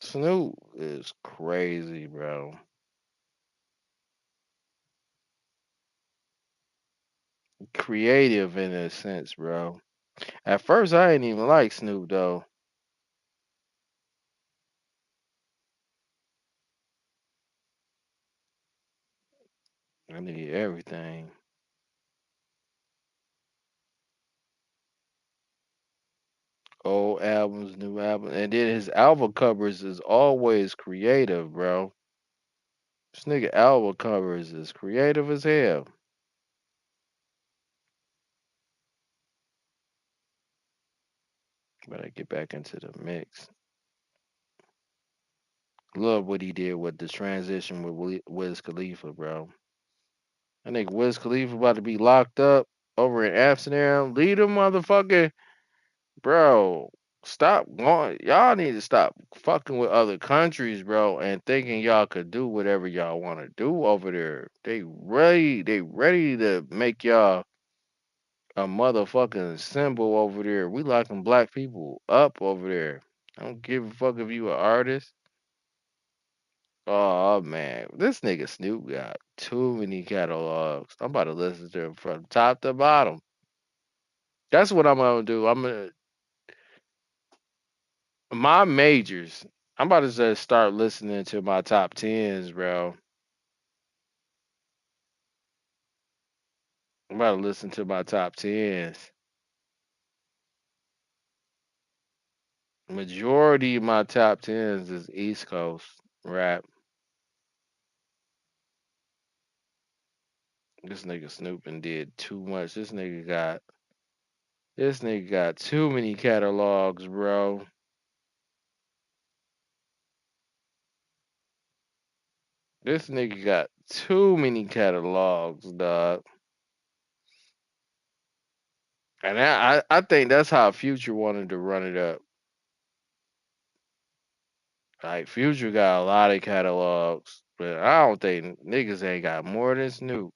Snoop is crazy, bro. Creative in a sense, bro. At first, I didn't even like Snoop though. I need everything. Old albums, new albums, and then his album covers is always creative, bro. This nigga album covers is creative as hell. But I get back into the mix. Love what he did with the transition with Wiz Khalifa, bro. I think Wiz Khalifa about to be locked up over in Amsterdam. Lead him, motherfucker. Bro, stop going. Y'all need to stop fucking with other countries, bro, and thinking y'all could do whatever y'all want to do over there. They ready to make y'all a motherfucking symbol over there. We locking black people up over there. I don't give a fuck if you an artist. Oh man, this nigga Snoop got too many catalogs. I'm about to listen to him from top to bottom. That's what I'm gonna do. I'm gonna my majors. I'm about to just start listening to my top tens, bro. I'm about to listen to my top tens. Majority of my top tens is East Coast rap. This nigga Snoop and did too much. This nigga got too many catalogs, bro. This nigga got too many catalogs, dog. And I think that's how Future wanted to run it up. Like Future got a lot of catalogs, but I don't think niggas ain't got more than Snoop.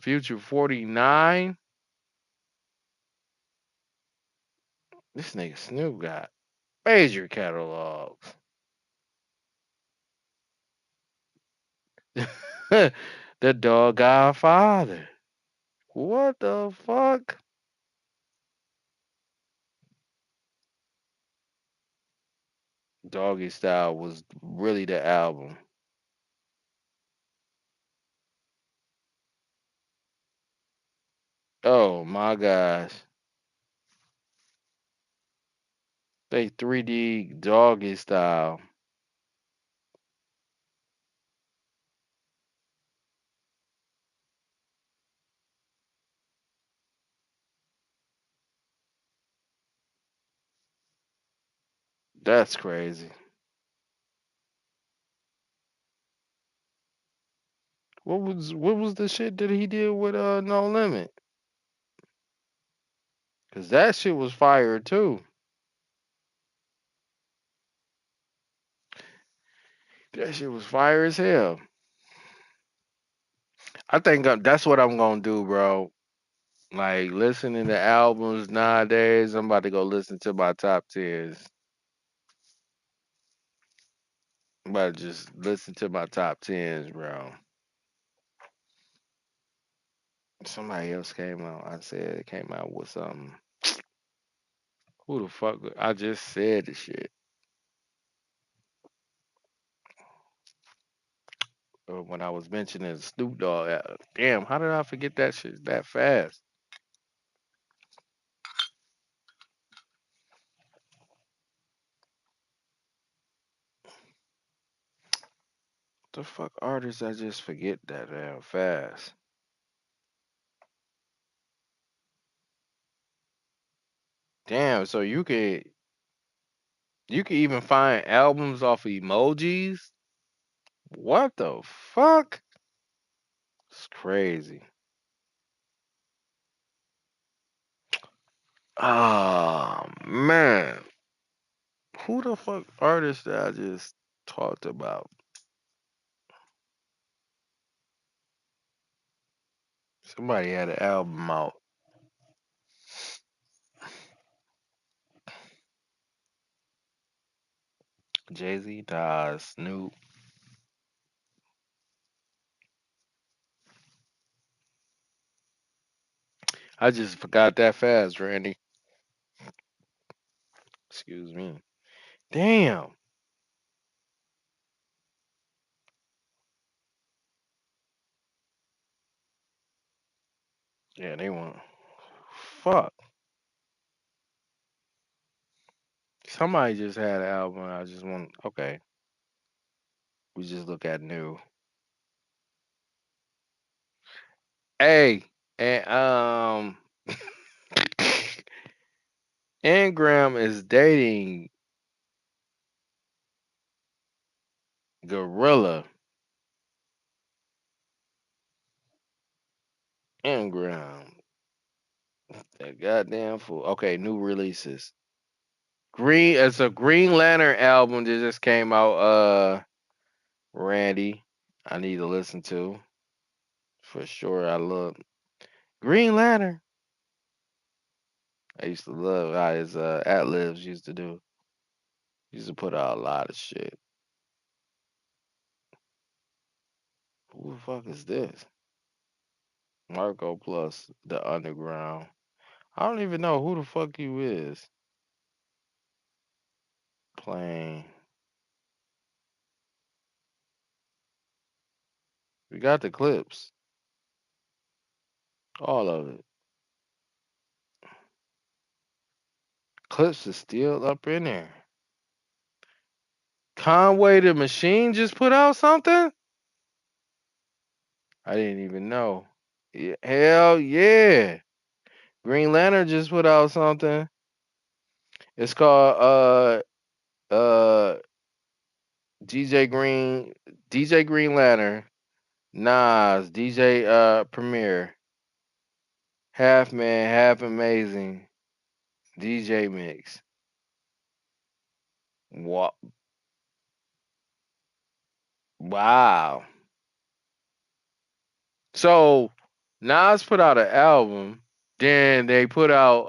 Future 49. This nigga Snoop got major catalogs. The dog Godfather. What the fuck? Doggy Style was really the album. Oh my gosh. They 3D Doggy Style. That's crazy. What was the shit that he did with No Limit? Cause that shit was fire too. That shit was fire as hell. I think that's what I'm gonna do, bro. Like listening to albums nowadays, I'm about to go listen to my top tens. I'm about to just listen to my top tens, bro. Somebody else came out. I said it came out with something. Who the fuck? I just said the shit. When I was mentioning Snoop Dogg. Damn, how did I forget that shit that fast? The fuck artists I just forget that damn fast? Damn, so you can even find albums off of emojis? What the fuck? It's crazy. Oh man. Who the fuck artist that I just talked about? Somebody had an album out. Jay-Z, Nas, Snoop. I just forgot that fast, Randy. Excuse me. Damn. Yeah, they want. Fuck. Somebody just had an album. I just want. Okay. We just look at new. Hey, and Ingram is dating Gorilla. Ingram. That goddamn fool. Okay, new releases. It's a Green Lantern album that just came out, Randy. I need to listen to. For sure. I love Green Lantern. I used to love how his ad-libs used to do. He used to put out a lot of shit. Who the fuck is this? Marco plus the Underground. I don't even know who the fuck you is. Playing. We got the clips. All of it. Clips is still up in there. Conway the Machine just put out something? I didn't even know. Yeah, hell yeah. Green Lantern just put out something. It's called DJ Green Lantern, Nas, DJ Premier, Half Man, Half Amazing, DJ Mix. Wow. So Nas put out an album, then they put out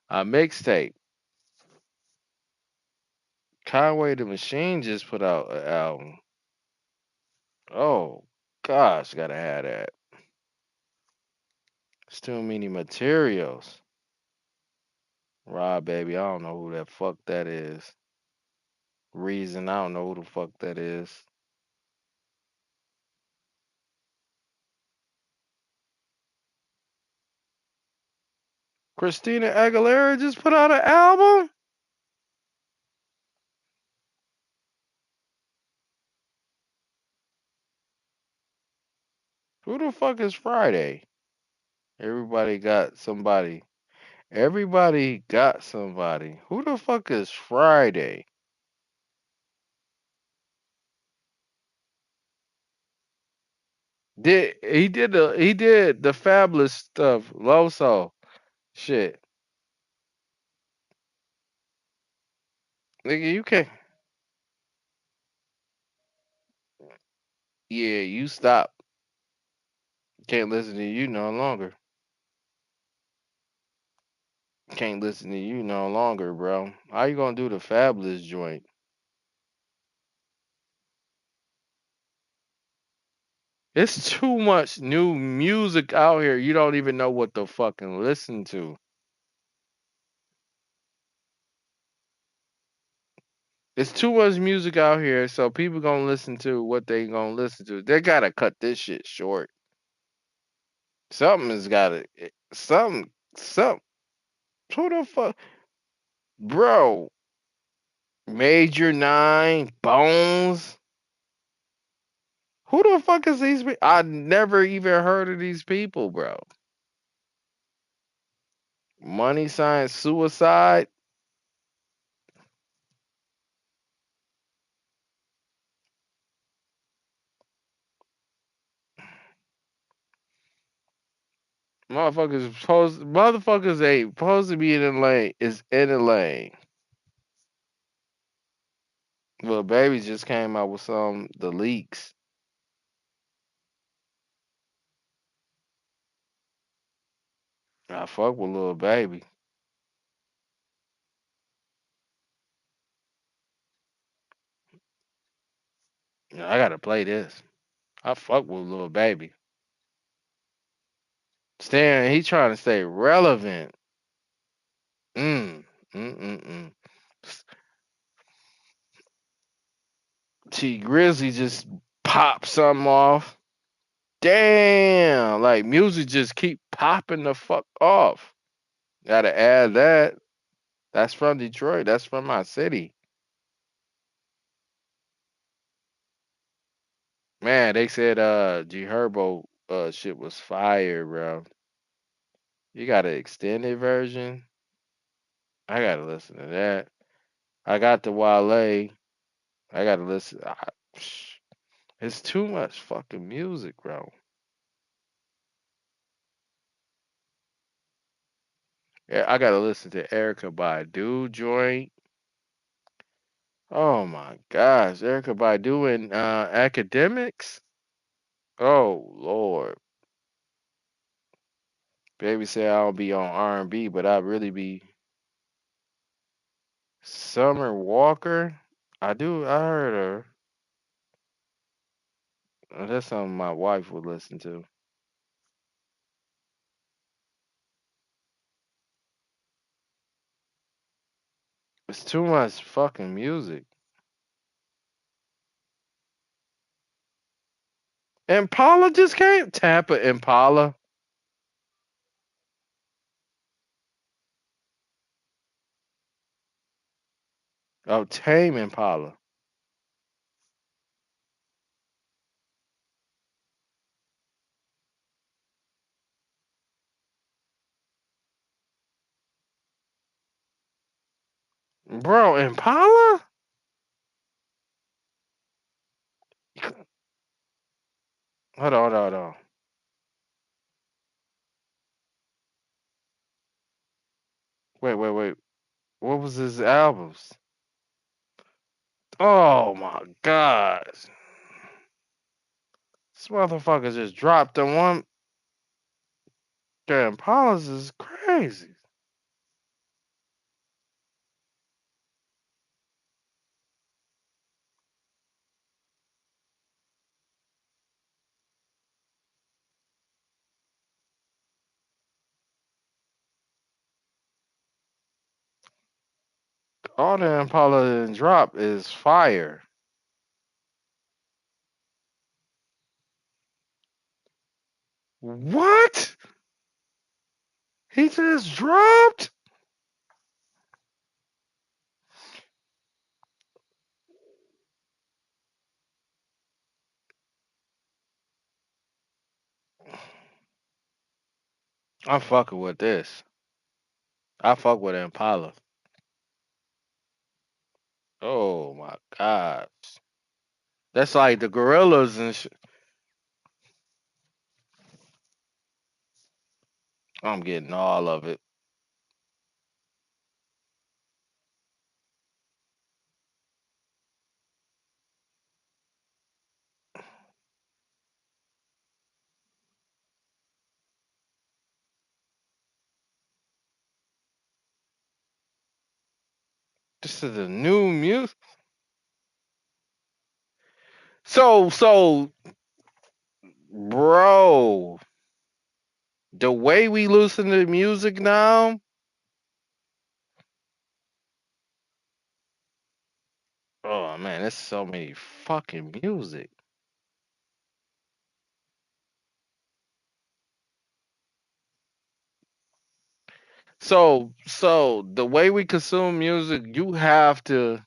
a mixtape. Conway the Machine just put out an album. Oh gosh, gotta have that. It's too many materials. Rob baby, I don't know who that fuck that is. Reason, I don't know who the fuck that is. Christina Aguilera just put out an album? Who the fuck is Friday? Everybody got somebody. Everybody got somebody. Who the fuck is Friday? He did the fabulous stuff. Loso. Shit. Nigga, you can't. Yeah, you stop. Can't listen to you no longer. Can't listen to you no longer, bro. How you gonna do the Fabulous joint? It's too much new music out here. You don't even know what to fucking listen to. It's too much music out here, so people gonna listen to what they gonna listen to. They gotta cut this shit short. Something has gotta, some. Who the fuck, bro? Major Nine, Bones. Who the fuck is these people? I never even heard of these people, bro. Money Sign Suicide. Motherfuckers ain't supposed to be in the lane. Is in the lane. Little Baby just came out with the leaks. I fuck with Little Baby. I gotta play this. I fuck with Little Baby. He trying to stay relevant. Mm, mm, mm, mm. T Grizzly just popped something off. Damn, like music just keep popping the fuck off. Gotta add that. That's from Detroit. That's from my city. Man, they said G Herbo shit was fire, bro. You got an extended version? I gotta listen to that. I got the Wale. I gotta listen. It's too much fucking music, bro. Yeah, I gotta listen to Erica Badu joint. Oh my gosh, Erica Badu and academics. Oh Lord, baby say I don't be on R&B, but I really be. Summer Walker. I do. I heard her. That's something my wife would listen to. It's too much fucking music. Impala just came. Tampa Impala. Oh, Tame Impala. Bro, Impala? Hold on. Wait. What was his albums? Oh my god. This motherfucker just dropped the one. The Impalas is crazy. All the Impala didn't drop is fire. What? He just dropped? I'm fucking with this. I fuck with Impala. Oh my god. That's like the gorillas and shit. I'm getting all of it. This is a new music. So, bro, the way we listen to music now, oh man, there's so many fucking music. So the way we consume music, you have to.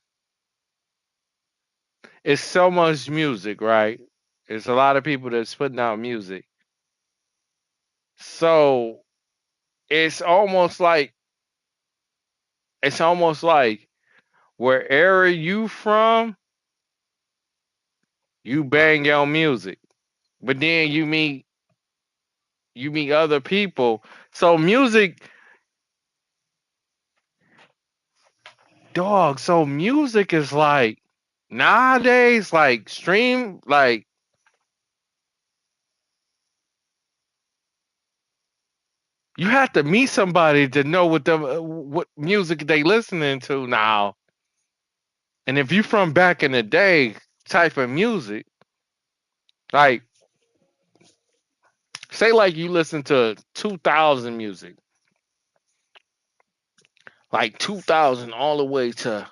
It's so much music, right? There's a lot of people that's putting out music. So it's almost like it's almost like wherever you from, you bang your music. But then you meet other people. So music, dog, so music is like nowadays like stream like you have to meet somebody to know what music they listening to now. And if you from back in the day type of music, like say like you listen to 2000 music, like 2000 all the way to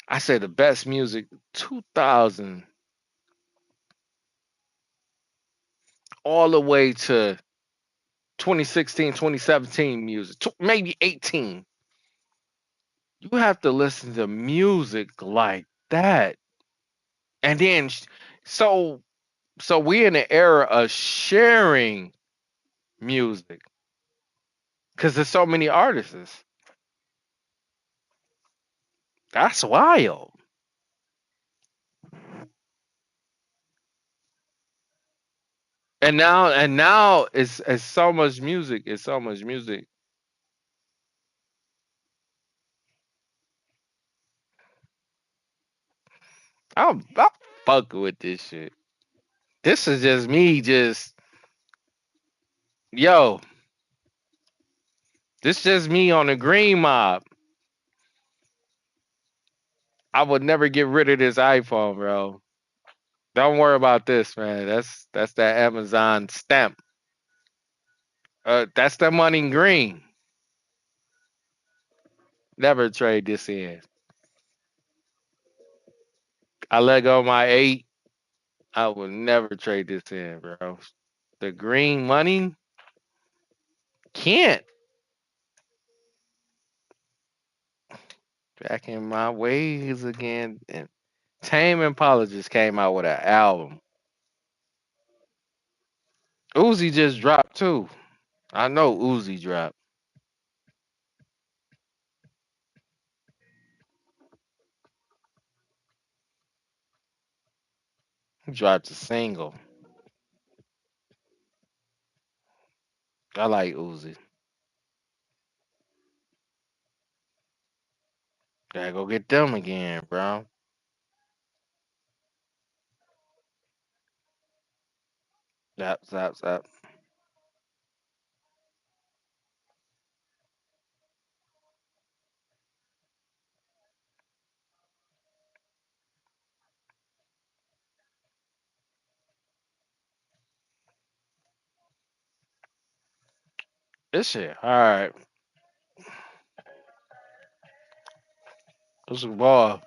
I say the best music 2000 all the way to 2016, 2017 music, maybe 18. You have to listen to music like that. And then so so we in the era of sharing music because there's so many artists. That's wild. And now it's so much music. It's so much music. I'm fucking with this shit. This is just me. Just yo. This just me on the green mob. I would never get rid of this iPhone, bro. Don't worry about this, man. That's that Amazon stamp. That's the money green. Never trade this in. I let go of my 8. I will never trade this in, bro. The green money can't. Back in my ways again. And Tame Impala just came out with an album. Uzi just dropped too. I know Uzi dropped. He dropped a single. I like Uzi. Gotta go get them again, bro. Stop. This shit, all right. This is ball.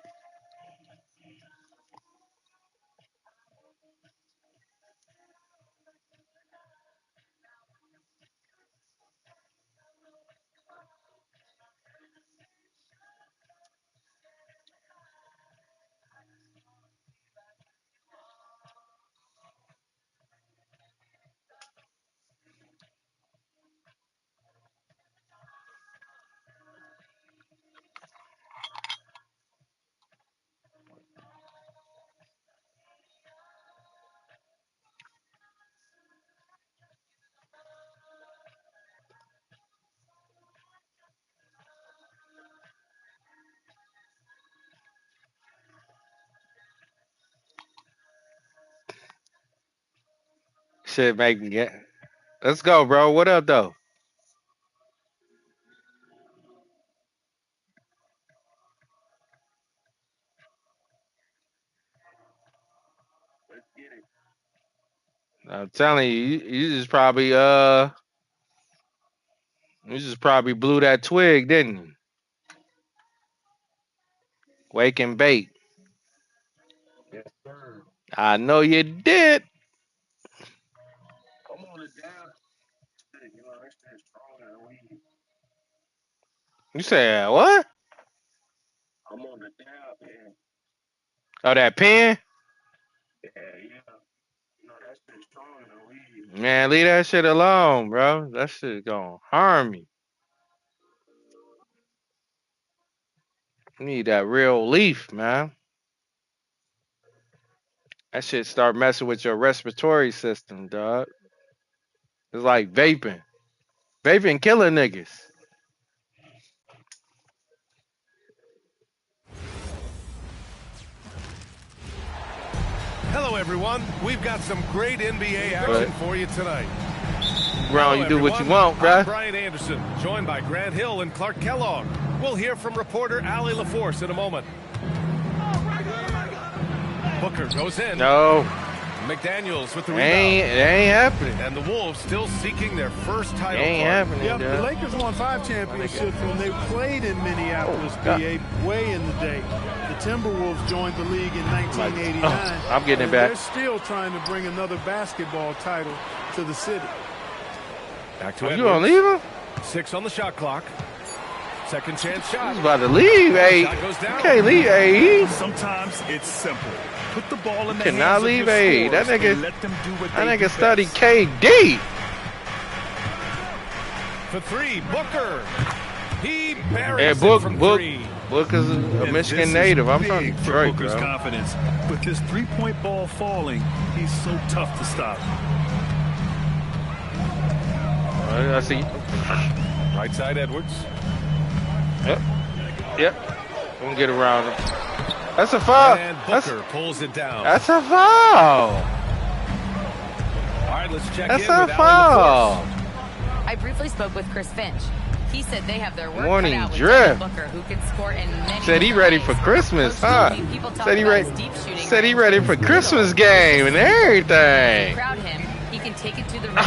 Shit make me get. Let's go, bro. What up, though? I'm telling you, you just probably blew that twig, didn't you? Wake and bake. Yes, sir. I know you did. I'm on the down. You know, I stay strong and weed. You said what? I'm on the down, man. Oh, that pen? Yeah. You know, that shit strong and weed. Man, leave that shit alone, bro. That shit gonna harm me. You need that real leaf, man. That shit start messing with your respiratory system, dog. It's like vaping. Vaping killing niggas. Hello, everyone. We've got some great NBA action for you tonight. Brown, you do what you want, bruh. I'm Brian Anderson, joined by Grant Hill and Clark Kellogg. We'll hear from reporter Allie LaForce in a moment. Booker goes in. No. McDaniels with the rebound. It ain't happening. And the Wolves still seeking their first title. Ain't happening. Yep, the Lakers won 5 championships when they played in Minneapolis, PA, way in the day. The Timberwolves joined the league in 1989. I'm getting it back. They're still trying to bring another basketball title to the city. Back to you gonna leave him? 6 on the shot clock. Second chance shot. He's about to leave, hey. Shot goes down. You can't leave, hey. Sometimes it's simple. Put the ball in the Cannot hands leave, of your hey. That scorers nigga, and let them do what that they nigga do study best. KD. For 3, Booker. He buries Hey, it from 3. Book is a And Michigan this is native. I'm big from for Detroit, Booker's bro. confidence. With this three-point ball falling, he's so tough to stop. I see. Right side, Edwards. Yep. I'm gonna get around him. That's a foul. And Booker pulls it down. That's a foul. All right, let's check That's in a with foul. I briefly spoke with Chris Finch. He said they have their work Morning cut out with drift. Devin Booker, who can score in many Said he ready for Christmas, huh? Said he ready. Said he ready for Christmas game and everything. Crowd him. He can take it to the rim,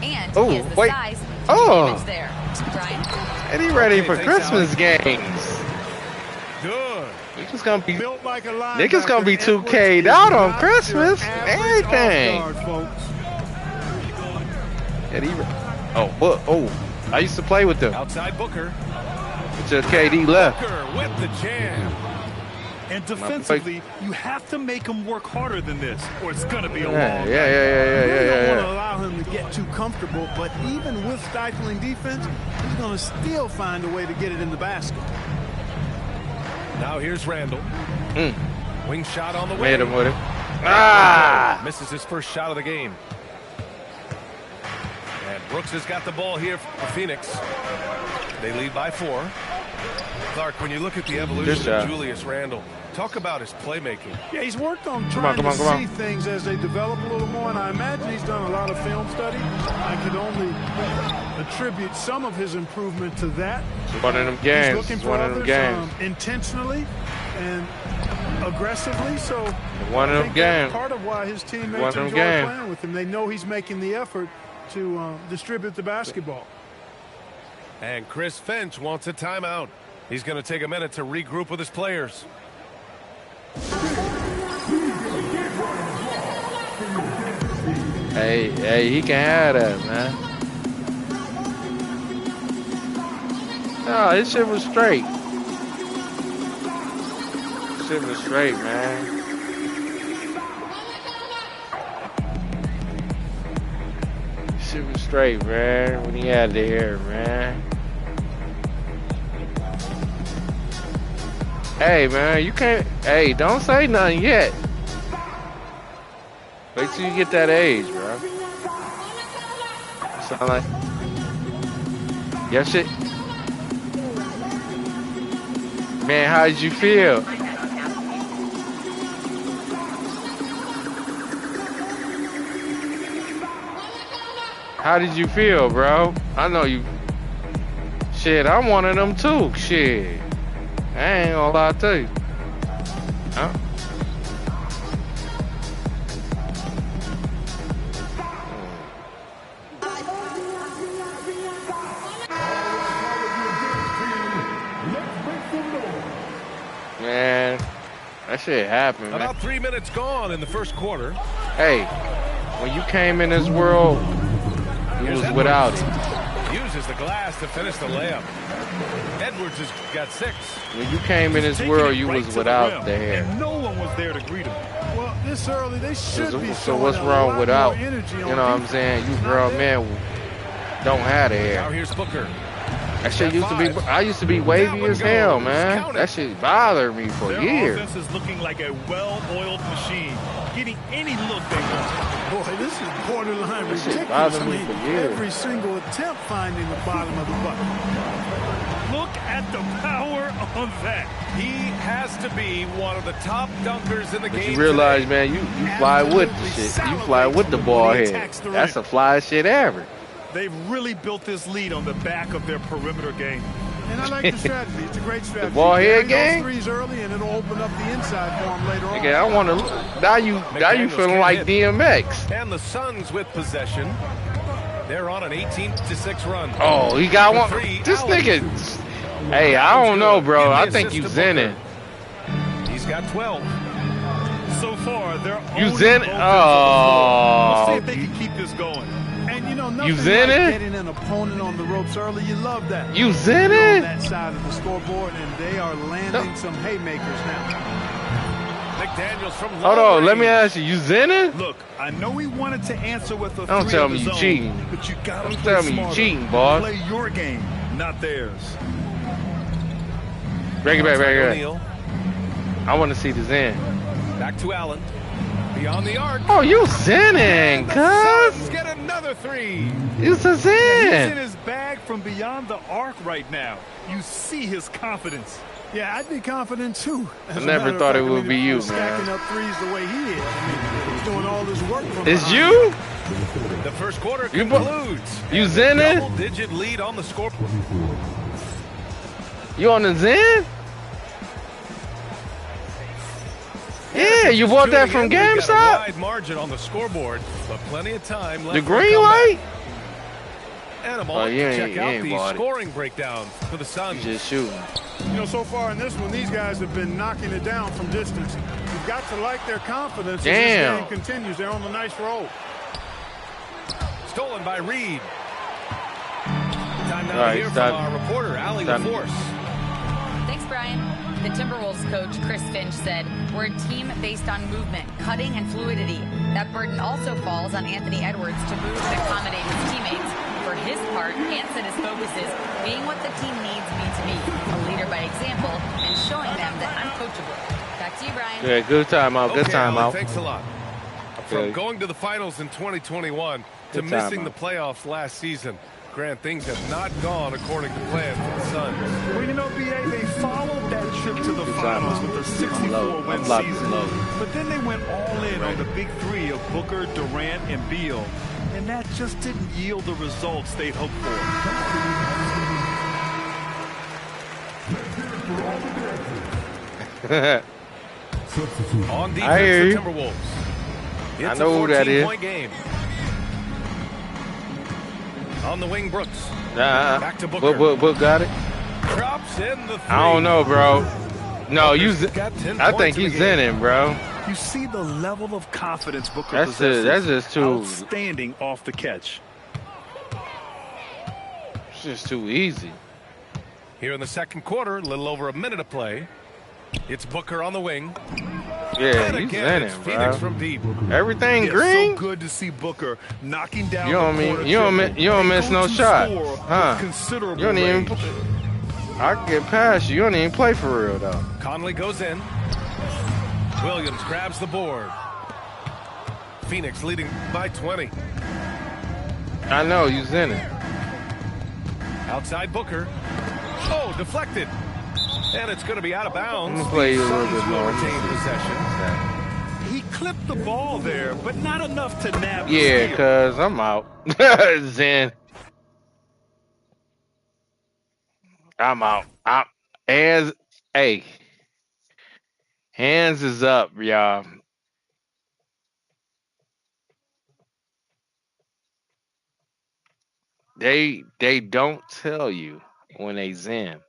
and Oh, he has the wait. size to Oh. do damage there. Brian. And he ready for Christmas games. Good. Niggas gonna be Built like a linebacker, niggas gonna be 2K'd Edwards out is on not Christmas. your average Everything. off-guard, folks. And he, oh, I used to play with them. Outside Booker. Until KD left. Booker with the jam. And defensively, you have to make him work harder than this, or it's going to be a long Yeah. You don't want to allow him to get too comfortable, but even with stifling defense, he's going to still find a way to get it in the basket. Now here's Randall. Wing shot on the way. Made him with it. Ah! Misses his first shot of the game. And Brooks has got the ball here for Phoenix. They lead by 4. Clark, when you look at the evolution of Julius Randle, talk about his playmaking. Yeah, he's worked on trying to see things as they develop a little more, and I imagine he's done a lot of film study. I could only attribute some of his improvement to that. One of them games. He's looking for others, intentionally and aggressively. So one of them games. Part of why his teammates enjoy playing with him. They know he's making the effort to distribute the basketball. And Chris Finch wants a timeout. He's going to take a minute to regroup with his players. Hey, he can have that, man. No, this shit was straight. This shit was straight, man. This shit was straight, man, when he had the hair, man. Hey, man, you can't... Hey, don't say nothing yet. Wait till you get that age, bro. Sound like... Yeah, shit. Man, how did you feel? How did you feel, bro? I know you... Shit, I'm one of them too. Shit. I ain't gonna lie to you. Huh? That shit happened, man. About 3 minutes gone in the first quarter. Hey, when you came in this world, you was without it. Uses the glass to finish the layup. Edwards has got 6. When you came in this world, you was without the hair. And no one was there to greet him. Well, this early, they should be. So what's wrong without? You know what I'm saying? You grown men don't have the hair. Now here's Booker. That shit used to be. I used to be wavy as hell, man. That shit bothered me for years. Their offense is looking like a well-oiled machine, getting any look they want. Boy, this is borderline ridiculous. I mean, every single attempt finding the bottom of the bucket. Look at the power on that. He has to be one of the top dunkers in the game. You realize, man, you fly with the shit. You fly with the ball head. That's the flyest shit ever. They've really built this lead on the back of their perimeter game. And I like the strategy. It's a great strategy. The ball head game? Threes early, and it'll open up the inside for him later on. Okay, I want to. Now you feeling like DMX. And the Suns with possession. They're on an 18-6 run. Oh, he got one. This nigga. Hey, I don't know, bro. I think you zenning. He's got 12. So far, they're you zenning. Oh. Let's see if they can keep this going. And you know, nothing you zenning? Like getting an opponent on the ropes early. You love that. You zenning? On that side of the scoreboard, and they are landing some haymakers now. McDaniels from hold on, let me ask you. You zenning? Look, I know he wanted to answer with a don't tell me you cheating. But you gotta don't tell me you cheating, boy. Play your game, not theirs. Break it back, I want to see the zen. Back to Allen. Beyond the arc. Oh, you zenning, cuz. Get another 3. It's a zen. Yeah, he's in his bag from beyond the arc right now. You see his confidence. Yeah, I'd be confident too. I never thought it would be you, man. Stacking up threes the way he is. I mean, he's doing all this work from it's you? The first quarter concludes. You zenning? Double-digit lead on the scoreboard. You on the zen? Yeah, you bought that from GameStop? Wide margin on the scoreboard, but plenty of time left. The green light? And I'm on to check out the scoring breakdown for the Suns. Just shooting. You know, so far in this one, these guys have been knocking it down from distance. You've got to like their confidence as this game continues. They're on a nice roll. Stolen by Reed. Time now to hear from our reporter, Allie LaForce. Thanks, Brian. The Timberwolves coach, Chris Finch, said, we're a team based on movement, cutting, and fluidity. That burden also falls on Anthony Edwards to move and accommodate his teammates. For his part, Ant said his focus is being what the team needs me to be, a leader by example, and showing them that I'm coachable. Back to you, Brian. Yeah, good timeout, good timeout. Thanks a lot. From going to the finals in 2021 to missing the playoffs last season, Grant, things have not gone according to plan for the Suns. Well, you know, BA, they followed that trip to the finals with a 64-win season. But then they went all in on the big three of Booker, Durant, and Beal. And that just didn't yield the results they'd hoped for. On defense for Timberwolves. It's I know who that is. Game. On the wing, Brooks. Back to Booker. Book got it. Drops in the 3. I don't know, bro. No, I think he's zenning, bro. You see the level of confidence Booker possesses. That's just too outstanding off the catch. It's just too easy. Here in the second quarter, a little over a minute to play. It's Booker on the wing. Yeah, he's zenning, Phoenix bro. From deep. Everything green. So good to see Booker knocking down. You don't miss no shot, huh? You don't even. I can get past you. You don't even play for real though. Conley goes in. Williams grabs the board. Phoenix leading by 20. I know you zenning. Outside Booker. Oh, deflected. And it's going to be out of bounds. Play a little bit more. Retain possession. He clipped the ball there, but not enough to nab. Yeah, because I'm out. Zen. I'm out. Hands is up, y'all. They don't tell you when they zen.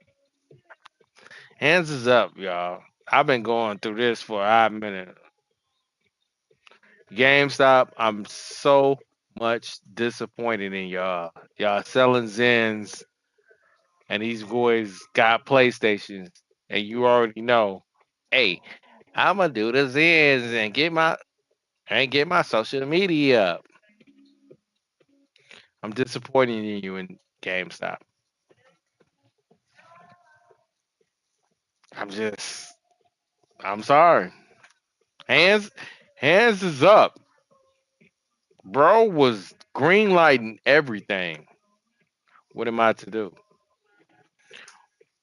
Hands is up, y'all. I've been going through this for a hot minute. GameStop, I'm so much disappointed in y'all. Y'all selling Zens, and these boys got PlayStations, and you already know, hey, I'ma do the Zens and get my social media up. I'm disappointed in you in GameStop. I'm sorry. Hands is up. Bro was green lighting everything. What am I to do?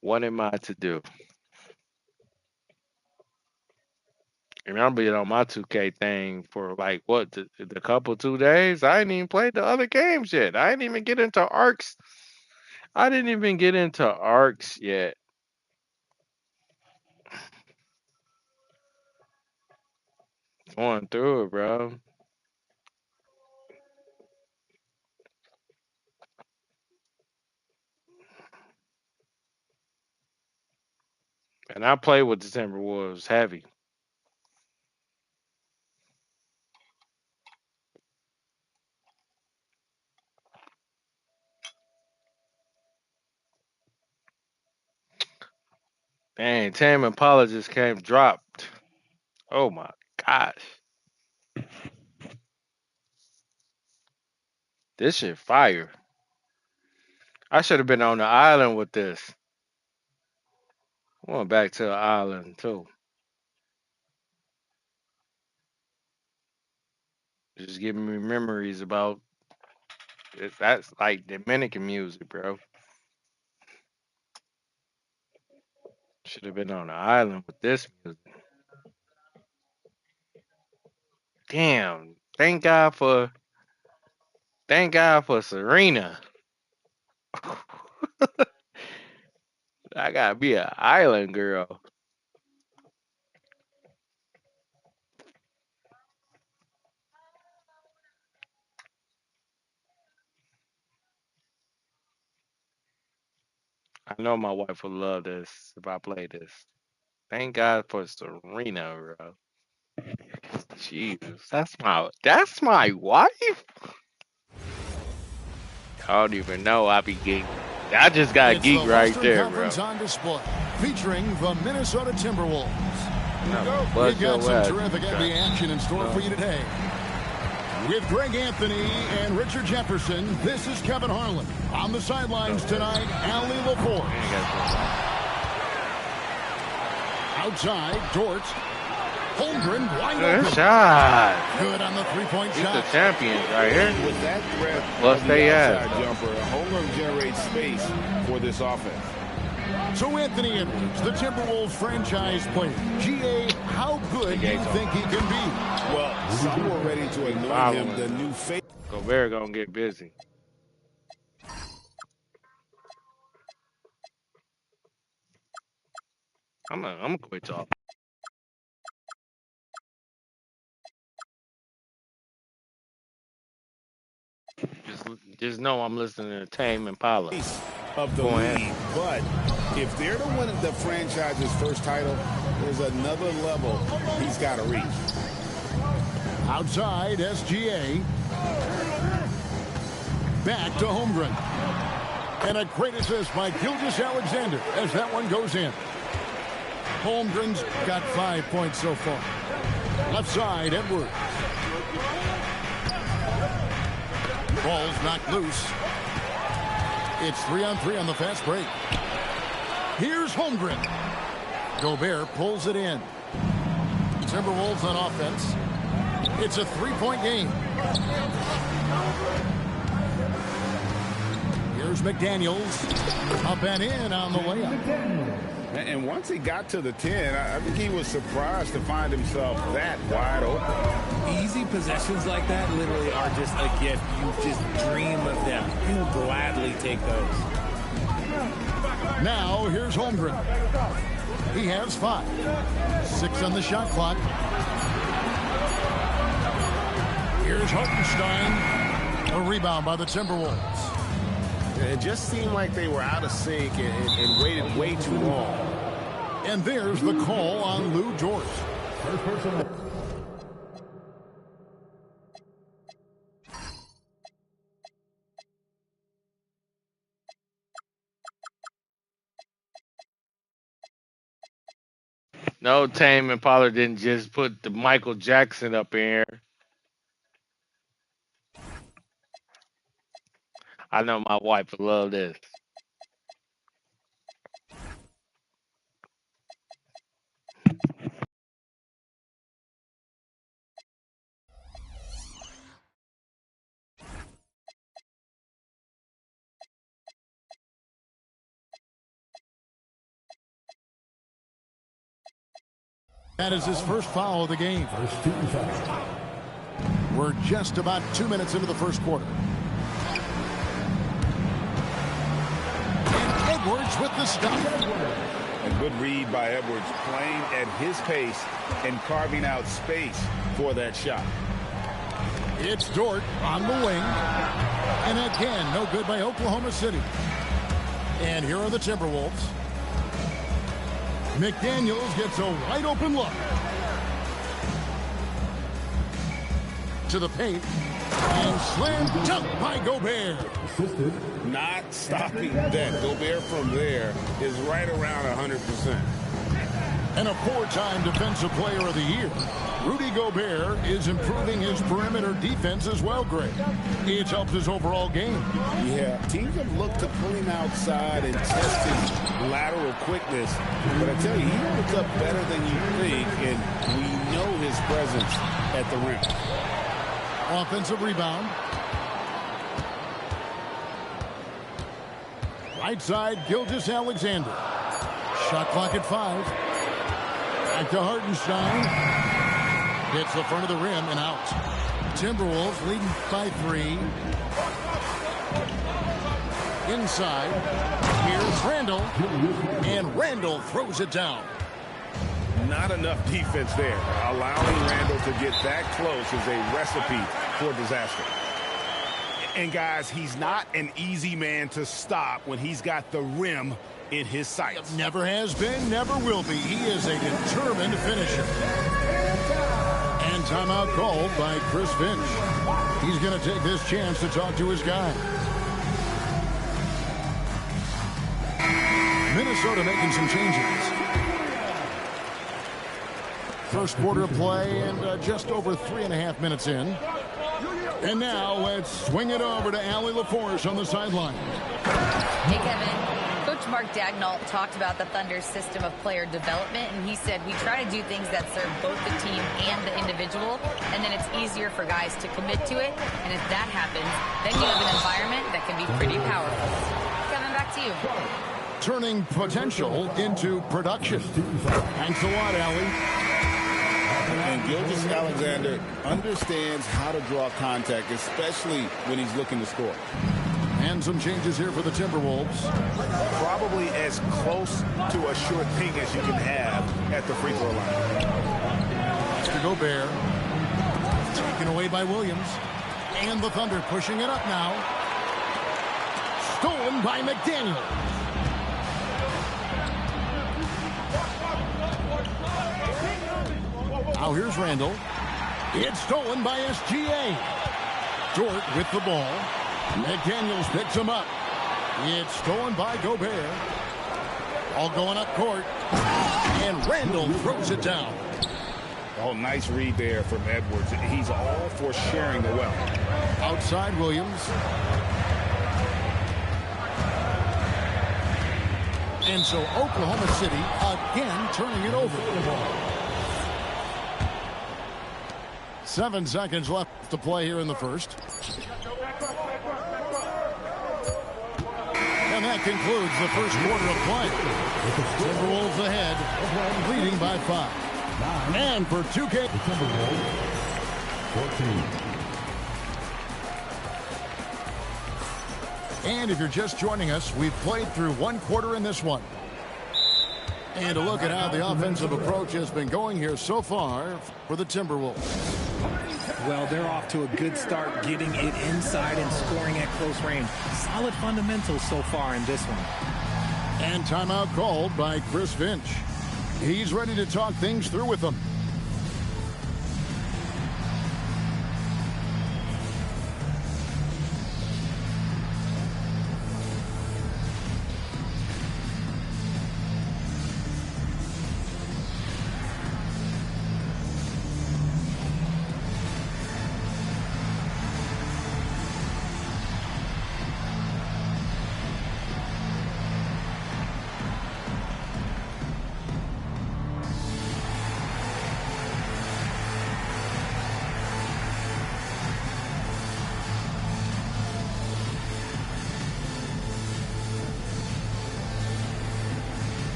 What am I to do? And I'm being on my 2K thing for like what the couple 2 days. I ain't even played the other games yet. I didn't even get into arcs. I didn't even get into arcs yet. Going through it, bro. And I played with the Timberwolves heavy. Dang, Tame Impala just came dropped. Oh my gosh. This shit fire. I should have been on the island with this. I went back to the island too. Just giving me memories about it. That's like Dominican music, bro. Should have been on the island with this music. Damn. Thank God for Serena. I gotta be an island girl. I know my wife will love this if I play this. Thank God for Serena, bro. Jesus, that's my wife. I don't even know. I be geek. I just got It's geek the right Western there, Conference bro. on display, featuring the Minnesota Timberwolves. No, We've got some terrific NBA action in store for you today. With Greg Anthony and Richard Jefferson, this is Kevin Harlan. On the sidelines tonight, Allie LaForce. Outside, Dort. Holmgren wide Good open. shot. Good on the three-point He's shot. the champion right here. With that threat Plus of they the had. outside jumper, Holmgren generates space for this offense. So Anthony Edwards, the Timberwolves franchise player. GA, how good do you think he can be? Well, some were ready to anoint him the new face. Gobert gonna get busy. I'm gonna quit talking. Just know I'm listening to Tame Impala. Of the league, but if they're to win the franchise's first title, there's another level he's got to reach. Outside, SGA. Back to Holmgren. And a great assist by Gilgeous Alexander as that one goes in. Holmgren's got 5 points so far. Left side, Edwards. Ball's knocked loose. It's 3-on-3 on the fast break. Here's Holmgren. Gobert pulls it in. Timberwolves on offense. It's a three-point game. Here's McDaniels. Up and in on the layup. And once he got to the 10, I think he was surprised to find himself that wide open. Easy possessions like that literally are just a gift. You just dream of them. You'll gladly take those. Now, here's Holmgren. He has 5. 6 on the shot clock. Here's Hartenstein. A rebound by the Timberwolves. It just seemed like they were out of sync and waited way too long. And there's the call on Lou Dort. First personal. No, Tame and Pollard didn't just put the Michael Jackson up in here. I know my wife would love this. That is his first foul of the game. We're just about 2 minutes into the first quarter. And Edwards with the stop. A good read by Edwards, playing at his pace and carving out space for that shot. It's Dort on the wing. And again, no good by Oklahoma City. And here are the Timberwolves. McDaniels gets a wide open look. To the paint. And slam dunk by Gobert. Not stopping that. Gobert from there is right around 100%. And a four-time Defensive Player of the Year. Rudy Gobert is improving his perimeter defense as well, Greg. It's helped his overall game. Yeah, teams have looked to pull him outside and test his lateral quickness. But I tell you, he looks up better than you think, and we know his presence at the rim. Offensive rebound. Right side, Gilgeous-Alexander. Shot clock at 5. Back to Hartenstein. Hits the front of the rim and out. Timberwolves leading by 3. Inside. Here's Randall. And Randall throws it down. Not enough defense there. Allowing Randall to get that close is a recipe for disaster. And guys, he's not an easy man to stop when he's got the rim in his sights. Never has been, never will be. He is a determined finisher. And timeout called by Chris Finch. He's going to take this chance to talk to his guy. Minnesota making some changes. First quarter of play and just over 3.5 minutes in. And now let's swing it over to Allie LaForce on the sideline. Hey, Kevin. Coach Mark Daigneault talked about the Thunder's system of player development, and he said we try to do things that serve both the team and the individual, and then it's easier for guys to commit to it. And if that happens, then you have an environment that can be pretty powerful. Kevin, back to you. Turning potential into production. Thanks a lot, Allie. And Gilgeous-Alexander understands how to draw contact, especially when he's looking to score. And some changes here for the Timberwolves. Probably as close to a sure thing as you can have at the free throw line. To Gobert. Taken away by Williams. And the Thunder pushing it up now. Stolen by McDaniel. Now here's Randall. It's stolen by SGA. Dort with the ball. McDaniels picks him up. It's stolen by Gobert. All going up court. And Randall throws it down. Oh, nice read there from Edwards. He's all for sharing the wealth. Outside Williams. And so Oklahoma City again turning it over. 7 seconds left to play here in the first. And that concludes the first quarter of play. Timberwolves ahead, leading by 5. And for 2K. And if you're just joining us, we've played through 1 quarter in this one. And a look at how the offensive approach has been going here so far for the Timberwolves. Well, they're off to a good start getting it inside and scoring at close range. Solid fundamentals so far in this one. And timeout called by Chris Finch. He's ready to talk things through with them.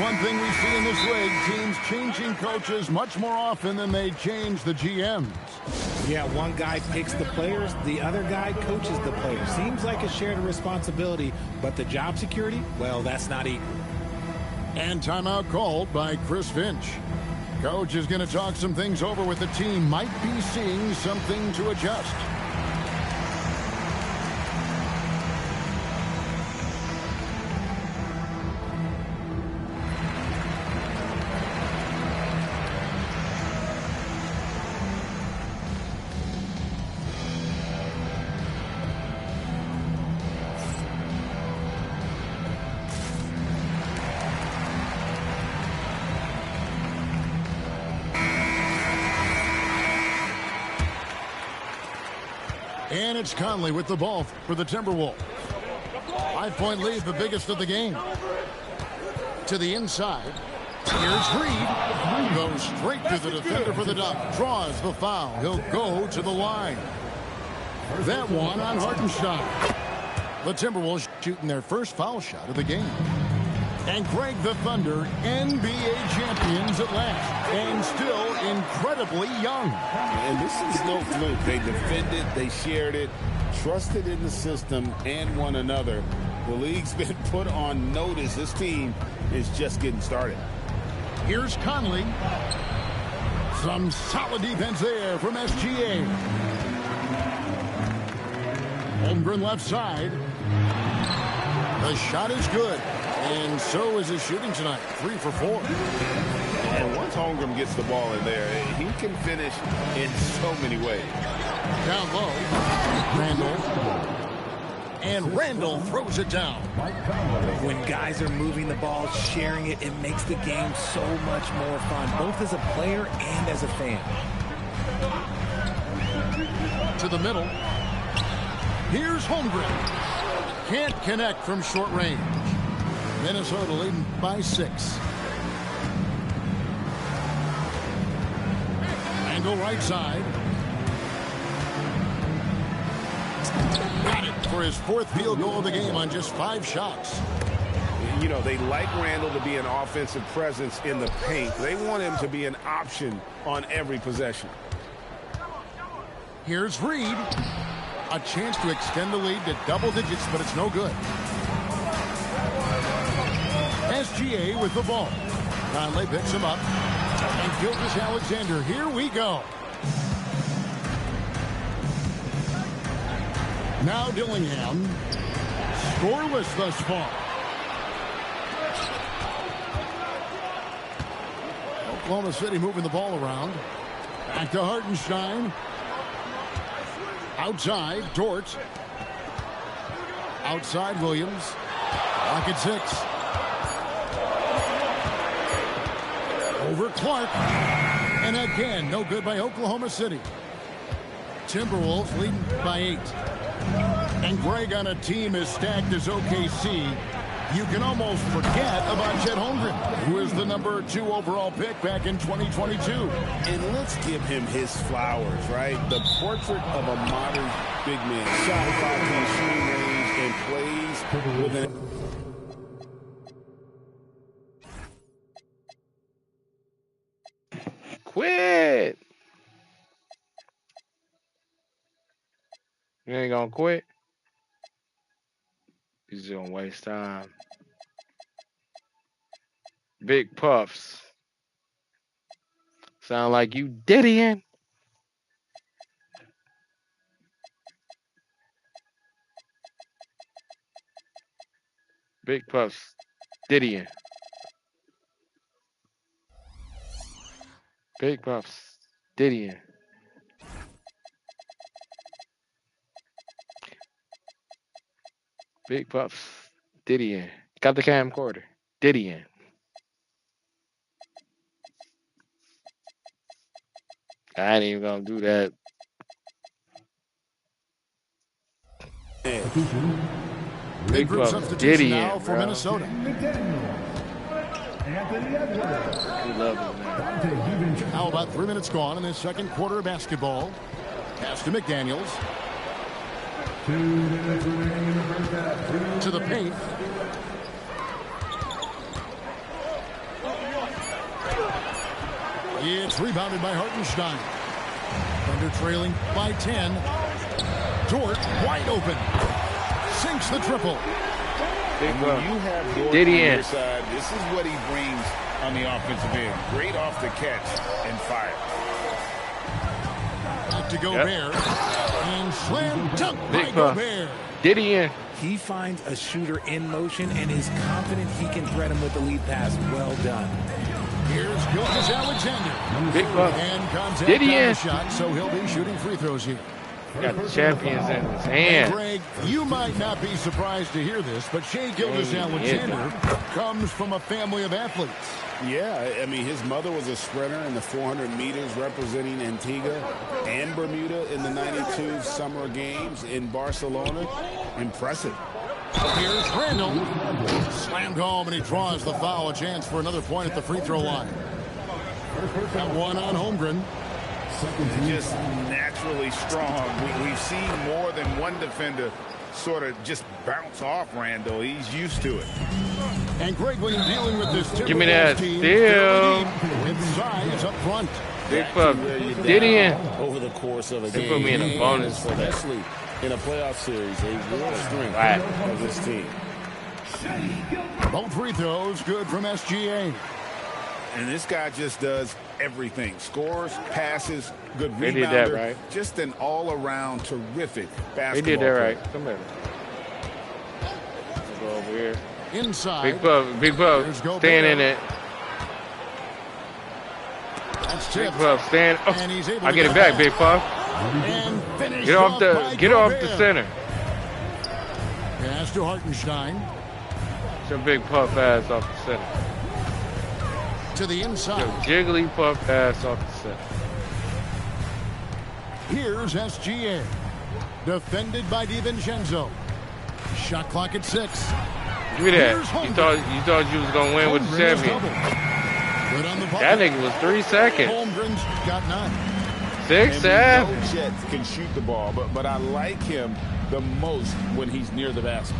One thing we see in this league, teams changing coaches much more often than they change the GMs. Yeah, one guy picks the players, the other guy coaches the players. Seems like a shared responsibility, but the job security, well, that's not equal. And timeout called by Chris Finch. Coach is going to talk some things over with the team. Might be seeing something to adjust. And it's Conley with the ball for the Timberwolves. 5-point lead, the biggest of the game. To the inside. Here's Reed. Goes straight to the defender for the dunk. Draws the foul. He'll go to the line. That one on Hartenstein. The Timberwolves shooting their first foul shot of the game. And Greg, the Thunder, NBA champions at last, and still incredibly young. And this is no fluke. They defended, they shared it, trusted in the system and one another. The league's been put on notice. This team is just getting started. Here's Conley. Some solid defense there from SGA. Holmgren left side. The shot is good. And so is his shooting tonight. 3 for 4. And once Holmgren gets the ball in there, he can finish in so many ways. Down low. Randall. And Randall throws it down. When guys are moving the ball, sharing it, it makes the game so much more fun, both as a player and as a fan. To the middle. Here's Holmgren. Can't connect from short range. Minnesota leading by 6. Angle right side. Got it for his 4th field goal of the game on just 5 shots. You know, they like Randall to be an offensive presence in the paint. They want him to be an option on every possession. Here's Reed. A chance to extend the lead to double digits, but it's no good. SGA with the ball. Conley picks him up. And Gilgeous-Alexander. Here we go. Now Dillingham. Scoreless thus far. Oklahoma City moving the ball around. Back to Hartenstein. Outside, Dort. Outside, Williams. Lock at 6. Over Clark. And again, no good by Oklahoma City. Timberwolves leading by 8. And Greg, on a team as stacked as OKC, you can almost forget about Chet Holmgren, who is the number 2 overall pick back in 2022. And let's give him his flowers, right? The portrait of a modern big man. Shot 5 shooting range and plays with an... Quit. You ain't gonna quit. He's just gonna waste time. Big puffs. Sound like you diddying. Big Puffs diddying. Big Puffs diddying. Big Puffs diddying. Got the camcorder. Diddying. I ain't even gonna do that. Big group Puffs substitution now diddying, for bro. Minnesota. How about 3 minutes gone in this second quarter of basketball? Pass to McDaniels. 2 minutes remaining in the first half. To the paint. It's rebounded by Hartenstein. Thunder trailing by 10. Dort wide open. Sinks the triple. And when you have Dort on your side, this is what he brings on the offensive end. Great off the catch and fire. Back to Gobert. And slam dunk by Big Gobert. Diddy. He finds a shooter in motion and is confident he can thread him with the lead pass. Well done. Here's Gilgeous Alexander. Big Puff. And contact Diddy on the shot, so he'll be shooting free throws here. Got the champions in his And hand. Greg, you might not be surprised to hear this, but Shea Gilgeous-Alexander comes from a family of athletes. Yeah, I mean, his mother was a sprinter in the 400 meters representing Antigua and Bermuda in the 92 Summer Games in Barcelona. Impressive. Here's Randall. Slammed home, and he draws the foul. A chance for another point at the free throw line. Got one on Holmgren. Just naturally strong. We've seen more than one defender sort of just bounce off Randall. He's used to it. And Greg, when you're dealing with this Give me that team, steal. with size up front. Big Puff. Diddy. Over the course of a They game. put me in a bonus. Especially in a playoff series, a real strength of this team. Both free throws good from SGA. And this guy just does everything. Scores, passes, good rebounder. They did that right. Just an all-around terrific basketball They did that player. right. Come here. Go over here. Inside. Big Puff, staying in it. That's Big tipped. Puff, stand. Oh, And he's able I to get it back, Big Puff. And finished Get off by the Gobert. center. Pass to Hartenstein. Get your Big Puff ass off the center. To the inside. Your jiggly puff ass off the center. Here's SGA. Defended by DiVincenzo. Shot clock at 6. Give me that. Here's You thought you was gonna win with the Holmgren is champion. doubled. Good on the That nigga was 3 seconds. Holmgren's got 9. 6, And 7. we know Chet can shoot the ball, but I like him the most when he's near the basket.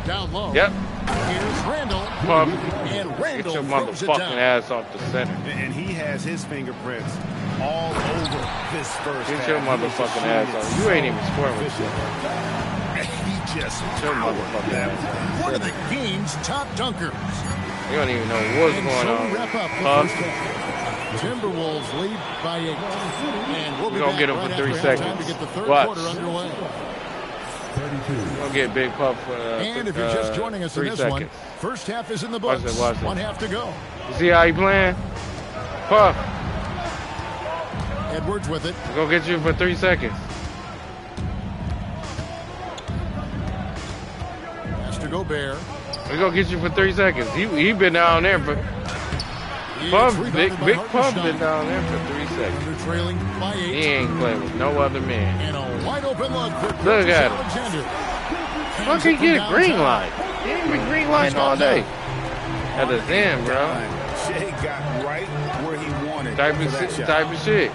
Down low. Yep. Here's Randall. Puff. And Get Randall your throws it motherfucking down. ass off the center. And he has his fingerprints all over this first Get half. your He was motherfucking shooting ass it off. You ain't even scoring with shit. He just Get your motherfucking ass. One of the game's top dunkers. You don't even know what's And going so on. we wrap up the Puff. first half. Timberwolves lead by 8. And we'll be We gonna back get him right for 3 after halftime seconds. to get the third Watch. quarter underway. We're gonna get Big Puff for And if you're just joining us in 3 this seconds. one, first half is in the Watch books. it, watch it. 1 half to go. You see how he playing? Puff, Edwards with it. we're gonna get you for 3 seconds. Has to Gobert. We're gonna get you for 3 seconds. He been down there for It's Puff, rebounded by Big Puff Hartenstein. been down there for 3 seconds. They're trailing by 8. He ain't playing with no other man. And a wide open look for Look at him. Alexander. Fuck, he get a green light. He ain't been green light all day. At the end, bro. Shea got right where he wanted. Type for that of shot. shit.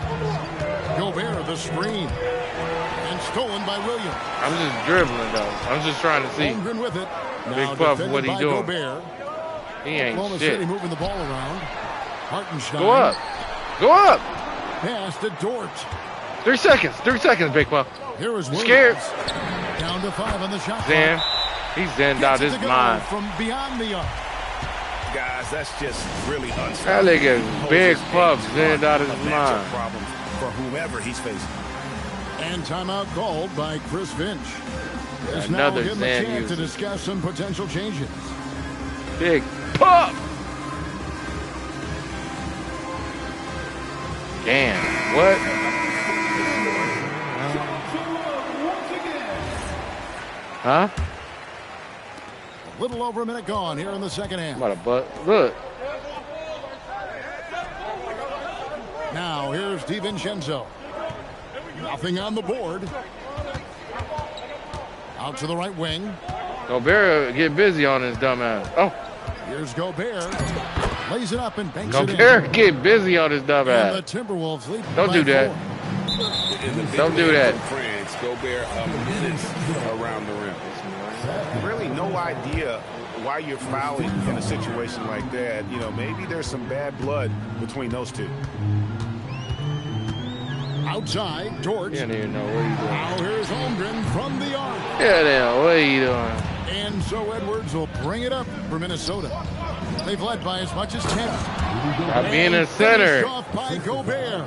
Gobert the screen. And stolen by Williams. I'm just dribbling though. I'm just trying to see. Holmgren with it. Big Now Puff, defended what he by doing? Gobert. He ain't Oklahoma shit. City moving the ball around. Hartenstein. Go up. Go up. Pass to Dort. 3 seconds. 3 seconds, Big Puff. Here is Williams. Scared. Down to 5 on the shot Zen. clock. He's zenned out Gets it his to go mind. from beyond the arc. guys. That's just really unstoppable. That nigga big puffs zenned out of his mind. Problems for whomever he's facing. And timeout called by Chris Finch. Let's now Another give him a Zan chance to user. discuss some potential changes. Big puff. Damn. What? Huh? A little over a minute gone here in the second half. What a butt. Look. Now here's DiVincenzo. Nothing on the board. Out to the right wing. Gobert get busy on his dumb ass. Oh. Here's Gobert. Lays it up and banks it in. Gobert get busy on his dumb And ass. the Timberwolves lead. Don't do that. Don't do that. France, Gobert a menace around the rim. Really no idea why you're fouling in a situation like that. You know, maybe there's some bad blood between those two. Outside, Dort. You don't even know what he's doing. Now here's Holmgren from the arc. Yeah, damn, what are you doing? And so Edwards will bring it up for Minnesota. They've led by as much as 10. By being a center. Finished off by Gobert.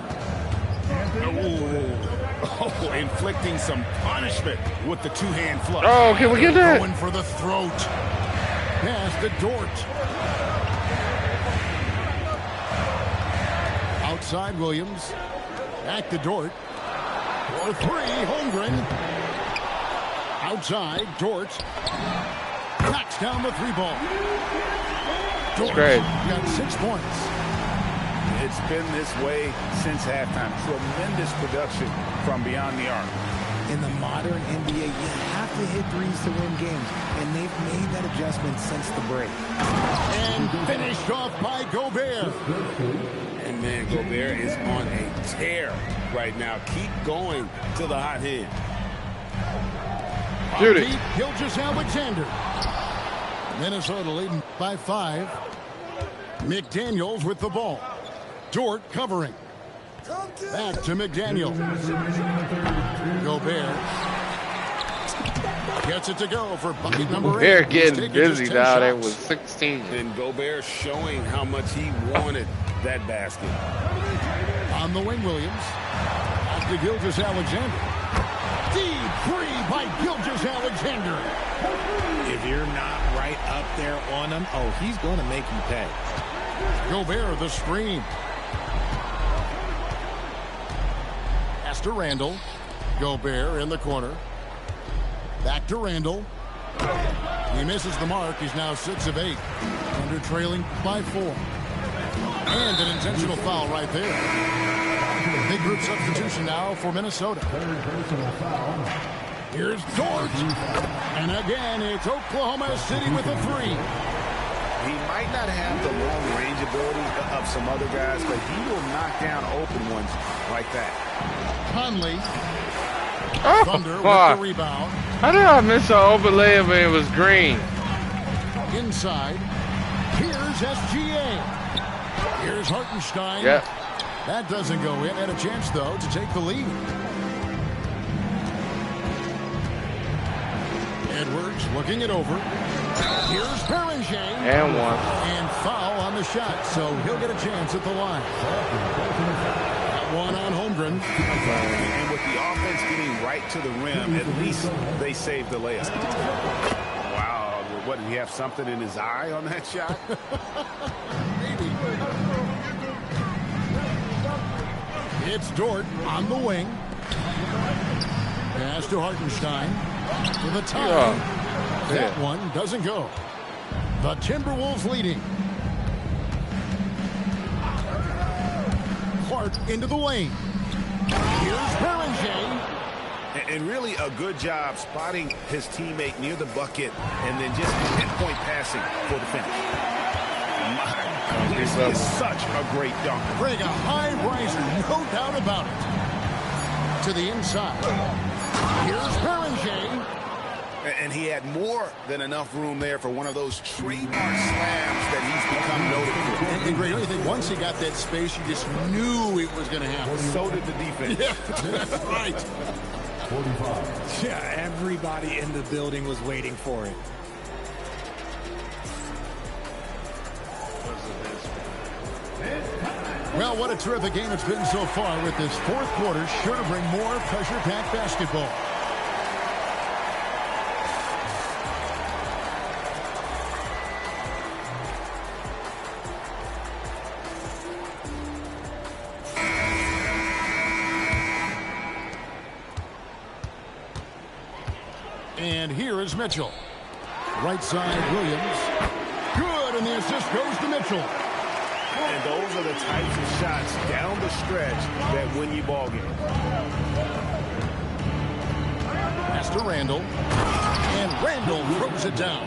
Oh, inflicting some punishment with the two-hand flush. Oh, can we get that? Going for the throat. Pass to Dort. Outside Williams. Back to Dort. For three, Holmgren. Outside, Dort. Knocks down the three ball. Dort great. got 6 points. It's been this way since halftime. Tremendous production from beyond the arc. In the modern NBA, you have to hit threes to win games, and they've made that adjustment since the break. And finished off by Gobert. And man, Gobert is on a tear right now. Keep going to the hot hand. Shoot it. Gilgeous-Alexander. Minnesota leading by 5. McDaniels with the ball. Dort covering. Back to McDaniel. Gobert gets it to go for bucket number 8. They're getting busy now. They was 16. And Gobert showing how much he wanted that basket. On the wing, Williams. Back to Gilgeous-Alexander. Deep three by Gilgeous-Alexander. If you're not right up there on him, oh, he's going to make you pay. Gobert the screen. Pass to Randall. Gobert in the corner. Back to Randall. He misses the mark. He's now 6 of 8. Under trailing by 4. And an intentional foul right there. Big group substitution now for Minnesota. Here's Dort. And again, it's Oklahoma City with a 3. He might not have the long range ability of some other guys, but he will knock down open ones like that. Conley. Oh, Thunder with the rebound. How did I miss an open layup and it was green? Inside. Here's SGA. Here's Hartenstein. Yep. That doesn't go in. Had a chance, though, to take the lead. Edwards looking it over. Here's Beringer. And one. And foul on the shot, so he'll get a chance at the line. That one on Holmgren. And with the offense getting right to the rim, at least they saved the layup. Wow, what, did he have something in his eye on that shot? Maybe. It's Dort on the wing. Pass to Hartenstein. To the top. That one doesn't go. The Timberwolves leading. Clark into the lane. Here's Beringer. And really a good job spotting his teammate near the bucket and then just pinpoint passing for the finish. This is such a great dunk. Bring a high riser, no doubt about it. To the inside. Here's Beringer. And he had more than enough room there for one of those trademark slams that he's become noted for. And Greg, I think once he got that space, you just knew it was going to happen. So did the defense. Yeah, that's right. 45. Yeah, everybody in the building was waiting for it. Well, what a terrific game it's been so far, with this fourth quarter sure to bring more pressure-packed basketball. And here is Mitchell. Right side, Williams. Good, and the assist goes to Mitchell. And those are the types of shots down the stretch that win you ball games. Pass to Randall. And Randall throws it down.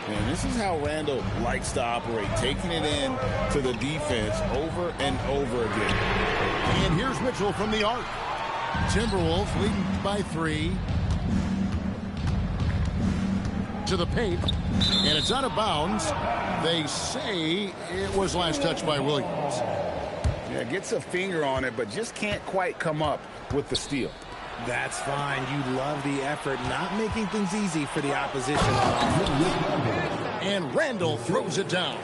And this is how Randall likes to operate, taking it in to the defense over and over again. And here's Mitchell from the arc. Timberwolves leading by 3. To the paint, and it's out of bounds. They say it was last touched by Williams. Yeah, gets a finger on it, but just can't quite come up with the steal. That's fine. You love the effort, not making things easy for the opposition. And Randall throws it down.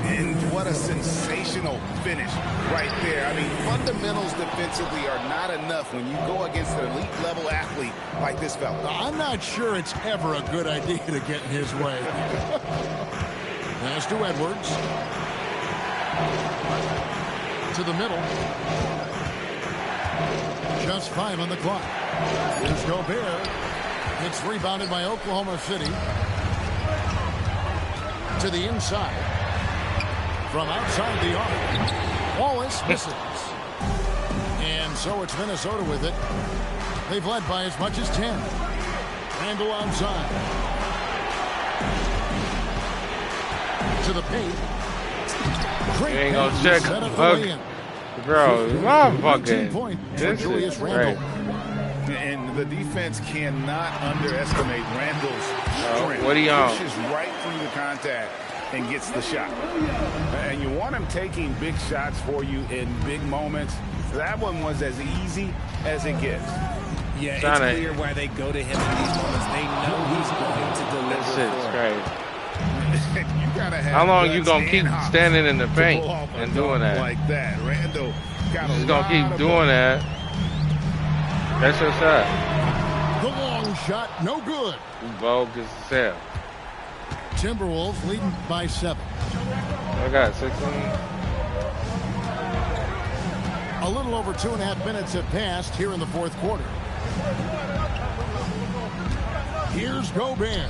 And what a sensational finish right there. I mean, fundamentals defensively are not enough when you go against an elite-level athlete like this fella. I'm not sure it's ever a good idea to get in his way. Pass to Edwards. To the middle. Just 5 on the clock. Here's Gobert. It's rebounded by Oklahoma City. To the inside. From outside the arc. Wallace misses. And so it's Minnesota with it. They've led by as much as 10. Randall outside. To the paint. You ain't gonna check hug. Bro, my fucking. This is great. And the defense cannot underestimate Randall's strength. What are you on? Pushes right through the contact and gets the shot. And you want him taking big shots for you in big moments. That one was as easy as it gets. Yeah, it's clear why they go to him in these moments. They know he's going to deliver. This shit's great. You gotta have how long you gonna keep standing in the paint and doing that? Like that, Randall got just gonna keep doing that. That's your shot. The long shot, no good. Bogus as hell. Timberwolves leading by 7. I got 16. A little over 2.5 minutes have passed here in the fourth quarter. Here's Gobert.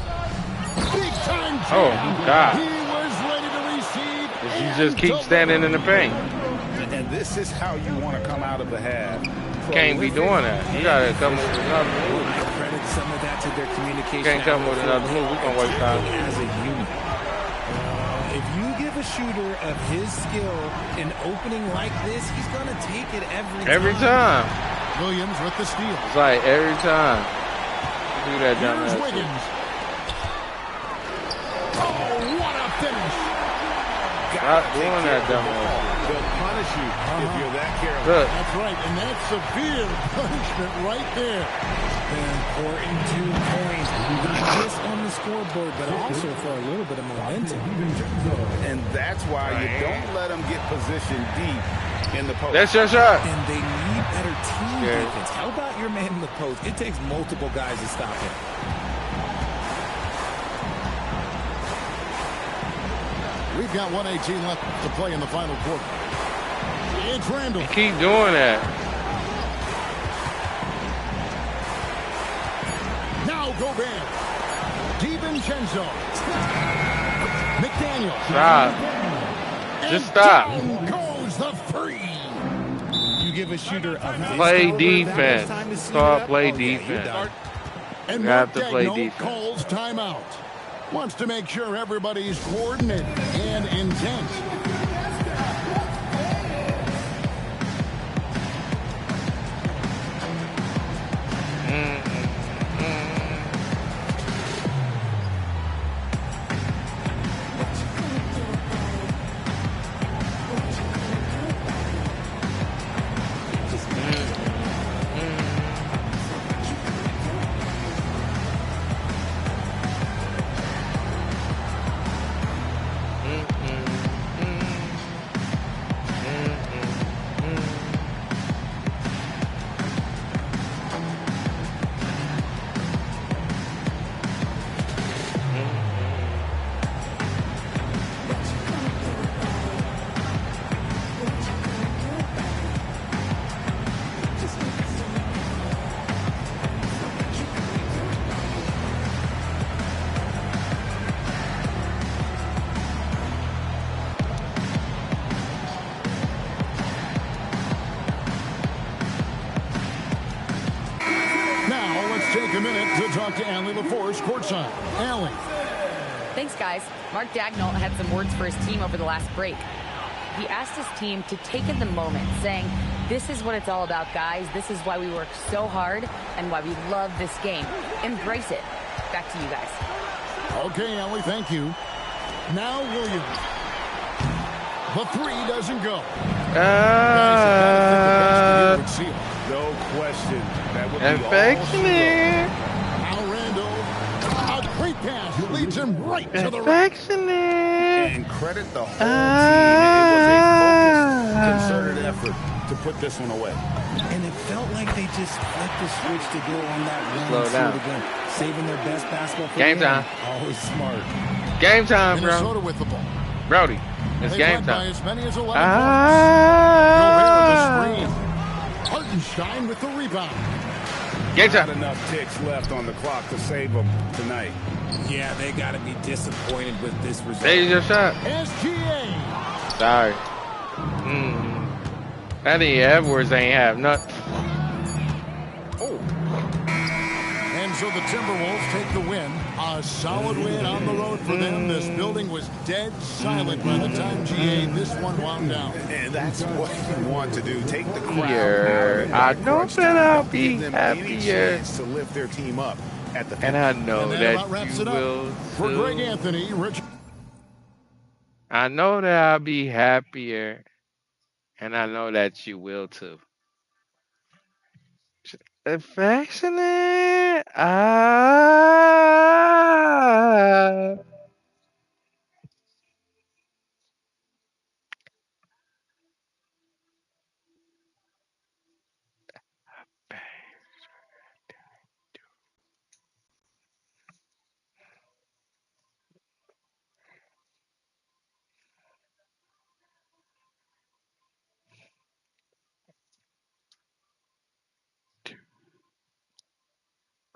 Big time. Oh, God. He was ready to receive. You just keep standing in the paint. And this is how you want to come out of the half. Can't be doing that. You gotta come with another move. I credit some of that to their communication. Can't come with another move. We're gonna waste time. As a unit. If you give a shooter of his skill an opening like this, he's gonna take it every time. Williams with the steal. It's like every time. Do that down Here's there. Wiggins. Oh, what a finish. Stop doing that dumb ass. They'll punish you if you're that careless. Look. That's right, and that's severe punishment right there. Important 2 points, not just on the scoreboard, but also for a little bit of momentum. And that's why you don't let them get positioned deep in the post. That's your shot. And they need better team defense. How about your man in the post? It takes multiple guys to stop him. We've got 1:18 left to play in the final quarter. It's Randall. Keep doing that. Now Gobert. DiVincenzo. McDaniel. Stop. Just stop. Down goes the free. You give a shooter a play defense. Start play defense. And you have to Mark play Daigneault defense. calls timeout. Wants to make sure everybody's coordinated and intent. talk to Allie LaForce courtside. Allie. Thanks, guys. Mark Dagnall had some words for his team over the last break. He asked his team to take in the moment, saying, this is what it's all about, guys. This is why we work so hard and why we love this game. Embrace it. Back to you guys. Okay, Allie, thank you. Now Williams. The three doesn't go. No question. That would affectionate. Now Randall. A great pass. Leads him right to the affectionate. And credit the whole team. It was a focused, concerted effort to put this one away. And it felt like they just flipped the switch to go on that run. Slow down. Again, saving their best basketball for game time. Always smart. Game time, bro. Minnesota with the ball. Brody, it's game time. By as many as 11 points. Hartenstein with the rebound. Game time. Not enough ticks left on the clock to save them tonight. Yeah, they got to be disappointed with this result. There's your shot. SGA. Sorry. I think Edwards ain't have nothing. And so the Timberwolves take the win. A solid win on the road for them. This building was dead silent by the time GA this one wound down. And that's what you want to do. Take the crowd Yeah, I know that I'll be happier to lift their team up at the and I know that you will for too. Greg Anthony, Rich. I know that I'll be happier and I know that you will too. Affectionate.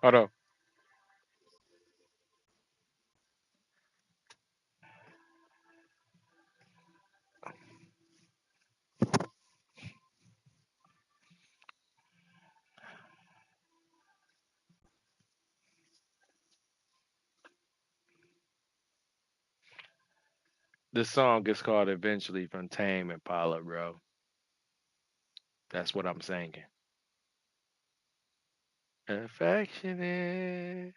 Hold on. This song is called Eventually from Tame Impala, bro. That's what I'm singing. Affectionate.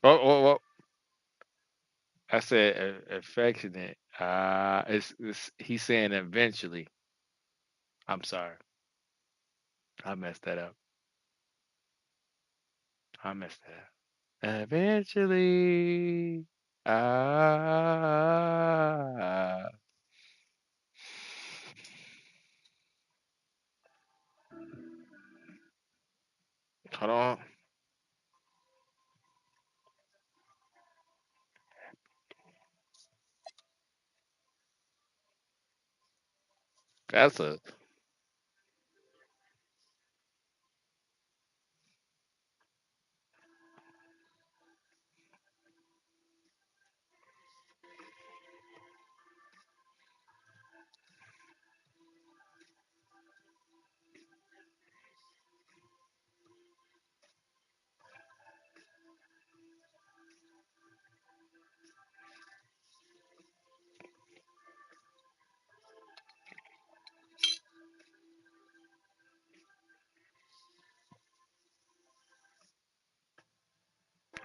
Oh. I said affectionate. It's he's saying eventually. I'm sorry. I messed that up. Eventually. Ah. Hold on. That's a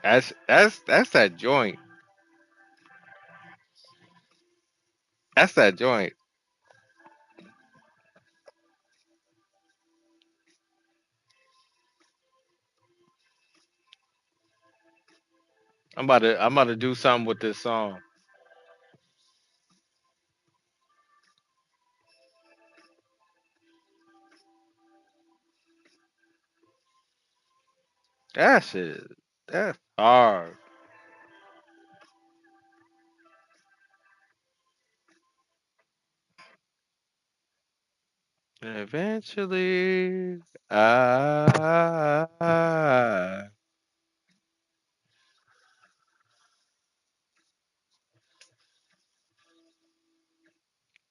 that's that joint. That's that joint. I'm about to do something with this song. That shit. That's hard. Eventually. Ah.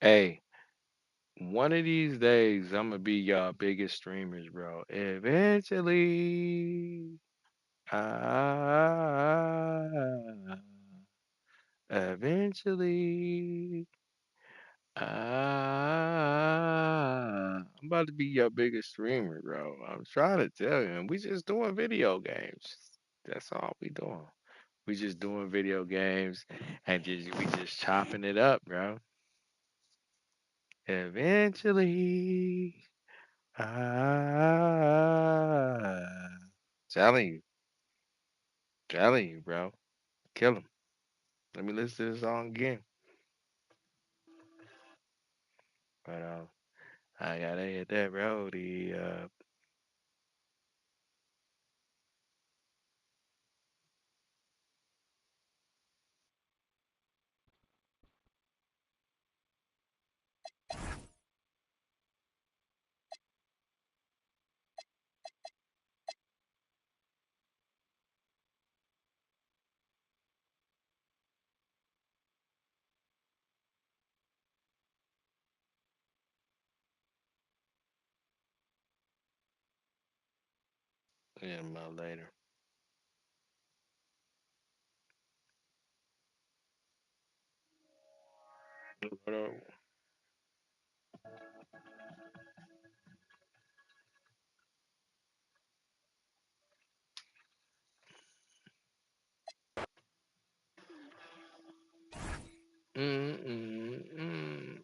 Hey, one of these days, I'm gonna be y'all biggest streamers, bro. Eventually, ah, eventually, I'm about to be your biggest streamer, bro. I'm trying to tell you, and we just doing video games. That's all we doing. We just doing video games, and we just chopping it up, bro. Eventually. Ah, telling you, telling you, bro. Kill him. Let me listen to this song again. But I gotta hit that roadie up. Yeah, later. What up? Mm.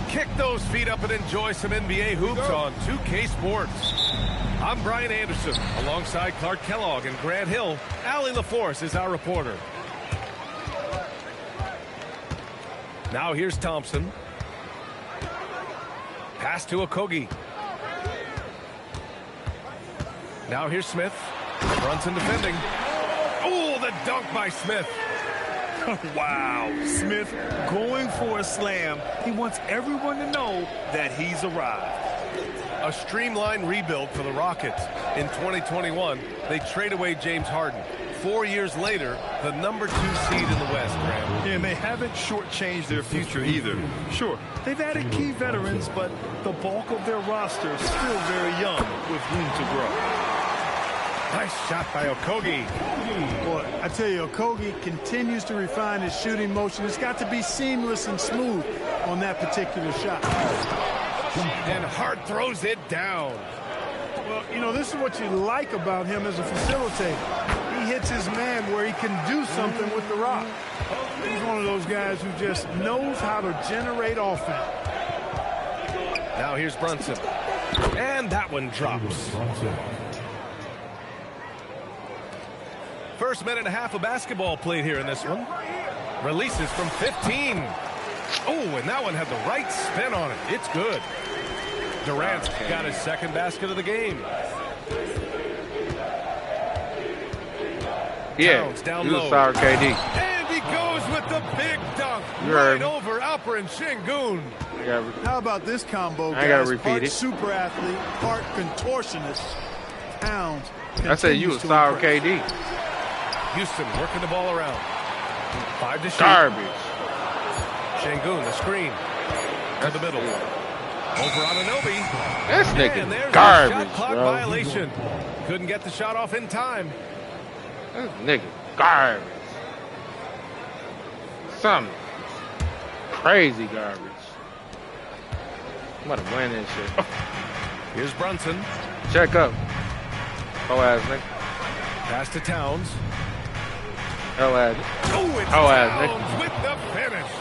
Kick those feet up and enjoy some NBA hoops on 2K Sports. I'm Brian Anderson, alongside Clark Kellogg and Grant Hill. Allie LaForce is our reporter. Now here's Thompson. Pass to Okogie. Now here's Smith. Brunson defending. Oh, the dunk by Smith. Wow. Smith going for a slam. He wants everyone to know that he's arrived. A streamlined rebuild for the Rockets. In 2021, they trade away James Harden. 4 years later, the #2 seed in the West, Graham. Yeah, and they haven't shortchanged their future either. Sure, they've added key veterans, but the bulk of their roster is still very young with room to grow. Nice shot by Okogie. Boy, I tell you, Okogie continues to refine his shooting motion. It's got to be seamless and smooth on that particular shot. And Hart throws it down. Well, you know, this is what you like about him as a facilitator. He hits his man where he can do something with the rock. He's one of those guys who just knows how to generate offense. Now here's Brunson. And that one drops. First minute and a half of basketball played here in this one. Releases from 15. Oh, and that one had the right spin on it. It's good. Durant's got his second basket of the game. Yeah, Towns down you low. sour KD. And he goes with the big dunk. You heard Right over Alperen Super and Şengün. How about this combo, guys? I gotta repeat part it. super athlete, part contortionist. Pounds. I said you was sour KD. Houston working the ball around. 5 to shoot. Garbage. Şengün, the screen. To the middle. Over on Anunoby. This And nigga there's garbage, a shot clock bro. violation. Couldn't get the shot off in time. This nigga garbage. Some crazy garbage. I'm about to win this shit. Here's Brunson. Check up. Oh ass nigga. Pass to Towns. Oh ass. Oh, it's Oh ass Towns nigga. with the finish.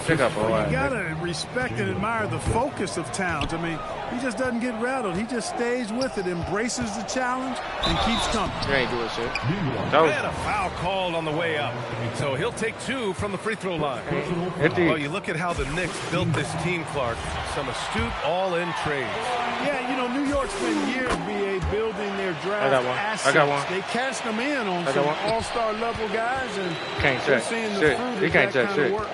Check up. Oh You ass. gotta respect and admire the focus of Towns. I mean, he just doesn't get rattled. He just stays with it, embraces the challenge, and keeps coming. You ain't doing shit. And a foul called on the way up. So he'll take 2 from the free throw line. Well, you look at how the Knicks built this team, Clark. Some astute all-in trades. Yeah, you know, New York spent years, BA, building their draft got one. assets. I got one. They cashed them in on got some one. all-star level guys, and Can't they're check seeing the shit. fruit He of can't that check kind of shit. work.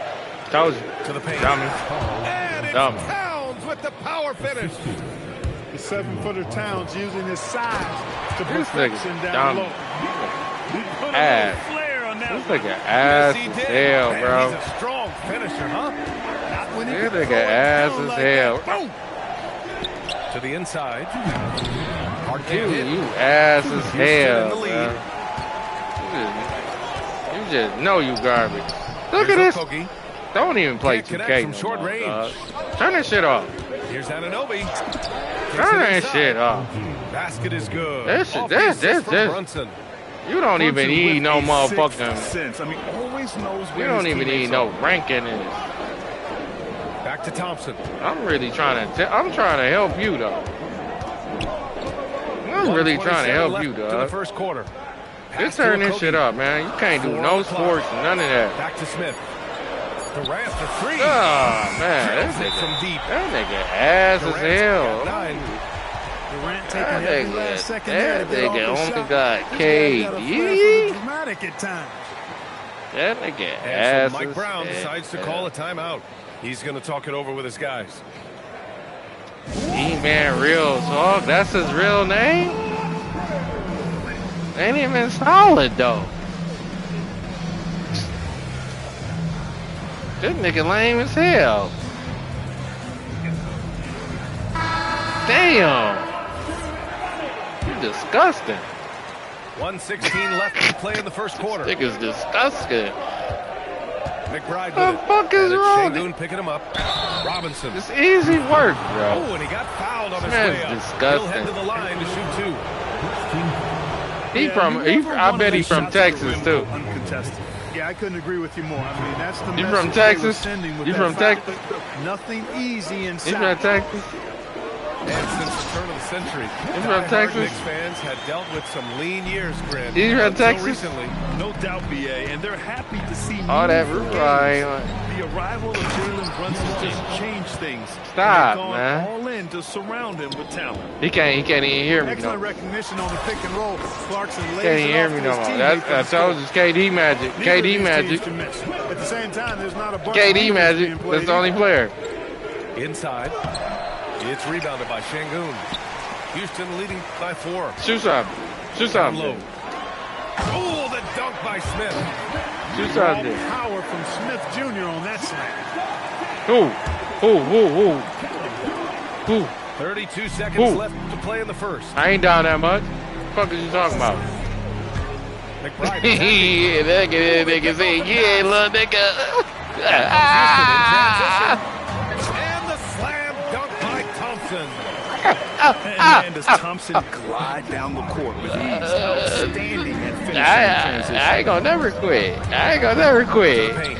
Told you. To the paint. Dummy. And it's Dummy. Towns with the power finish. The 7-footer Towns using his size to This perfection nigga down dumb. low. Put a Ass. little flair on that This one. nigga ass Yes, he as did. hell, Man, bro. he's a strong finisher, huh? Not when he This can nigga throw it ass down as like hell. that. Boom! To the inside. Hard can't hit. You ass as Houston hell, in the lead. bro. You just know you garbage. Look at Here's this. Okogie. Don't even play Can't 2K connect from no short more, range. dog. Turn that shit off. Here's Anunoby. Turn that shit off. Basket is good. This shit- Off the this- assist from this- Brunson. You don't even Brunson need with no a motherfucking. sixth sense. I mean, always knows You where don't his even teammates need no are. ranking in this. Back to Thompson. I'm really trying to. I'm trying to help you, though. I'm really trying to 1:27 help left you, to the dog. first quarter. Just Pass to turn this Okogie. shit up, man. You can't do 4 no on the clock. sports, none of that. Back to Smith. Durant for 3. Oh man, Drills that it from nigga, deep. that nigga ass as Durant's hell. got 9. Durant taking That every last second there to that get off nigga the only shot. got This guy got a flair for the KD. dramatic at times. That nigga And ass so Mike as Brown hell. decides to call a timeout. He's going to talk it over with his guys. E-Man Real Talk. That's his real name. Ain't even solid though. This nigga lame as hell. Damn. You disgusting. 1:16 left to play in the first quarter. Nigga's disgusting. McBride The with it. fuck is And it's wrong? Şengün picking him up. Robinson. It's easy work, bro. Oh, and he got fouled on his Man's way up. disgusting. He'll head to the line to shoot 2. He I bet he from Texas too. Uncontested. Yeah, I couldn't agree with you more. I mean, that's the You message from they were Texas? sending with You that from foul. Texas? Nothing easy inside. You from Texas? And since the turn of the century, You from diehard Texas? Knicks fans had dealt with some lean years, Grin. You from Until Texas? recently. No doubt, BA, and they're happy to see All that meaningful right. games. The arrival of Jalen Brunson just changed things. Stop, and they've gone man. all in to surround him with talent. He can't even hear me Excellent no. recognition on the pick and roll. Clarkson lays Can't even it hear off me to no his more. teammate for I the told score. you it's KD magic. Neither of KD these magic. teams can miss. At the same time, there's not a bunch of KD defense magic. being played That's the only either. player. Inside. It's rebounded by Şengün. Houston leading by 4. Shoot something. Shoot Down something. low. Oh, the dunk by Smith. Shoot Raw something. power from Smith Jr. on that slam. Who? 32 seconds Ooh. left to play in the first. I ain't down that much. What the fuck is you talking about? McBride. Yeah, that nigga say, yeah, little nigga. And the slam dunk by Thompson. And does Thompson glide down the court with ease? Outstanding at finishing transition. I ain't gonna never quit. I ain't gonna never quit. Paint.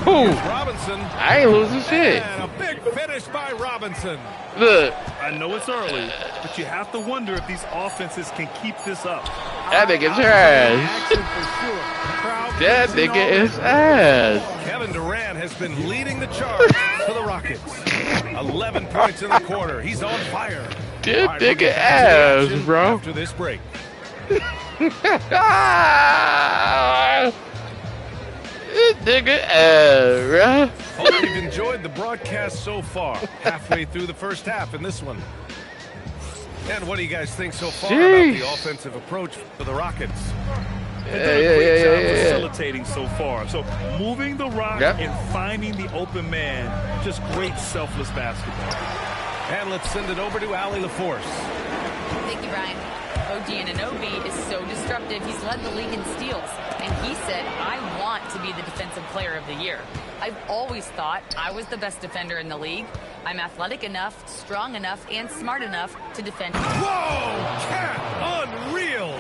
Who? Robinson. I ain't losing shit. And a big finish by Robinson. Look, I know it's early, but you have to wonder if these offenses can keep this up. that nigga trash. Action for sure. Crowd That comes in nigga already. is ass. Kevin Durant has been leading the charge for the Rockets. 11 points in the quarter. He's on fire. This All right, we'll nigga get back to the ass, action bro. After this break. This nigga ass, bro. Hope you've enjoyed the broadcast so far. Halfway through the first half in this one. And what do you guys think so far about the offensive approach for the Rockets? They've done a great job facilitating so far. So moving the rock and finding the open man, just great selfless basketball. And let's send it over to Allie LaForce. Thank you, Brian. OG Anunoby is so disruptive. He's led the league in steals. And he said, I want to be the defensive player of the year. I've always thought I was the best defender in the league. I'm athletic enough, strong enough, and smart enough to defend. Whoa! Cat! Unreal!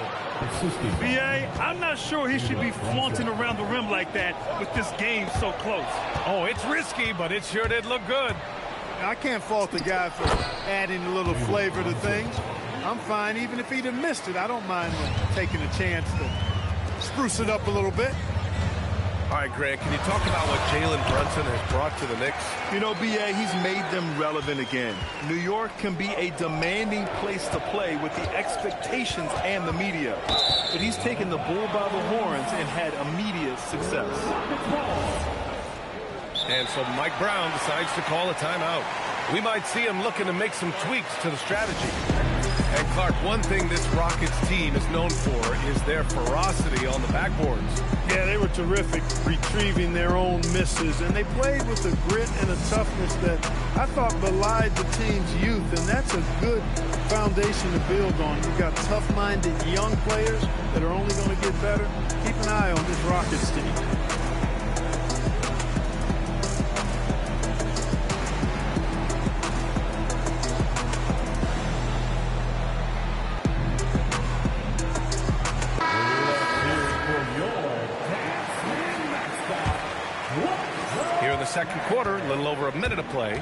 B.A., I'm not sure he should be flaunting around the rim like that with this game so close. Oh, it's risky, but it sure did look good. I can't fault the guy for adding a little flavor to things. I'm fine even if he'd have missed it. I don't mind taking a chance to spruce it up a little bit. All right, Grant, can you talk about what Jalen Brunson has brought to the Knicks? You know, B.A., he's made them relevant again. New York can be a demanding place to play with the expectations and the media. But he's taken the bull by the horns and had immediate success. And so Mike Brown decides to call a timeout. We might see him looking to make some tweaks to the strategy. And Clark, one thing this Rockets team is known for is their ferocity on the backboards. Yeah, they were terrific retrieving their own misses, and they played with a grit and a toughness that I thought belied the team's youth, and that's a good foundation to build on. You've got tough-minded young players that are only going to get better. Keep an eye on this Rockets team. Second quarter, a little over a minute of play.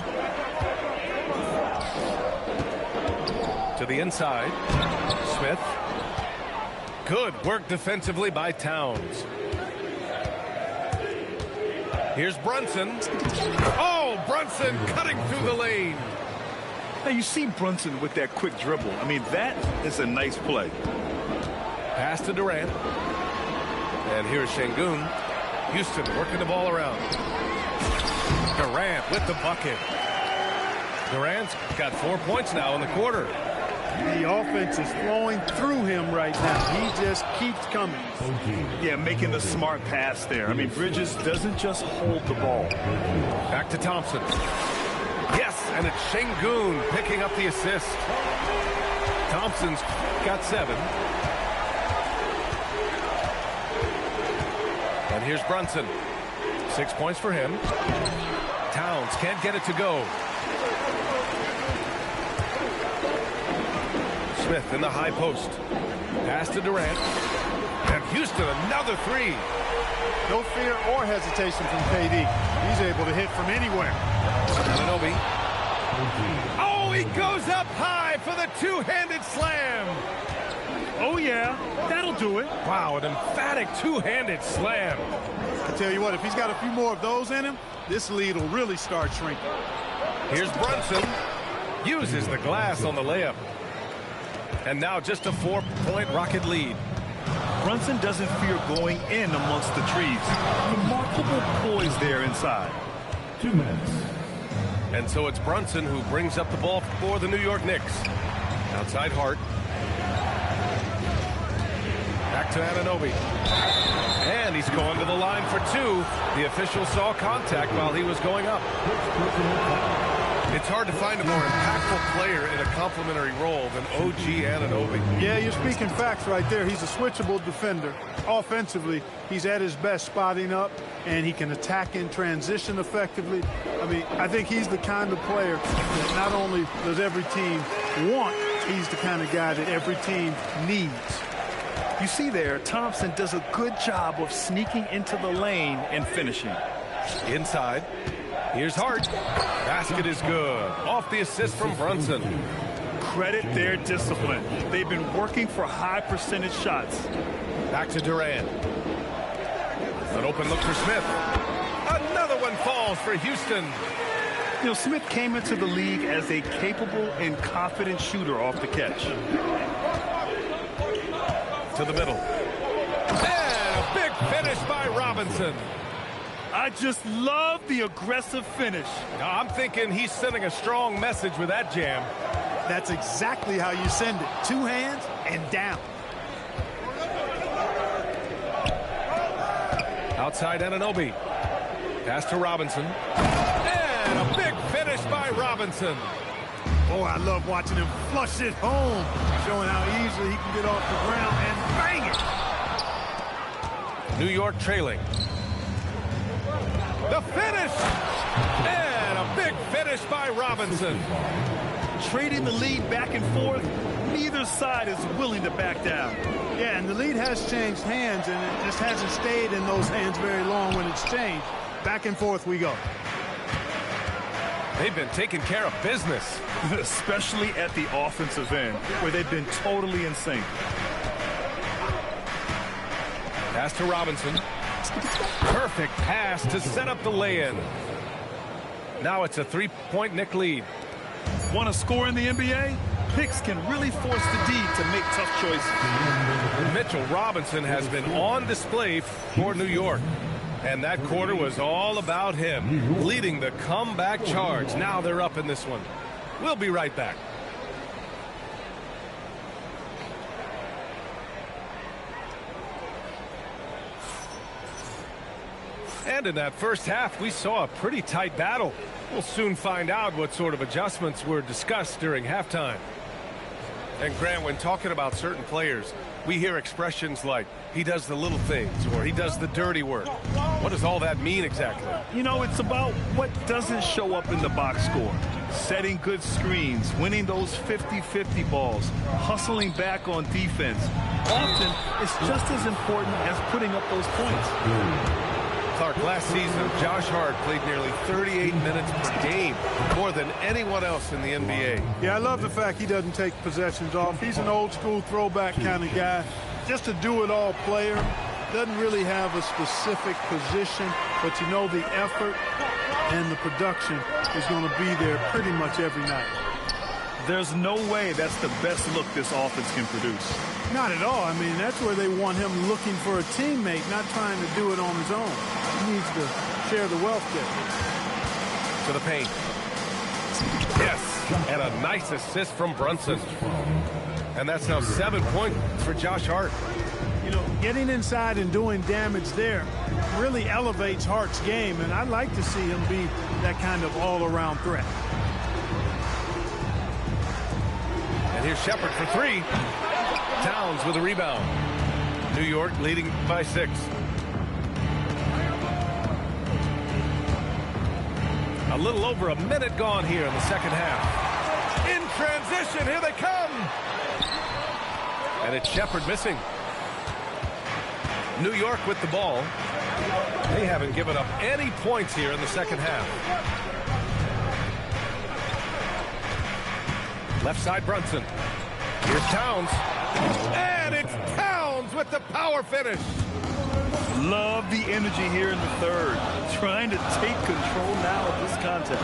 To the inside. Smith. Good work defensively by Towns. Here's Brunson. Oh, Brunson cutting through the lane. Now you see Brunson with that quick dribble. I mean, that is a nice play. Pass to Durant. And here's Şengün. Houston working the ball around. Durant with the bucket. Durant's got 4 points now in the quarter. The offense is flowing through him right now. He just keeps coming. Yeah, making the smart pass there. I mean, Bridges doesn't just hold the ball. Back to Thompson. Yes, and it's Şengün picking up the assist. Thompson's got 7. And here's Brunson. 6 points for him. Towns can't get it to go. Smith in the high post. Pass to Durant. And Houston, another 3. No fear or hesitation from KD. He's able to hit from anywhere. Anunoby. Oh, he goes up high for the two-handed slam. Oh, yeah, that'll do it. Wow, an emphatic two-handed slam. I tell you what, if he's got a few more of those in him, this lead will really start shrinking. Here's Brunson. Uses the glass on the layup. And now just a 4-point Rocket lead. Brunson doesn't fear going in amongst the trees. Remarkable poise there inside. 2 minutes. And so it's Brunson who brings up the ball for the New York Knicks. Outside Hart. Back to Anunoby. And he's going to the line for 2. The official saw contact while he was going up. It's hard to find a more impactful player in a complementary role than OG Anunoby. Yeah, you're speaking facts right there. He's a switchable defender. Offensively, he's at his best spotting up, and he can attack in transition effectively. I mean, I think he's the kind of player that not only does every team want, he's the kind of guy that every team needs. You see there, Thompson does a good job of sneaking into the lane and finishing. Inside. Here's Hart. Basket is good. Off the assist from Brunson. Credit their discipline. They've been working for high percentage shots. Back to Durant. An open look for Smith. Another one falls for Houston. You know, Smith came into the league as a capable and confident shooter off the catch. To the middle. And a big finish by Robinson. I just love the aggressive finish. I'm thinking he's sending a strong message with that jam. That's exactly how you send it. 2 hands and down. Outside Anunoby. Pass to Robinson. And a big finish by Robinson. Oh, I love watching him flush it home, showing how easily he can get off the ground and bang it. New York trailing. The finish! And a big finish by Robinson. Trading the lead back and forth, neither side is willing to back down. Yeah, and the lead has changed hands, and it just hasn't stayed in those hands very long when it's changed. Back and forth we go. They've been taking care of business. Especially at the offensive end, where they've been totally in sync. Pass to Robinson. Perfect pass to set up the lay-in. Now it's a 3-point Knick lead. Want to score in the NBA? Picks can really force the D to make tough choices. Mitchell Robinson has been on display for New York. And that quarter was all about him, leading the comeback charge. Now they're up in this one. We'll be right back. And in that first half, we saw a pretty tight battle. We'll soon find out what sort of adjustments were discussed during halftime. And Grant, when talking about certain players, we hear expressions like, he does the little things, or he does the dirty work. What does all that mean exactly? You know, it's about what doesn't show up in the box score. Setting good screens, winning those 50-50 balls, hustling back on defense. Often, it's just as important as putting up those points. Clark, last season, Josh Hart played nearly 38 minutes per game, more than anyone else in the NBA. Yeah, I love the fact he doesn't take possessions off. He's an old-school throwback kind of guy. Just a do-it-all player. Doesn't really have a specific position, but you know the effort and the production is going to be there pretty much every night. There's no way that's the best look this offense can produce. Not at all. I mean, that's where they want him looking for a teammate, not trying to do it on his own. He needs to share the wealth there. To the paint. Yes, and a nice assist from Brunson. And that's now 7 points for Josh Hart. You know, getting inside and doing damage there really elevates Hart's game, and I'd like to see him be that kind of all-around threat. And here's Shepard for 3. Towns with a rebound. New York leading by 6. A little over a minute gone here in the second half. In transition, here they come. And it's Shepard missing. New York with the ball. They haven't given up any points here in the second half. Left side Brunson. Here's Towns. And it's Towns with the power finish. Love the energy here in the third. Trying to take control now of this contest.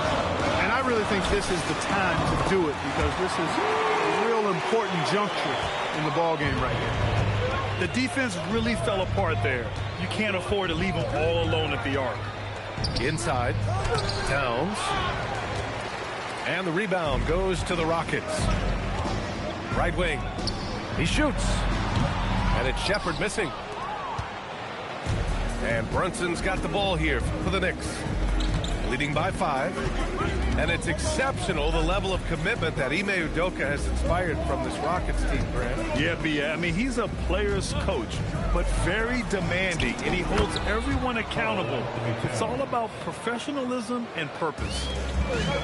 And I really think this is the time to do it because this is a real important juncture in the ballgame right here. The defense really fell apart there. You can't afford to leave them all alone at the arc. Inside. Towns. And the rebound goes to the Rockets. Right wing. He shoots. And it's Shepard missing. And Brunson's got the ball here for the Knicks. Leading by 5. And it's exceptional the level of commitment that Ime Udoka has inspired from this Rockets team, Grant. Yeah, B.A. I mean, he's a player's coach, but very demanding, and he holds everyone accountable. It's all about professionalism and purpose.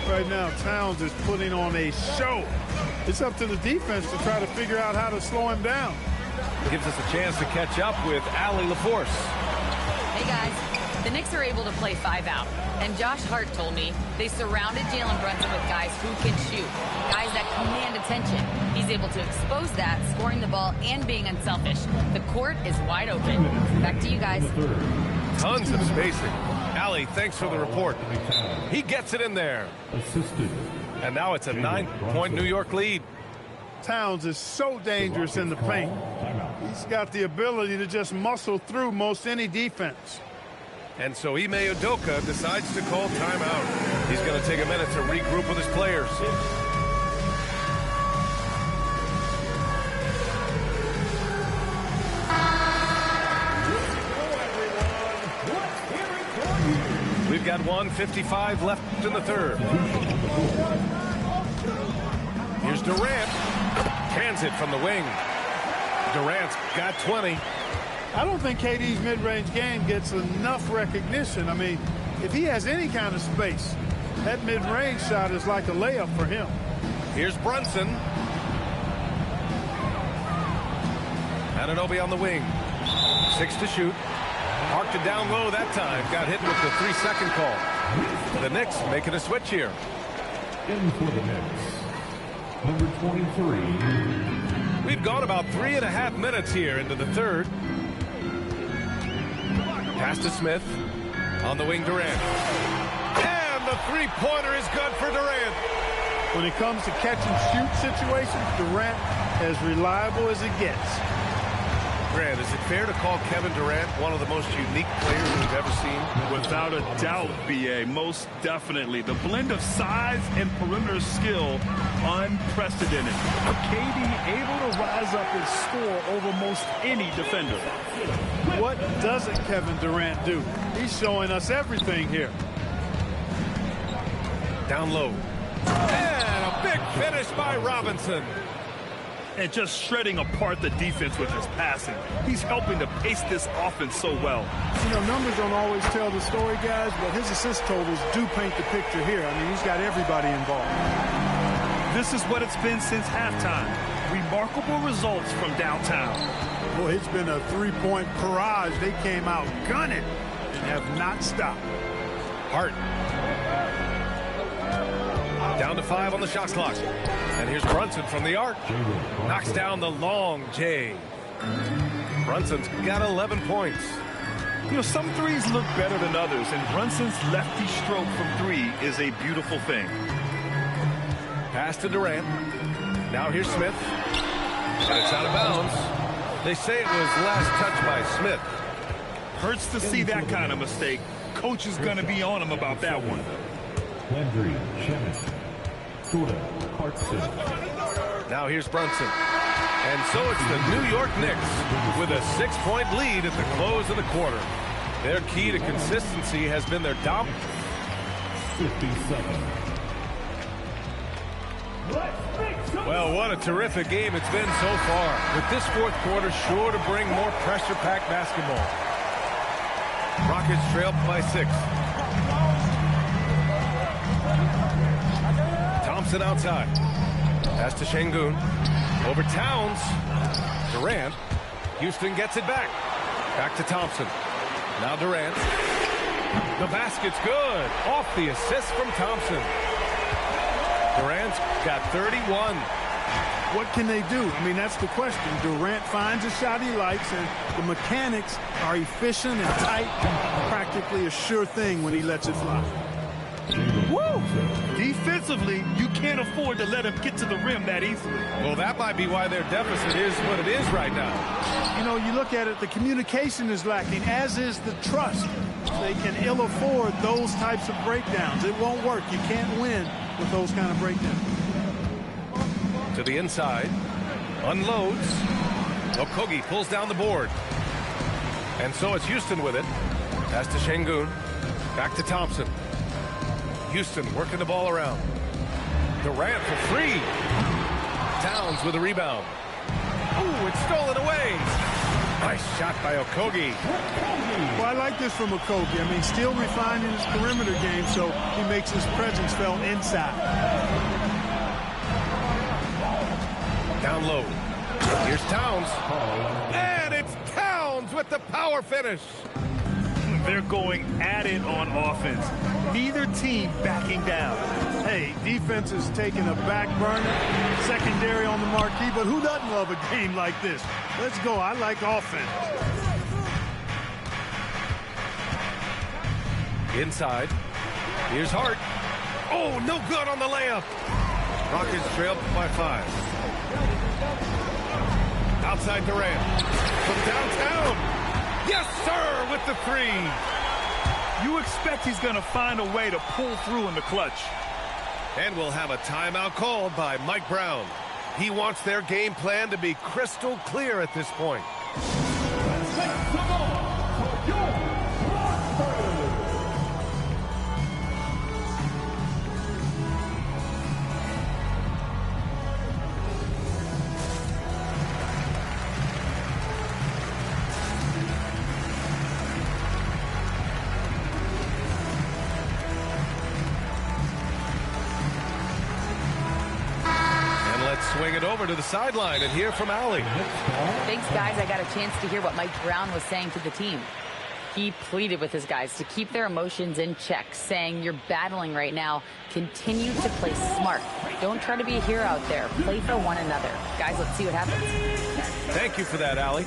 Right now, Towns is putting on a show. It's up to the defense to try to figure out how to slow him down. Gives us a chance to catch up with Allie LaForce. Hey, guys. The Knicks are able to play 5 out. And Josh Hart told me they surrounded Jalen Brunson with guys who can shoot, guys that command attention. He's able to expose that, scoring the ball and being unselfish. The court is wide open. Back to you guys. Tons of spacing. Allie, thanks for the report. He gets it in there. And now it's a 9-point New York lead. Towns is so dangerous in the paint. He's got the ability to just muscle through most any defense. And so Ime Udoka decides to call timeout. He's going to take a minute to regroup with his players. We've got 1:55 left in the third. Here's Durant. Cans it from the wing. Durant's got 20. I don't think KD's mid-range game gets enough recognition. I mean, if he has any kind of space, that mid-range shot is like a layup for him. Here's Brunson. Anunoby on the wing. 6 to shoot. Parked it down low that time. Got hit with the 3-second call. The Knicks making a switch here. In for the Knicks, number 23. We've gone about 3.5 minutes here into the third. Pass to Smith. On the wing, Durant. And the three-pointer is good for Durant. When it comes to catch-and-shoot situations, Durant as reliable as it gets. Grant, is it fair to call Kevin Durant one of the most unique players we've ever seen? Without a doubt, B.A., most definitely. The blend of size and perimeter skill, unprecedented. KD able to rise up and score over most any defender. What doesn't Kevin Durant do? He's showing us everything here. Down low. And a big finish by Robinson. And just shredding apart the defense with his passing. He's helping to pace this offense so well. You know, numbers don't always tell the story, guys, but his assist totals do paint the picture here. I mean, he's got everybody involved. This is what it's been since halftime. Remarkable results from downtown. Boy, it's been a three-point barrage. They came out gunning and have not stopped. Hart. Down to 5 on the shot clock. And here's Brunson from the arc. Knocks down the long J. Brunson's got 11 points. You know, some threes look better than others, and Brunson's lefty stroke from 3 is a beautiful thing. Pass to Durant. Now here's Smith. And it's out of bounds. They say it was last touched by Smith. Hurts to see that kind of mistake. Coach is going to be on him about that one. Landry Shamet. Now here's Brunson. And so it's the New York Knicks with a 6-point lead at the close of the quarter. Their key to consistency has been their dominance. 57. Well, what a terrific game it's been so far. With this fourth quarter sure to bring more pressure-packed basketball. Rockets trail by 6. Thompson outside. Pass to Şengün. Over Towns. Durant. Houston gets it back. Back to Thompson. Now Durant. The basket's good. Off the assist from Thompson. Durant's got 31. What can they do? I mean, that's the question. Durant finds a shot he likes, and the mechanics are efficient and tight. Practically a sure thing when he lets it fly. Woo! Defensively, you can't afford to let him get to the rim that easily. Well, that might be why their deficit is what it is right now. You know, you look at it, the communication is lacking, as is the trust. They can ill afford those types of breakdowns. It won't work. You can't win with those kind of breakdowns. To the inside. Unloads. Okogie pulls down the board. And so it's Houston with it. Pass to Şengün. Back to Thompson. Houston working the ball around. Durant for 3. Towns with a rebound. Ooh, it's stolen away. Nice shot by Okogie. Well, I like this from Okogie. I mean, still refining his perimeter game, so he makes his presence felt inside. Down low. Here's Towns. And it's Towns with the power finish. They're going at it on offense. Neither team backing down. Hey, defense is taking a back burner, secondary on the marquee, but who doesn't love a game like this? Let's go. I like offense. Inside. Here's Hart. Oh, no good on the layup. Rockets trail by 5. Outside Durant. From downtown. Yes, sir, with the 3. You expect he's going to find a way to pull through in the clutch. And we'll have a timeout called by Mike Brown. He wants their game plan to be crystal clear at this point. Swing it over to the sideline and hear from Allie. Thanks, guys. I got a chance to hear what Mike Brown was saying to the team. He pleaded with his guys to keep their emotions in check, saying, you're battling right now. Continue to play smart. Don't try to be a hero out there. Play for one another. Guys, let's see what happens. Thank you for that, Allie.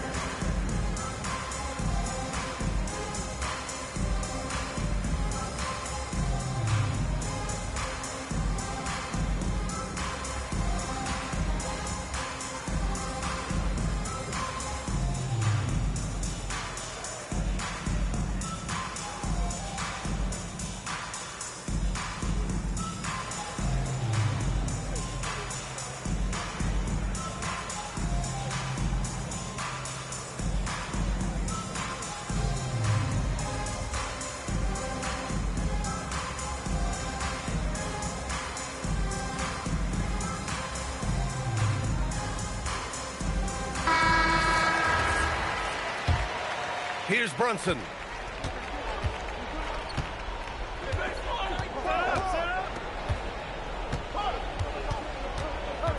Here's Brunson.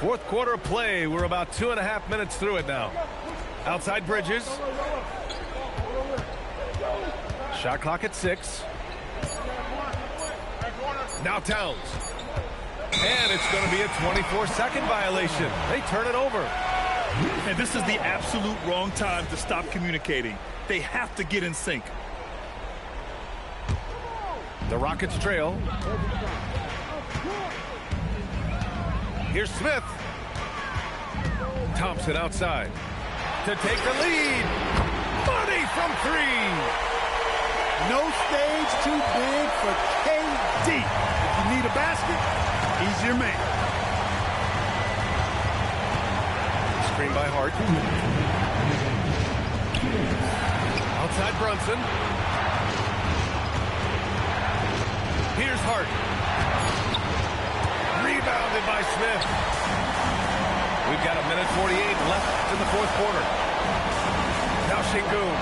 Fourth quarter of play. We're about 2.5 minutes through it now. Outside Bridges. Shot clock at 6. Now Towns. And it's going to be a 24-second violation. They turn it over. And this is the absolute wrong time to stop communicating. They have to get in sync. The Rockets trail. Here's Smith. Thompson outside to take the lead. Money from 3. No stage too big for KD. If you need a basket, he's your man. Screen by Hart. Outside Brunson. Here's Hart. Rebounded by Smith. We've got 1:48 left in the fourth quarter. Now Şengün.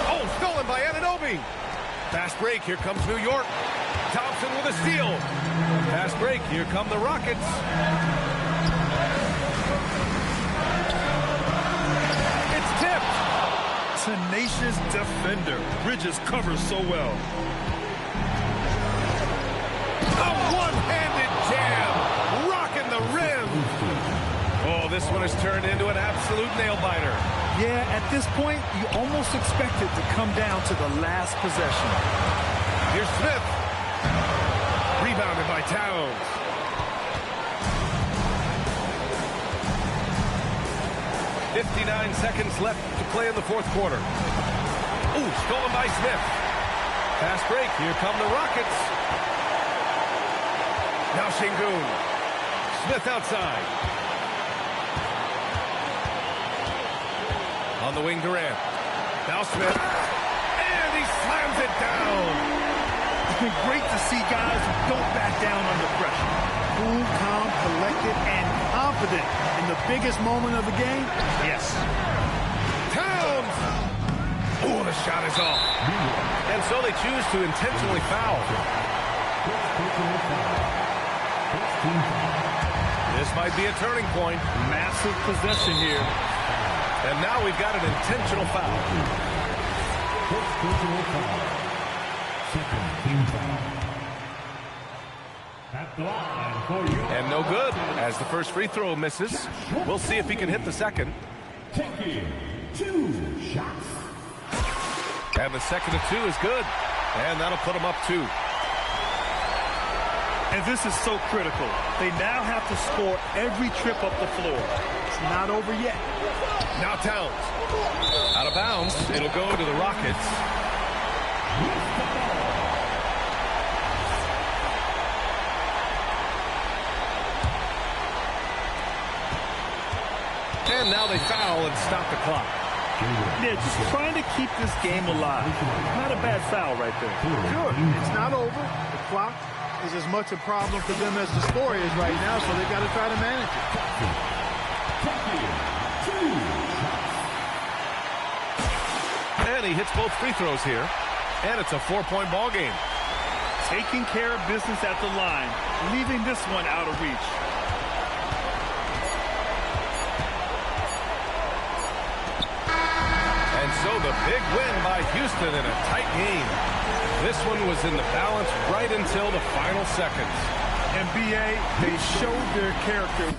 Oh, stolen by Anunoby. Fast break. Here comes New York. Thompson with a steal. Fast break. Here come the Rockets. It's tipped. Tenacious defender. Bridges covers so well. A one-handed jam. Rocking the rim. Oh, this one has turned into an absolute nail-biter. Yeah, at this point, you almost expect it to come down to the last possession. Here's Smith. Rebounded by Towns. .59 seconds left to play in the fourth quarter. Ooh, stolen by Smith. Fast break. Here come the Rockets. Now Şengün. Smith outside. On the wing, Durant. Now Smith. And he slams it down. It's been great to see guys who don't back down under pressure. Cool, calm, collected, and confident in the biggest moment of the game. Yes. Towns. Oh, the shot is off. And so they choose to intentionally foul. This might be a turning point. Massive possession here. And now we've got an intentional foul. And no good, as the first free throw misses. We'll see if he can hit the second. Taking 2 shots. And the second of 2 is good. And that'll put him up 2. And this is so critical. They now have to score every trip up the floor. It's not over yet. Now Towns. Out of bounds. It'll go to the Rockets. And now they foul and stop the clock. Yeah, just trying to keep this game alive. Not a bad foul right there. Sure, it's not over. The clock is as much a problem for them as the score is right now, so they got to try to manage it. And he hits both free throws here. And it's a 4-point ball game. Taking care of business at the line, leaving this one out of reach. And so the big win by Houston in a tight game. This one was in the balance right until the final seconds. And BA, they showed their character.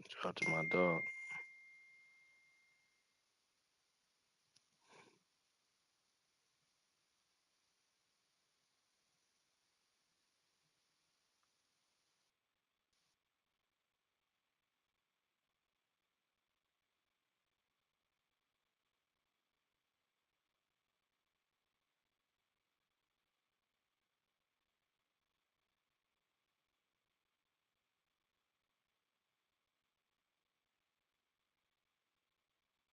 Shout out to my dog.